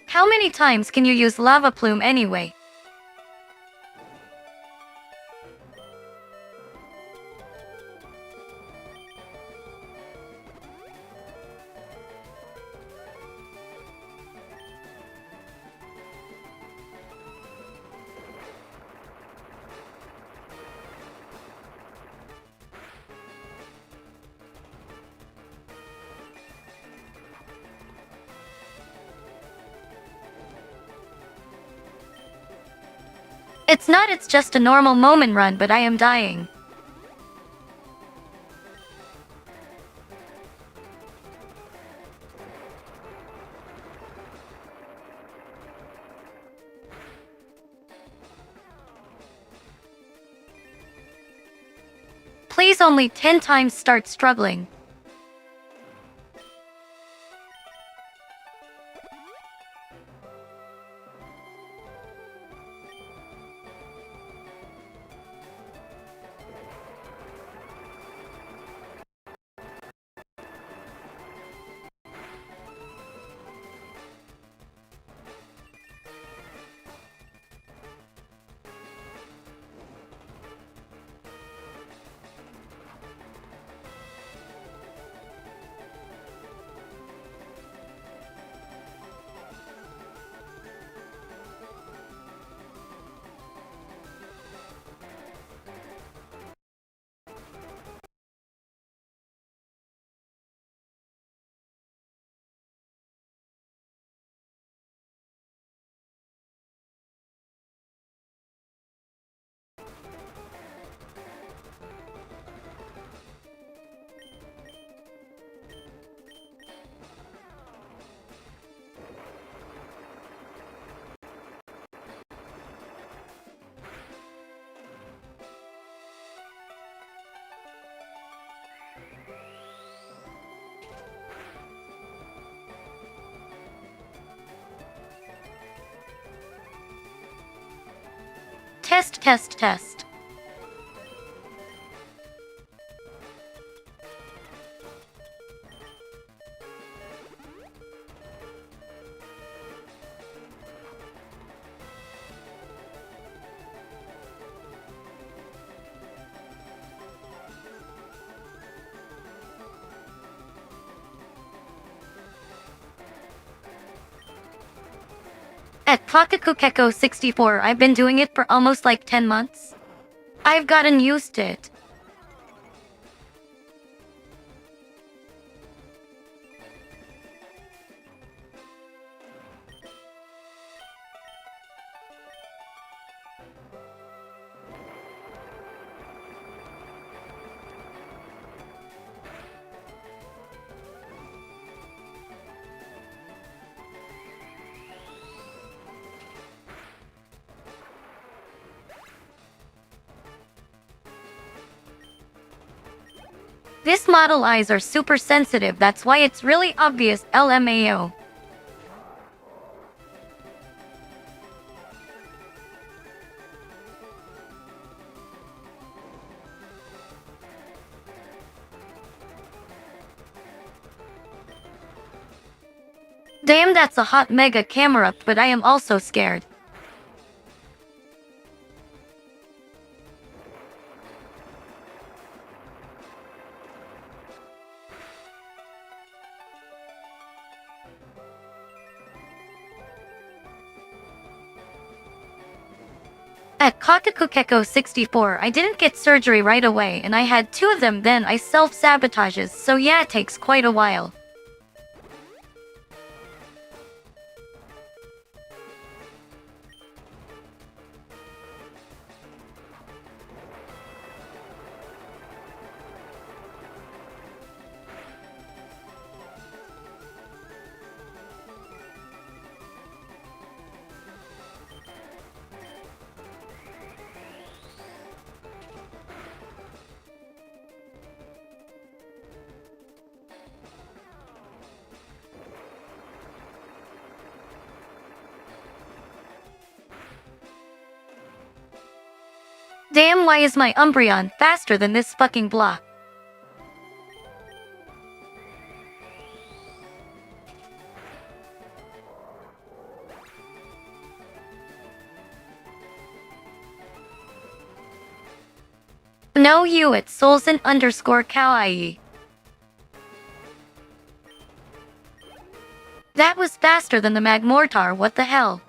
How many times can you use lava plume anyway? It's not, it's just a normal moment run, but I am dying. Please only 10 times start struggling. Test, test, test. At Kakakukeko 64, I've been doing it for almost like 10 months. I've gotten used to it. This model eyes are super sensitive, that's why it's really obvious, LMAO. Damn, that's a hot mega camera, but I am also scared. At Kakakukeko 64, I didn't get surgery right away and I had 2 of them, then I self-sabotages, so yeah, it takes quite a while. Damn, why is my Umbreon faster than this fucking block? No, you, it's Solzen _ Kawaii. That was faster than the Magmortar, what the hell?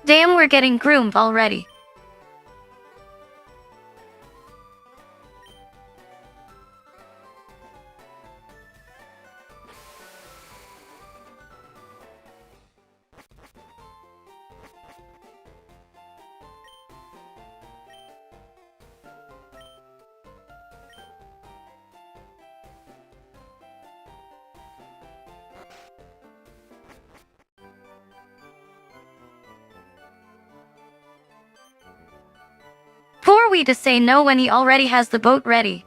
Damn, we're getting groomed already. Who are we to say no when he already has the boat ready?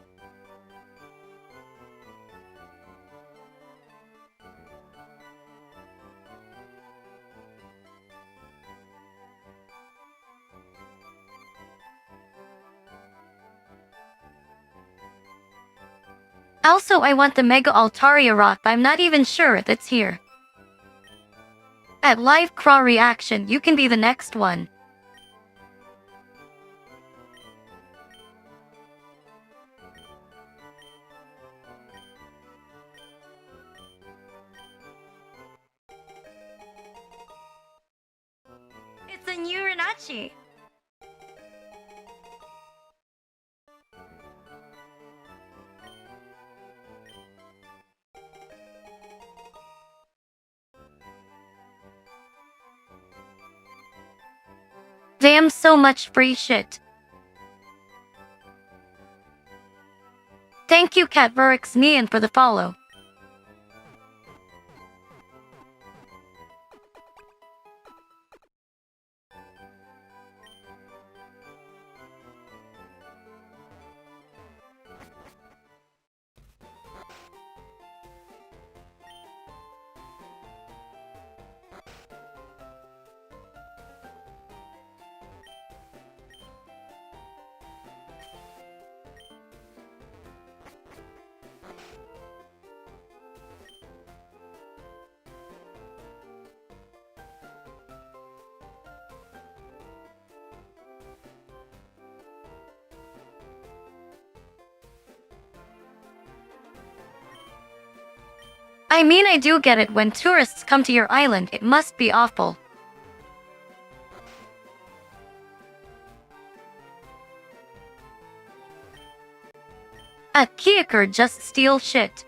Also, I want the Mega Altaria rock, but I'm not even sure if it's here. At Live Craw Reaction, you can be the next one. It's a new Rinachi. Damn, so much free shit. Thank you, Catverix Neon, for the follow. I mean, I do get it, when tourists come to your island, it must be awful. A Kyogre just steal shit.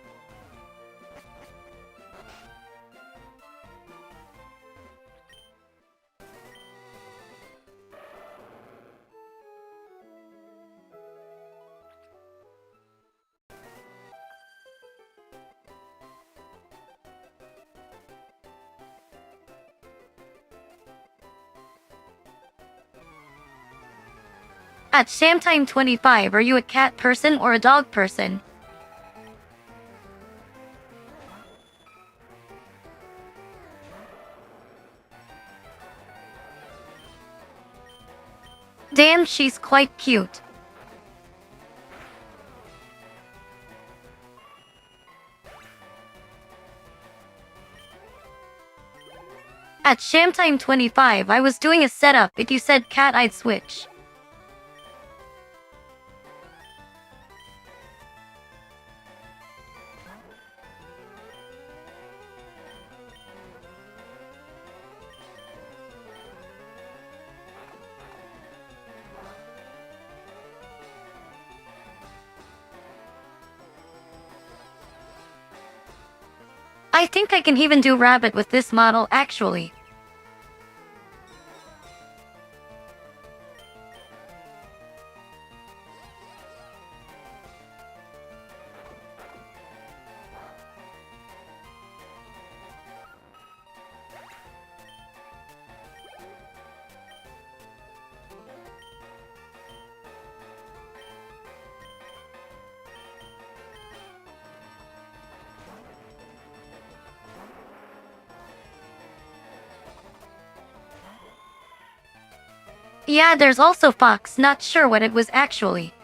At Shamtime25, are you a cat person or a dog person? Damn, she's quite cute. At Shamtime25, I was doing a setup. If you said cat, I'd switch. I think I can even do rabbit with this model actually. Yeah, there's also fox, not sure what it was actually.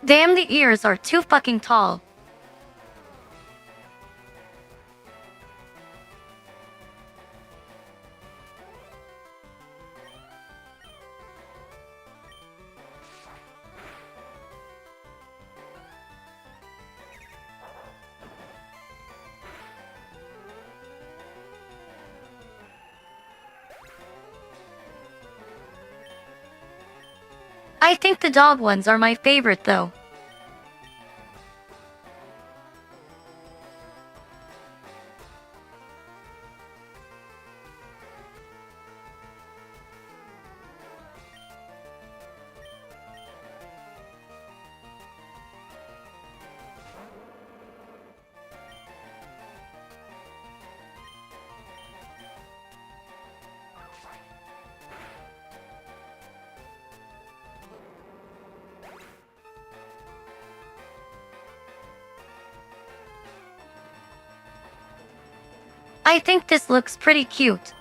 Damn, the ears are too fucking tall. I think the dog ones are my favorite though. I think this looks pretty cute.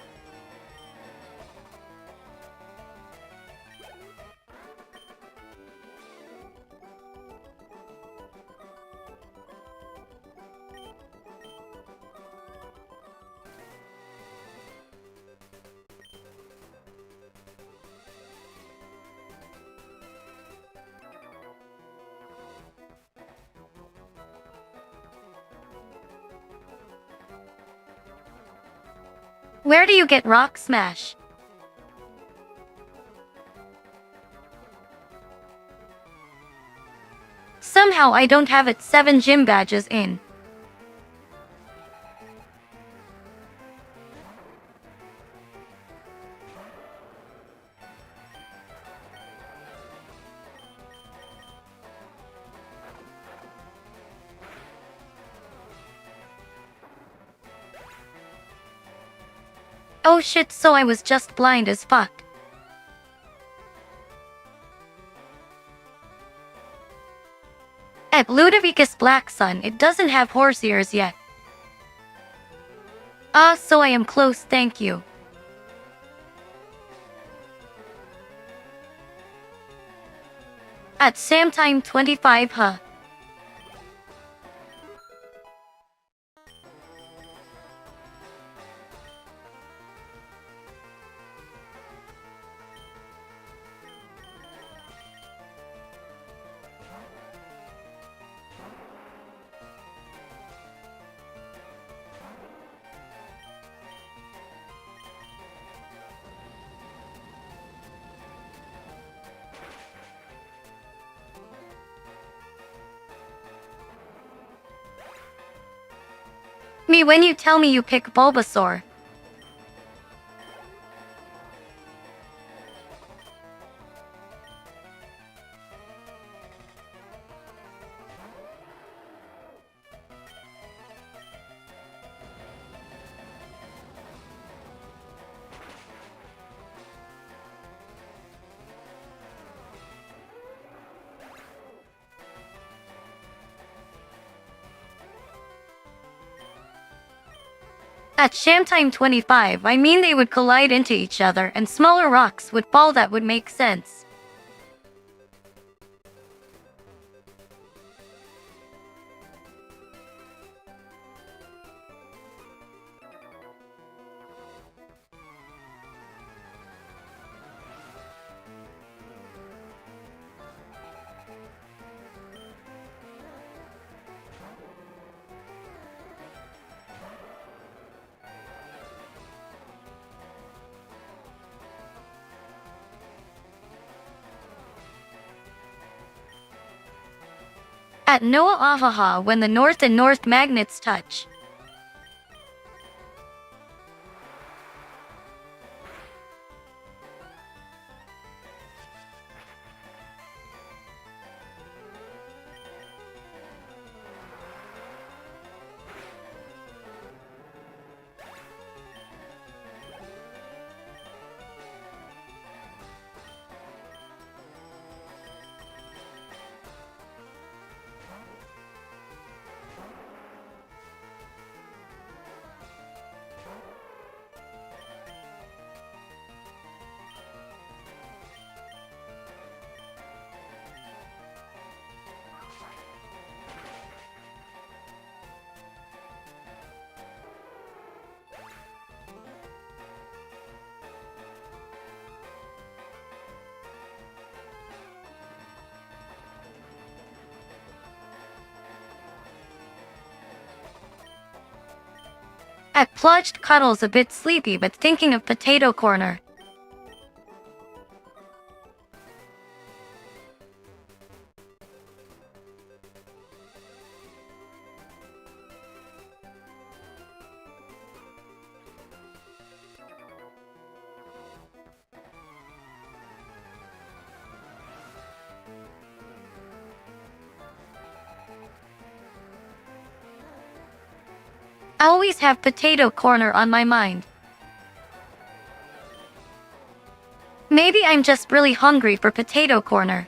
Where do you get Rock Smash? Somehow I don't have it 7 gym badges in. Oh shit, so I was just blind as fuck. At Ludovicus Black Sun, it doesn't have horse ears yet. Ah, so I am close, thank you. At Samtime 25, huh? Me when you tell me you pick Bulbasaur. At Shamtime 25, I mean they would collide into each other and smaller rocks would fall. That would make sense. At Noah Ahaha, when the north and north magnets touch. At Plunged Cuddles, a bit sleepy but thinking of Potato Corner. I always have Potato Corner on my mind. Maybe I'm just really hungry for Potato Corner.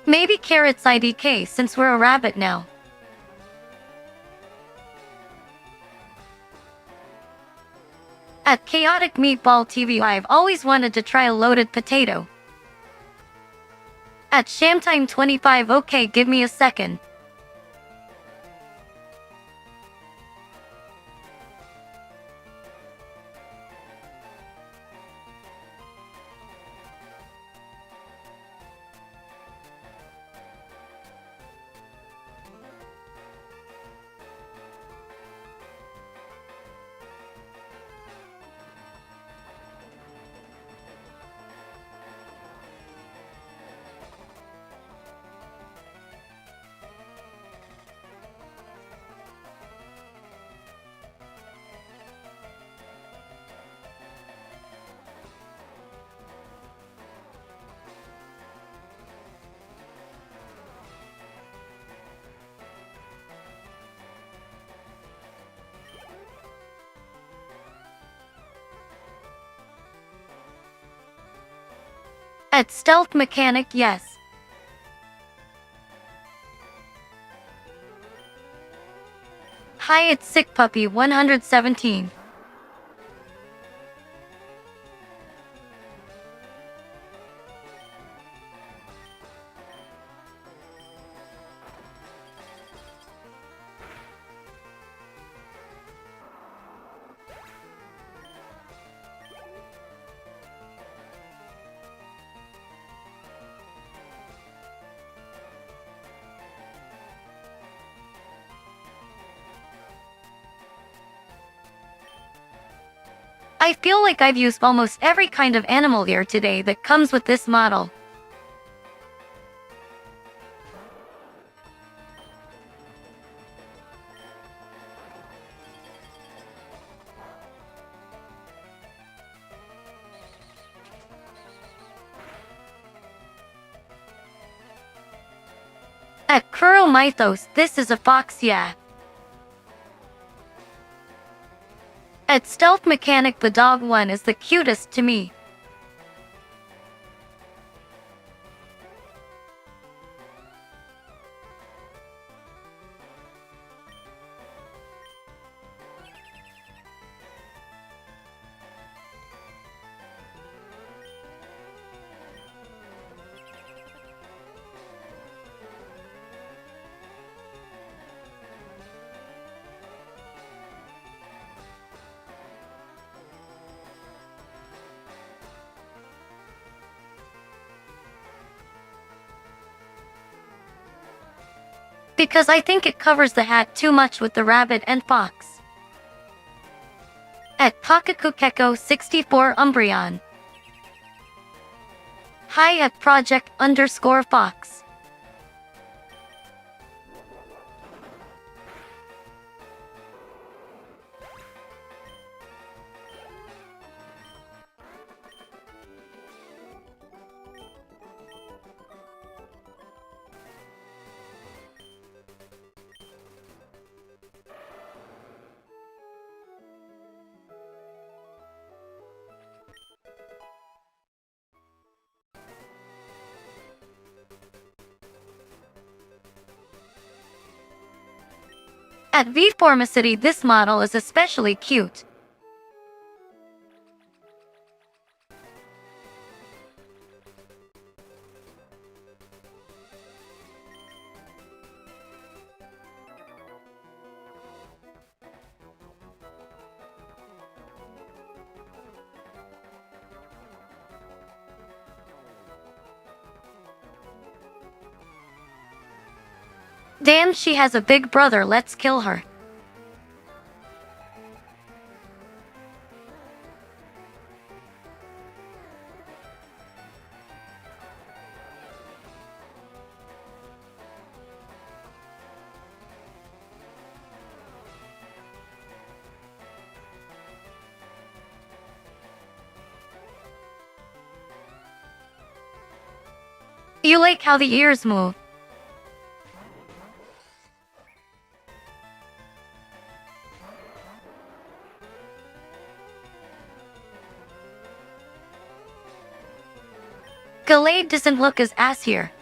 Maybe Carrot's IDK since we're a rabbit now. At Chaotic Meatball TV, I've always wanted to try a loaded potato. At Shamtime 25, okay, give me a second. At Stealth Mechanic, yes. Hi, it's Sick Puppy 117. I feel like I've used almost every kind of animal gear today that comes with this model. At Kuromythos, this is a fox, yeah. At Stealth Mechanic, the dog one is the cutest to me. Because I think it covers the hat too much with the rabbit and fox. At Kakakukeko 64 Umbreon. Hi at project_fox. At V-Formicity, this model is especially cute. Damn, she has a big brother, let's kill her. You like how the ears move? Gallade doesn't look as ass here.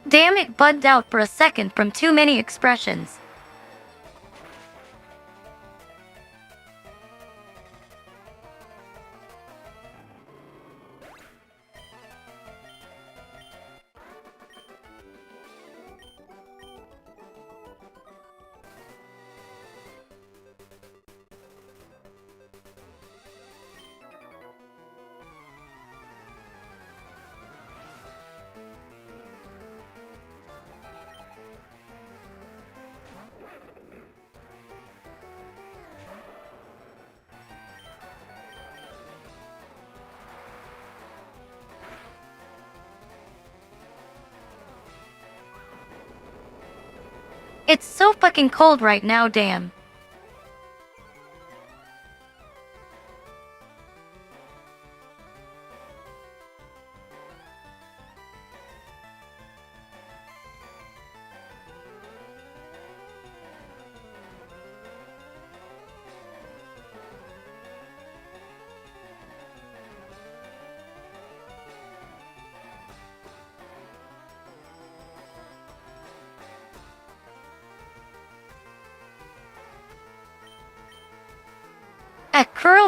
Damn, it bugged out for a second from too many expressions. It's so fucking cold right now, damn.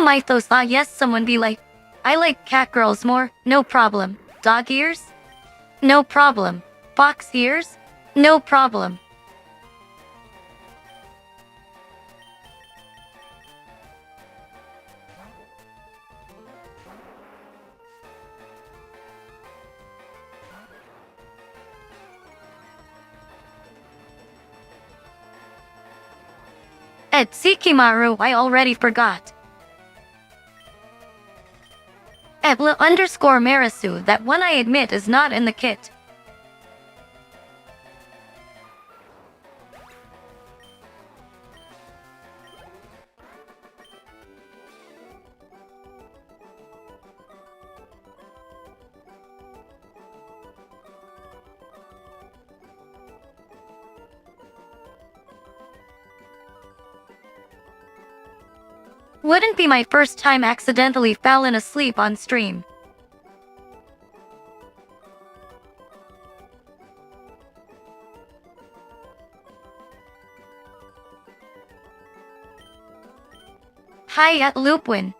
mythos. Ah yes, someone be like, I like cat girls more, no problem. Dog ears? No problem. Fox ears? No problem. At Sikimaru, I already forgot. @_Marisu, that one I admit is not in the kit. Wouldn't be my first time accidentally falling asleep on stream. Hi at Lupwin.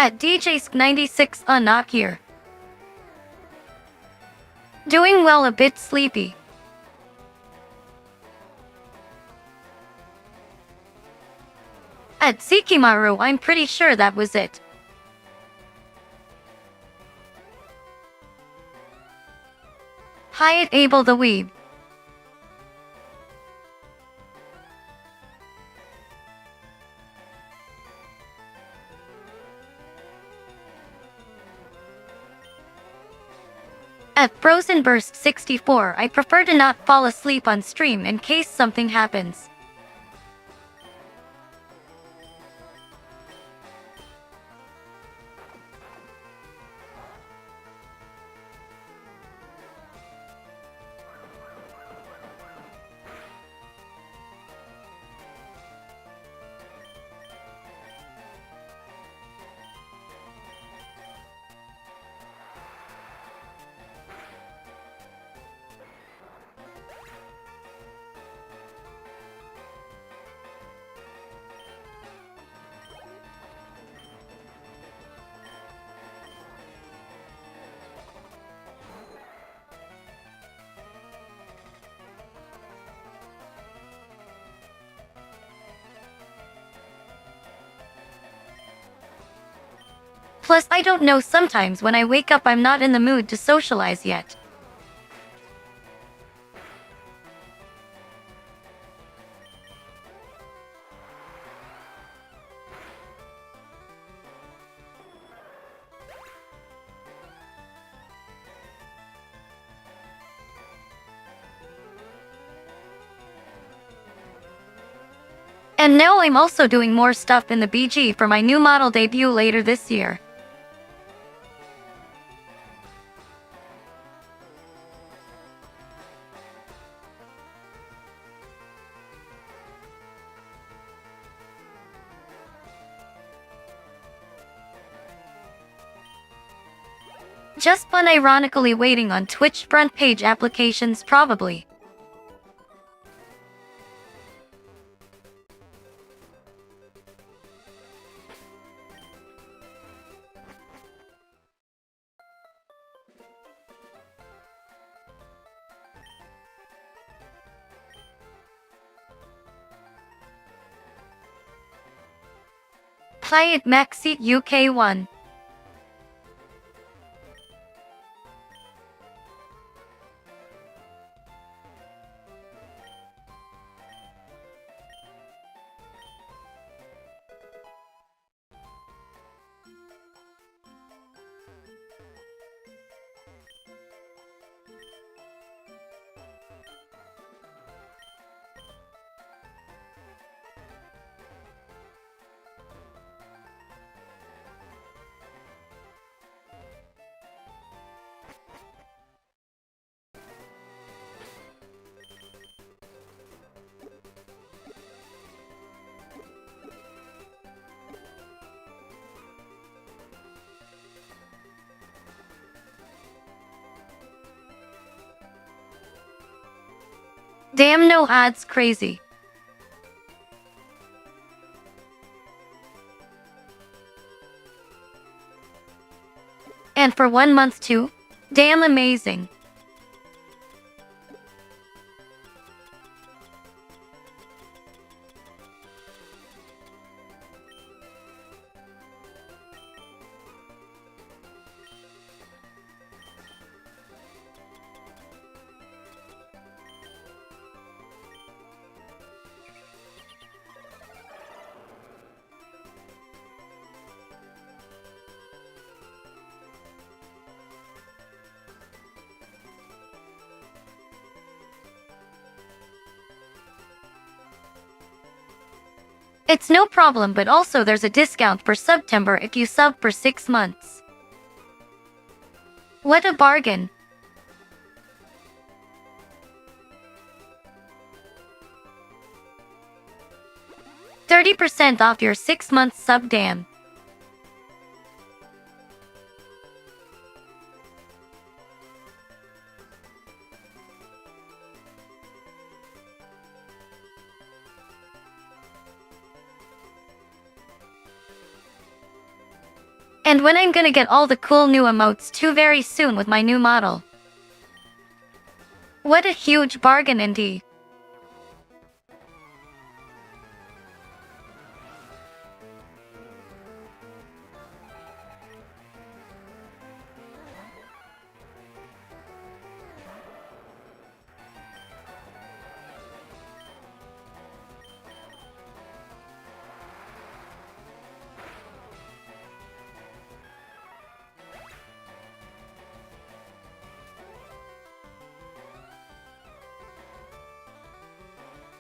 At DJsk96 not here. Doing well, a bit sleepy. At Sikimaru, I'm pretty sure that was it. Hi at Abel the Weeb. At FrozenBurst64, I prefer to not fall asleep on stream in case something happens. Plus, I don't know, sometimes when I wake up I'm not in the mood to socialize yet. And now I'm also doing more stuff in the BG for my new model debut later this year. Just fun, ironically waiting on Twitch front page applications probably. Play it Maxi UK1. Damn, no ads, crazy. And for 1 month too? Damn, amazing. It's no problem, but also there's a discount for September if you sub for 6 months. What a bargain. %30 off your 6-month sub, damn. And when I'm gonna get all the cool new emotes too very soon with my new model. What a huge bargain indeed.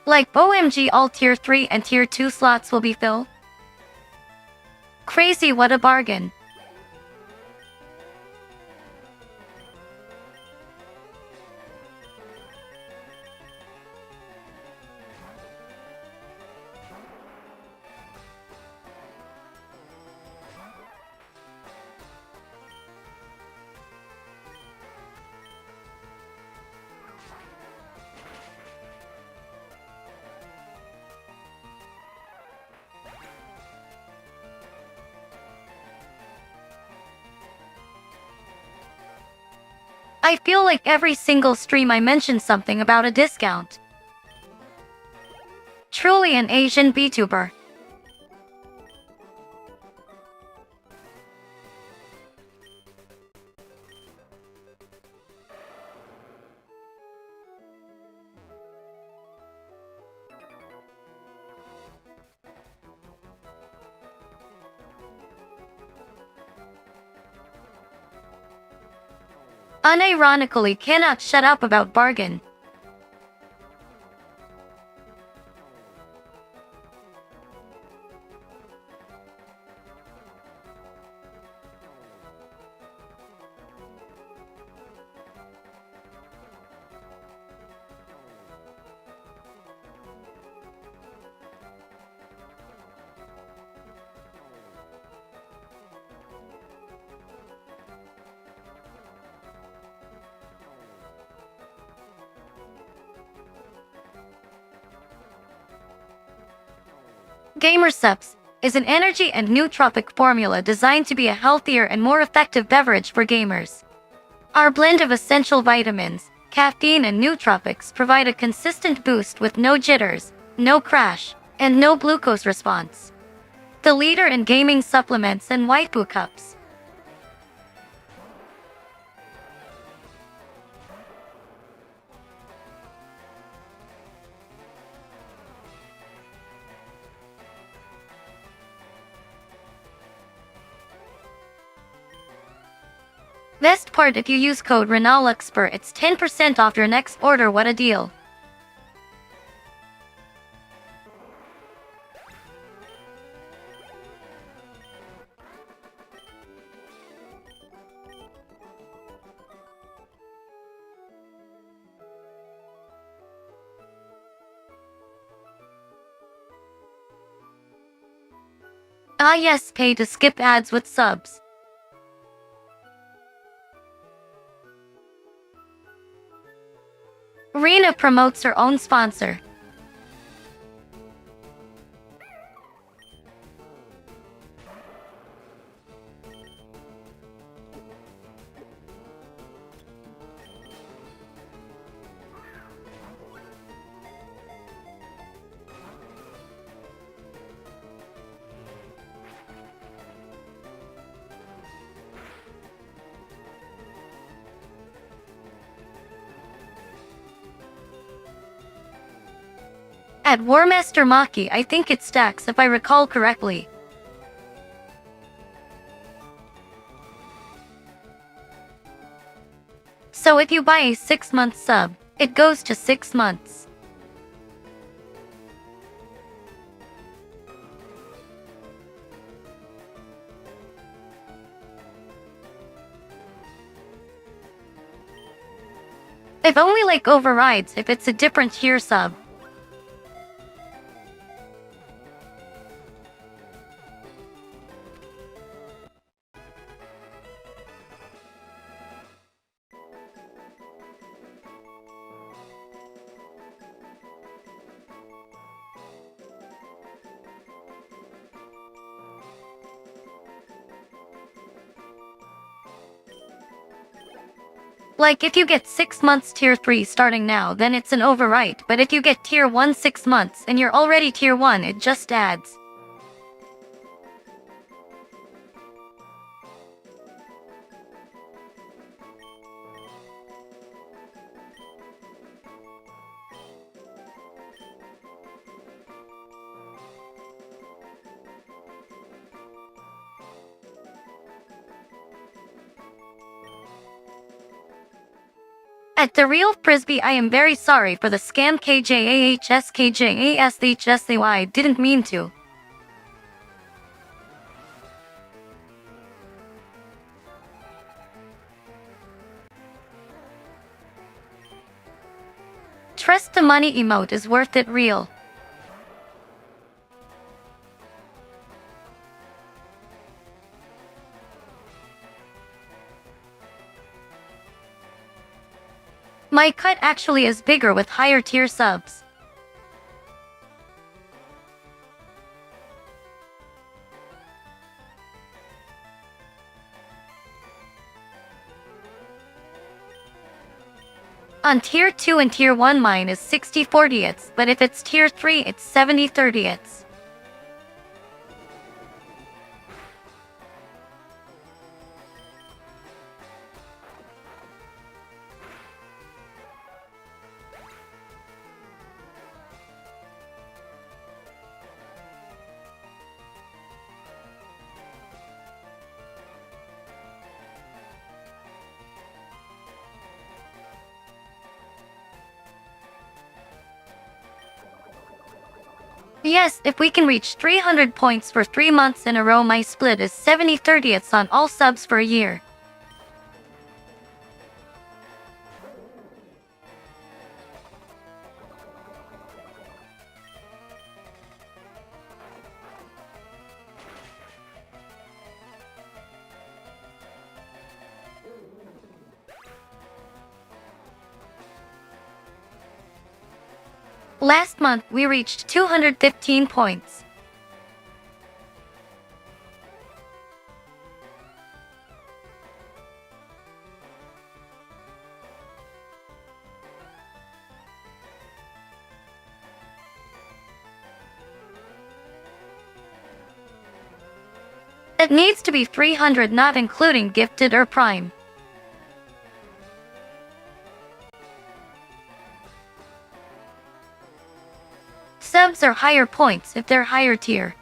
Like OMG, all tier 3 and tier 2 slots will be filled. Crazy, what a bargain. I feel like every single stream I mention something about a discount. Truly an Asian VTuber. Unironically cannot shut up about bargain. Gamersups is an energy and nootropic formula designed to be a healthier and more effective beverage for gamers. Our blend of essential vitamins, caffeine and nootropics provide a consistent boost with no jitters, no crash, and no glucose response. The leader in gaming supplements and waifu cups. Best part, if you use code RINALUCSPER, it's 10% off your next order. What a deal. Ah yes, pay to skip ads with subs. Rina promotes her own sponsor. At Warmaster Maki, I think it stacks if I recall correctly. So if you buy a 6-month sub, it goes to 6 months. If only like overrides if it's a different tier sub. Like if you get 6 months tier 3 starting now, then it's an overwrite, but if you get tier 1 6 months and you're already tier 1, it just adds. At the real Frisbee, I am very sorry for the scam KJAHSKJASHSAY, didn't mean to. Trust the money emote is worth it real. My cut actually is bigger with higher tier subs. On tier 2 and tier 1 mine is 60/40ths, but if it's tier 3 it's 70/30ths. Yes, if we can reach 300 points for 3 months in a row, my split is 70/30ths on all subs for a year. Last month, we reached 215 points. It needs to be 300, not including gifted or prime. Subs are higher points if they're higher tier.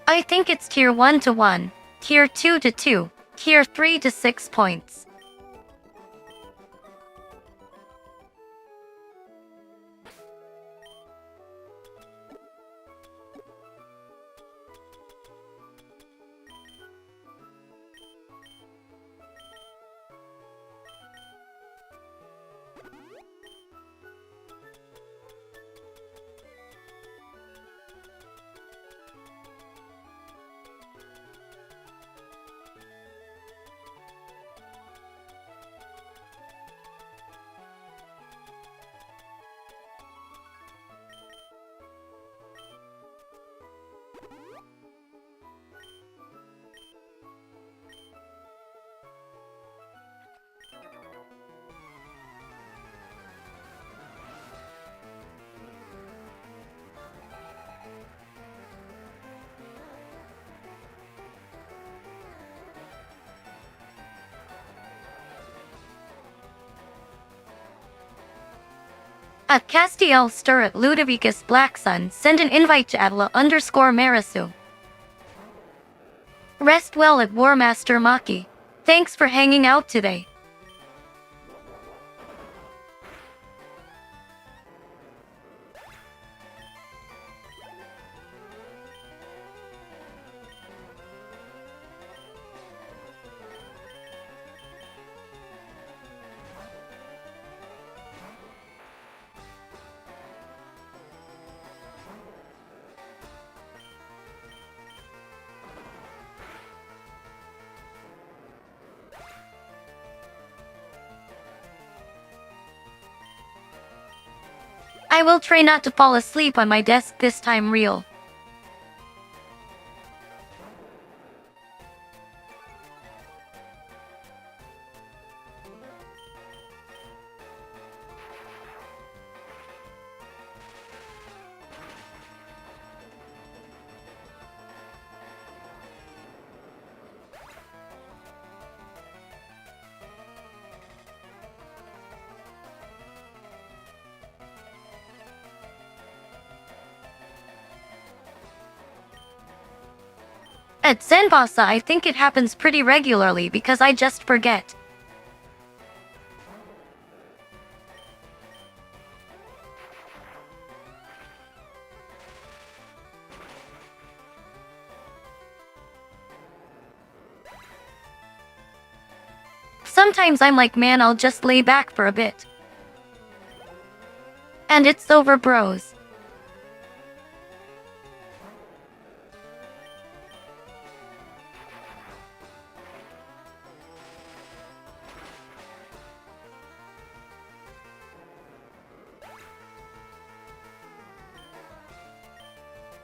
I think it's tier 1 to 1, tier 2 to 2, tier 3 to 6 points. At Castiel Stir at Ludovicus Blacksun, send an invite to Atla_Marasu. Rest well at Warmaster Maki. Thanks for hanging out today. I will try not to fall asleep on my desk this time real. At Zenbasa I think it happens pretty regularly because I just forget. Sometimes I'm like, man, I'll just lay back for a bit. And it's over, bros.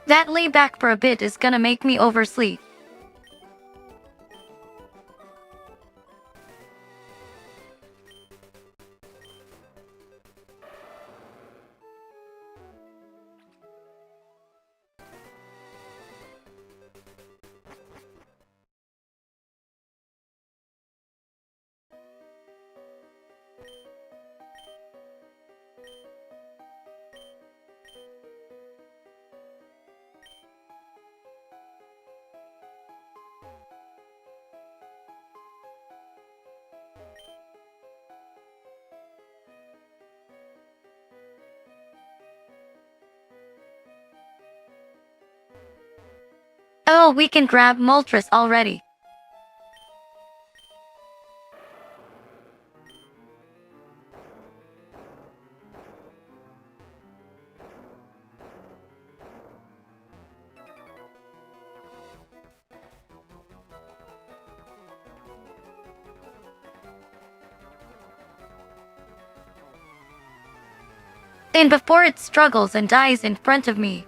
That lay back for a bit is gonna make me oversleep. Oh, we can grab Moltres already. And before it struggles and dies in front of me.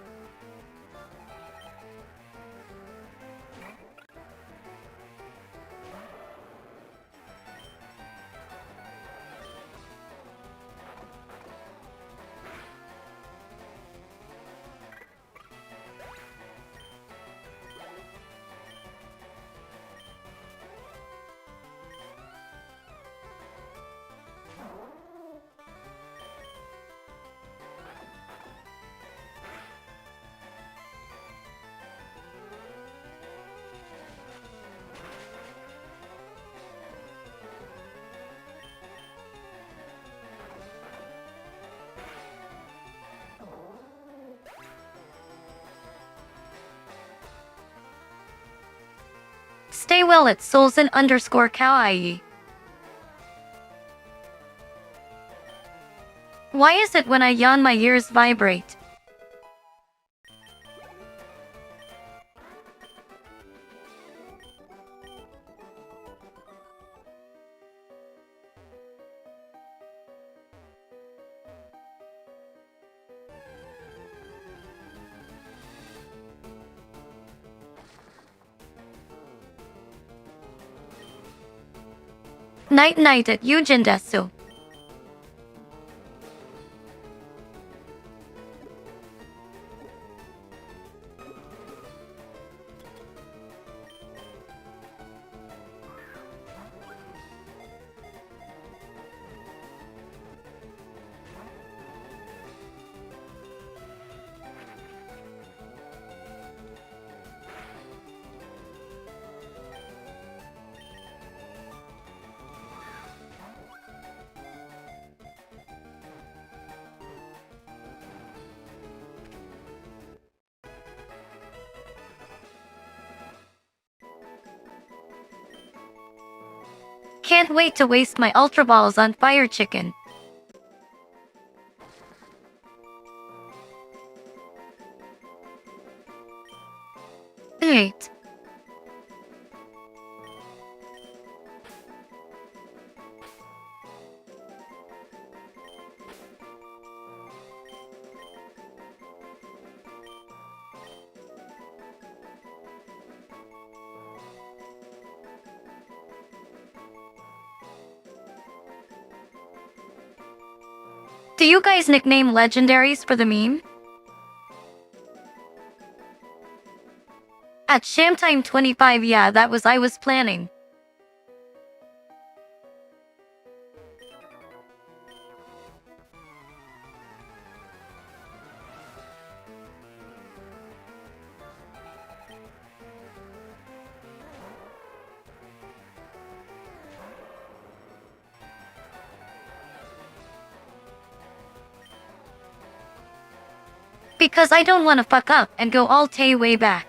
Stay well at Solzen_Kawaii. Why is it when I yawn my ears vibrate? Night night at Yujin Desu. Can't wait to waste my Ultra Balls on Fire Chicken. Eight. Do you guys nickname legendaries for the meme? At Shamtime 25, yeah, that was I was planning. Because I don't want to fuck up and go all tay way back.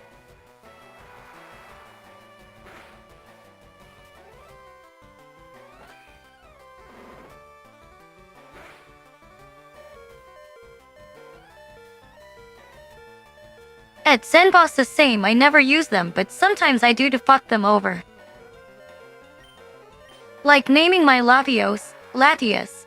At Zenboss the same, I never use them, but sometimes I do to fuck them over. Like naming my Latios, Latias.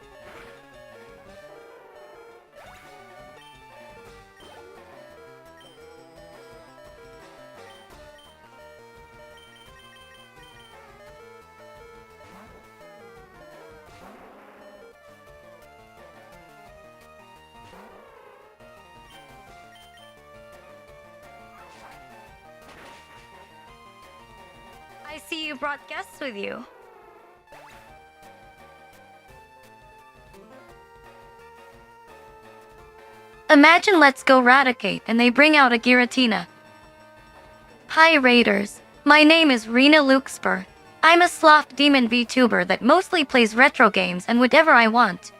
I see you brought guests with you. Imagine Let's Go Radicate and they bring out a Giratina. Hi Raiders, my name is Rina Lucsper. I'm a sloth demon VTuber that mostly plays retro games and whatever I want.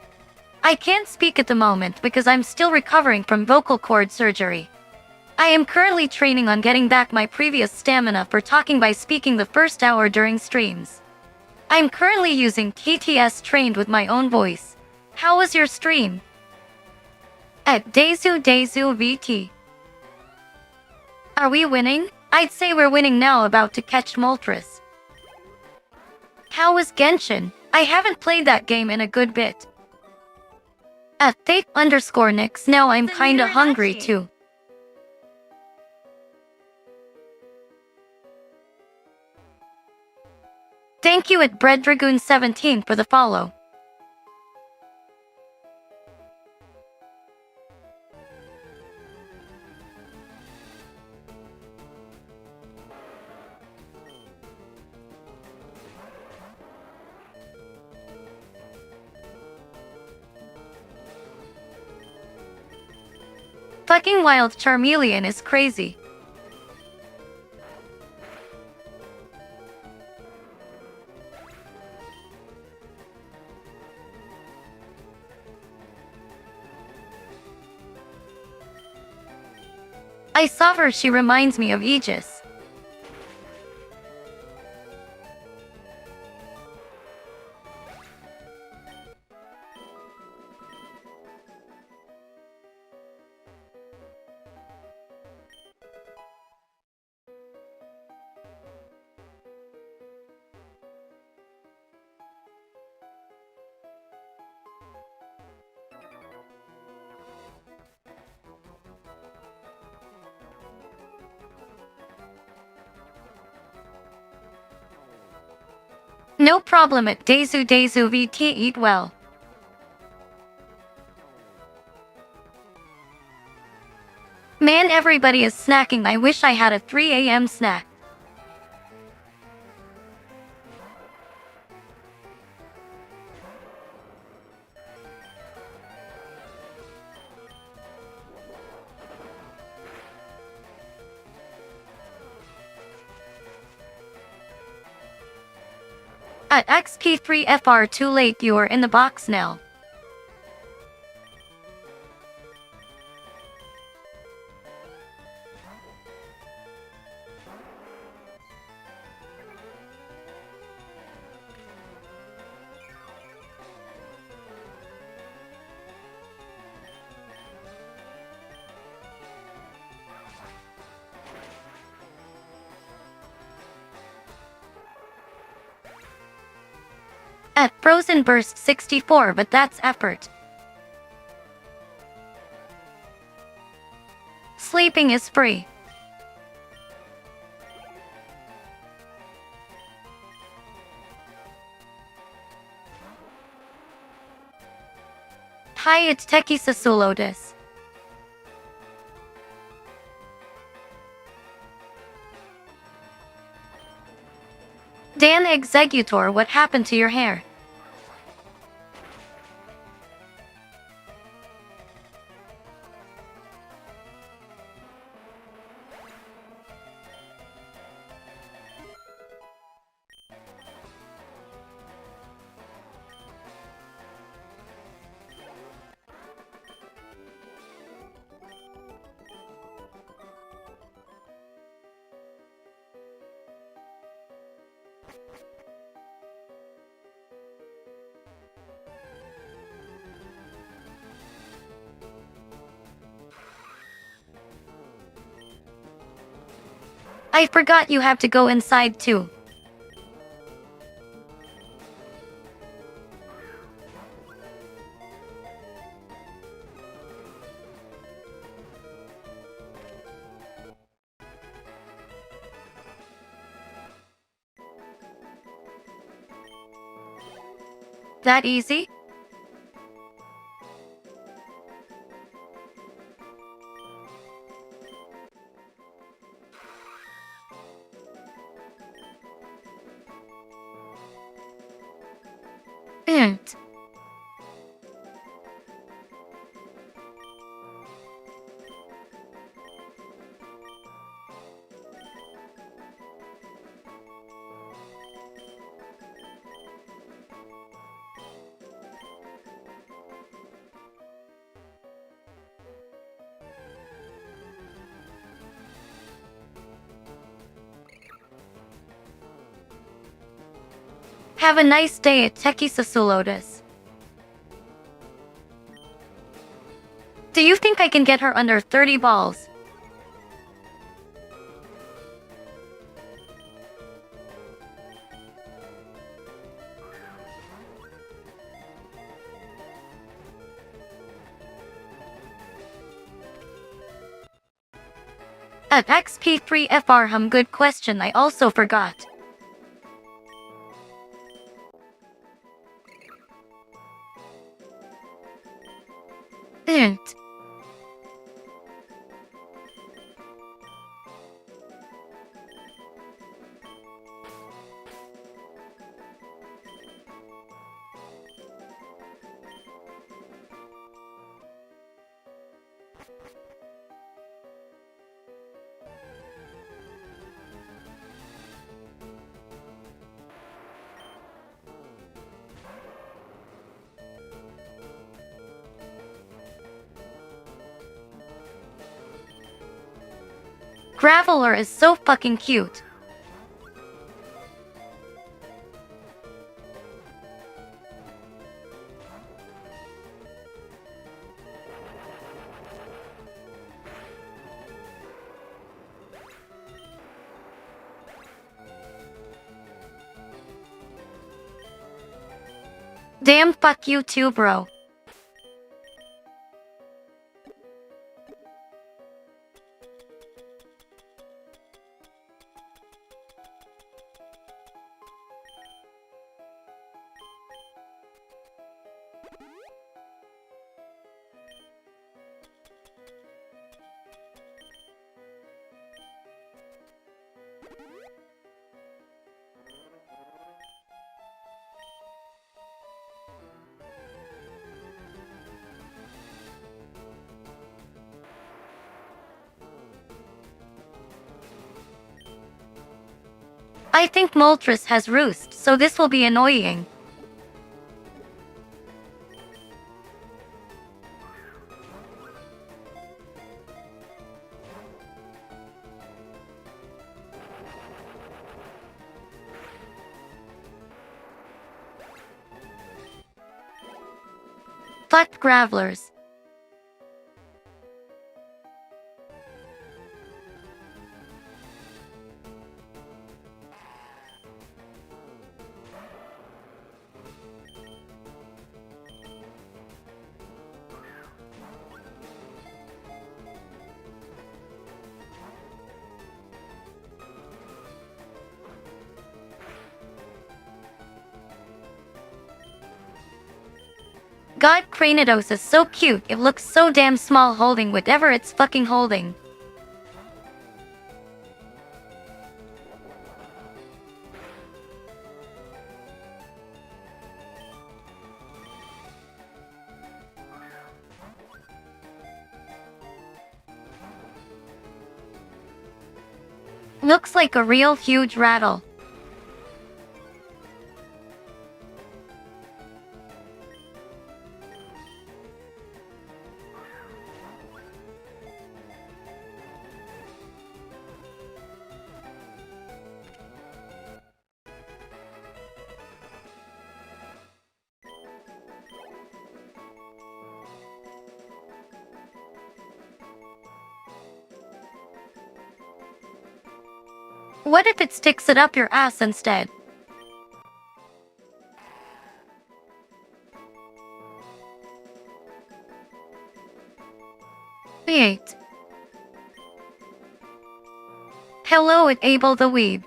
I can't speak at the moment because I'm still recovering from vocal cord surgery. I am currently training on getting back my previous stamina for talking by speaking the first hour during streams. I'm currently using TTS trained with my own voice. How was your stream? At Dazu VT. Are we winning? I'd say we're winning now, about to catch Moltres. How was Genshin? I haven't played that game in a good bit. At Thate_Nix, now I'm kinda hungry too. Thank you at BreadDragoon17 for the follow. Fucking Wild Charmeleon is crazy. I saw her, she reminds me of Aegis. No problem at Dazu VT, eat well. Man, everybody is snacking. I wish I had a 3 a.m. snack. At XP3FR, too late, you are in the box now. At Frozen Burst 64, but that's effort. Sleeping is free. Hi, it's Teki Sasulotus. Dan Executor, what happened to your hair? I forgot you have to go inside too. That easy? Int. Have a nice day at Teki Sasulotus. Do you think I can get her under 30 balls? At XP3FR good question, I also forgot. Int. Graveler is so fucking cute. Damn, fuck you too, bro. I think Moltres has roost, so this will be annoying. Fuck Gravelers. God, Rinathon is so cute. It looks so damn small holding whatever it's fucking holding. Looks like a real huge rattle. What if it sticks it up your ass instead? Wait. Hello, it Abel the Weeb.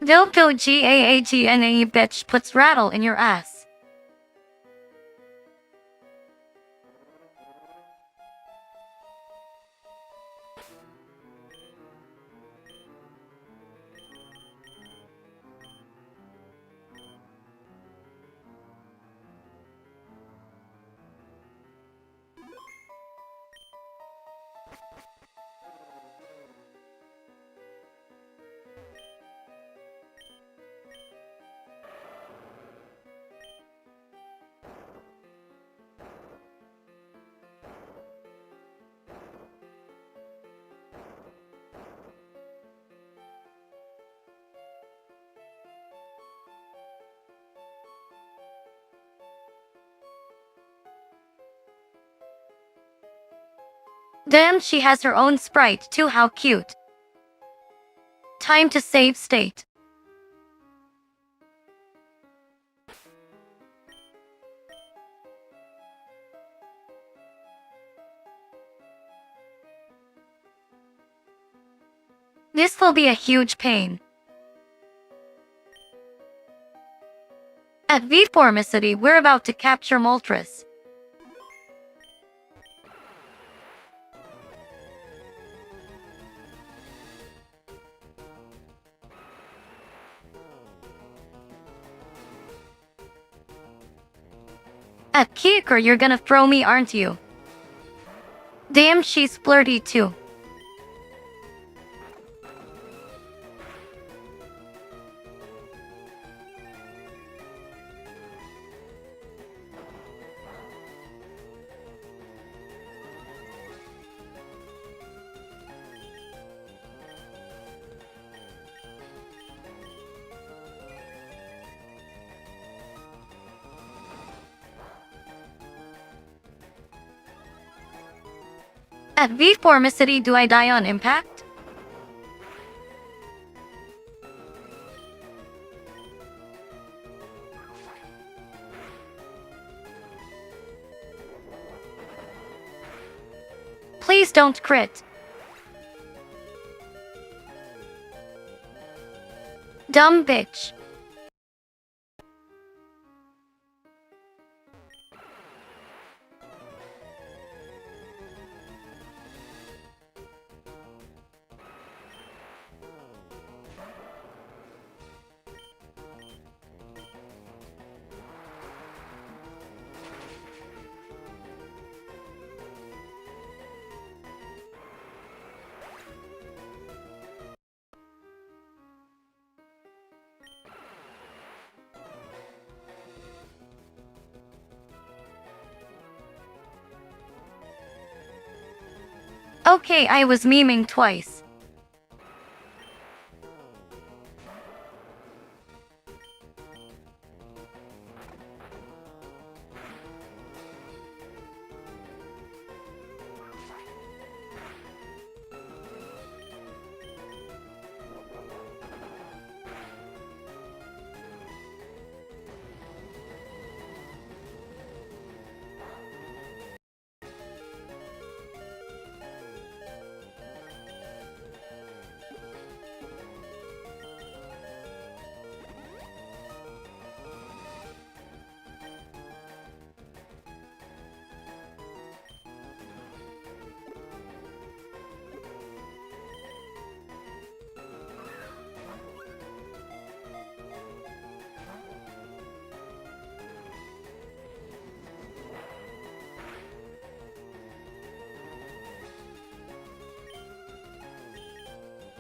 Vilpo GAAGNA bitch puts rattle in your ass. Damn, she has her own sprite too, how cute. Time to save state. This will be a huge pain. At V-Formicity, we're about to capture Moltres. At Kicker, you're gonna throw me, aren't you? Damn, she's flirty too. At V-Formicity, do I die on impact? Please don't crit. Dumb bitch. Okay, I was memeing twice.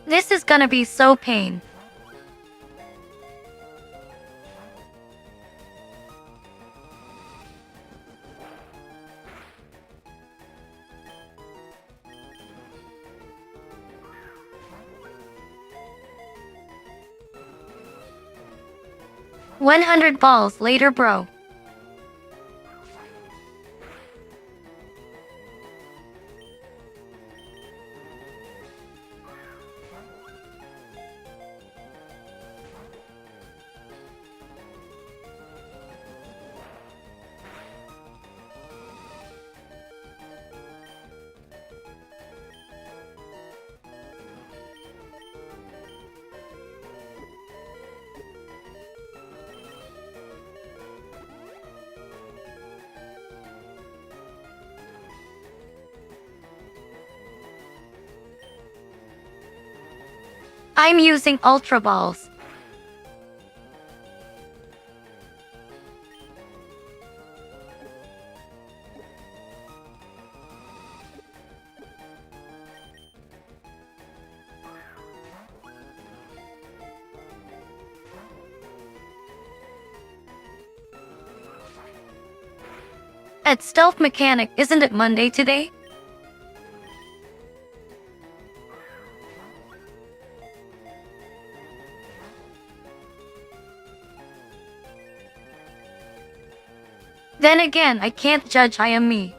This is gonna be so pain. $100 later, bro. I'm using Ultra Balls. At Stealth Mechanic, isn't it Monday today? Then again, I can't judge, I am me.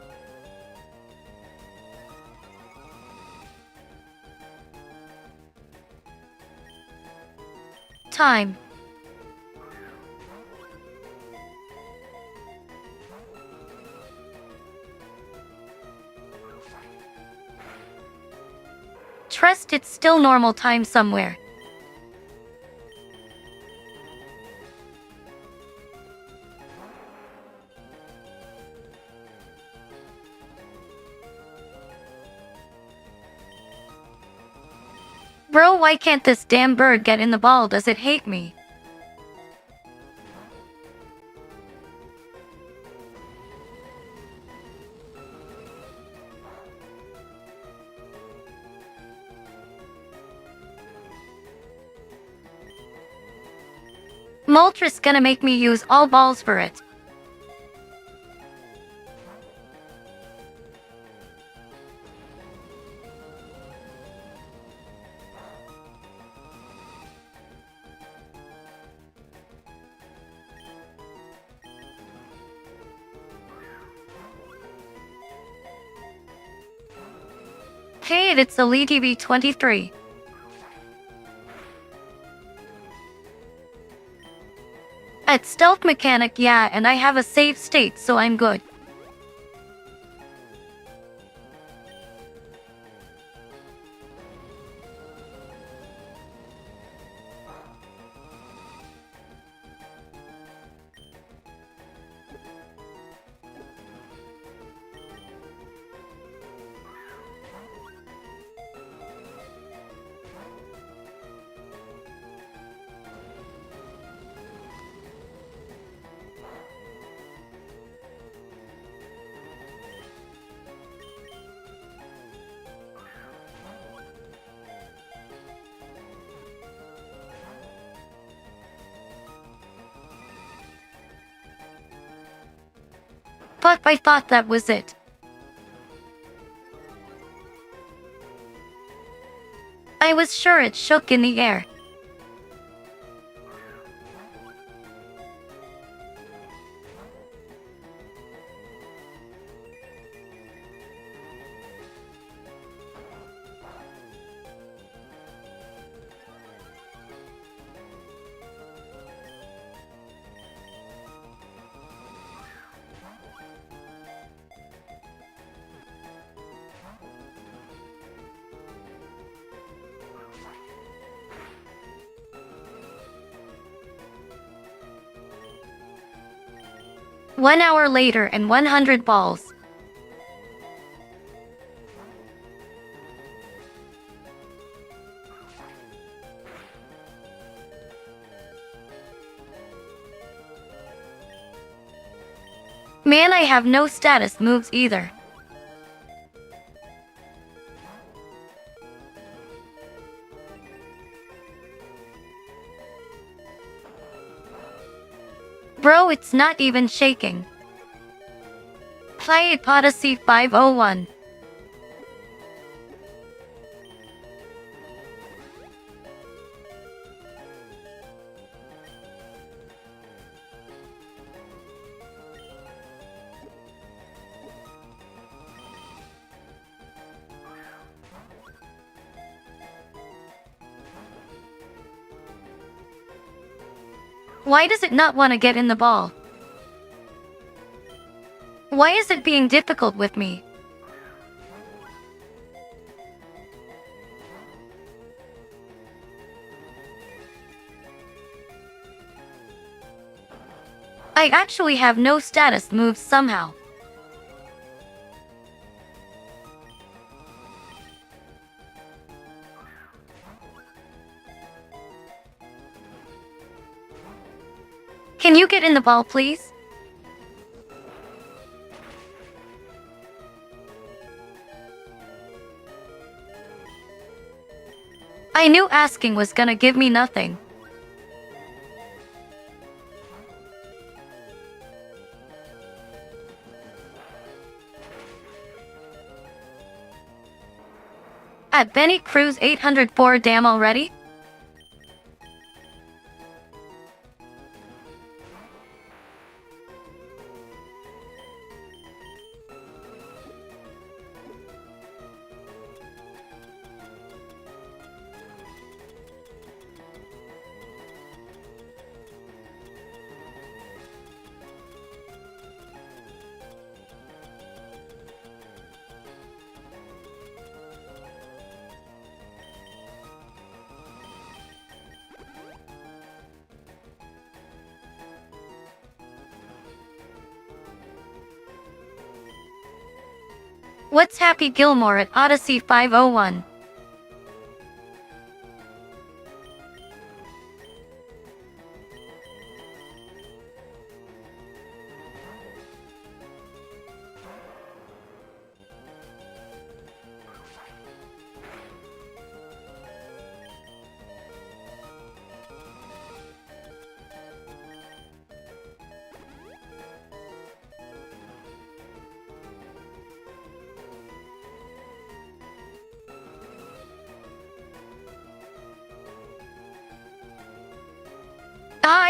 Time. Trust it's still normal time somewhere. Bro, why can't this damn bird get in the ball? Does it hate me? Moltres gonna make me use all balls for it. Hey, it's Elite TV 23. At Stealth Mechanic, yeah, and I have a save state, so I'm good. But I thought that was it. I was sure it shook in the air. One hour later and 100 balls. Man, I have no status moves either. Bro, it's not even shaking. Play Odyssey 501. Why does it not want to get in the ball? Why is it being difficult with me? I actually have no status moves somehow. Can you get in the ball, please? I knew asking was gonna give me nothing. At Benny Cruz 804 damn already? What's Happy Gilmore at Odyssey 501?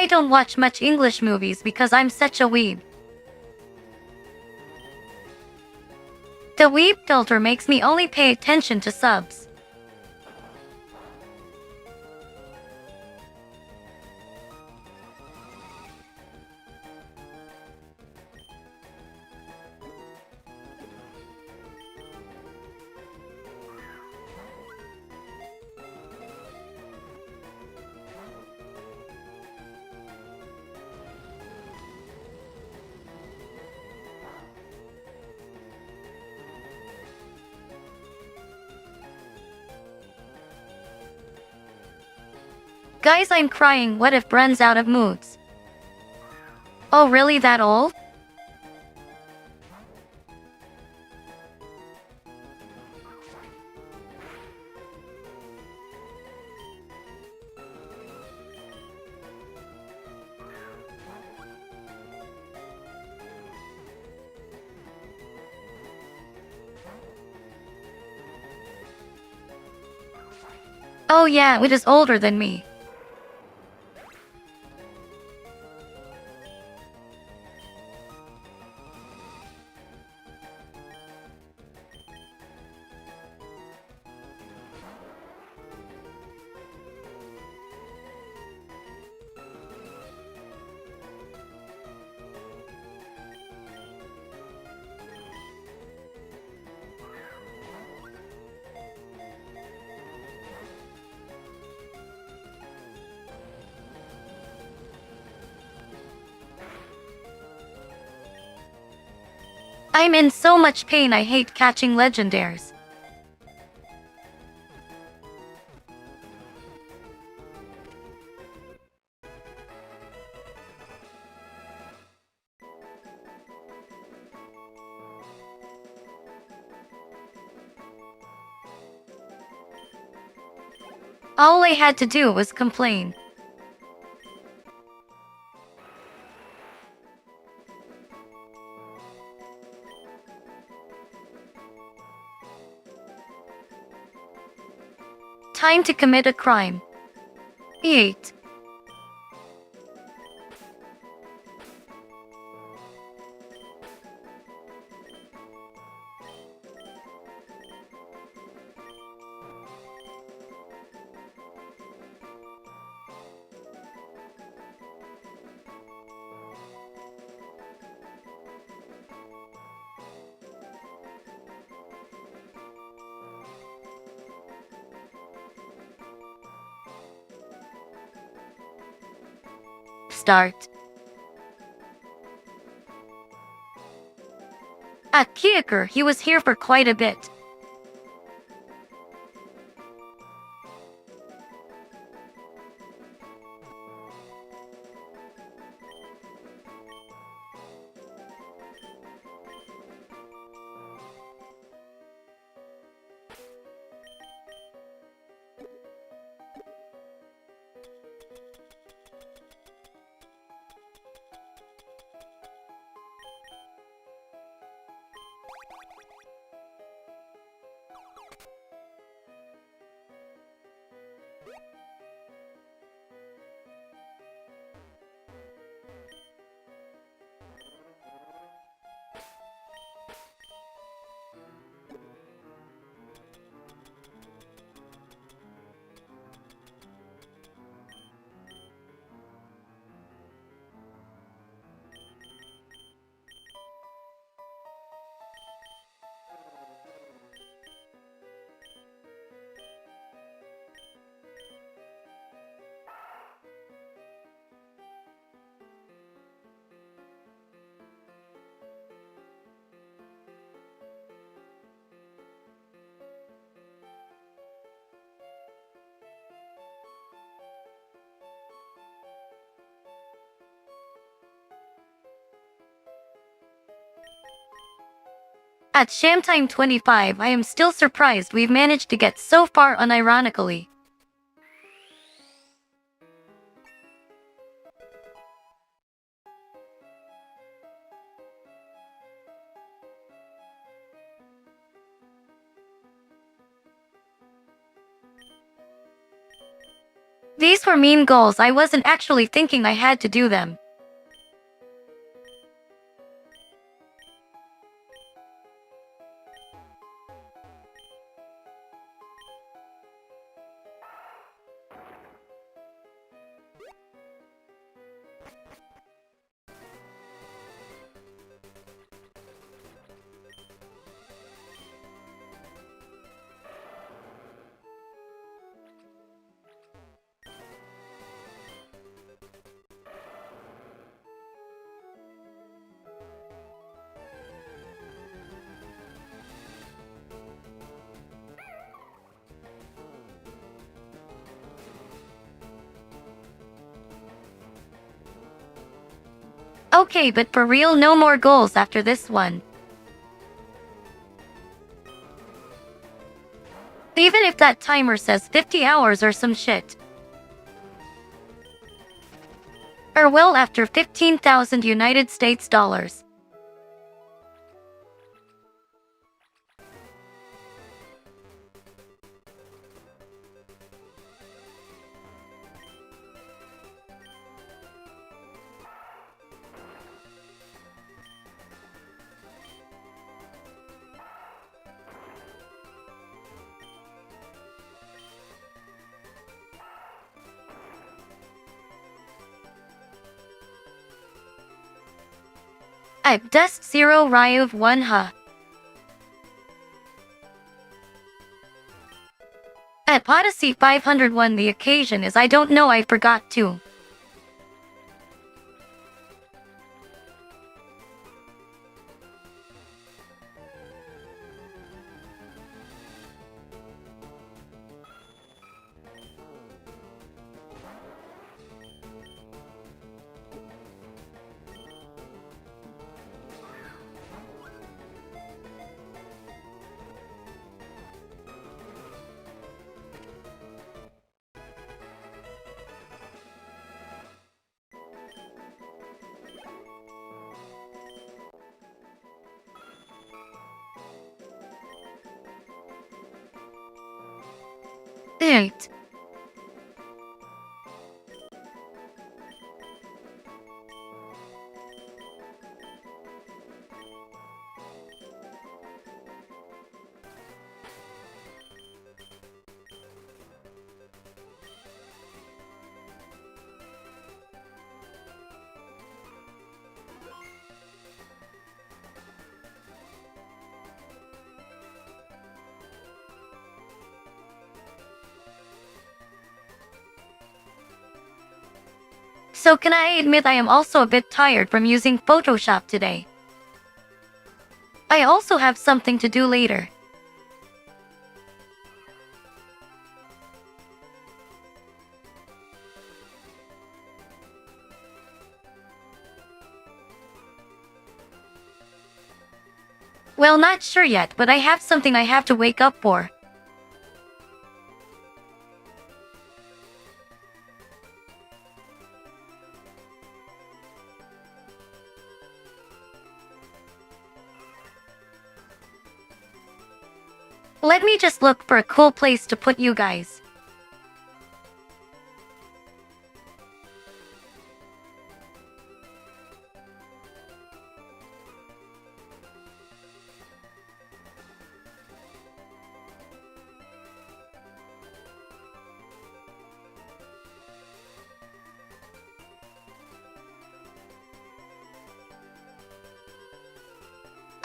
I don't watch much English movies because I'm such a weeb. The weeb filter makes me only pay attention to subs. Guys, I'm crying. What if Bren's out of moods? Oh, really that old? Oh yeah, it is older than me. I'm in so much pain I hate catching legendaries. All I had to do was complain. time to commit a crime. 8. Start. At Kiaker, he was here for quite a bit. At Shamtime 25, I am still surprised we've managed to get so far unironically. These were mean goals. I wasn't actually thinking I had to do them. Okay, but for real, no more goals after this one. Even if that timer says 50 hours or some shit. Or well, after 15,000 United States dollars. I've dust 0 Ryuv 1 ha. At Odyssey 501 the occasion is I don't know, I forgot to. 8. So can I admit I am also a bit tired from using Photoshop today. I also have something to do later. Well, not sure yet, but I have something I have to wake up for. Let me just look for a cool place to put you guys.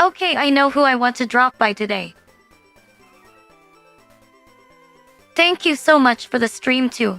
Okay, I know who I want to drop by today. Thank you so much for the stream too.